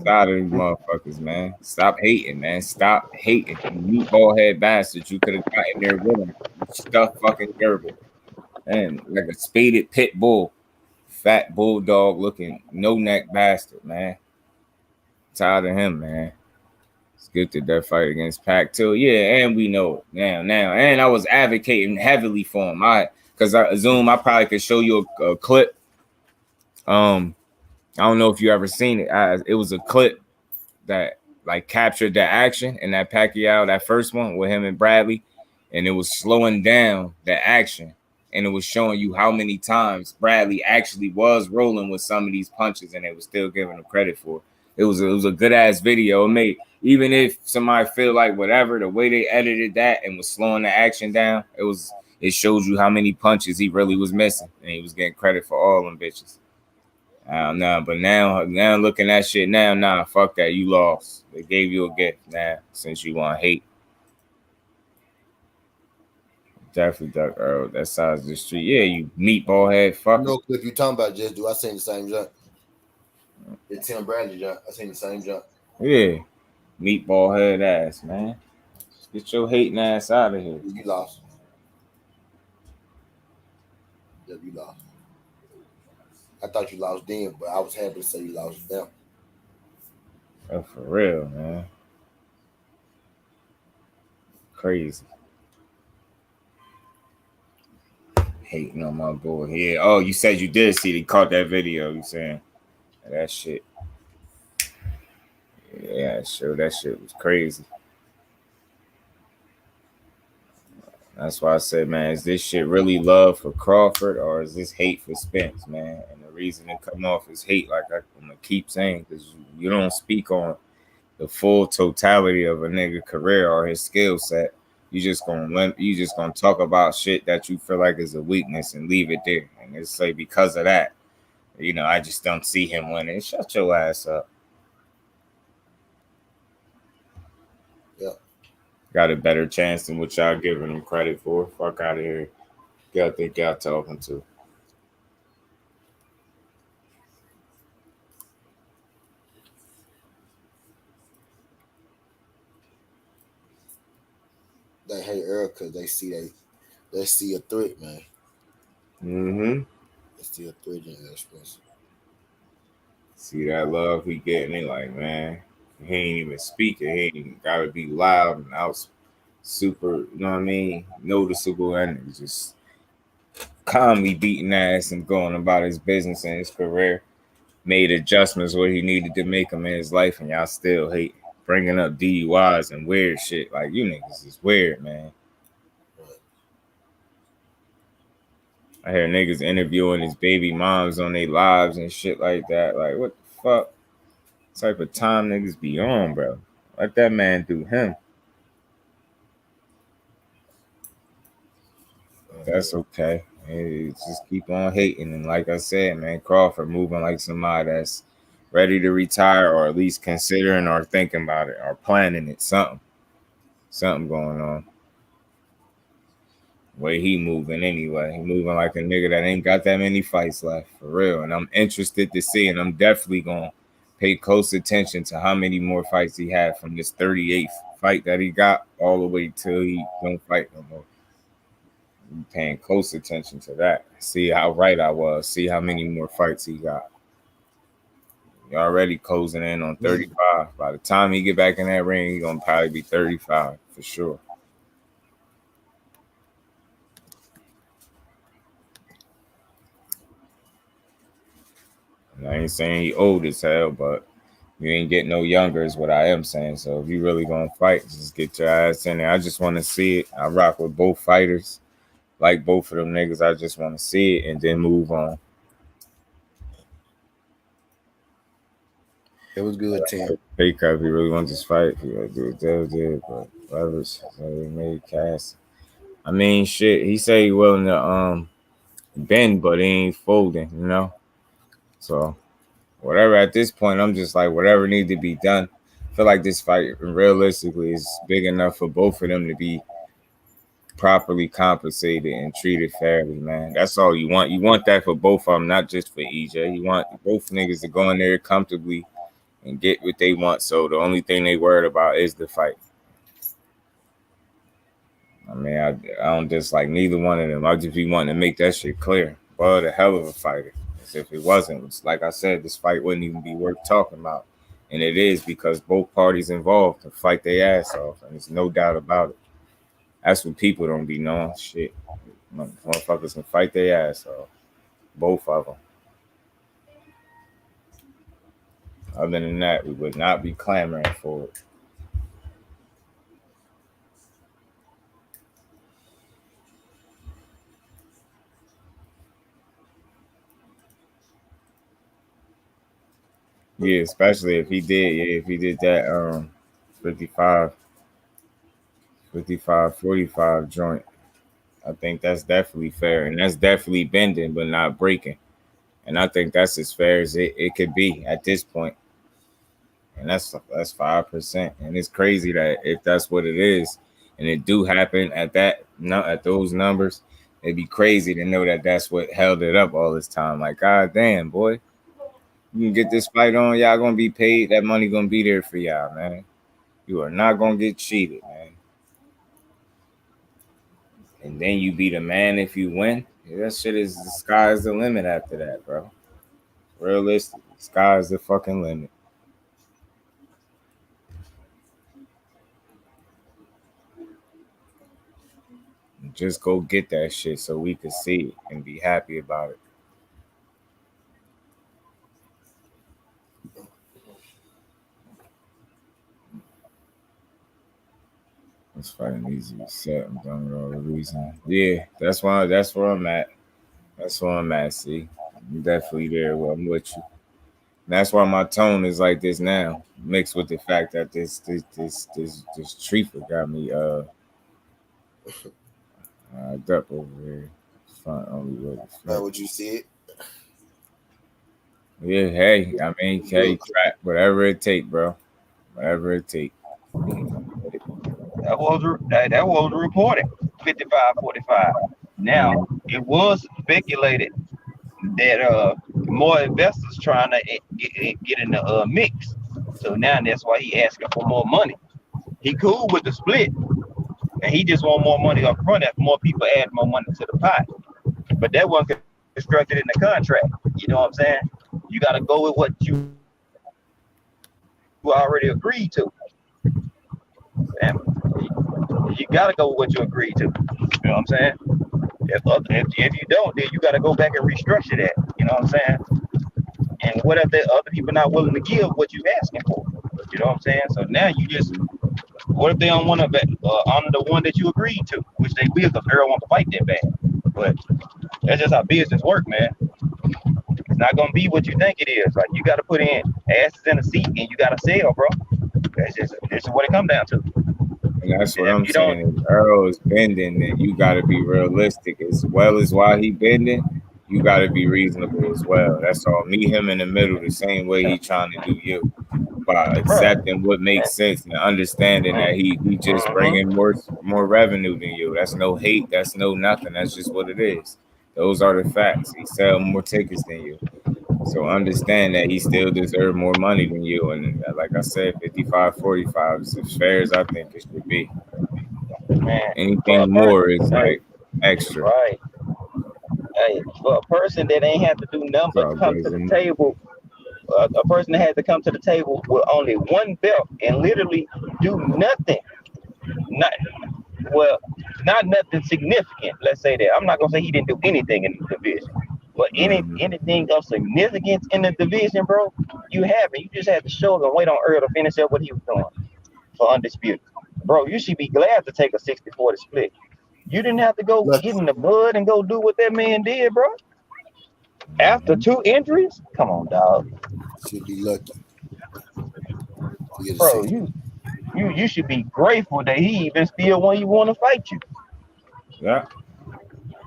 Out of these motherfuckers, man. Stop hating, man. Stop hating. You meatball head bastard. You could have gotten there with him. Stuff fucking Gerbil. And like a spaded pit bull. Fat bulldog looking no neck bastard, man. Tired of him, man. It's good to that fight against Pac too. Yeah, and we know now. And I was advocating heavily for him. Because I probably could show you a clip. I don't know if you ever seen it. It was a clip that like captured the action in that Pacquiao, that first one with him and Bradley, and it was slowing down the action, and it was showing you how many times Bradley actually was rolling with some of these punches, and they was still giving him credit for it. It was a good ass video. It made, even if somebody feel like whatever, the way they edited that and was slowing the action down, it shows you how many punches he really was missing, and he was getting credit for all them bitches. But now looking at shit now, fuck that. You lost. They gave you a gift now since you want hate. Definitely duck Errol. That side of the street. Yeah, you meatball head fuck. No clip you talking about, just do I seen the same jump? It's Tim Bradley jump. I seen the same jump. Yeah. Meatball head ass, man. Get your hating ass out of here. You lost. Yeah, you lost. I thought you lost then, but I was happy to say you lost them. Oh, for real, man. Crazy. Hating on my boy here. Oh, you said you did see. They caught that video. You saying that shit? Yeah, sure. That shit was crazy. That's why I said, man, is this shit really love for Crawford or is this hate for Spence, man? And the reason it come off is hate, like I'm gonna keep saying, because you don't speak on the full totality of a nigga career or his skill set. You just gonna talk about shit that you feel like is a weakness and leave it there. And it's like because of that, I just don't see him winning. Shut your ass up. Got a better chance than what y'all giving him credit for. Fuck out of here. Y'all think y'all talking to. They hate Errol because they see a threat, man. Mm-hmm. They see a threat in that Spence. See that love he getting, they like, man, he ain't even speaking. He ain't gotta be loud and out super, you know what I mean, noticeable, and just calmly beating ass and going about his business and his career. Made adjustments where he needed to make them in his life, and y'all still hate bringing up DUIs and weird shit. Like, you niggas is weird, man. I hear niggas interviewing his baby moms on their lives and shit like that. Like, what the fuck type of time niggas be on, bro? Let that man do him. That's okay. Hey, just keep on hating. And like I said, man, Crawford moving like somebody that's ready to retire or at least considering or thinking about it or planning it. Something going on. Way he moving anyway. He moving like a nigga that ain't got that many fights left, for real. And I'm interested to see, and I'm definitely going to pay close attention to how many more fights he had from this 38th fight that he got all the way till he don't fight no more. I'm paying close attention to that. See how right I was. See how many more fights he got. He already closing in on 35. By the time he get back in that ring, he's going to probably be 35 for sure. I ain't saying he old as hell, but you ain't getting no younger is what I am saying. So if you really gonna fight, just get your ass in there. I just want to see it. I rock with both fighters. Like both of them niggas, I just want to see it and then move on. It was good, Tim. Pay cut. If he really wants this fight, he gotta do it. But whatever, he made cast. I mean, shit. He say he willing to bend, but he ain't folding. You know. So whatever. At this point, I'm just like whatever needs to be done. I feel like this fight realistically is big enough for both of them to be properly compensated and treated fairly, man. That's all you want. You want that for both of them, not just for EJ. You want both niggas to go in there comfortably and get what they want. So the only thing they worried about is the fight. I mean, I don't dislike neither one of them. I just be wanting to make that shit clear. But a hell of a fighter. As if it wasn't, like I said, this fight wouldn't even be worth talking about. And it is because both parties involved can fight their ass off. And there's no doubt about it. That's what people don't be knowing. Shit. Motherfuckers can fight their ass off. Both of them. Other than that, we would not be clamoring for it. Yeah, especially if he did that 55-45 joint. I think that's definitely fair. And that's definitely bending, but not breaking. And I think that's as fair as it could be at this point. And that's 5%. And it's crazy that if that's what it is, and it do happen at those numbers, it'd be crazy to know that that's what held it up all this time. Like, god damn, boy. You can get this fight on, y'all gonna be paid. That money gonna be there for y'all, man. You are not gonna get cheated, man. And then you be the man if you win. Yeah, that shit is the sky is the limit after that, bro. Realistic, sky is the fucking limit. Just go get that shit so we can see it and be happy about it. This fighting needs to be set. I'm done with all the reason. Yeah, that's where I'm at. That's where I'm at. See, I'm definitely there. Well, I'm with you. And that's why my tone is like this now, mixed with the fact that this Treefer got me up over here. Front only way. How would you see it? Yeah, hey, I mean, hey, track whatever it take, bro. Whatever it take. That was reported 55-45. Now it was speculated that more investors trying to get in the mix. So now that's why he asking for more money. He cool with the split, and he just want more money up front. As more people add more money to the pot, but that wasn't constructed in the contract. You know what I'm saying? You got to go with what you already agreed to. And you got to go with what you agreed to. You know what I'm saying? If you don't, then you got to go back and restructure that. You know what I'm saying? And what if the other people not willing to give what you asking for? You know what I'm saying? So now you just, what if they don't want to honor the one that you agreed to, which they will because Errol want to fight that bad. But that's just how business work, man. It's not gonna be what you think it is. Like you got to put in asses in a seat and you got to sell, bro. That's just what it comes down to. And that's what I'm saying. If Errol is bending, then you got to be realistic as well as while he bending. You got to be reasonable as well. That's all. Meet him in the middle the same way he trying to do you, by accepting what makes sense and understanding that he just bringing more revenue than you. That's no hate. That's no nothing. That's just what it is. Those are the facts. He sell more tickets than you. So understand that he still deserves more money than you. And like I said, 55-45 is as fair as I think it should be. Man, anything more is like extra. Right. Hey, for a person that ain't have to do nothing but come to the table, a person that had to come to the table with only one belt and literally do nothing. Not nothing significant. Let's say that. I'm not gonna say he didn't do anything in the division, but anything of significance in the division, bro, you haven't. You just had to show and wait on Errol to finish up what he was doing for undisputed. Bro, you should be glad to take a 60-40 split. You didn't have to go get in the mud and go do what that man did, bro. After 2 injuries? Come on, dog. Should be lucky. bro, you should be grateful that he even still want to fight you. Yeah.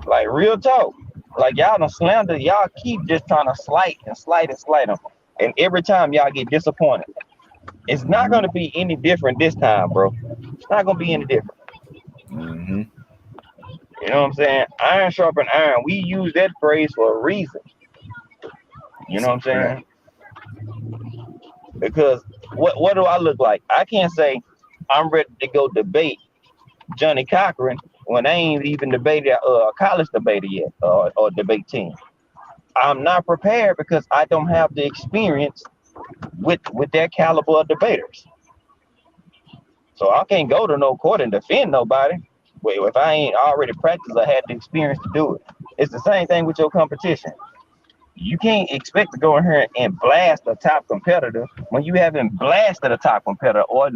Like real talk. Like y'all done slander, y'all keep just trying to slight him. And every time y'all get disappointed. It's not gonna be any different this time, bro. It's not gonna be any different. Mm-hmm. You know what I'm saying? Iron sharpen iron. We use that phrase for a reason. You know what I'm saying? Because what do I look like? I can't say I'm ready to go debate Johnny Cochran when I ain't even debated a college debater yet or debate team. I'm not prepared because I don't have the experience with that caliber of debaters. So I can't go to no court and defend nobody. Wait, if I ain't already practiced or had the experience to do it. It's the same thing with your competition. You can't expect to go in here and blast a top competitor when you haven't blasted a top competitor or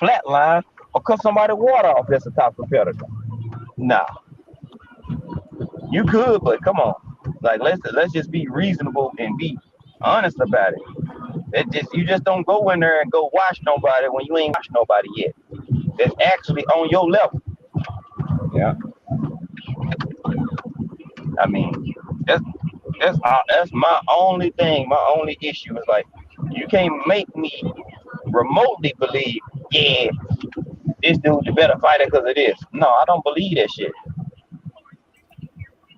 flatline or cut somebody water off that's a top competitor. Nah. You could, but come on. Like let's just be reasonable and be honest about it. You just don't go in there and go watch nobody when you ain't watched nobody yet. That's actually on your level. Yeah. I mean, that's my only thing. My only issue is like you can't make me remotely believe, yeah, this dude's the better fighter because of this. No, I don't believe that shit.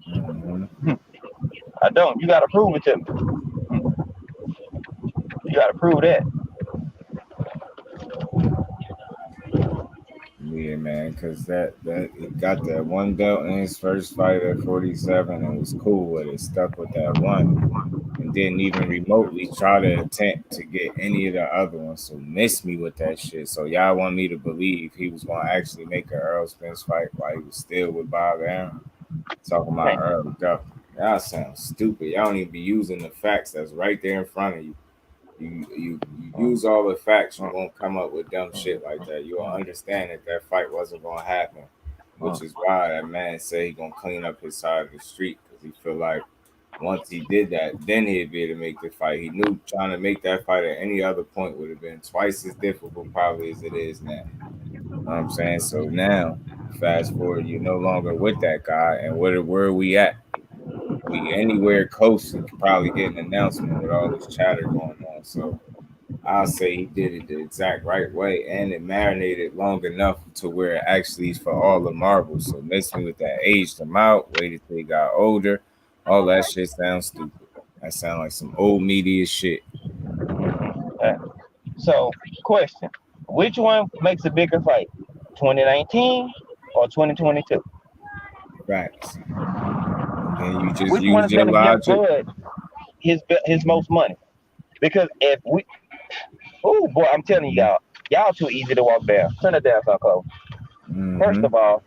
Mm-hmm. I don't. You gotta prove it to me. You gotta prove that. Yeah, man, because that he got that one belt in his first fight at 47 and was cool with it, stuck with that one, and didn't even remotely try to attempt to get any of the other ones. So missed me with that shit. So y'all want me to believe he was going to actually make an Errol Spence fight while he was still with Bob Arum? Talking about Errol Duck. Y'all sound stupid. Y'all don't even be using the facts that's right there in front of you. You use all the facts, you won't come up with dumb shit like that. You'll understand that fight wasn't going to happen, which is why that man said he going to clean up his side of the street because he feel like once he did that, then he'd be able to make the fight. He knew trying to make that fight at any other point would have been twice as difficult probably as it is now. You know what I'm saying? So now, fast forward, you're no longer with that guy, and where are we at? We anywhere close to probably get an announcement with all this chatter going on. So I'll say he did it the exact right way, and it marinated long enough to where it actually is for all the marbles. So mess me with that, aged him out, waited till he got older. All that shit sounds stupid. That sounds like some old media shit. So, question: which one makes a bigger fight, 2019 or 2022? Facts. And you just which use one is your going to logic. Give Bud his most money? Because if we, oh boy, I'm telling y'all too easy to walk down. Turn it down, Falco. Mm-hmm. First of all,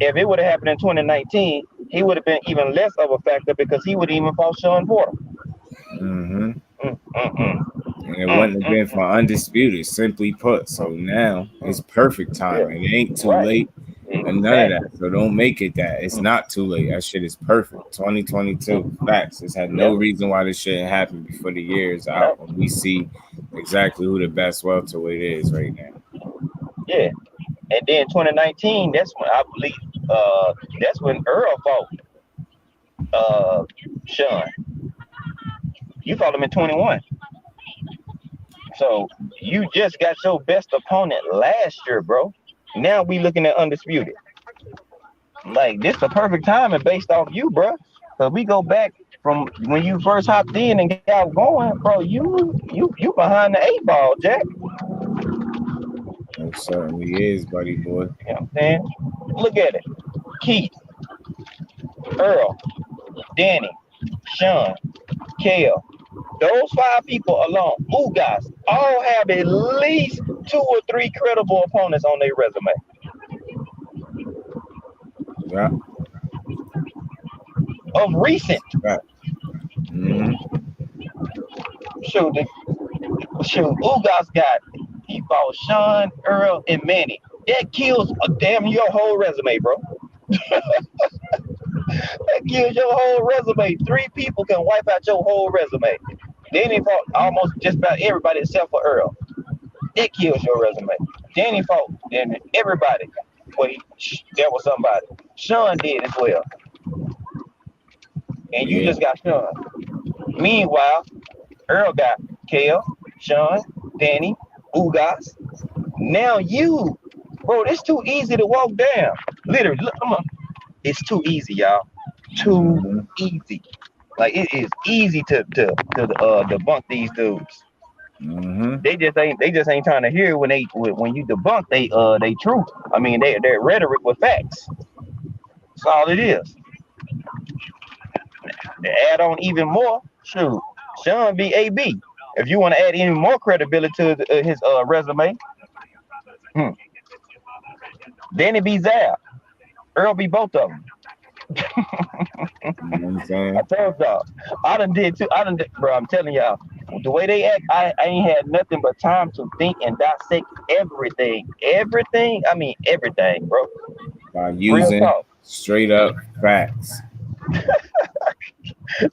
if it would have happened in 2019, he would have been even less of a factor because he would even fought Sean Porter. Mm-hmm. And it wouldn't have been for undisputed, simply put. So now it's perfect time. Yeah. It ain't too late. And none of that. So don't make it that. It's not too late. That shit is perfect. 2022. Facts. It's had no reason why this shouldn't happen before the year is out. When we see exactly who the best welterweight is right now. Yeah. And then 2019, that's when I believe that's when Errol fought Sean. You fought him in 21. So you just got your best opponent last year, bro. Now we looking at undisputed. Like this the perfect timing based off you, bro. So we go back from when you first hopped in and got going, bro. You behind the 8 ball, Jack. It certainly is, buddy boy. You know what I'm saying? Look at it. Keith, Errol, Danny, Sean, Kale. Those 5 people alone, guys, all have at least 2 or 3 credible opponents on their resume. Yeah. Of recent. Right. Mm-hmm. Shoot, Ugas he fought Sean, Errol, and Manny. That kills damn your whole resume, bro. That kills your whole resume. 3 people can wipe out your whole resume. Then he fought almost just about everybody except for Errol. It kills your resume. Danny fought, and everybody. Wait, there was somebody. Sean did as well. And you just got Sean. Meanwhile, Errol got Kel, Sean, Danny, Ugas. Now you, bro, it's too easy to walk down. Literally, look, come on. It's too easy, y'all. Too easy. Like it is easy to debunk these dudes. They just ain't trying to hear when you debunk they truth. I mean their rhetoric with facts. That's all it is. To add on even more, shoot, Sean be AB. If you want to add any more credibility to his resume, Danny be Zab. Earl be both of them. I told y'all, I done did too. Bro. I'm telling y'all, the way they act, I ain't had nothing but time to think and dissect everything. Everything. I mean everything, bro. By using straight up facts.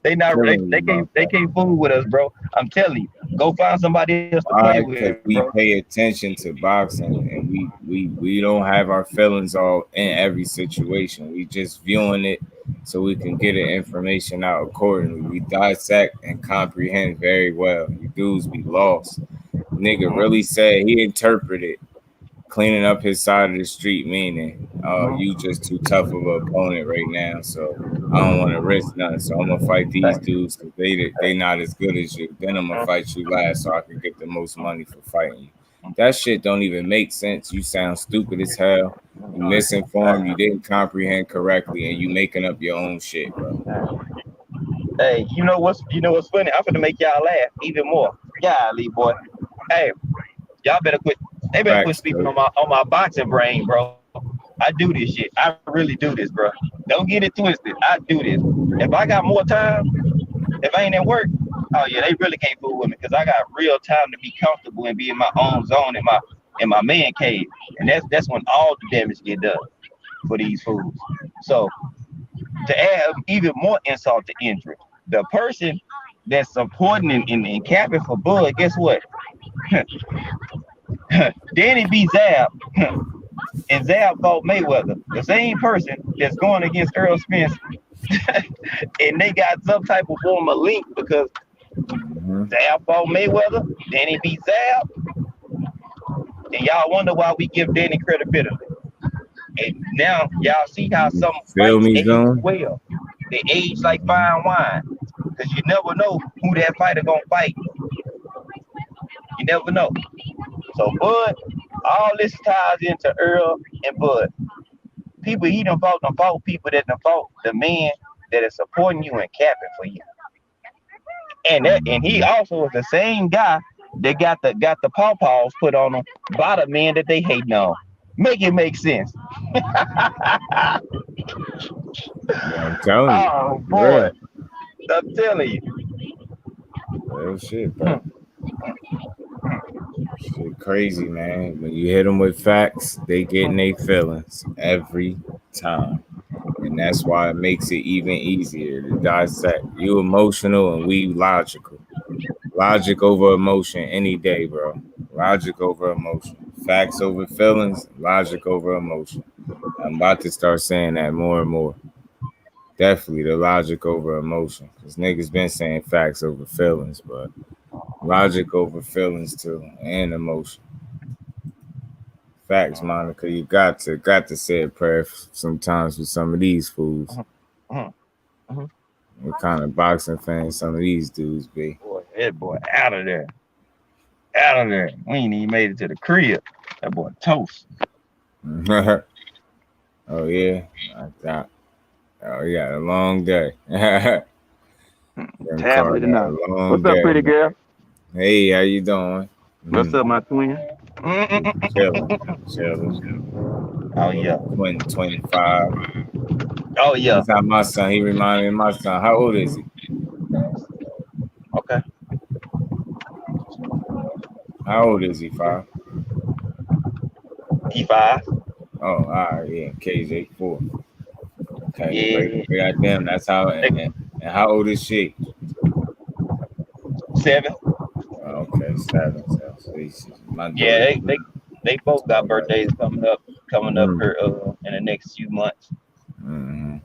They can't fool with us, bro. I'm telling you, go find somebody else to play with. We pay attention to boxing, and we don't have our feelings all in every situation. We just viewing it so we can get the information out accordingly. We dissect and comprehend very well. You dudes be lost. Nigga really said he interpreted cleaning up his side of the street, meaning, you just too tough of an opponent right now, so I don't want to risk nothing. So I'm gonna fight these dudes because they not as good as you. Then I'm gonna fight you last so I can get the most money for fighting you. That shit don't even make sense. You sound stupid as hell. You misinformed. You didn't comprehend correctly, and you making up your own shit, bro. Hey, you know what's funny? I'm gonna make y'all laugh even more. Golly, boy. Hey, y'all better quit. They better quit speaking on my boxing brain, bro. I do this shit. I really do this, bro. Don't get it twisted. I do this. If I got more time, if I ain't at work, oh yeah, they really can't fool with me because I got real time to be comfortable and be in my own zone in my man cave, and that's when all the damage get done for these fools. So to add even more insult to injury, the person that's supporting and capping for Bud, guess what? Danny B. Zab and Zab fought Mayweather, the same person that's going against Errol Spence, and they got some type of form of link because Zab fought Mayweather, Danny B. Zab, and y'all wonder why we give Danny credibility. And now y'all see how some fights age well. They age like fine wine because you never know who that fighter gonna fight. You never know. So Bud, all this ties into Earl and Bud. People he done fought people that done fought the man that is supporting you and capping for you. And he also is the same guy that got the pawpaws put on him by the man that they hating on. Make it make sense. I'm telling you. Oh boy. I'm telling you. Real shit, bro. Shit crazy, man. When you hit them with facts, they get in their feelings every time. And that's why it makes it even easier to dissect. You emotional and we logical. Logic over emotion any day, bro. Logic over emotion. Facts over feelings, logic over emotion. I'm about to start saying that more and more. Definitely the logic over emotion. Because niggas been saying facts over feelings, but logic over feelings too, and emotion. Facts, Monica. You got to say a prayer sometimes with some of these fools. What kind of boxing fans some of these dudes be? Boy, that boy out of there. Out of there. We ain't even made it to the crib. That boy toast. Oh yeah. Oh yeah, a long day. Tablet enough. What's up, pretty girl? Hey, how you doing? What's up, my twin? Chilling. Oh yeah. 25. Oh yeah. That's how my son. He reminded me of my son. How old is he? Okay. How old is he? 5. He 5. Oh, all right, yeah. KJ 4. Okay. Yeah. Goddamn, that's how. And how old is she? 7. Okay, 7. So Yeah, they both got birthdays coming up here in the next few months. Mm-hmm.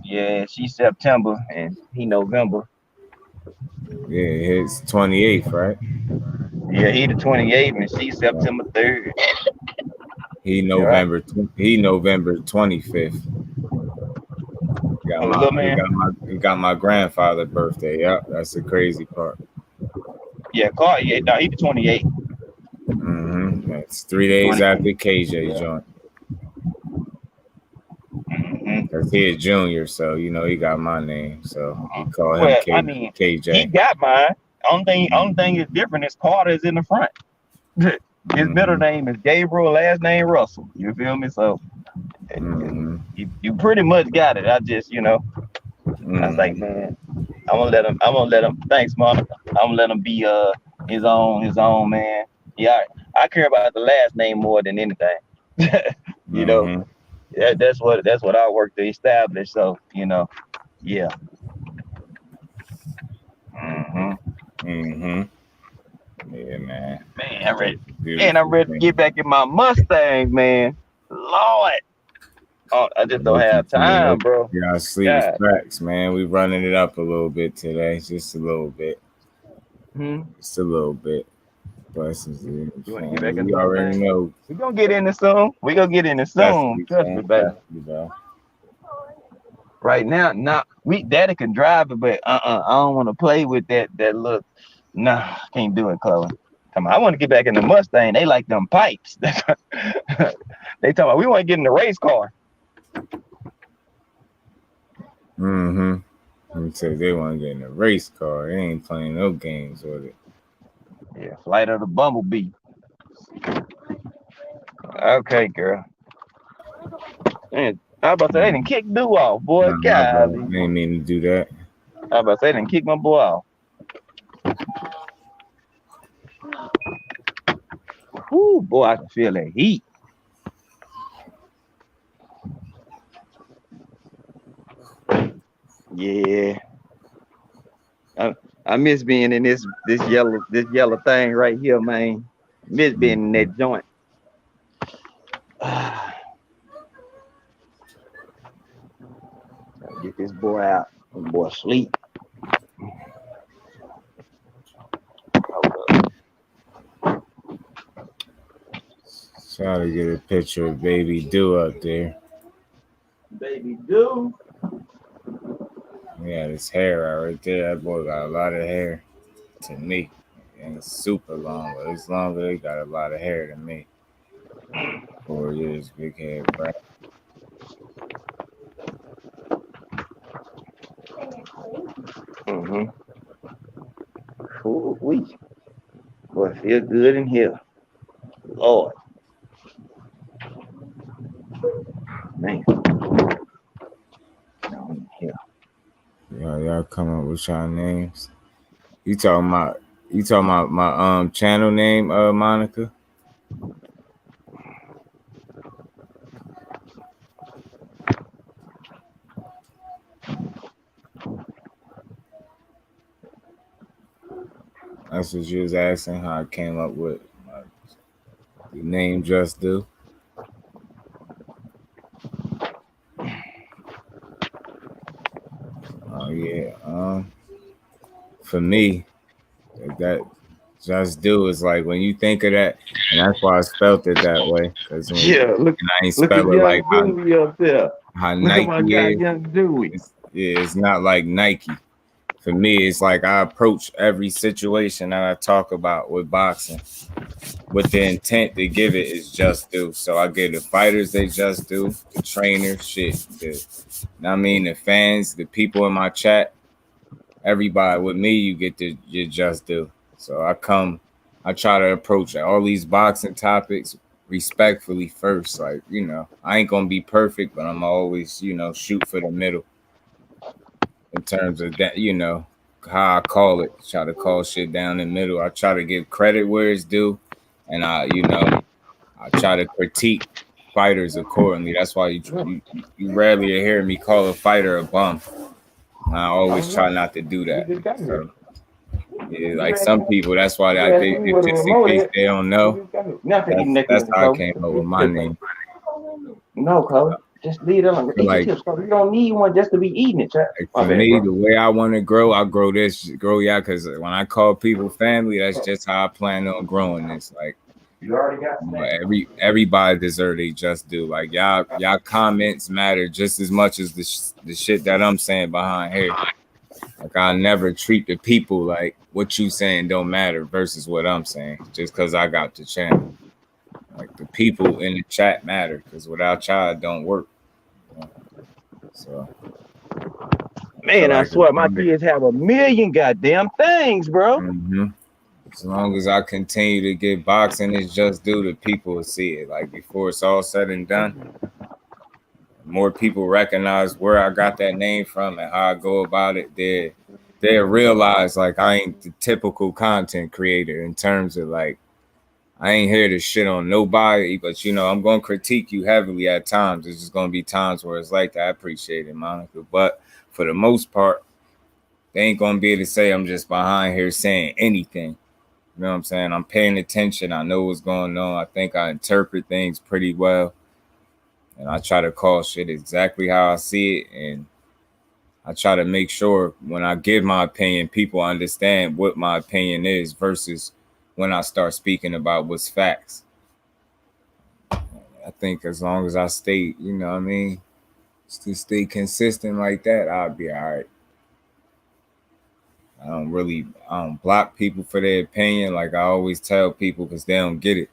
Yeah, she's September and he November. Yeah, it's 28th, right? Yeah, he the 28th and she's September 3rd. He November 25th. He got my grandfather's birthday. Yep, that's the crazy part. Yeah, Carl. Yeah, no, he the 28th. Mm-hmm. That's 3 days after KJ joined. Cause he a junior, so you know he got my name, so we call him KJ. He got mine. Only thing is different is Carter is in the front. His middle name is Gabriel, last name Russell. You feel me? So you pretty much got it. I just, I was like, man, I'm gonna let him. Thanks, Mom. I'm gonna let him be his own man. Yeah, I care about the last name more than anything. Yeah, that's what I work to establish. So, yeah. Yeah, man. Man, I'm ready. And I'm ready to get back in my Mustang, man. Lord. Oh, I just don't have time, bro. Yeah, sleep facts, man. We running it up a little bit today, just a little bit. Just a little bit. Blessings, dude. You already know. We're gonna get in it soon. Trust me, baby. Right now, Daddy can drive it, but I don't want to play with that look. Nah, can't do it, Chloe. Come on, I want to get back in the Mustang. They like them pipes. They talking about we want to get in the race car. They say they want to get in a race car. They ain't playing no games with it. Yeah, Flight of the Bumblebee. Okay, girl. Man, I was about to say they didn't kick Dew off, boy. God, I didn't mean to do that. I was about to say they didn't kick my boy off. Whoo, boy, I can feel that heat. Yeah. I miss being in this yellow thing right here, man. Miss being in that joint. Get this boy out. This boy sleep. Try to get a picture of Baby Dew up there. Baby Dew. Yeah, this hair out right there. That boy got a lot of hair to me. And it's super long, but it's longer. He got a lot of hair to me. 4 years, big head, right? Ooh, wee. Boy, feel good in here. Lord. Man. Down here. Y'all come up with y'all names. You talking about my channel name, Monica? That's what you was asking, how I came up with the name Just Do. Oh yeah. For me, that Just Do is like when you think of that, and that's why I spelled it that way. Because I ain't spell it like how Nike is. It's not like Nike. For me, it's like I approach every situation that I talk about with boxing with the intent to give it is just do. So I give the fighters they just do, the trainers, the fans, the people in my chat, everybody with me, you get your just do. So I try to approach all these boxing topics respectfully first. Like, I ain't gonna be perfect, but I'm always, shoot for the middle. In terms of that, how I call it, try to call shit down the middle. I try to give credit where it's due, and I try to critique fighters accordingly. That's why you rarely hear me call a fighter a bum. I always try not to do that. So, Yeah, like some people, that's why I think just in case they don't know, that's how I came up with my name. No, Cole. Just leave it alone. Eat your chips, Cole. You don't need one just to be eating it, chat. Like for me, the way I want to grow, I grow y'all, because when I call people family, that's just how I plan on growing this. Like, you already got everybody deserve they just do. Like y'all comments matter just as much as the shit that I'm saying behind here. Like I never treat the people like what you saying don't matter versus what I'm saying just because I got the channel. Like the people in the chat matter because without y'all it don't work. So man, I swear my kids have a million goddamn things, bro. Mm-hmm. As long as I continue to get boxing, it's just due to people will see it. Like before it's all said and done, more people recognize where I got that name from and how I go about it. They realize like I ain't the typical content creator in terms of like I ain't here to shit on nobody, but you know I'm gonna critique you heavily at times. There's just gonna be times where it's like that. I appreciate it, Monica, but for the most part, they ain't gonna be able to say I'm just behind here saying anything. You know what I'm saying? I'm paying attention. I know what's going on. I think I interpret things pretty well. And I try to call shit exactly how I see it. And I try to make sure when I give my opinion, people understand what my opinion is versus when I start speaking about what's facts. I think as long as I stay, you know what I mean, to stay consistent like that, I'll be all right. I don't block people for their opinion. Like I always tell people because they don't get it.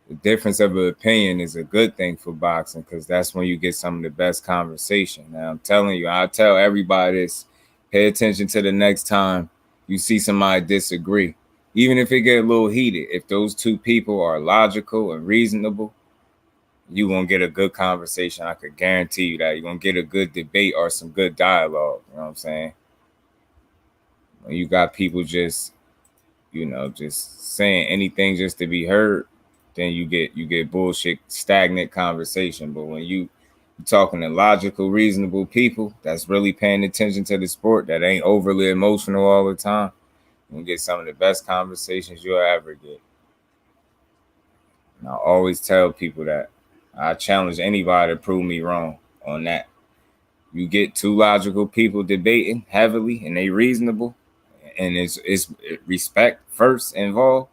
The difference of an opinion is a good thing for boxing because that's when you get some of the best conversation. Now I'm telling you, I tell everybody this, pay attention to the next time you see somebody disagree. Even if it get a little heated, if those two people are logical and reasonable, you're going to get a good conversation. I could guarantee you that. You're going to get a good debate or some good dialogue. You know what I'm saying? When you got people just, you know, just saying anything just to be heard, then you get bullshit, stagnant conversation. But when you're talking to logical, reasonable people that's really paying attention to the sport, that ain't overly emotional all the time, you get some of the best conversations you'll ever get. And I always tell people that. I challenge anybody to prove me wrong on that. You get two logical people debating heavily and they reasonable, and it's respect first involved,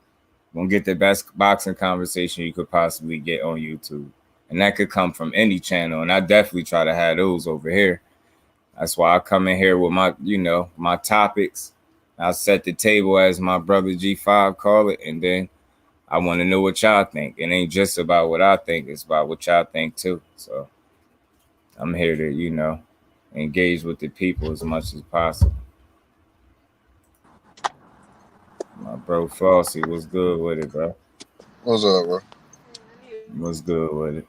gonna get the best boxing conversation you could possibly get on YouTube. And that could come from any channel. And I definitely try to have those over here. That's why I come in here with my, you know, my topics. I set the table as my brother G5 call it. And then I want to know what y'all think. It ain't just about what I think, it's about what y'all think too. So I'm here to, you know, engage with the people as much as possible. My bro Flossie, what's good with it, bro? What's up, bro? What's good with it?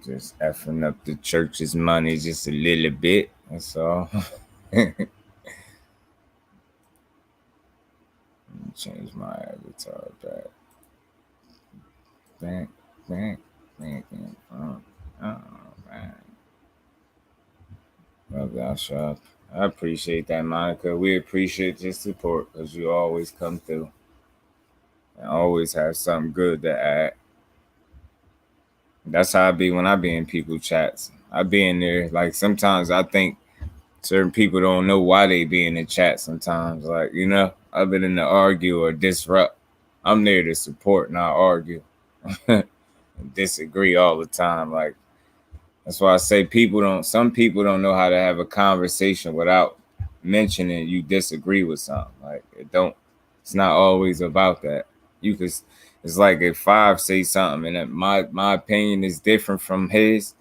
Just effing up the church's money just a little bit. That's all. Let me change my avatar back. Oh, man. Well, gosh, I appreciate that, Monica. We appreciate your support because you always come through and always have something good to add. That's how I be when I be in people chats. I be in there. Like sometimes I think certain people don't know why they be in the chat sometimes. Like, you know, I've been in to argue or disrupt. I'm there to support, not argue. And disagree all the time. Like, that's why I say some people don't know how to have a conversation without mentioning you disagree with something. Like it's not always about that. It's like if Five say something and my opinion is different from his,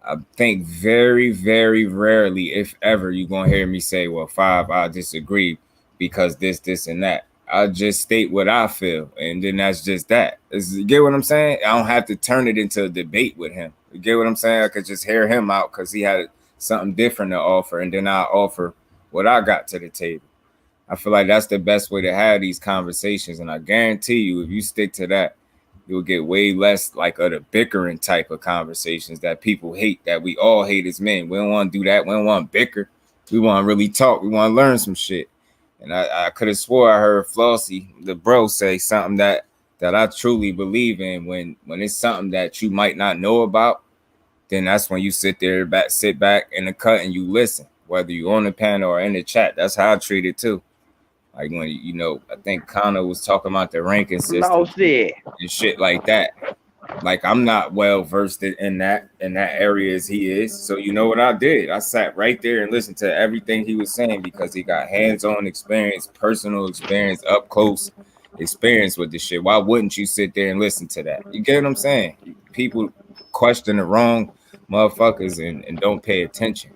I think very, very rarely, if ever, you're going to hear me say, well, Five, I disagree because this, and that. I just state what I feel, and then that's just that. You get what I'm saying? I don't have to turn it into a debate with him. You get what I'm saying? I could just hear him out because he had something different to offer, and then I offer what I got to the table. I feel like that's the best way to have these conversations, and I guarantee you, if you stick to that, you'll get way less like of the bickering type of conversations that people hate, that we all hate as men. We don't want to do that. We don't want to bicker. We want to really talk. We want to learn some shit. And I could have swore I heard Flossie, the bro, say something that I truly believe in. When it's something that you might not know about, then that's when you sit back in the cut and you listen, whether you're on the panel or in the chat. That's how I treat it too. Like when I think Connor was talking about the ranking system and shit like that. Like I'm not well versed in that area as he is. So you know what I did? I sat right there and listened to everything he was saying because he got hands-on experience, personal experience, up close experience with this shit. Why wouldn't you sit there and listen to that? You get what I'm saying? People question the wrong motherfuckers and don't pay attention.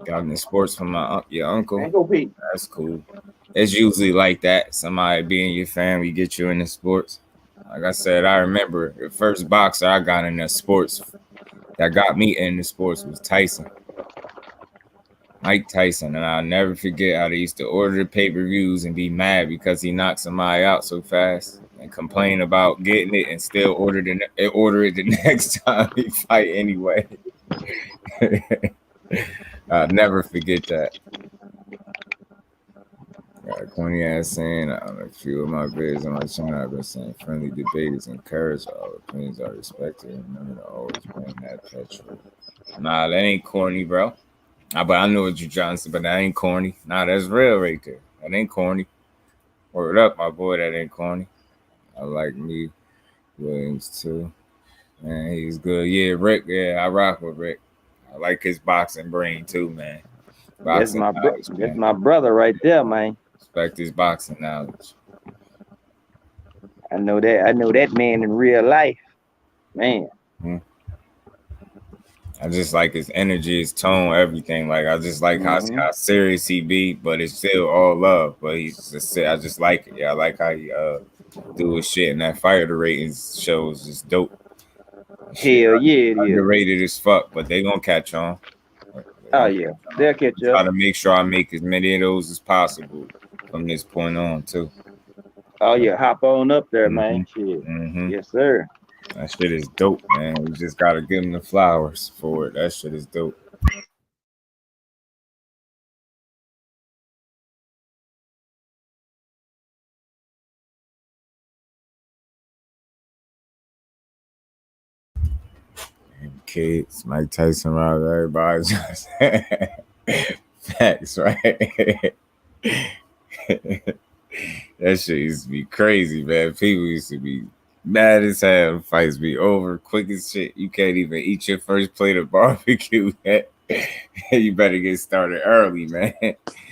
Got in the sports from your uncle. That's cool. It's usually like that. Somebody be in your family get you into sports. Like I said, I remember the first boxer I got into sports that got me into sports was Tyson. Mike Tyson. And I'll never forget how they used to order the pay-per-views and be mad because he knocked somebody out so fast and complain about getting it and still order it the next time he fight anyway. I'll never forget that. Got a corny ass saying on a few of my videos on my channel, I've been saying friendly debate is encouraged. All opinions are respected. Remember to always bring that petrol. Nah, that ain't corny, bro. But I know what you're trying to say, but that ain't corny. Nah, that's real right there. That ain't corny. Word up, my boy, that ain't corny. I like me Williams too. Man, he's good. Yeah, Rick, yeah, I rock with Rick. I like his boxing brain too, man. That's my brother right there, man. Respect his boxing knowledge. I know that man in real life, man. Mm-hmm. I just like his energy, his tone, everything. Like I just like how serious he be, but it's still all love. But I just like it. Yeah, I like how he do his shit, and that fire the ratings shows is dope. Hell yeah, it is. Underrated as fuck, but they gonna catch on. Oh yeah, they'll catch up. Try to make sure I make as many of those as possible from this point on too. Oh yeah, hop on up there, man. Shit. Yes, sir. That shit is dope, man. We just gotta give them the flowers for it. That shit is dope. Kids, Mike Tyson, Rob, everybody. Facts, right? That shit used to be crazy, man. People used to be mad as hell. Fights be over quick as shit. You can't even eat your first plate of barbecue. You better get started early, man.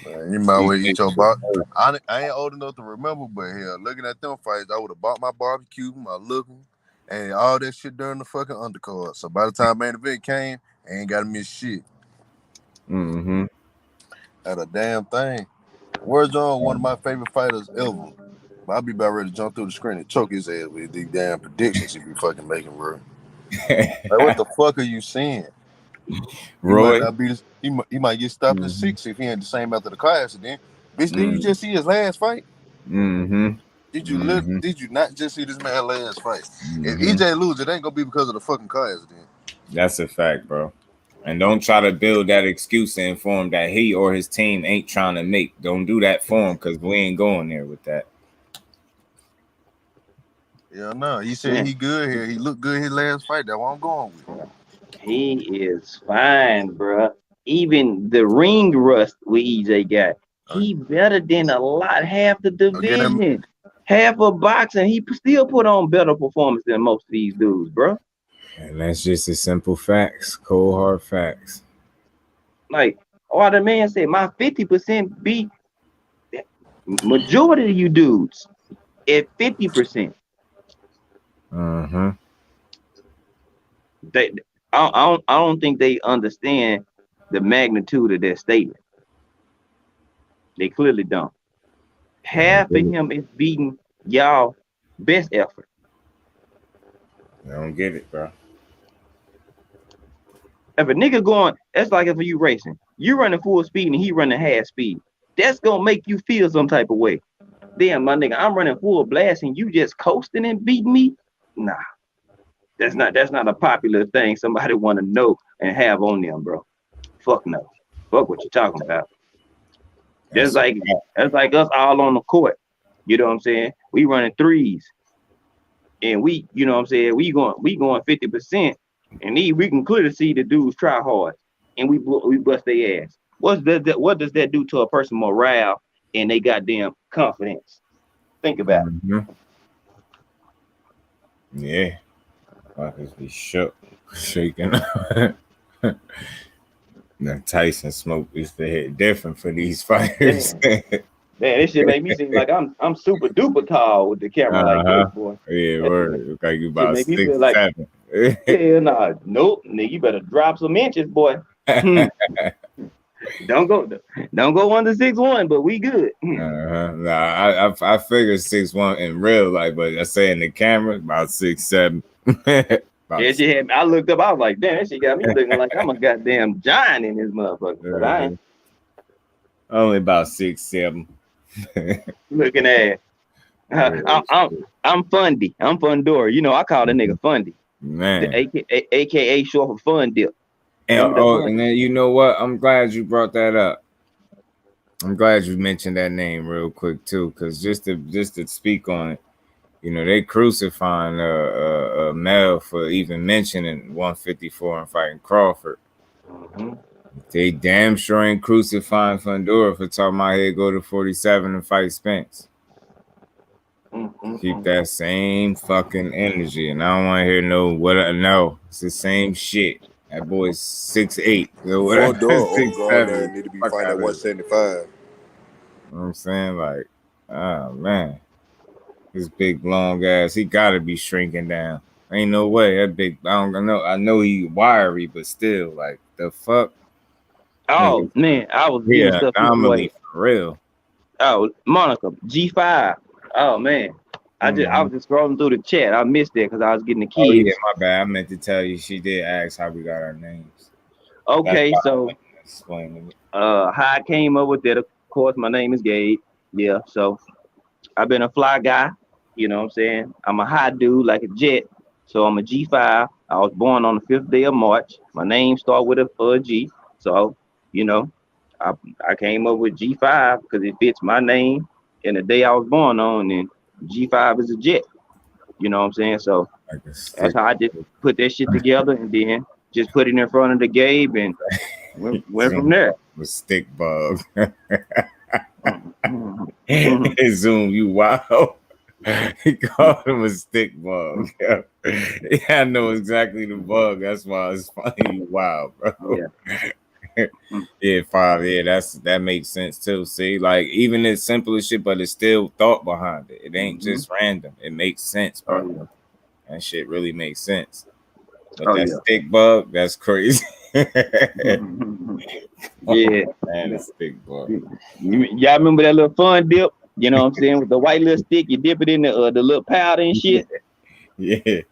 You might well eat your barbecue. I ain't old enough to remember, but hell, looking at them fights, I would have bought my barbecue, my looking, and all that shit during the fucking undercard. So by the time main event came, I ain't gotta miss shit. That a damn thing. Where's on one of my favorite fighters ever? I'll be about ready to jump through the screen and choke his ass with these damn predictions he be fucking making, bro. Like, what the fuck are you saying? Roy, he might get stopped at 6 if he ain't the same after the car accident. Bitch, didn't you just see his last fight? Did you not just see this man last fight? If EJ lose, it ain't gonna be because of the fucking car accident. That's a fact, bro. And don't try to build that excuse and inform that he or his team ain't trying to make. Don't do that for him because we ain't going there with that. Yeah, no. He said he good here. He looked good his last fight. That's what I'm going with. He is fine, bro. Even the ring rust with EJ got, he better than half the division. Half of boxing, he still put on better performance than most of these dudes, bro. And that's just the simple facts, cold hard facts. Like, the man said, my 50% beat majority of you dudes at 50%. I don't think they understand the magnitude of that statement. They clearly don't. Half of him is beating y'all best effort. I don't get it, bro. If a nigga going, that's like if you racing, you running full speed and he running half speed. That's gonna make you feel some type of way. Damn, my nigga, I'm running full blast and you just coasting and beating me? Nah. That's not a popular thing somebody want to know and have on them, bro. Fuck no. fuck what you talking about. That's like us all on the court. You know what I'm saying? We running threes. And we, you know what I'm saying, we going 50%. And we can clearly see the dudes try hard. And we bust their ass. What does that do to a person's morale and they goddamn confidence? Think about it. Yeah. I just be shaking. Now Tyson smoke used to hit different for these fighters. Man, this shit made me seem like I'm super duper tall with the camera like this, boy. Yeah, word. Look like you about 6, 7. Hell nah. Nope, nigga, you better drop some inches, boy. Don't go under 6'1", but we good. Nah, I figured 6'1" in real life, but I say in the camera about 6'7". I looked up, I was like, damn, that shit got me looking like I'm a goddamn giant in this motherfucker. But I ain't. Only about 6'7". Looking at I'm Fundy. I'm Fundora. You know, I call the nigga Fundy. Man. AKA short for Fun Dip. And then you know what? I'm glad you brought that up. I'm glad you mentioned that name real quick too, because just to speak on it, you know, they crucifying Mel for even mentioning 154 and fighting Crawford. They damn sure ain't crucifying Fundora for talking about he'd go to 47 and fight Spence. Keep that same fucking energy, and I don't want to hear no. It's the same shit. That boy's 6'8". Fundora need to be fighting at 175. You know what I'm saying? Like, oh man, this big long ass, he gotta be shrinking down. Ain't no way that big. I don't know. I know he wiry, but still, like the fuck. Oh man, I was getting stuff anomaly for real. Oh, Monica G5. Oh man, I was just scrolling through the chat. I missed it because I was getting the keys. Oh yeah, my bad. I meant to tell you she did ask how we got our names. Okay, so how I came up with that. Of course, my name is Gabe. Yeah, so I've been a fly guy. You know what I'm saying? I'm a high dude like a jet. So I'm a G5. I was born on the 5th day of March. My name started with a G. So, you know, I came up with G5 because it fits my name and the day I was born on, and G5 is a jet. You know what I'm saying? So that's how I just put that shit together and then just put it in front of the Gabe and went from there. With stick bug. Zoom, you wow. He called him a stick bug. Yeah, I know exactly the bug. That's why it's funny. Wow, bro. Yeah, 5. Yeah, that makes sense too. See, like even it's simple as shit, but it's still thought behind it. It ain't just random. It makes sense, bro. That shit really makes sense. But stick bug, that's crazy. Yeah, man, it's stick bug. Y'all remember that little Fun Dip? You know what I'm saying? With the white little stick, you dip it in the little powder and shit. Yeah.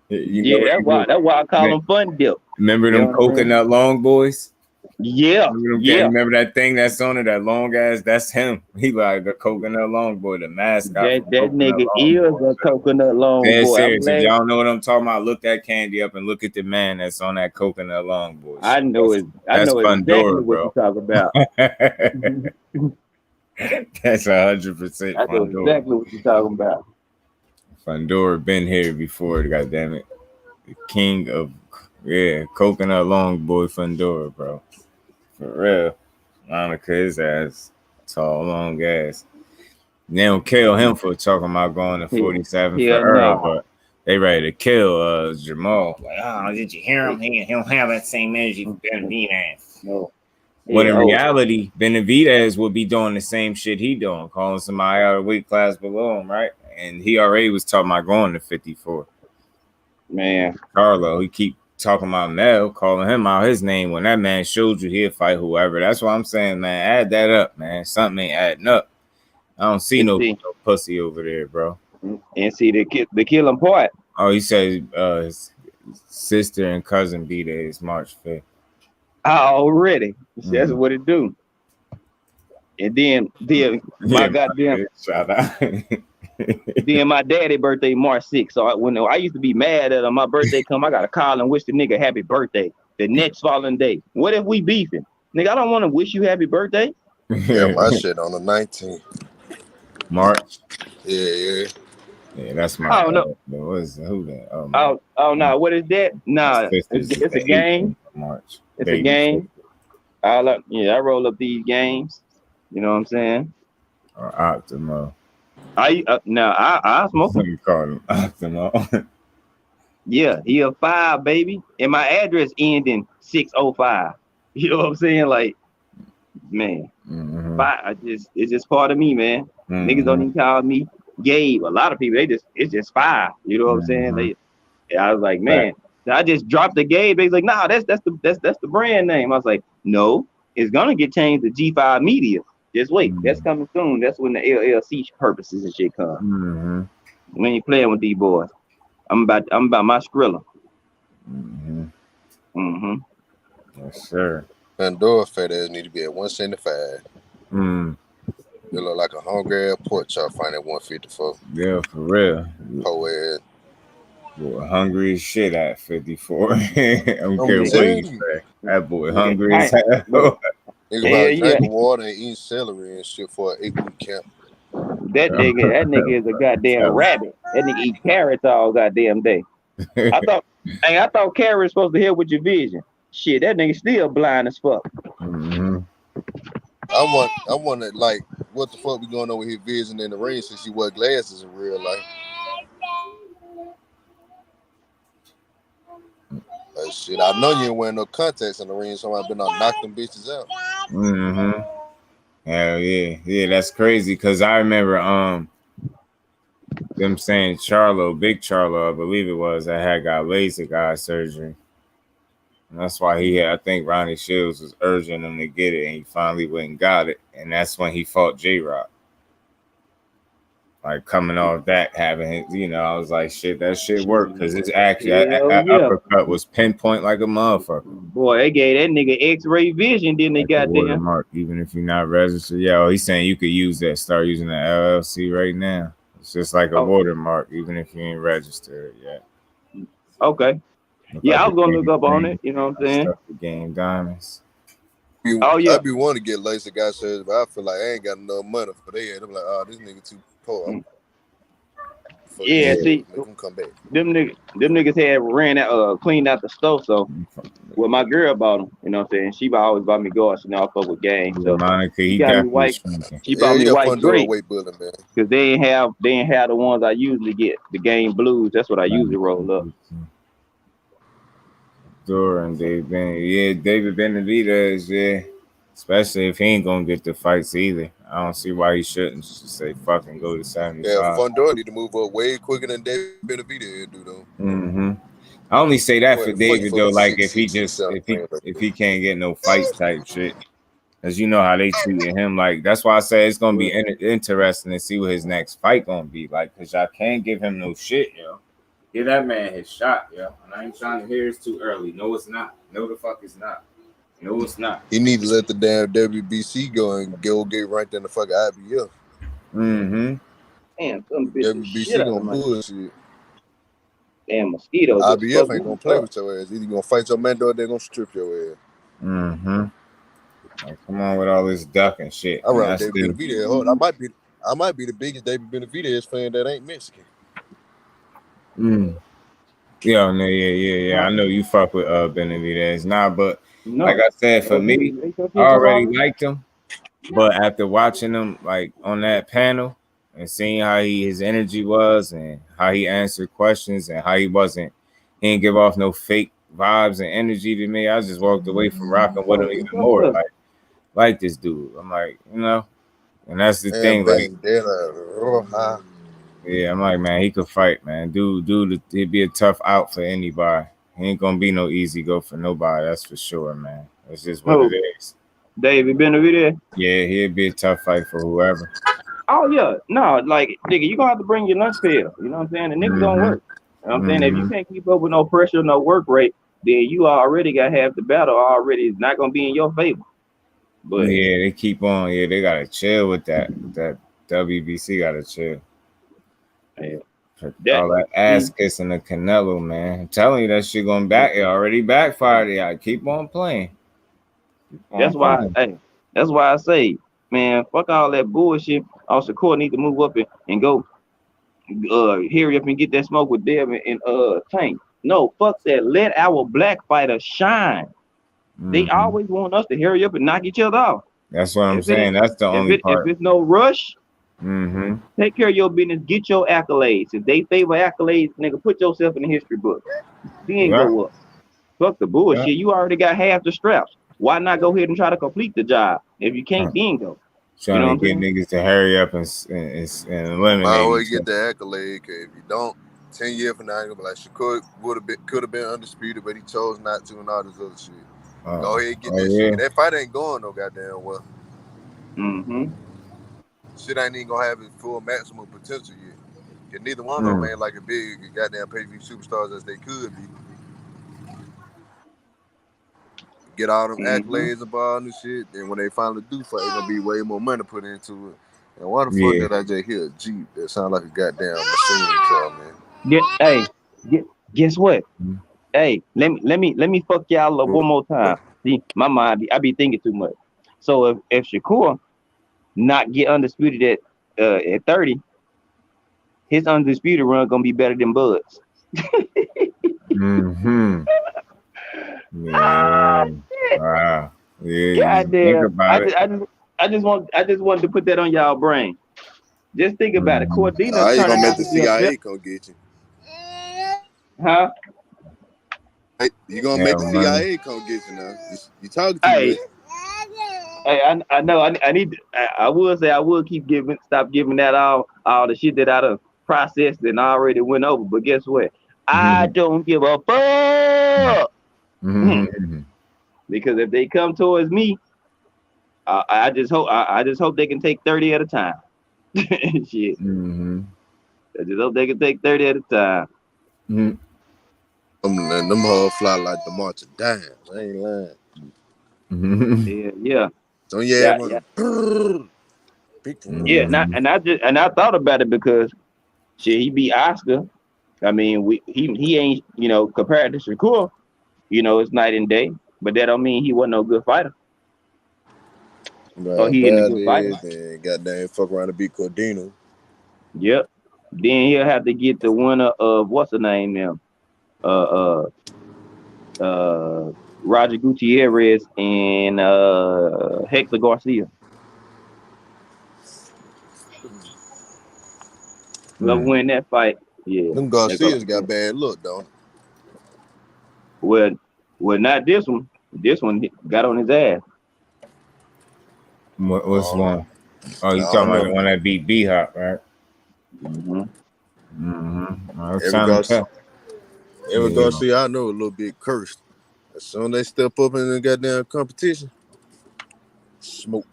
That's why I call them Fun Dip. Remember them coconut long boys? Yeah. Remember that thing that's on it, that long ass? That's him. He like the coconut long boy, the mascot. That nigga is a coconut long boy. Serious. If y'all know what I'm talking about, look that candy up and look at the man that's on that coconut long boy. I know exactly what you're talking about. That's 100%. I know exactly what you're talking about. Fundora been here before, goddamn it. The king of coconut long boy Fundora, bro. For real. Monica, his ass tall, long ass. They don't kill him for talking about going to 47 for Errol, but they ready to kill Jermall. Like, oh, did you hear him? He don't have that same energy for Benavidez. No. When in reality, Benavidez would be doing the same shit he doing, calling somebody out of weight class below him, right? And he already was talking about going to 54. Man, Charlo, he keep talking about Mel, calling him out his name when that man showed you he'll fight whoever. That's what I'm saying, man. Add that up, man. Something ain't adding up. I don't see no pussy over there, bro. And see the killing part. Oh, he said his sister and cousin B-Day is March 5th. Already. That's what it do. And then my goddamn shout out. Then my daddy birthday March 6th. So when I used to be mad at him, my birthday come, I gotta call and wish the nigga happy birthday the next following day. What if we beefing? Nigga, I don't want to wish you happy birthday. Yeah, my shit on the 19th. March. Yeah. Yeah, that's my. I don't know. What is who that? Oh no, what is that? Nah, it's a game. March. It's a game. I roll up these games. You know what I'm saying? Or Optimo. I smoke him. You call him Optimo. Yeah, he a 5, baby, and my address ending 605. You know what I'm saying? Like, man, 5. It's just part of me, man. Niggas don't even call me Gabe. A lot of people, it's just 5. You know what I'm saying? I was like, man, I just dropped the Gabe. They was like, nah, that's the brand name. I was like, no, it's gonna get changed to G5 Media. Just wait, that's coming soon. That's when the LLC purposes and shit come. We ain't playing with these boys. I'm about my Skrilla. Yes, sir. Pandora fat ass need to be at 175. You look like a hungry ass pork chop finding at 154. Yeah, for real. Poor ass. Boy, hungry as shit at 54. I don't care what you say. That boy hungry as hell. Nigga about drinking water and eating celery and shit for an 8-week camp. That nigga is a goddamn rabbit. That nigga eat carrots all goddamn day. I thought carrots supposed to help with your vision. Shit, that nigga still blind as fuck. I want like, what the fuck we going on with his vision in the ring since he wear glasses in real life? Shit, I know you ain't wearing no contacts in the ring, so I've been on knock them bitches out. Hell yeah, that's crazy. Cause I remember them saying Charlo, Big Charlo, I believe it was, that had got LASIK eye surgery. And that's why I think Ronnie Shields was urging him to get it, and he finally went and got it. And that's when he fought J-Rock. Like, coming off that, having his, I was like, shit, that shit worked. Because it's actually, that uppercut was pinpoint like a motherfucker. Boy, they gave that nigga X-ray vision, didn't they, goddamn? Watermark, even if you're not registered. Yeah, he's saying you could use that, start using the LLC right now. It's just like a watermark, even if you ain't registered yet. Okay. Yeah, I was gonna look up on it. You know what I'm saying? The game diamonds. I be wanting to get LASIK eye surgery, but I feel like I ain't got enough money for that. I'm like, oh, this nigga too poor. Yeah, see, come back. Them niggas had cleaned out the stove. So, well, my girl bought them. You know what I'm saying? She always bought me guards. You know, I fuck with game. So Monica, she got me white. She bought me white grape because they ain't have the ones I usually get. The game blues. That's what I usually roll up. And David Benavidez, yeah. Especially if he ain't gonna get the fights either. I don't see why he shouldn't just say fucking go to 75. Yeah, Fundora need to move up way quicker than David Benavidez do though. I only say that for David though, like if he can't get no fights type shit. Cause you know how they treated him. Like that's why I say it's gonna be interesting to see what his next fight gonna be like. Cause y'all can't give him no shit, yo. Give that man his shot, yo. And I ain't trying to hear it's too early. No, it's not. No, the fuck it's not. No, it's not. He need to let the damn WBC go and go get ranked in the fucking IBF. Damn, some WBC gonna bullshit. Damn mosquitoes. IBF ain't gonna play with your ass. Either gonna fight your man or they gonna strip your ass. Like, come on with all this duck and shit. I run David Benavidez. I might be the biggest David Benavidez fan that ain't Mexican. Yeah. I know you fuck with Benavidez. But like I said, for me, I already liked him. But after watching him like on that panel and seeing how his energy was and how he answered questions and how he didn't give off no fake vibes and energy to me, I just walked away from rocking with him even more. Like this dude. I'm like, and that's the thing. Like, yeah, I'm like, man, he could fight, man. Dude, he'd be a tough out for anybody. He ain't gonna be no easy go for nobody, that's for sure, man. That's just what it is. David Benavidez? Yeah, he'd be a tough fight for whoever. Oh yeah, no, like nigga, you gonna have to bring your lunch pail. You know what I'm saying? The niggas don't work. You know what I'm saying? If you can't keep up with no pressure, no work rate, then you already got half the battle already. It's not gonna be in your favor. But yeah, they keep on. Yeah, they gotta chill with that. That WBC gotta chill. All that ass kissing the Canelo, man. I'm telling you that shit going back. It already backfired. Yeah, keep on playing. That's why I say, man, fuck all that bullshit. Also, Shakur need to move up and go hurry up and get that smoke with Devin and Tank. No, fuck that. Let our black fighters shine. They always want us to hurry up and knock each other off. That's what I'm saying. That's the only part. If it's no rush, take care of your business. Get your accolades. If they favor accolades, nigga, put yourself in the history book. Then go up. Fuck the bullshit. You already got half the straps. Why not go ahead and try to complete the job? If you can't, then go. Trying to get niggas to hurry up and eliminate. I always get the accolade, because if you don't, 10 years from now, you're gonna be like, Shakur could have been undisputed, but he chose not to, and all this other shit. Go ahead and get that shit. That fight ain't going no goddamn well. Shit ain't even gonna have its full maximum potential yet. Cause neither one of them ain't like a big goddamn pay-per-view superstars as they could be. Get all them accolades about all this shit, then when they finally do fight, it's gonna be way more money put into it. And why the fuck did I just hear a Jeep that sound like a goddamn machine car, man? Guess what? Hey, let me fuck y'all up one more time. See, my mind, I be thinking too much. So if Shakur not get undisputed at 30, his undisputed run gonna be better than Bud's. Yeah. Wow. Yeah. Goddamn. I just wanted to put that on y'all brain. Just think about it. Cordina. How you gonna make the CIA come get you? Huh? You gonna make the CIA come get you now? You talking to me? Hey, I know. I need. I will say I will stop giving that all the shit that I done processed and already went over. But guess what? I don't give a fuck. Because if they come towards me, I just hope they can take 30 at a time. Shit. I just hope they can take 30 at a time. Them hoes fly like the March of Dimes. I ain't lying. Yeah. So I thought about it because shit, he beat Oscar. I mean, he ain't, compared to Shakur, it's night and day. But that don't mean he wasn't no good fighter. So he ain't a good fighter. Then goddamn fuck around and beat Cordino. Yep. Then he'll have to get the winner of what's the name now? Roger Gutierrez and Hector Garcia. Love win that fight. Yeah. Them Garcias got bad look, though. Well, not this one. This one got on his ass. What's one? Oh, you talking about the one that beat B-Hop, right? Every Garcia I know a little bit cursed. As soon as they step up in the goddamn competition, smoke.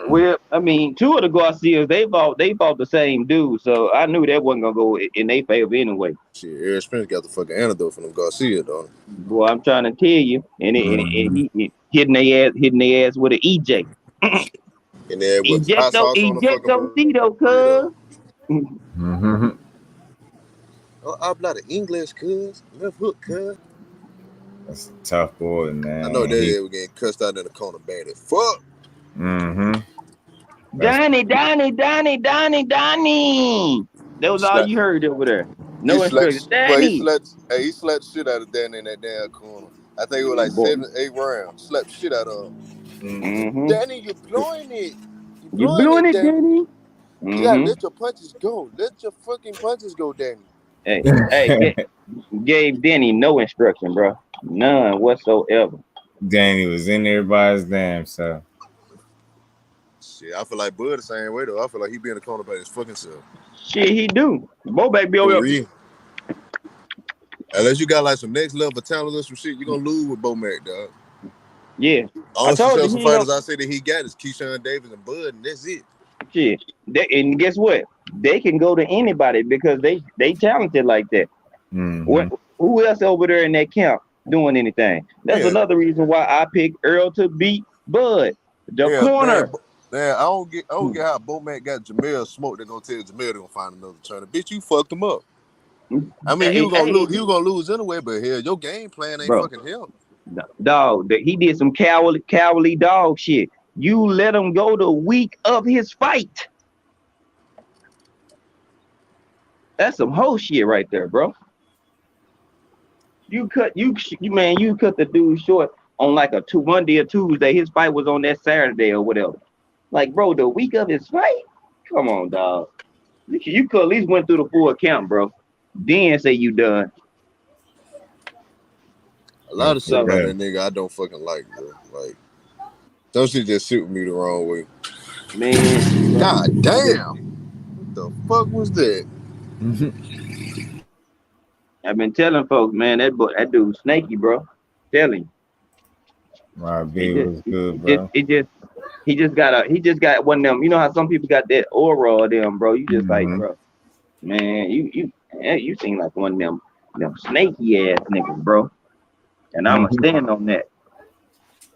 Well, I mean, two of the Garcias, they fought the same dude, so I knew that wasn't gonna go in their favor anyway. Shit, Errol Spence got the fucking antidote from them Garcia, though. Boy, I'm trying to tell you, and he hitting their ass with an EJ. And there was Ejectocito, cuz. Oh, I'm not English, cuz. Left hook, cuz. That's a tough boy, man. I know they were getting cussed out in the corner bad as fuck. Donnie. That was all you heard over there. No instructions. Danny. He slapped shit out of Danny in that damn corner. I think it was like 7-8 rounds. Slapped shit out of him. Danny, you're blowing it. You're blowing it, Danny. You gotta let your punches go. Let your fucking punches go, Danny. Hey, gave Danny no instruction, bro. None whatsoever. Danny was in there by his damn self. Shit, I feel like Bud the same way though. I feel like he be in the corner by his fucking self. Shit, he do. Bobak be over there. Unless you got like some next level talent or some shit, you gonna lose with Bomac, dog. Yeah. All successful fighters I say that he got is Keyshawn Davis and Bud, and that's it. Shit. And guess what? They can go to anybody because they talented like that. Who else over there in that camp doing anything? That's another reason why I picked Errol to beat Bud. The corner. Man, I don't get how Bomac got Jermall smoked. They're gonna tell Jermall they're gonna find another trainer. Bitch, you fucked him up. I mean, he was gonna lose anyway, but hell, your game plan ain't fucking help. Dog, that he did some cowardly dog shit. You let him go the week of his fight. That's some whole shit right there, bro. You cut the dude short on like a Monday or Tuesday. His fight was on that Saturday or whatever. Like, bro, the week of his fight? Come on, dog. You could at least went through the full account, bro. Then say you done. A lot of shit about that nigga I don't fucking like, bro. Like, those shit just suit me the wrong way. Man. God damn. What the fuck was that? I've been telling folks, man, that dude's snaky, bro. Telling you. My B was good, bro. He just got one of them. You know how some people got that aura of them, bro. You just like, bro, man, you seem like one of them snaky ass niggas, bro. And I'm gonna stand on that.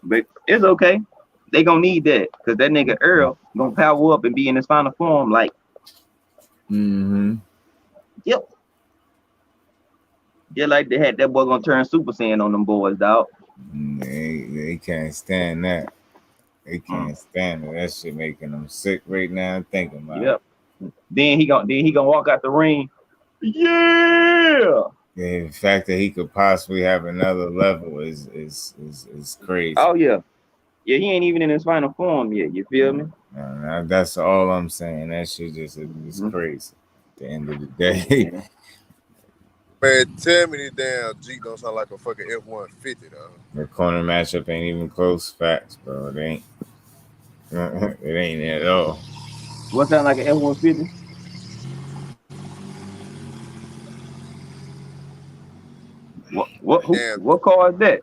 But it's okay. They gonna need that because that nigga Errol gonna power up and be in his final form. Like, yep. Just like they had that boy gonna turn Super Saiyan on them boys, dog. They can't stand that. They can't stand it. That shit making them sick right now. Thinking about it. Then he gonna walk out the ring. Yeah. The fact that he could possibly have another level is crazy. Oh yeah. Yeah, he ain't even in his final form yet. You feel me? That's all I'm saying. That shit just is crazy. At the end of the day. Man, tell me this damn Jeep don't sound like a fucking F-150, though. The corner matchup ain't even close. Facts, bro. It ain't. It ain't at all. What sound like an F-150? What car is that?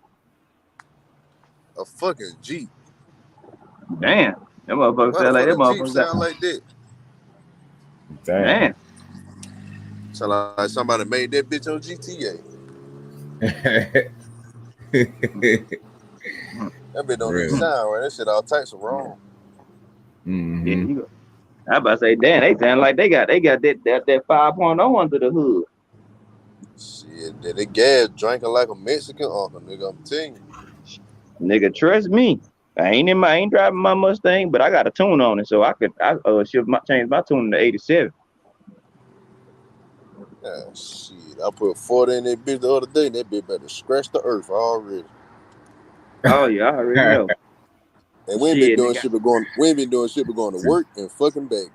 A fucking Jeep. Damn. That motherfucker sound like that motherfucker sound like that. Damn. Sound like somebody made that bitch on GTA. That bitch don't even sound right. That shit all types of wrong. Yeah, I about to say, damn, they sound like they got that 5.0 under the hood. Shit, they gas drinking like a Mexican uncle, nigga. I'm telling you. Nigga, trust me. I ain't driving my Mustang, but I got a tune on it, so I should change my tune to 87. Yeah, shit. I put 40 in that bitch the other day, and that bitch better scratch the earth already. Oh yeah, I already know. And we ain't been doing shit but going to work and fucking back.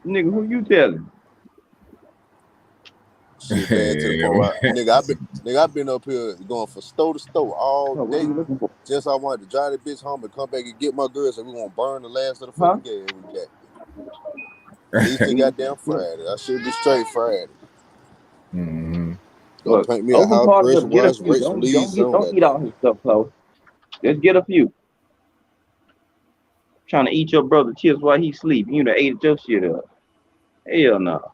Nigga, who you telling? Shit, man, to the point I've been up here going from store to store all day. Just I wanted to drive that bitch home and come back and get my girl, so we gonna burn the last of the fucking gas we got. At least they goddamn Friday. I should be straight Friday. Don't paint me a house pressure wise race from Lee's zone. Don't eat all his stuff, close. Just get a few. Trying to eat your brother chips while he sleep. You done ate your shit up. Hell no.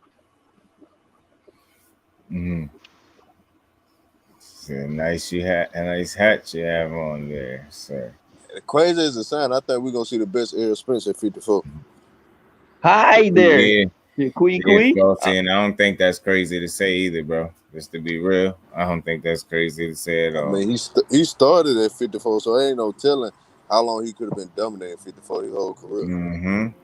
It's a nice hat you have on there, sir. The crazy as it sound, I think we're gonna see the best Errol Spence at 54. Hi there. Yeah. And I don't think that's crazy to say either, bro. Just to be real, I don't think that's crazy to say at all. I mean, he started at 54, so ain't no telling how long he could have been dominating 54 his whole career.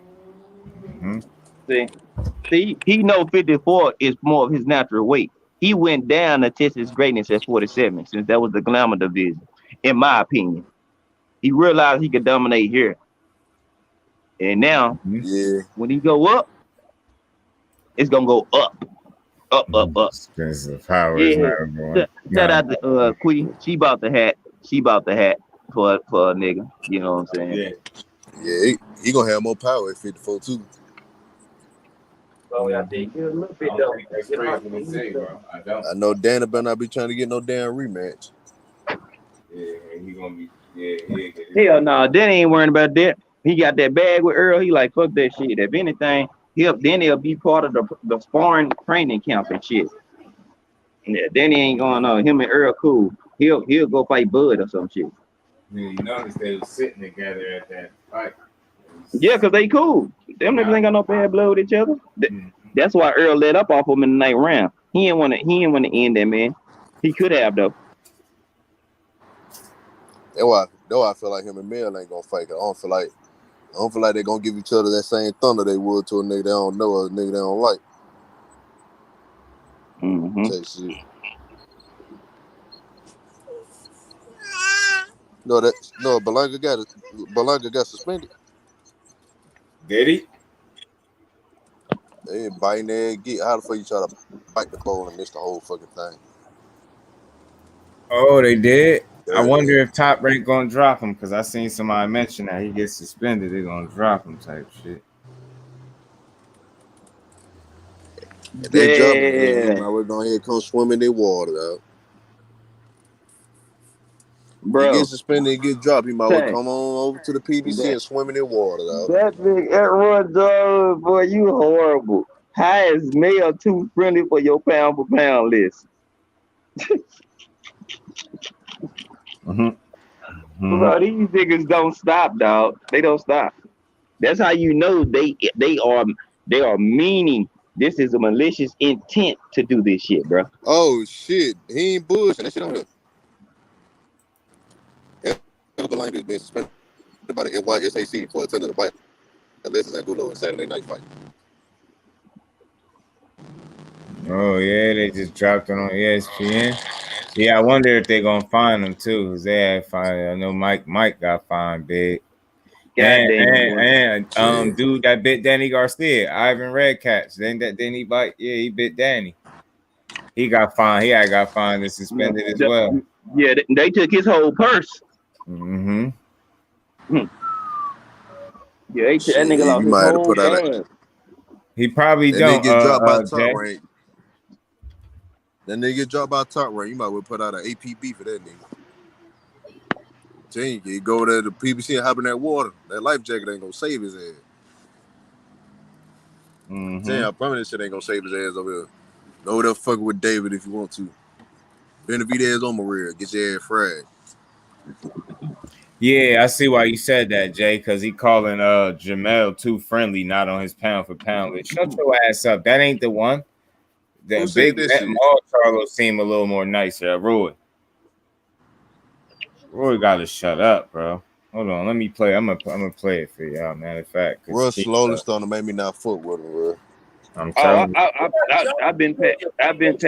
See, he know 54 is more of his natural weight. He went down to test his greatness at 47, since that was the glamour division, in my opinion. He realized he could dominate here. And now, when he go up, it's gonna go up. Expensive power is not going. Shout out to Queen. She bought the hat. For a nigga. You know what I'm saying? Yeah, he gonna have more power at 54 too. Oh, I think a little bit though. That's crazy to say, bro. I know Dana better not be trying to get no damn rematch. Yeah, he gonna be. Hell no, Dan ain't worrying about that. He got that bag with Errol. He like, fuck that shit. If anything, he'll be part of the sparring training camp and shit. Yeah, Danny ain't going on. Him and Errol cool. He'll go fight Bud or some shit. Yeah, you notice they were sitting together at that fight. Yeah, cause they cool. Them niggas ain't got no bad blood with each other. That's why Errol let up off him in the 9th round. He didn't want to end that, man. He could have though. That's why I feel like him and Mill ain't gonna fight. I don't feel like they're gonna give each other that same thunder they would to a nigga they don't know or a nigga they don't like. Take shit. Belanca got suspended. Did he? They ain't biting their get. How the fuck you try to bite the bowl and miss the whole fucking thing? Oh, they did. I wonder if Top Rank gonna drop him because I seen somebody mention that he gets suspended. They're gonna drop him type shit. If they drop him, then we're going to come swim in their water, though. Bro, he gets suspended and get dropped. He might well come on over to the PBC and swim in their water, though. That big Errol dog, boy, you horrible. How is Mayo too friendly for your pound for pound list? Bro, these niggas don't stop, dog. They don't stop. That's how you know they are meaning. This is a malicious intent to do this shit, bro. Oh shit, he ain't bullshit. That shit on him. Belanca has been suspended by the NYSAC for attending the fight. This is Angulo and Saturday Night Fight. Oh yeah, they just dropped it on ESPN. Yeah, I wonder if they're gonna fine him too. Cause they had fined. I know Mike got fined big. And dude that bit Danny Garcia, Ivan Redcats. Didn't he bite? Yeah, he bit Danny. He got fined. He got fined and suspended as well. Yeah, they took his whole purse. Mm-hmm. Yeah, that nigga lost his whole band. He probably that don't. Nigga get dropped by Top Rank. That nigga get dropped by Top Rank. You might well put out an APB for that nigga. You go to the PBC and hop in that water. That life jacket ain't gonna save his ass. I promise this shit ain't gonna save his ass over here. Go there fucking with David if you want to. Benavidez on my rear. Get your ass fried. Yeah, I see why you said that, Jay, because he calling Jermall too friendly, not on his pound for pound list. Shut your ass up. That ain't the one. The big Jermall Charlo seem a little more nicer. Roy gotta shut up, bro. Hold on, let me play. I'm gonna play it for y'all. Matter of fact, Roy slowly starting to make me not fuck with him, bro. I've been past. I just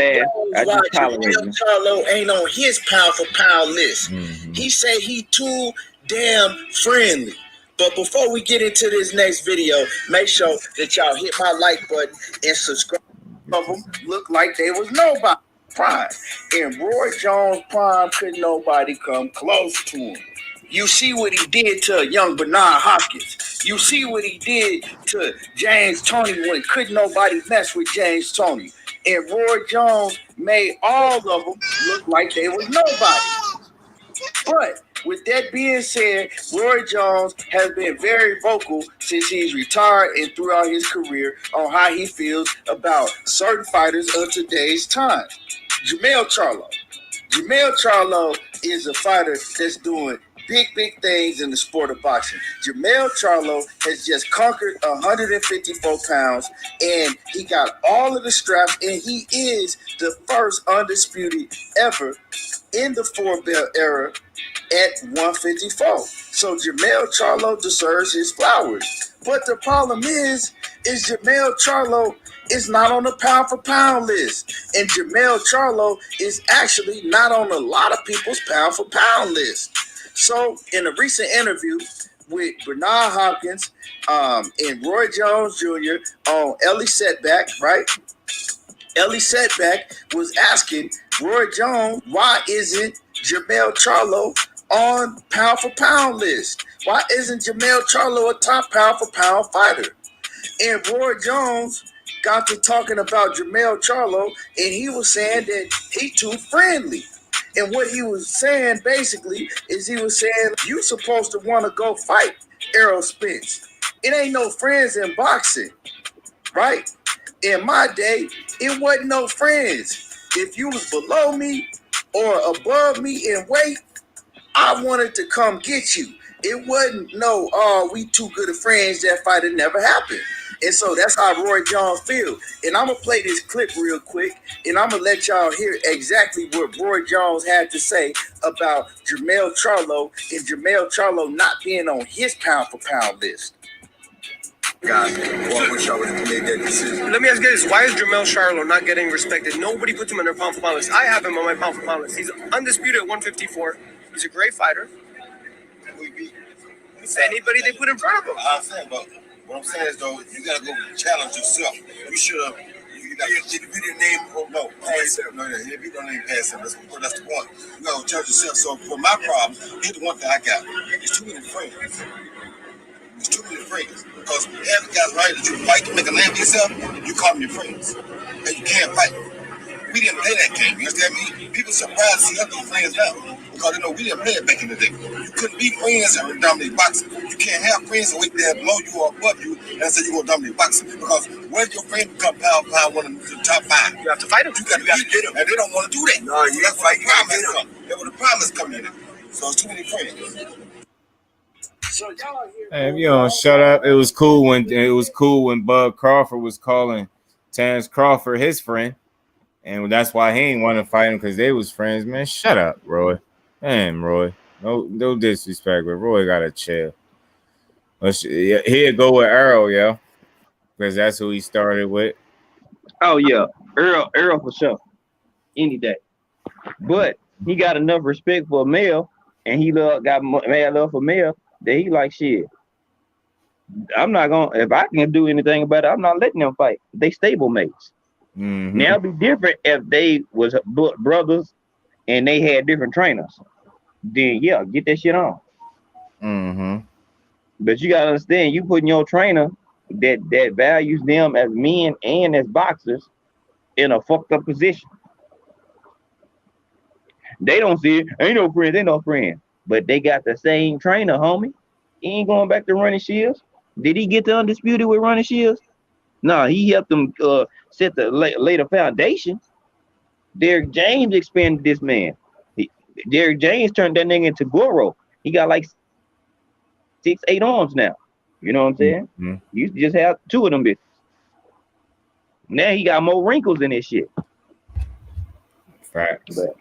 tolerate him. Charlo ain't on his pound for pound list. He say he too damn friendly. But before we get into this next video, make sure that y'all hit my like button and subscribe. Some of them look like they was nobody prime. In Roy Jones prime, could nobody come close to him. You see what he did to young Bernard Hopkins. You see what he did to James Toney when couldn't nobody mess with James Toney. And Roy Jones made all of them look like they was nobody. But with that being said, Roy Jones has been very vocal since he's retired and throughout his career on how he feels about certain fighters of today's time. Jermall Charlo. Jermall Charlo is a fighter that's doing big things in the sport of boxing. Jermall Charlo has just conquered 154 pounds, and he got all of the straps, and he is the first undisputed ever in the four-belt era at 154. So Jermall Charlo deserves his flowers. But the problem is Jermall Charlo is not on the pound for pound list. And Jermall Charlo is actually not on a lot of people's pound for pound list. So in a recent interview with Bernard Hopkins and Roy Jones Jr. on Ellie Setback, right? Ellie Setback was asking Roy Jones, why isn't Jermall Charlo on pound for pound list? Why isn't Jermall Charlo a top pound for pound fighter? And Roy Jones got to talking about Jermall Charlo, and he was saying that he too friendly. And what he was saying basically is he was saying, you supposed to want to go fight Errol Spence. It ain't no friends in boxing, right? In my day, it wasn't no friends. If you was below me or above me in weight, I wanted to come get you. It wasn't we too good of friends. That fight had never happened. And so that's how Roy Jones feels. And I'm going to play this clip real quick, and I'm going to let y'all hear exactly what Roy Jones had to say about Jermall Charlo and Jermall Charlo not being on his pound-for-pound list. God, well, I wish I would have made that decision. Let me ask you this. Why is Jermall Charlo not getting respected? Nobody puts him on their pound-for-pound list. I have him on my pound-for-pound list. He's undisputed at 154. He's a great fighter. It's anybody they put in front of him. I'm saying, but what I'm saying is, though, you got to go challenge yourself. You should have. Did you didn't name? Oh, no, pass him. No, if you don't name pass him, that's the point. You got to challenge yourself. So, for my problem, here's the one thing I got. There's too many friends. There's too many friends. Because half the guys right that you fight to make a name for yourself, you call them your friends. And you can't fight. We didn't play that game. You understand me? People surprised to see us be friends now. Because they know we didn't play it back in the day. You couldn't be friends and dominate boxing. You can't have friends and wait there below you or above you and say you're going to dominate boxing. Because when your friend become pound one of the top five, you have to fight them. You got to get them. And they don't want to do that. No, you got to fight. That's where the problems come in. So it's too many friends. So y'all hear Hey, if you don't shut up. It was cool when Bud Crawford was calling Terence Crawford his friend. And that's why he ain't want to fight him, because they was friends, man. Shut up, Roy. Damn, Roy. No disrespect, but Roy gotta chill. He'd go with Errol, yo, because that's who he started with. Oh yeah, Errol for sure, any day. But he got enough respect for Mel, and he got mad love for Mel that he like shit. I'm not gonna. If I can do anything about it, I'm not letting them fight. They stable mates. Mm-hmm. Now it'd be different if they was brothers and they had different trainers. Then yeah, get that shit on. Mm-hmm. But you gotta understand, you putting your trainer that values them as men and as boxers in a fucked up position. They don't see it. Ain't no friends. But they got the same trainer, homie. He ain't going back to running Shields. Did he get the undisputed with running Shields? No, he helped them set the later foundation. Derrick James expanded this man. Derrick James turned that nigga into Goro. He got like 6-8 arms now. You know what I'm saying? Mm-hmm. You used to just have 2 of them bitches. Now he got more wrinkles in his shit. Facts. But,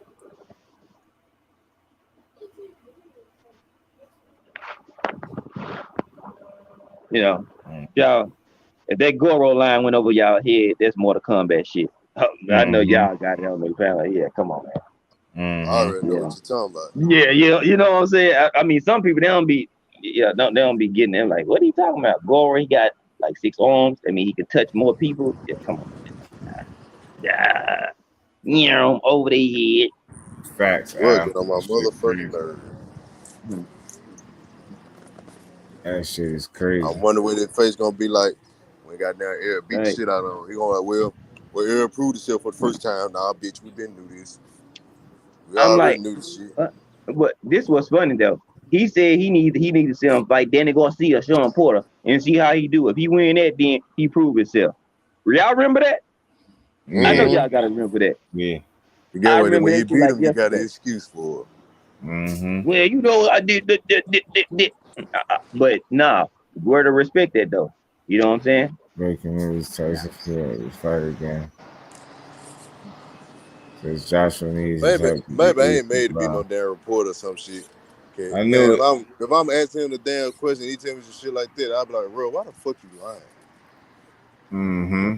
you know, y'all, if that Goro line went over y'all head, there's more to combat shit. I know y'all got it on the panel. Yeah, come on, man. I already know what you're talking about. Yeah, you know what I'm saying? I mean, some people, they don't be getting them like, what are you talking about? Goro, he got like 6 arms. I mean, he can touch more people. Yeah, come on. Yeah. Over the head. Facts. Working on my motherfucking nerve. That shit is crazy. I wonder what his face gonna be like when goddamn Errol beat the shit out of him. He gonna like, well, Errol proved himself for the first time. Nah, bitch, we been knew this. We already knew this shit. But this was funny though. He said he need to see him fight Danny Garcia, Sean Porter, and see how he do. If he win that, then he prove himself. Y'all remember that? Yeah. I know y'all gotta remember that. Yeah. I remember when he beat him, you got an excuse for it. Mm-hmm. Well, you know, I did. But nah, word to respect that though. You know what I'm saying? Breaking news: Tyson Fury fight again. Because Joshua needs maybe I ain't made to be no damn reporter or some shit. Okay. I knew man, if I'm asking him the damn question, he tell me some shit like that, I'll be like, bro, why the fuck you lying? Mm-hmm.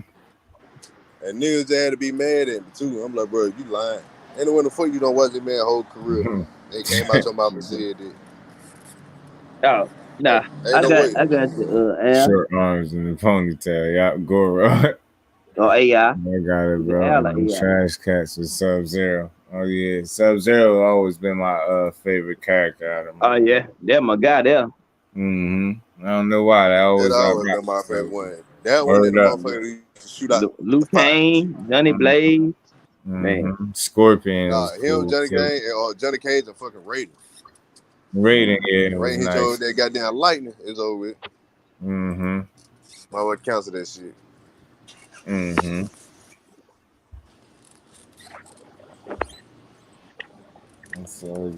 And niggas that had to be mad at me too. I'm like, bro, you lying. And when the fuck you don't watch this man's whole career? They came out your mouth and said that. Oh, nah. I got you. Short arms and the ponytail. Yeah, Goro. Oh, AI. I got it, bro. Trash Cats with Sub-Zero. Oh, yeah. Sub-Zero always been my favorite character out of my life. Yeah. That's my guy there. Mm-hmm. I don't know why. That always been my favorite one. That one and the motherfucker who used to shoot out. Luke Kane, Johnny Blaze. Man. Scorpion. Him, Johnny Cage, or Johnny Cage and fucking Raiden. Raiden, yeah. Raiden hit you over that goddamn lightning. It's over with. Mm-hmm. My what counts of that shit. Mm-hmm. So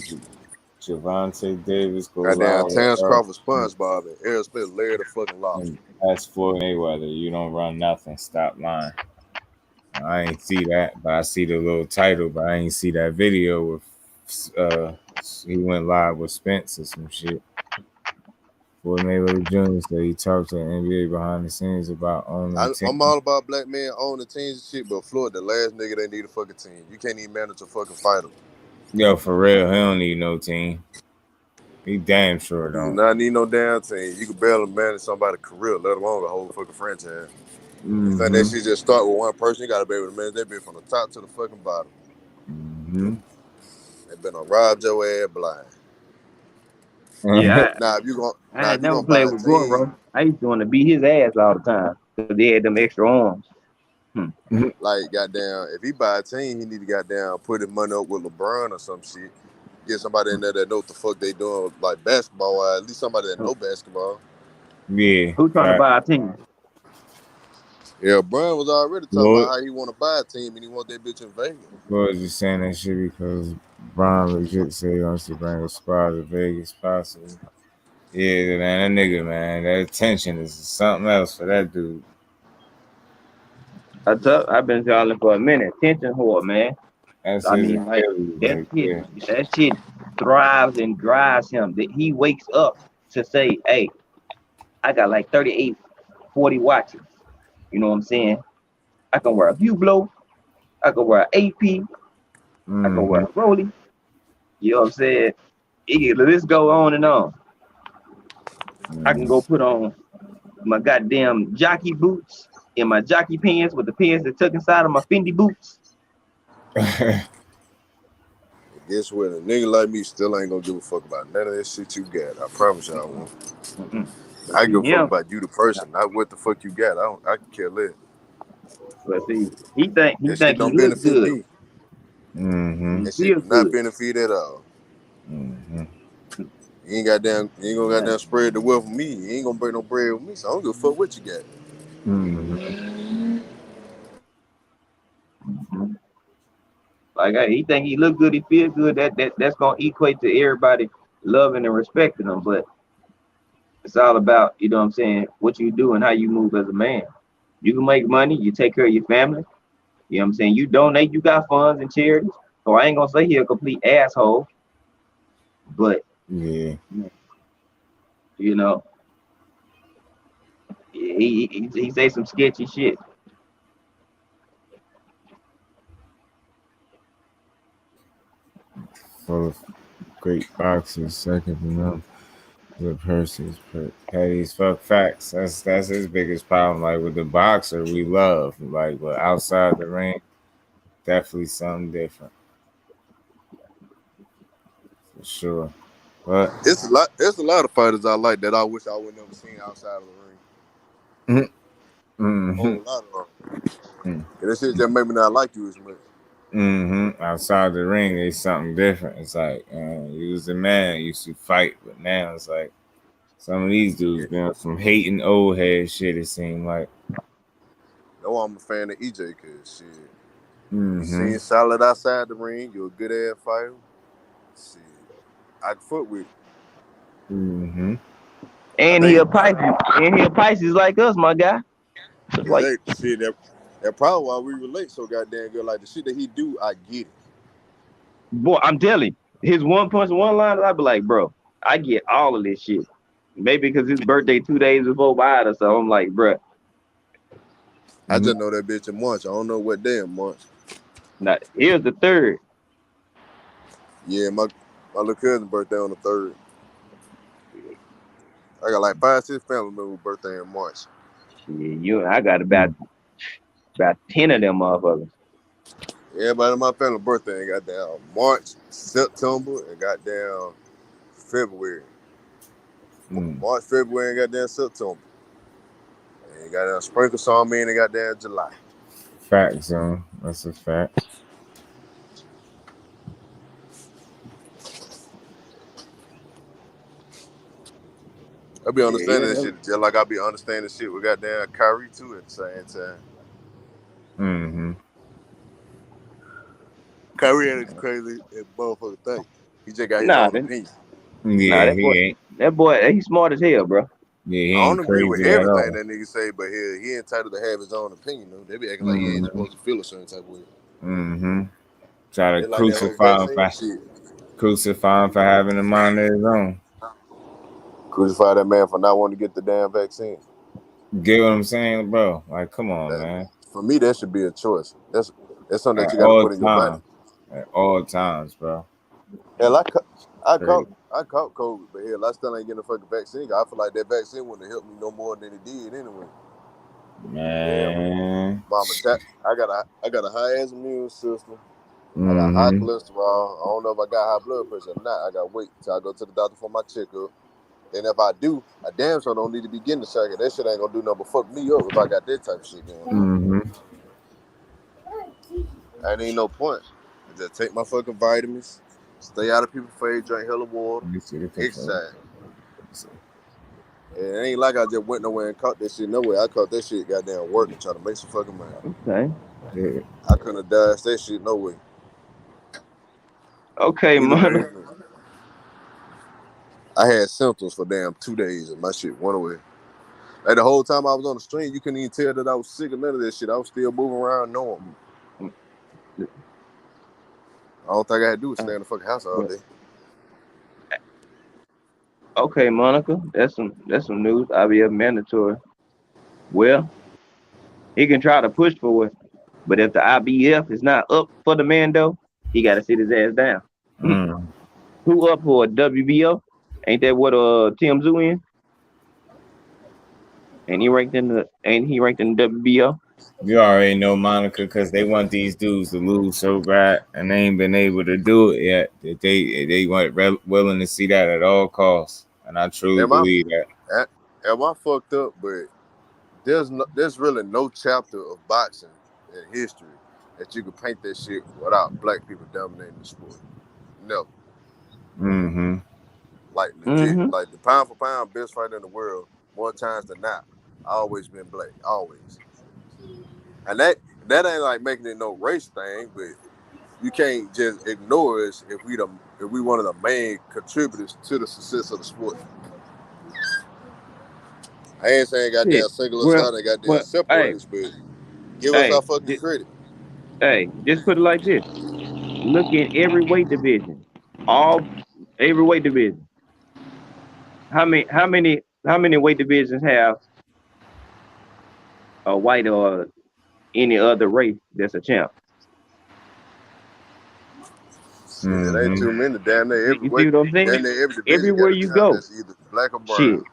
Javante Davis go Goddamn, live Terence with Crawford, SpongeBob, and Errol Spence, Larry the fucking Lobster. and that's Floyd Mayweather. You don't run nothing. Stop lying. I ain't see that, but I see the little title, but I ain't see that video with he went live with Spence or some shit. Floyd Mayweather Jr. said he talked to the NBA behind the scenes about owning a team. I'm all about black men owning teams and shit, but Floyd, the last nigga that need a fucking team. You can't even manage a fucking fighter. Yo, for real, he don't need no team. He damn sure You do don't. not need no damn team. You can barely manage somebody's career, let alone a whole fucking franchise. You think that shit just start with one person? You gotta be able to manage that bitch from the top to the fucking bottom. They been on rob your ass blind. Yeah, Now if you gonna I never played with Goro. I used to want to beat his ass all the time because they had them extra arms. Like goddamn, if he buy a team, he need to goddamn put his money up with LeBron or some shit. Get somebody in there that know what the fuck they doing, like basketball. At least somebody that know basketball. Yeah. Who trying to buy a team? Yeah, Brian was already talking about how he want to buy a team and he want that bitch in Vegas. Well, just saying that shit because Brian legit said he wants to bring a squad to Vegas possibly. Yeah, man, that nigga, man, that attention is something else for that dude. I've been calling for a minute. Attention whore, man. That's I mean, like that shit thrives and drives him. That he wakes up to say, "Hey, I got like 38, 40 watches." You know what I'm saying? I can wear a Hublot. I can wear an AP. I can wear a Rollie. You know what I'm saying? The list go on and on. I can go put on my goddamn jockey boots and my jockey pants with the pants that tuck inside of my Fendi boots. Guess what? A nigga like me still ain't gonna give a fuck about none of that shit you got. I promise y'all won't. I give a fuck about you, the person, not what the fuck you got. I can care less. But see, he think he don't look benefit good. me. That shit do not benefit at all. You ain't gonna goddamn spread the wealth with me. You ain't gonna break no bread with me. So I don't give a fuck what you got. Like he think he look good, he feel good. That's gonna equate to everybody loving and respecting him. But it's all about, you know what I'm saying, what you do and how you move as a man. You can make money, you take care of your family. You know what I'm saying? You donate, you got funds and charities. So I ain't gonna say he a complete asshole. But yeah, you know, he say some sketchy shit. Full of great boxers, second to none. The person's Patty's fuck facts. That's his biggest problem. Like with the boxer, we love. Like, but outside the ring, definitely something different. For sure. But it's a lot of fighters I like that I wish I would never seen outside of the ring. A whole lot of them. And that shit just made me not like you as much. Outside the ring, there's something different. It's like you was a man, you used to fight, but now it's like some of these dudes been some hating old head shit. It seemed like. No, I'm a fan of EJ because shit. You seem solid outside the ring. You're a good ass fighter. Shit, I can fuck with you. And he a Pisces. And he a Pisces like us, my guy. Exactly. See that probably why we relate so goddamn good. Like the shit that he do, I get it. Boy, I'm telling you, his one punch, one line, I'd be like, bro, I get all of this shit. Maybe because his birthday 2 days before mine or so. I'm like, bro. I just know that bitch in March. I don't know what day in March. Now, here's the 3rd. Yeah, my little cousin's birthday on the 3rd. I got like 5-6 family members' birthday in March. Yeah, I got about 10 of them motherfuckers. Everybody in my family birthday ain't got down March, September, and got down February. March, February, and got down September. And got down sprinkle song me and they got down July. Fact zone. That's a fact. I be understanding this shit just like I be understanding shit with goddamn Kyrie too at the same time. Kyrie had a crazy motherfucking thing. He just got his own opinion. Yeah, that boy, he's smart as hell, bro. Yeah, he I don't agree with everything that nigga say, but he entitled to have his own opinion. Though. They be acting like he ain't supposed to feel a certain type of way. Try to crucify him for having a mind of his own. Crucify that man for not wanting to get the damn vaccine. Get what I'm saying, bro? Like, come on, man. For me, that should be a choice. That's something that you got to put in your body. At all times, bro. Hell, I caught COVID, but hell, I still ain't getting a fucking vaccine. I feel like that vaccine wouldn't have helped me no more than it did anyway. Man, Mama, I got a high ass immune system. I got high cholesterol. I don't know if I got high blood pressure or not. I got to wait till I go to the doctor for my checkup. And if I do, I damn sure don't need to be getting the shot. That shit ain't gonna do nothing but fuck me up if I got that type of shit going on. Ain't no point. I just take my fucking vitamins, stay out of people's face, drink hella water, exercise. And it ain't like I just went nowhere and caught that shit nowhere. I caught that shit goddamn working, trying to make some fucking money. Okay. Yeah. I couldn't have dodged that shit no way. Okay, man. I had symptoms for damn 2 days and my shit went away. Like the whole time I was on the stream, you couldn't even tell that I was sick or none of that shit. I was still moving around normal. All I had to do was stay in the fucking house all day. Okay, Monica, that's some news. IVF mandatory. Well, he can try to push for it, but if the IVF is not up for the man though, he got to sit his ass down. Who up for a WBO? Ain't that what Tim Zoo in? Ain't he ranked in the WBO? You already know, Monica, because they want these dudes to lose so bad, and they ain't been able to do it yet. That they weren't willing to see that at all costs, and I truly believe that. Am I fucked up? But there's really no chapter of boxing in history that you could paint that shit without black people dominating the sport. No. Like legit, like the pound for pound best fighter in the world, more times than not, always been black, always. And that ain't like making it no race thing, but you can't just ignore us if we one of the main contributors to the success of the sport. I ain't saying goddamn single us out and goddamn separate us, but give us our fucking credit. Hey, just put it like this: look in every weight division, every weight division. How many weight divisions have a white or any other race that's a champ? Shit, it ain't too many. Damn near every weight. You see what I'm saying? Damn near every division Everywhere you go, that's either black or brown.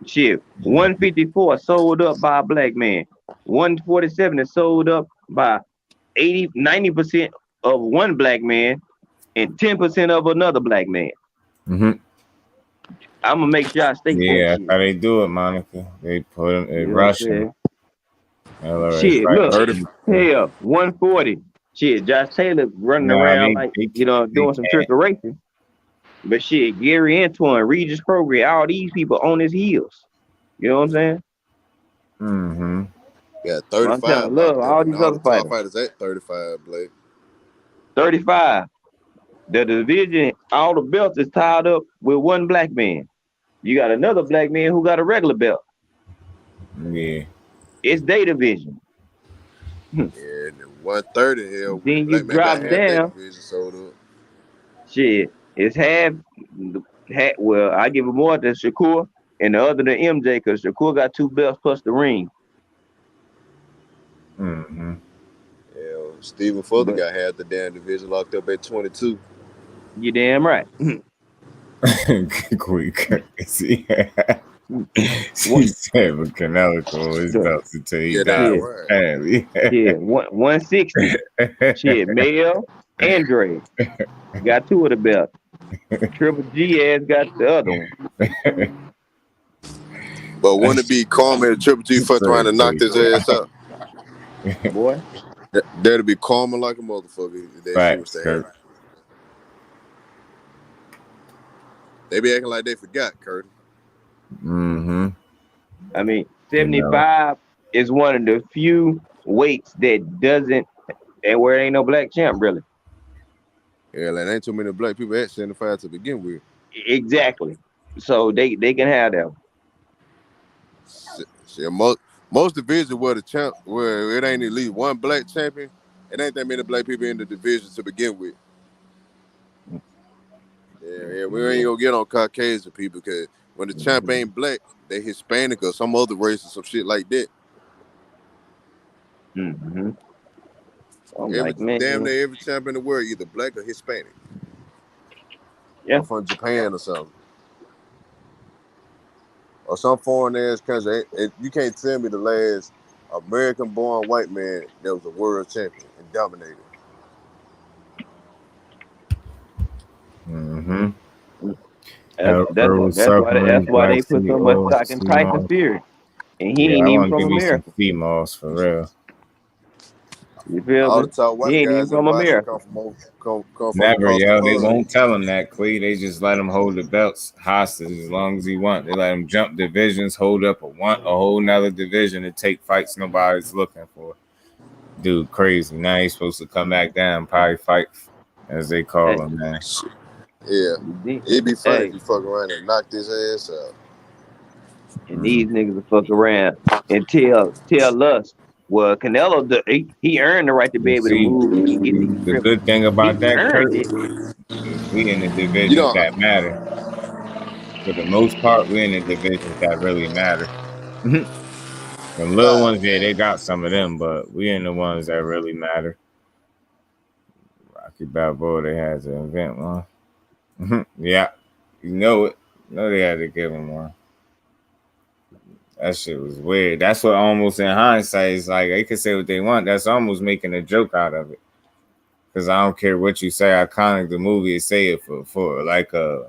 Shit. 154 sold up by a black man. 147 is sold up by 90% of one black man and 10% of another black man. I'm gonna make sure I stay. Yeah, that's how they do it, Monica. They put them in Russian. Shit, look, hell, 140. Shit, Josh Taylor running around doing some trick or racing. But shit, Gary Antoine, Regis Progress, all these people on his heels. You know what I'm saying? Yeah, 35. Love all these other fighters at 35, Blake. 35. The division, all the belts is tied up with one black man. You got another black man who got a regular belt. Yeah. It's their division. Yeah, the 130 here. Then you drop down. Shit, it's half. Well, I give it more to Shakur and the other to MJ because Shakur got 2 belts plus the ring. Yeah, Stephen Fuller got half the damn division locked up at 22. You damn right. Quick. She said, but Canelo is about to tell you that. Yeah, 160. Shit, Mayo, Andre got 2 of the belts. Triple G ass got the other one. But wouldn't it be karma and Triple G for trying to knock his ass out? Boy, that'd be karma like a motherfucker. They be acting like they forgot, Kurt. I mean, 75 is one of the few weights that doesn't, and where ain't no black champ really. Yeah, like ain't too many black people at 75 to begin with. Exactly. So they can have them. See, most divisions where it ain't at least one black champion, it ain't that many black people in the division to begin with. Yeah, we ain't gonna get on Caucasian people because when the champ ain't black, they Hispanic or some other race or some shit like that. I'm Damn near every champ in the world either black or Hispanic. Yeah. Or from Japan or something. Or some foreign ass country. You can't tell me the last American-born white man that was a world champion and dominated. That's why they put so much stock in Tyson Fury. And he ain't even from America. Females for real. You feel all me? the top white he ain't guys even from America. Come from Never, across yo. the They pond. won't tell him that, Clee. They just let him hold the belts hostage as long as he want. They let him jump divisions, hold up a whole nother division and take fights nobody's looking for. Dude, crazy. Now he's supposed to come back down, probably fight, as they call him, man. Yeah. It'd be funny if you fuck around and knock this ass out. And these niggas will fuck around and tell us, well, Canelo, he earned the right to be able to move and get these The good thing about that, Kurt, is we in the divisions that matter. For the most part, we in the divisions that really matter. The little ones, yeah, they got some of them, but we in the ones that really matter. Rocky Balboa, they had to invent one. Yeah, you know it. You know they had to give him one. That shit was weird. That's what almost in hindsight is like they can say what they want. That's almost making a joke out of it. Because I don't care what you say, iconic the movie is say it for like a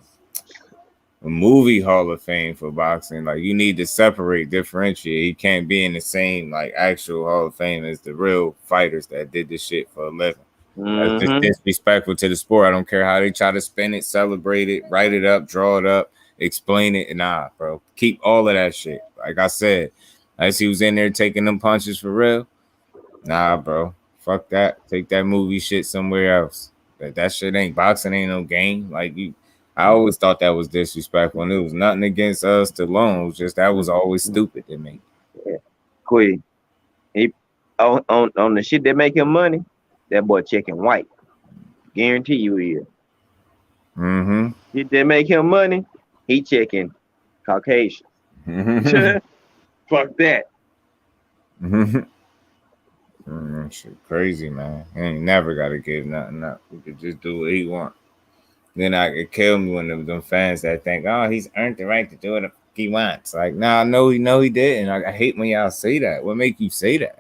movie Hall of Fame for boxing. Like you need to separate, differentiate. He can't be in the same like actual Hall of Fame as the real fighters that did this shit for a living. That's just disrespectful to the sport. I don't care how they try to spin it, celebrate it, write it up, draw it up, explain it. Nah, bro. Keep all of that shit. Like I said, as he was in there taking them punches for real. Nah, bro. Fuck that. Take that movie shit somewhere else. That shit ain't boxing, ain't no game. Like I always thought that was disrespectful. And it was nothing against us to loan. It was just that was always stupid to me. Yeah. Queen. On the shit that make him money, that boy checking white. Guarantee you he is. Shit that make him money, he checking Caucasian. Fuck that. Shit crazy, man. He ain't never got to give nothing up. He could just do what he want. Then I could kill me when them fans that think, oh, he's earned the right to do what he wants. Like, nah, no, he didn't. I hate when y'all say that. What make you say that?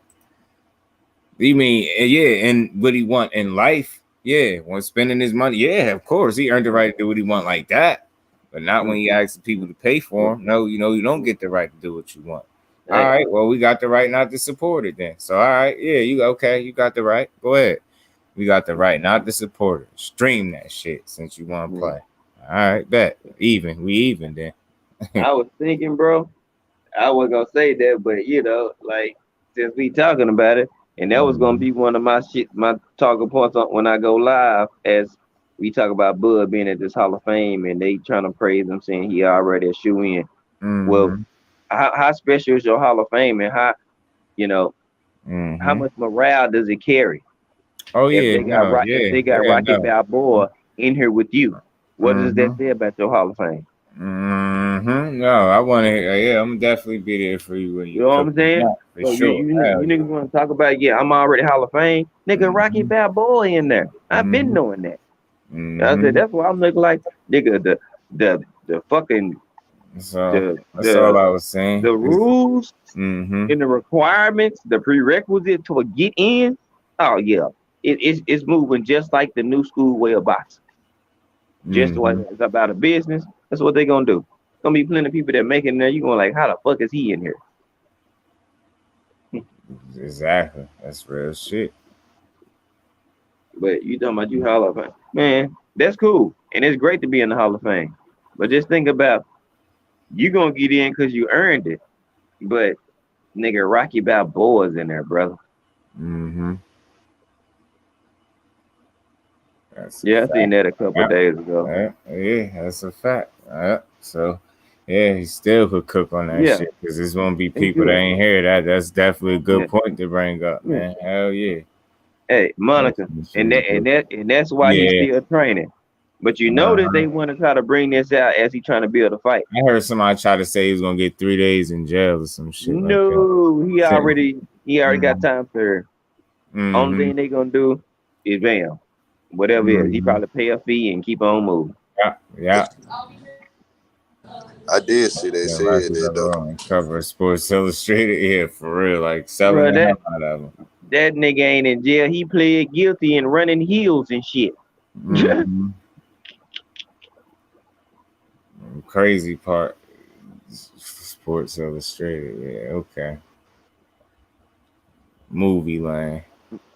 You mean, yeah, and what he want in life? Yeah, when spending his money, yeah, of course, he earned the right to do what he want like that. But not when he asks people to pay for him. No, you don't get the right to do what you want. All right, well, we got the right not to support it then. So, all right, yeah, you got the right. Go ahead. We got the right not to support it. Stream that shit since you want to play. All right, bet. We even then. I was thinking, bro, I wasn't going to say that, but, like, since we talking about it, and that was going to be one of my talking points when I go live, as we talk about Bud being at this Hall of Fame, and they trying to praise him, saying he already a shoe-in. Well, how special is your Hall of Fame, and how, how much morale does it carry? Oh yeah, if they got Rocky Balboa in here with you, what does that say about your Hall of Fame? No, I want to. Yeah, I'm definitely be there for you when you. You know what I'm saying? For sure. You niggas want to talk about? Yeah, I'm already Hall of Fame, nigga. Rocky Balboa in there. I've been knowing that. I said that's why I'm looking like nigga. The fucking. That's all I was saying. The rules and the requirements, the prerequisite to get in. Oh yeah. It's moving just like the new school way of boxing. Just like it's about a business. That's what they're gonna do. Gonna be plenty of people that make it in there. You going like, how the fuck is he in here? Exactly. That's real shit. But you talking about you Hall of Fame, man? That's cool, and it's great to be in the Hall of Fame. But just think about you gonna get in because you earned it. But nigga, Rocky Balboa's in there, brother. I seen that a couple days ago. Yeah, that's a fact. So, yeah, he still could cook on that shit because there's gonna be people that ain't hear that. That's definitely a good point to bring up, man. Hell yeah. Hey, Monica, and that's why he's still training. But you notice they want to try to bring this out as he trying to build a fight. I heard somebody try to say he was gonna get 3 days in jail or some shit. No, he already got time served. Only thing they gonna do is bam, whatever it is. He probably pay a fee and keep on moving. Yeah. I did see they said that though. Cover Sports Illustrated, yeah, for real, like selling the hell out of him. That nigga ain't in jail. He pled guilty and running heels and shit. Crazy part, Sports Illustrated, yeah, okay. Movie line.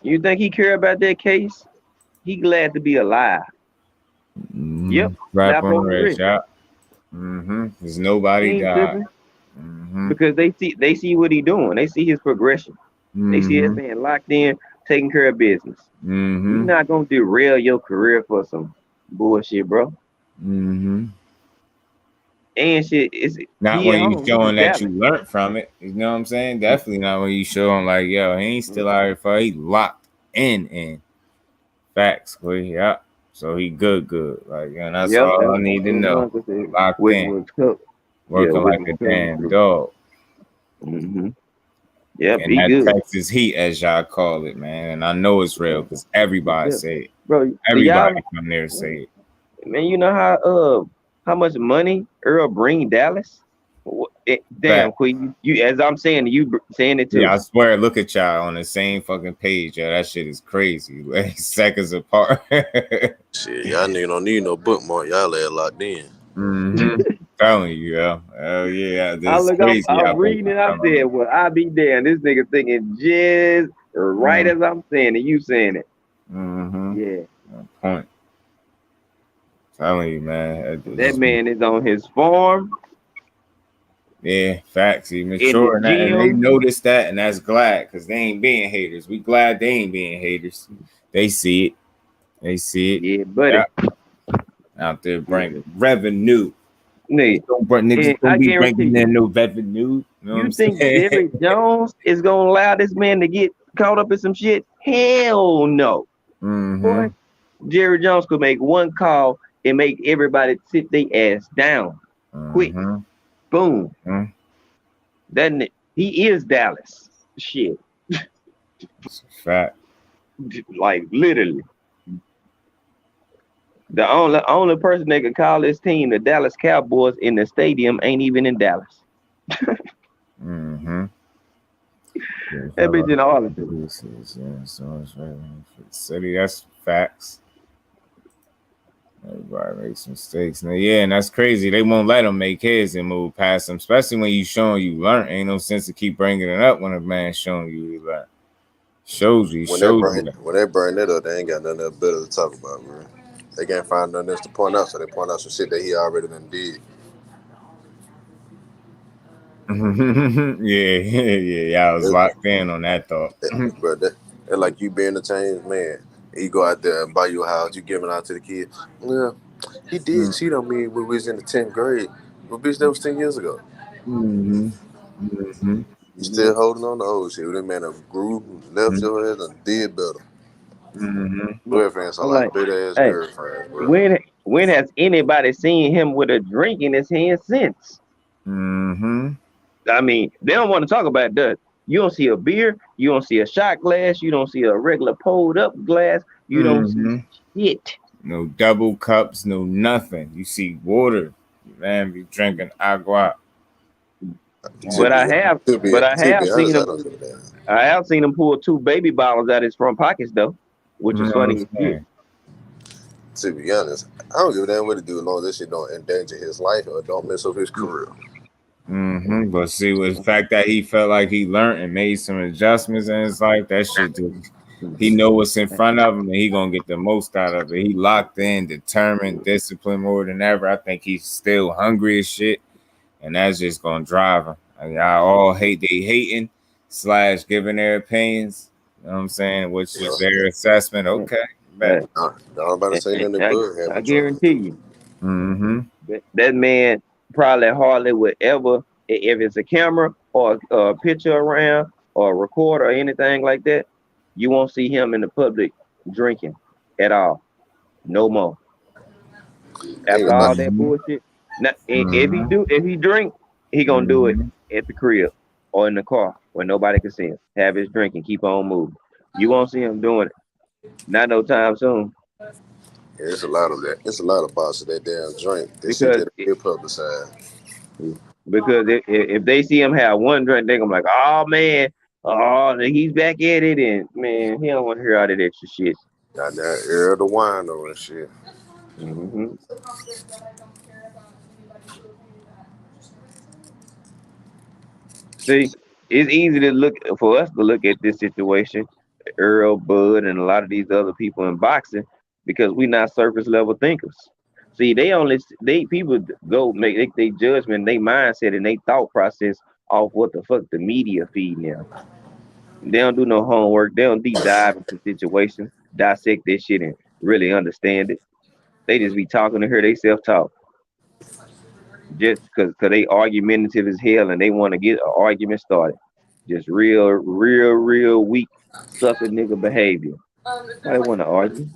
You think he care about that case? He glad to be alive. Yep. Rap on Red Shop. There's nobody died. Because they see what he doing. They see his progression. They see his man locked in, taking care of business. You're not gonna derail your career for some bullshit, bro. And shit, it's not when you showing that you learned from it. You know what I'm saying? Definitely not when you show him like, yo, he ain't still out here for he locked in. Facts, boy. Yeah. So he good. Like, and that's all I need to know. Locked in. Working like a damn dog. Yeah, and that good. Texas heat, as y'all call it, man. And I know it's real because everybody say it. Bro, everybody from there say it. Man, you know how much money Errol bring Dallas? Damn, Queen, you as I'm saying, you saying it too. Yeah, I swear, look at y'all on the same fucking page. Yeah, that shit is crazy. Like seconds apart. Shit, y'all nigga don't need no bookmark. Y'all lay locked in. Telling you, yo. Hell yeah. I'm reading it. I said, well, I be damn. This nigga thinking just right as I'm saying it, you saying it. Yeah. Point. Telling you, man. That man is on his farm. Yeah, facts. He mature and they notice that, and that's glad because they ain't being haters. We glad they ain't being haters. They see it. Yeah, buddy. Out there bringing revenue. Niggas don't be bringing in no revenue. You think Jerry Jones is gonna allow this man to get caught up in some shit? Hell no. Boy, Jerry Jones could make one call and make everybody sit their ass down. Quick. Boom. That he is Dallas. Shit. It's a fact. Like literally. The only person that can call this team the Dallas Cowboys in the stadium ain't even in Dallas. That bitch in Arlington. City, that's facts. Everybody makes mistakes. Now, yeah, and that's crazy. They won't let them make his and move past them, especially when you showing you learn. Ain't no sense to keep bringing it up when a man showing you he learn. Shows you. When they bring that up, they ain't got nothing else better to talk about, man. They can't find nothing else to point out, so they point out some shit that he already done did. Yeah. I was locked in on that thought. Bro, they're like you being a changed man. You go out there and buy you a house, you giving out to the kids. Yeah, he did cheat on me when we was in the 10th grade. But bitch, that was 10 years ago. You still holding on to old shit. That man have grew, left your ass, and did better. Boyfriends are like big ass girlfriends, bro. When has anybody seen him with a drink in his hand since? I mean, they don't want to talk about that. You don't see a beer, you don't see a shot glass, you don't see a regular pulled up glass, you don't see shit. No double cups, no nothing. You see water, man. Be drinking agua. But I have seen him pull 2 baby bottles out his front pockets though, which is funny as shit. To be honest, I don't give a damn what to do as long as this shit don't endanger his life or don't mess up his career. But see, with the fact that he felt like he learned and made some adjustments in his life, that shit he know what's in front of him and he gonna get the most out of it. He locked in, determined, disciplined more than ever. I think he's still hungry as shit, and that's just gonna drive him. I mean, I all hating / giving their opinions. You know what I'm saying? Which is their assessment. Okay, back. Nobody say nothing that Bud have. I guarantee you. That man probably hardly would ever, if it's a camera or a picture around or a recorder or anything like that, you won't see him in the public drinking at all. No more. After all that bullshit. Now, if he drink, he gonna do it at the crib or in the car where nobody can see him. Have his drink and keep on moving. You won't see him doing it. Not no time soon. Yeah, it's a lot of that. It's a lot of bosses that damn drink. They see that get publicized. Because if they see him have one drink, they're gonna be like, oh man, oh he's back at it, and man, he don't want to hear all that extra shit. Got that Errol the wino and shit. See, it's easy to look for us to look at this situation, Errol, Bud, and a lot of these other people in boxing, because we're not surface level thinkers. See, people go make they judgment, they mindset, and they thought process off what the fuck the media feeding them. They don't do no homework. They don't deep dive into situations, dissect this shit, and really understand it. They just be talking to hear they self talk. Just because they argumentative as hell and they want to get an argument started. Just real weak sucker nigga behavior. I want to argue.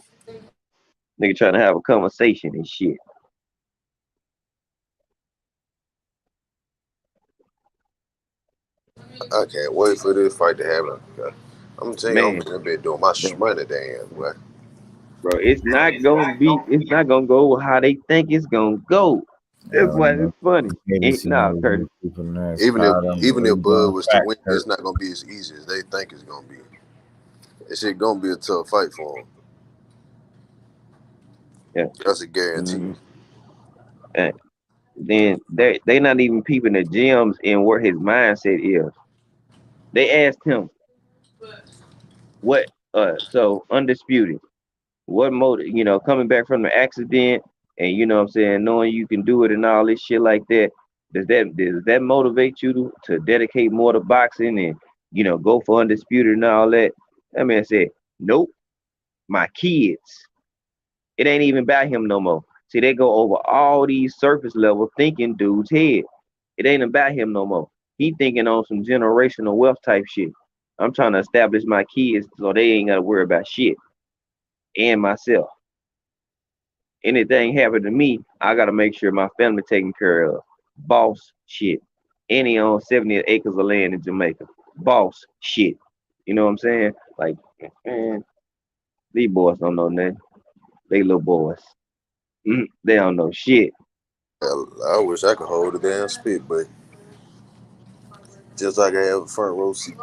Nigga trying to have a conversation and shit. I can't wait for this fight to happen. I'm telling you, I'm gonna be doing my shmoney damn boy. Bro, it's not gonna go how they think it's gonna go. That's why it's funny. Curtis. Even if Bud was to win, it's not gonna be as easy as they think it's gonna be. It's shit gonna be a tough fight for him. Yeah, that's a guarantee. And then they not even peeping the gems in where his mindset is. They asked him what so undisputed. What motive, coming back from the accident and what I'm saying, knowing you can do it and all this shit like that, does that motivate you to dedicate more to boxing and go for undisputed and all that? That man said, nope, my kids. It ain't even about him no more. See, they go over all these surface level thinking dudes' head. It ain't about him no more. He thinking on some generational wealth type shit. I'm trying to establish my kids so they ain't gotta worry about shit. And myself. Anything happen to me, I gotta make sure my family taken care of. Boss shit. And he owns 70 acres of land in Jamaica. Boss shit. You know what I'm saying? Like, man, these boys don't know nothing. They little boys. They don't know shit. I wish I could hold a damn spit, but just like I have a front row seat.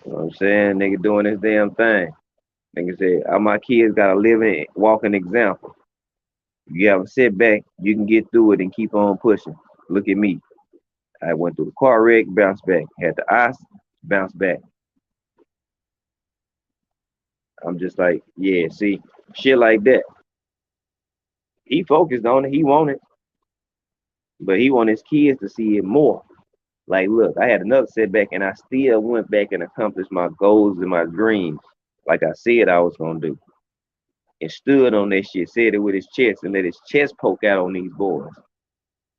You know what I'm saying? Nigga doing this damn thing. Nigga said, all my kids got a living, walking example. You have a setback, you can get through it and keep on pushing. Look at me. I went through the car wreck, bounced back. Had the ice, bounced back. I'm just like, yeah, see, shit like that. He focused on it, he want it. But he want his kids to see it more. Like, look, I had another setback and I still went back and accomplished my goals and my dreams. Like I said I was gonna do. And stood on that shit, said it with his chest and let his chest poke out on these boys.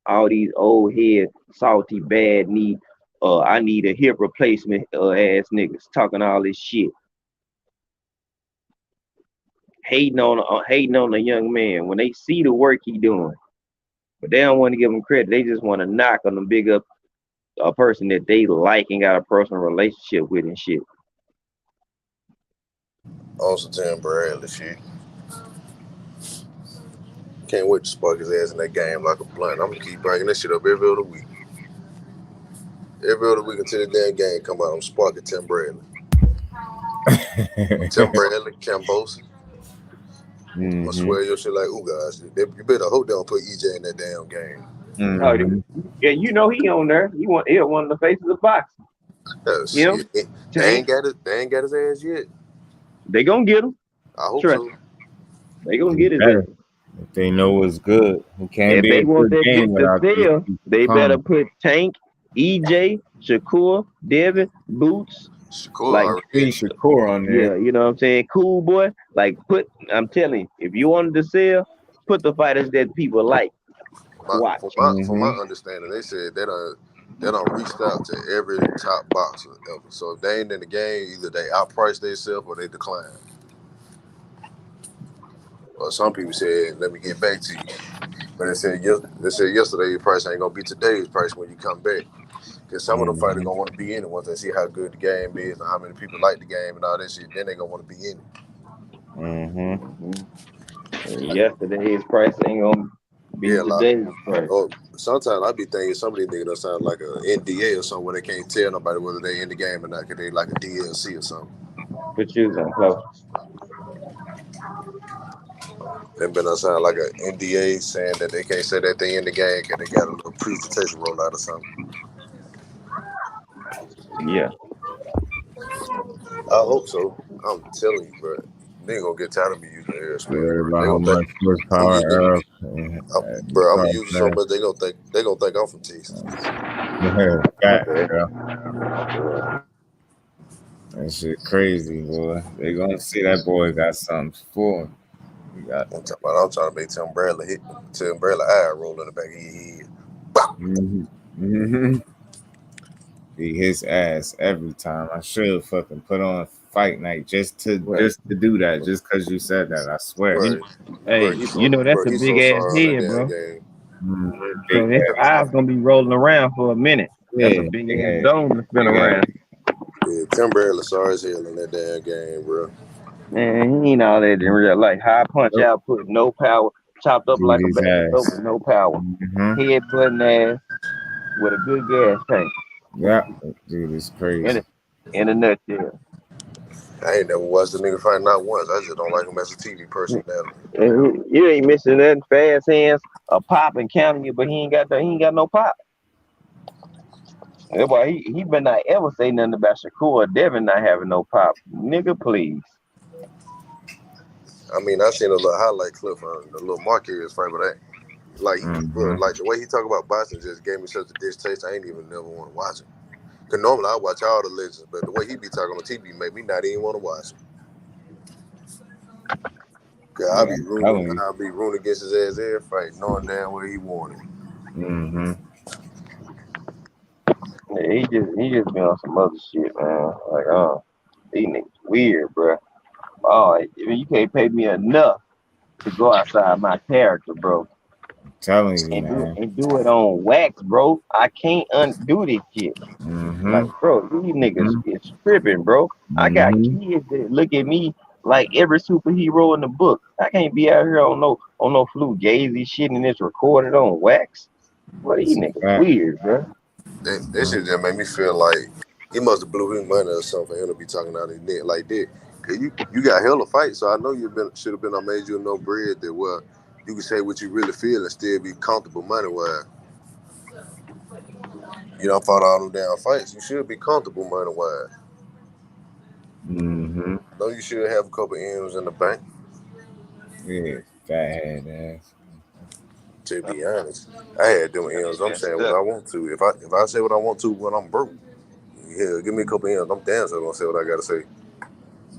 All these old head, salty, bad knee, I need a hip replacement ass niggas talking all this shit. Hating on a young man when they see the work he doing. But they don't want to give him credit. They just want to knock on them, big up a person that they like and got a personal relationship with and shit. Also, Tim Bradley shit. Can't wait to spark his ass in that game like a blunt. I'm gonna keep bringing that shit up every other week. Every other week until the damn game come out, I'm sparking Tim Bradley. Tim Bradley, Cambosa. I swear your shit like, oh guys, you better hope they don't put EJ in that damn game. Yeah, he on there. He one of the faces of boxing. They ain't got his ass yet. They gonna get him. I hope so. They gonna get his ass. If they know it's good, if they want that game to sell, they better put Tank EJ, Shakur, Devin, Boots. Shakur, Shakur on there. Yeah, you know what I'm saying? Cool boy. Like I'm telling you, if you wanted to sell, put the fighters that people like. Watch. From my understanding, they said they don't reached out to every top boxer ever. So if they ain't in the game, either they outprice themselves or they decline. Or some people said, "Let me get back to you," but they said yesterday your price ain't gonna be today's price when you come back. Because some of them fighters gonna want to be in it once they see how good the game is and how many people like the game and all that shit. Then they gonna want to be in it. Yesterday's price ain't gonna be today's price. Sometimes I be thinking some of these niggas don't sound like an NDA or something where they can't tell nobody whether they in the game or not because they like a DLC or something. Put you on close. They better sound like an NDA saying that they can't say that they in the game because they got a little presentation rollout or something. Yeah. I hope so. I'm telling you, bro. They ain't gonna get tired of me using airspace. They gonna think horsepower. Bro, I'm gonna use it so much they gonna think I'm from Texas. That shit crazy, boy. They gonna see that boy got something for him. I'm trying to make Tim Bradley eye roll in the back of his head. Beat his ass every time. I should fucking put on fight night just to do that, just because you said that. I swear. Hey, you know that's a big ass head, bro. So his eyes gonna be rolling around for a minute. That's a big ass dome to spin around. Yeah, Tim Bradley sorry as hell in that damn game, bro. Man, he ain't all that in real life. High punch output, no power, chopped up like a bag with no power. Head button ass with a good gas tank. Yeah, dude, it's crazy. In a nutshell. I ain't never watched the nigga fight not once. I just don't like him as a TV person now. You ain't missing nothing. Fast hands, a pop and counting you, but he ain't got no pop. That's why he better not ever say nothing about Shakur or Devin not having no pop. Nigga, please. I mean, I seen a little highlight clip on the little Marquez fight, but like the way he talk about boxing just gave me such a distaste. I ain't even never want to watch it. Cause normally I watch all the legends, but the way he be talking on TV made me not even want to watch it. Cause I'll be rooting against his ass every fight, knowing damn well he won it. Yeah, he just been on some other shit, man. Like, these niggas weird, bro. Oh, you can't pay me enough to go outside my character, bro. I'm telling you, man. And do it on wax, bro. I can't undo this shit. Like, bro, these niggas is tripping, bro. I got kids that look at me like every superhero in the book. I can't be out here on no flu-gazy shit and it's recorded on wax. What are these niggas weird, bro? That shit just made me feel like he must have blew his money or something for him to be talking out his neck like that. Cause you got hella fights, so I know should have been on made you enough bread that you can say what you really feel and still be comfortable money wise. You don't fought all them damn fights. You should be comfortable money wise. No, you should have a couple M's in the bank. Yeah, fat head ass. To be honest, I had them M's. I'm saying what I want to. If I say what I want to when I'm broke, yeah, give me a couple M's. I'm damn sure gonna say what I gotta say.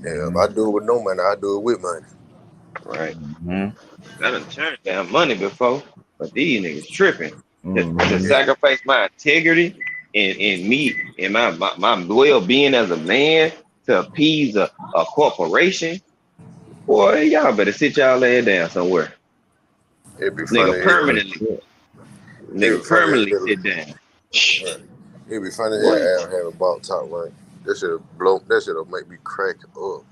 Yeah, if I do it with no money, I do it with money. Right. I done turned down money before, but these niggas tripping. To sacrifice my integrity and me and my well-being as a man to appease a corporation. Boy, y'all better sit y'all ass down somewhere. It'd be funny. Nigga permanently sit down. It'd be funny to have a ball top rank. That shit'll make me crack up.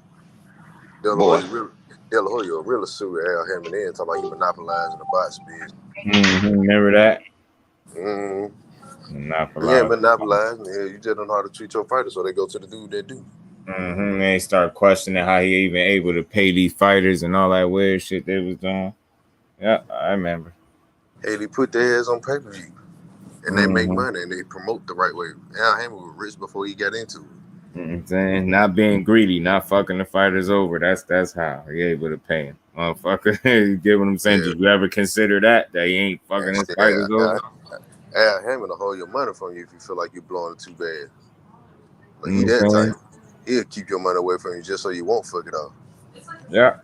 De La Hoya really sued Al Hammond in talking about he monopolizing the boxing business. Remember that? Yeah, monopolizing. Yeah, you just don't know how to treat your fighters, so they go to the dude that do. They start questioning how he even able to pay these fighters and all that weird shit they was doing. Yeah, I remember. Hey, they put their ass on pay-per-view, and they make money and they promote the right way. Al Hammond was rich before he got into it. Saying not being greedy, not fucking the fighters over. That's how he able to pay him, motherfucker. You get what I'm saying? Did you ever consider that he ain't fucking his fighters over? Al Hammond will hold your money from you if you feel like you're blowing it too bad. Like he that type. He'll keep your money away from you just so you won't fuck it off. Yeah.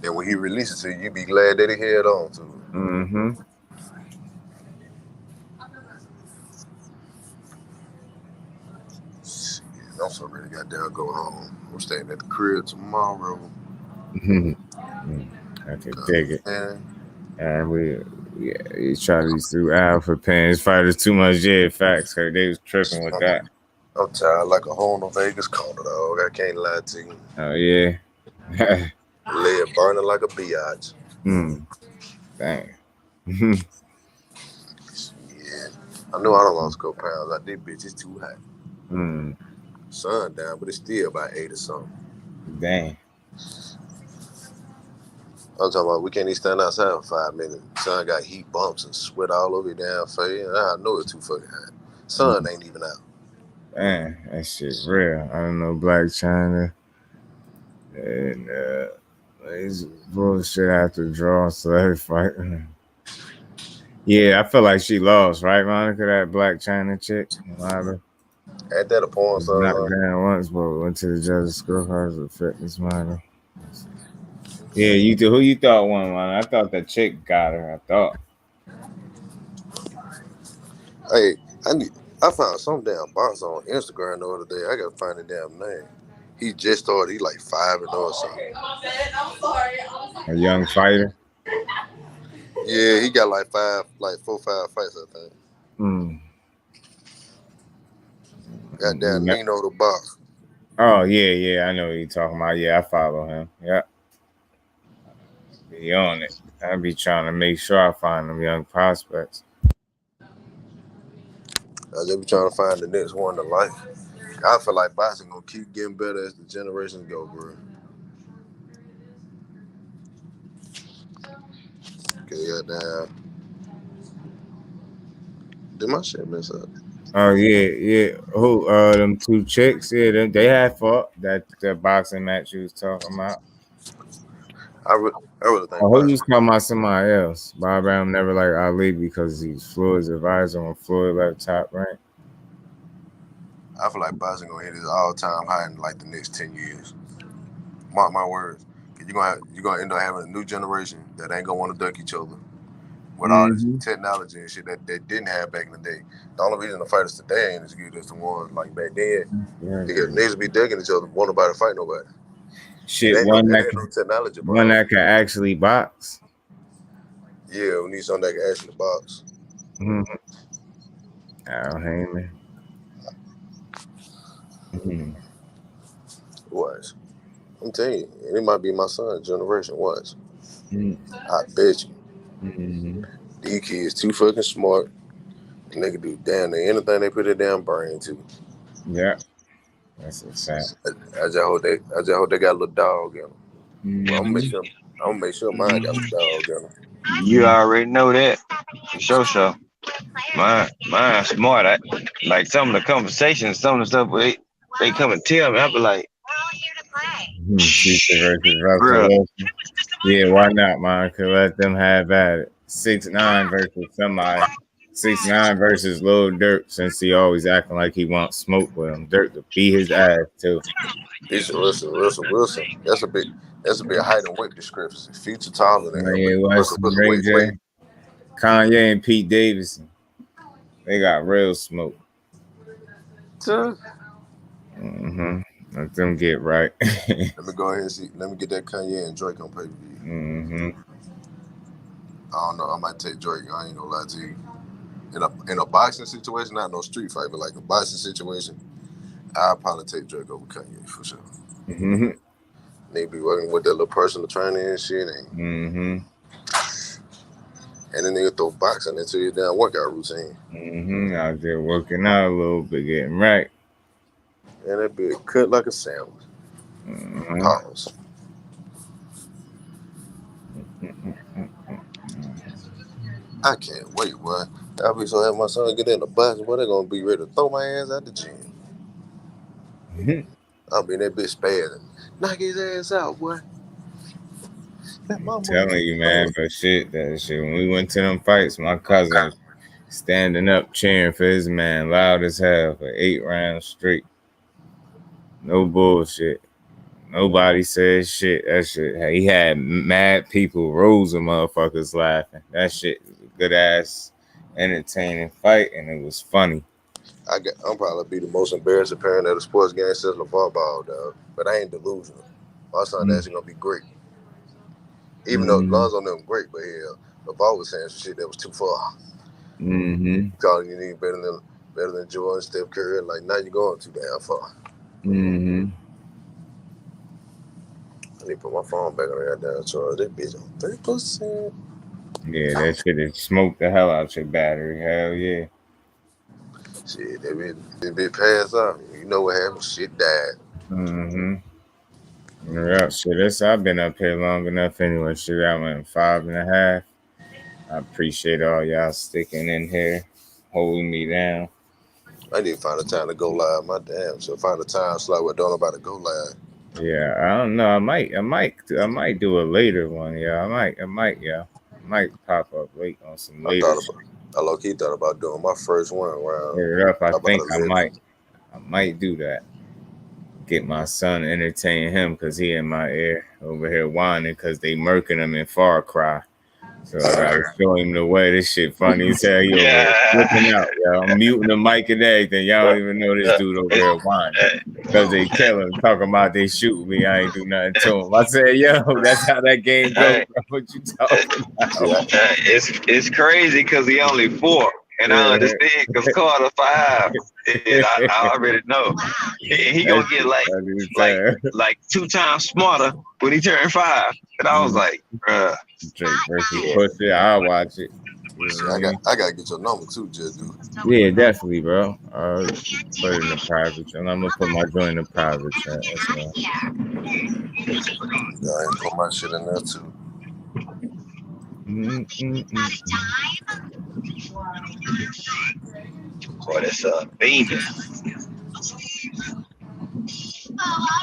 Then when he releases it to you, you be glad that he held on to it. Mm-hmm. Shit, I'm so ready to goddamn go home. I'm staying at the crib tomorrow. I can dig it. And we try these through Al for paying his fighters too much. Yeah, facts. Cause they was tripping with that. I'm tired like a hole in a Vegas corner, dog. I can't lie to you. Oh yeah. Lead burning like a biatch. Dang. Yeah. I know I done lost a couple pounds. Like this bitch is too hot. Sun down, but it's still about 8 or something. Dang. I'm talking about we can't even stand outside for 5 minutes. Sun got heat bumps and sweat all over your damn face. I know it's too fucking hot. Sun ain't even out. Man, that shit real. I don't know Black China. And it's bullshit after draw, so every fight. Yeah, I feel like she lost, right, Monica? That Black China chick. At that a porn song. Not down once, but went to the judges' scorecards with fitness model. Yeah, who you thought won, man? I thought that chick got her. I thought. Hey, I found some damn box on Instagram the other day. I gotta find the damn name. He just started. He like 5-0 or something. A young fighter. Yeah, he got like 4 or 5 fights, I think. Goddamn Nino the box. Oh yeah, I know what you're talking about. Yeah, I follow him. Yeah. Be on it. I be trying to make sure I find them young prospects. I just be trying to find the next one to like. I feel like boxing gonna keep getting better as the generations go, bro. Okay, goddamn. Did my shit mess up? Oh yeah. Who? Them 2 chicks. Yeah, they had fought that boxing match you was talking about. I really think. Who you talking about somebody else? Bob Brown never liked Ali because he's Floyd's advisor when Floyd left Top Rank. I feel like boxing gonna hit his all-time high in like the next 10 years. Mark my words. You're gonna end up having a new generation that ain't gonna want to duck each other with all this technology and shit that they didn't have back in the day. The only reason the fighters today ain't as good as the ones like back then. Because niggas be ducking each other, want nobody to fight nobody. Shit, one that can actually box. Yeah, we need something that can actually box. Al Heyman. Watch. I'm telling you, it might be my son's generation. Watch. I bet you. These kids too fucking smart. And they can do damn near anything they put their damn brain to. Yeah. That's insane. I just hope they got a little dog in them. Well, I'm gonna make sure mine got a dog in them. You already know that. Sure. Mine's smart. Like some of the conversations, some of the stuff they come and tell me, I be like, yeah, why not, man? Could let them have at it. 6'9" versus somebody. 6'9" versus Lil Durk, since he always acting like he wants smoke with him. Durk to beat his ass too. It's Russell Wilson. That's a big height and weight discrepancy. Future taller than him. Ray Kanye and Pete Davidson. They got real smoke. Let them get right. Let me go ahead and see. Let me get that Kanye and Drake on pay-per-view. I don't know. I might take Drake. I ain't gonna lie to you. In a boxing situation, not no street fight, but like a boxing situation, I'll probably take Drake over Kanye for sure. They be working with that little personal trainer and shit. And then they throw boxing into your damn workout routine. Out there working out a little bit, getting right. And that be cut like a sandwich. Pause. I can't wait, boy. I'll be so happy my son get in the box, boy, they're gonna be ready to throw my ass out the gym. I'll be in that bitch spazzing. Knock his ass out, boy. Telling you, man, but shit, that shit. When we went to them fights, my cousin standing up cheering for his man, loud as hell for 8 rounds straight. No bullshit. Nobody said shit. That shit. He had mad people, rows of motherfuckers laughing. That shit was a good ass, entertaining fight, and it was funny. I'm probably be the most embarrassing parent at a sports game since LeVar Ball, dog. But I ain't delusional. My son actually gonna be great. Even though Lonzo them great, but LeVar was saying some shit that was too far. Calling you need better than Jordan, Steph Curry. Like now you're going too damn far. I need to put my phone back on that damn charge. That bitch on 30%. Yeah, that shit has smoked the hell out your battery. Hell yeah. Shit, that bit passed out. You know what happened? Shit died. Yeah, shit. I've been up here long enough anyway. Shit, I went 5.5. I appreciate all y'all sticking in here, holding me down. I need to find a time to go live. My damn, so find a time slot where don't nobody go live. Yeah, I don't know. I might do a later one. Yeah, I might pop up late on some later. I low-key thought about doing my first one around. I think I might do that. Get my son, entertain him because he in my ear over here whining because they murking him in Far Cry. So I gotta show him the way. This shit funny as hell. He over here flipping out, yo. I'm muting the mic and everything. Y'all don't even know this dude over here whining because they kill him, talking about they shoot me. I ain't do nothing to him. I said, yo, that's how that game goes. What you talking about? It's crazy because he only 4. And I understand because Carter 5. And I already know he gonna get like 2 times smarter when he turned 5. And I was like, bruh. Drake versus Pussy, I'll watch it. I gotta get your number too, just dude. Yeah, definitely, bro. Put it in the private chat. I'm gonna put my joint in the private chat. I ain't put my shit in there too. Boy, that's beaming.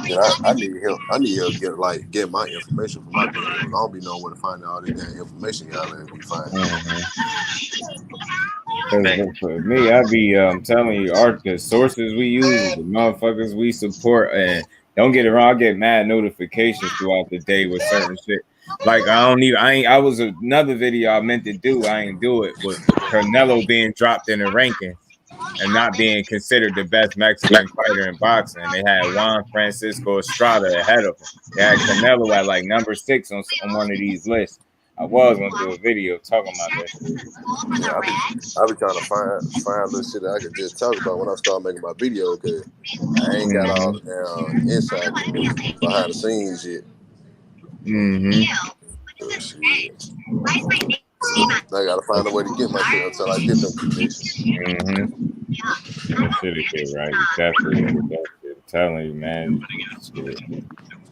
Yeah, I need help. I need help to get my information from my people. I don't be knowing where to find all this damn information y'all let me find. For me, I be telling you, the sources we use, the motherfuckers we support, and don't get it wrong, I get mad notifications throughout the day with certain shit. Like I was another video I meant to do. I ain't do it with Canelo being dropped in the rankings and not being considered the best Mexican fighter in boxing. They had Juan Francisco Estrada ahead of him. They had Canelo at like number 6 on one of these lists. I was gonna do a video talking about that shit. Yeah, I be trying to find little shit that I could just talk about when I start making my video, because I ain't got all the damn inside behind the scenes yet. I gotta find a way to get my shit until I get them connections. That shit get right. Definitely. I'm telling you, man.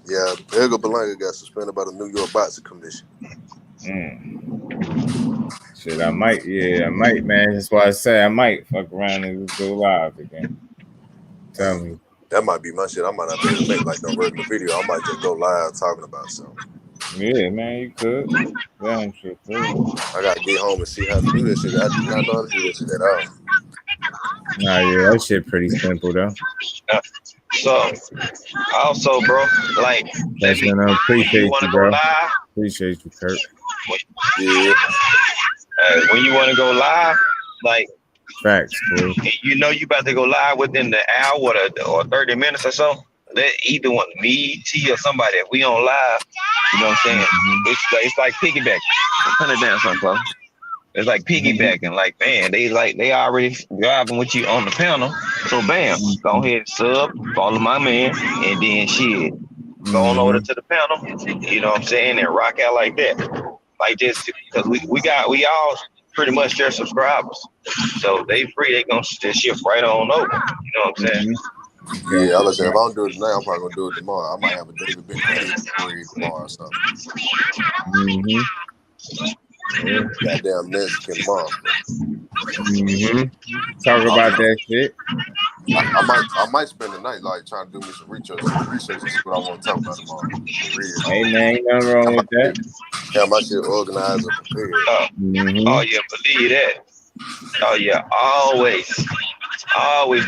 Yeah, Edgar Berlanga got suspended by the New York Boxing Commission. Shit, I might, man. That's why I say I might fuck around and just go live again. Tell me. That might be my shit. I might not be able to make like no regular video. I might just go live talking about something. Yeah, man, you could. Yeah, I'm sure. I gotta get home and see how to do this shit. I do not know how to do this shit at all. Nah, yeah, that shit pretty simple though. So, also, bro, like, appreciate you, bro. Appreciate you, Kurt. Yeah. When you want to go live, like, facts, bro. You know you about to go live within the hour or 30 minutes or so. Let either one, me, T, or somebody, if we on live, you know what I'm saying? It's like piggyback. Turn it down, son, bro. It's like piggybacking. Like, man, they already driving with you on the panel. So, bam, go ahead and sub, follow my man, and then shit, go on over to the panel. You know what I'm saying? And rock out like that. Like this, because we all pretty much their subscribers. So they free, they gonna just shift right on over. You know what I'm saying? Yeah, I said if I don't do it tonight, I'm probably gonna do it tomorrow. I might have a David Bentley tomorrow or something. Goddamn Mexican mom. Talk about that shit. I might spend the night like trying to do me some research and see what I want to talk about tomorrow. Hey man, ain't nothing wrong with that. Yeah, my shit organized and prepared. Oh yeah, believe that. Oh yeah, always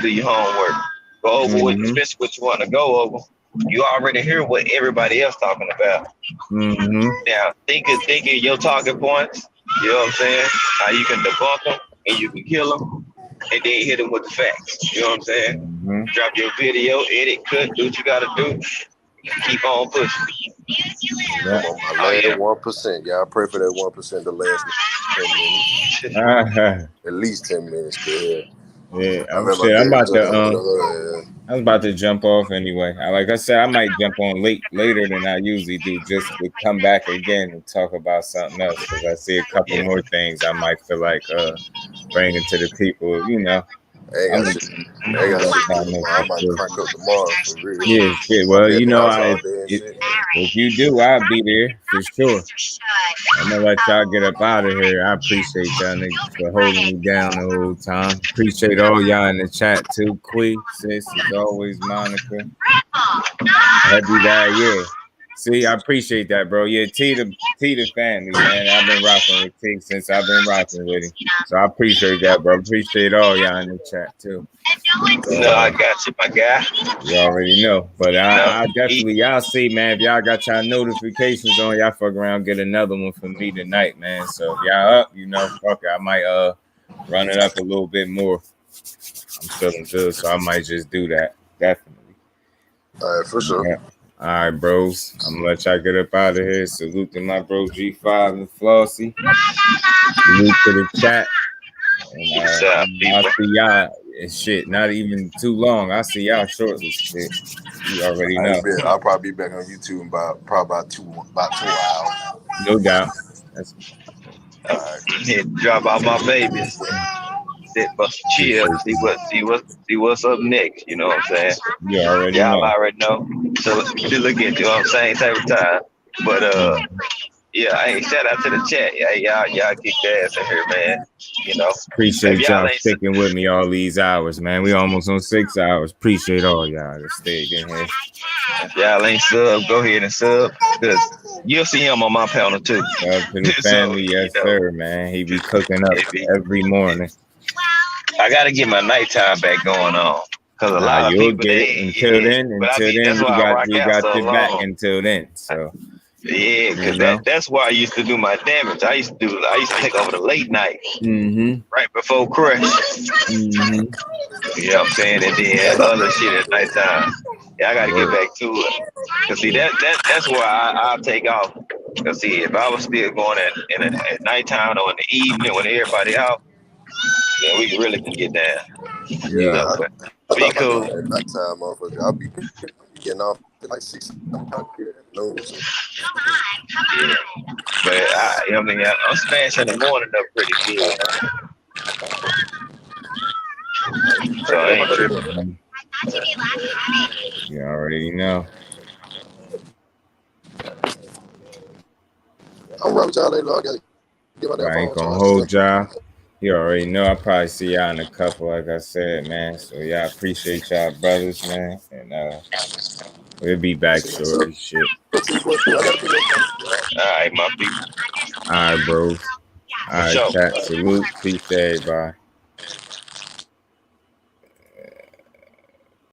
do your homework. Go over what you want to go over. You already hear what everybody else talking about. Now think of your talking points. You know what I'm saying? How you can debunk them and you can kill them, and then hit them with the facts. You know what I'm saying? Drop your video, edit, cut, do what you gotta do. Keep on pushing. I'm on my last 1%. Y'all pray for that 1% the last 10 minutes. At least 10 minutes. Yeah, I'm about to jump off anyway. Like I said, I might jump on later than I usually do, just to come back again and talk about something else. Because I see a couple more things I might feel like bringing to the people. You know, I might crank up tomorrow for real. Yeah, shit. Well, you know, if you do, I'll be there for sure. I'm gonna let y'all get up out of here. I appreciate y'all niggas for holding me down the whole time. Appreciate all y'all in the chat too. Quee, sis, as always, Monica. Heavy guy, yeah. See, I appreciate that, bro. Yeah, T the family, man. I've been rocking with T since I've been rocking with him. So I appreciate that, bro. Appreciate all y'all in the chat too. No, I got you, my guy. You already know. But I definitely, y'all see, man, if y'all got y'all notifications on, y'all fuck around, get another one from me tonight, man. So if y'all up, you know, fuck it, I might run it up a little bit more. I'm feeling good, so I might just do that. Definitely. All right, for sure. Yeah. All right, bros. I'm gonna let y'all get up out of here. Salute to my bro G5 and Flossie. Salute to the chat. And I'll see y'all. And shit, not even too long. I'll see y'all shortly. Shit. You already know. I'll probably be back on YouTube in about 2 hours. No doubt. That's drop out my babies. Sit, bust, chill, see what's up next. You know what I'm saying? Y'all already know. So look at you. Know what I'm saying, type of time. But yeah, hey, shout out to the chat. Yeah, y'all kick the ass in here, man. You know, appreciate y'all sticking with me all these hours, man. We almost on 6 hours. Appreciate all y'all that stayed in here. If y'all ain't sub, go ahead and sub, because you'll see him on my panel too. Up to the family, yes, sir, man. He be cooking up every morning. I gotta get my nighttime back going on, because a lot of people get it until then. You got your back until then. So yeah, because that's why I used to do my damage. I used to take over the late night, right before crush. You know what I'm saying? And then other shit at nighttime. Yeah, I gotta get back to it. Cause see that's where I'll take off. Cause see, if I was still going at nighttime or in the evening when everybody out, then we really can get down. Yeah. Be cool. At nighttime, motherfucker. I'll be getting off at like 6 o'clock. No. Yeah. But I'm smashing the morning up pretty good. So I ain't tripping. You already know. I'm running y'all later. I ain't gonna hold y'all. You already know. I'll probably see y'all in a couple, like I said, man. So y'all appreciate y'all brothers, man. And we'll be back shortly. Shit. All right, my people. All right, bros. All right, chat. Salute. Peace to everybody.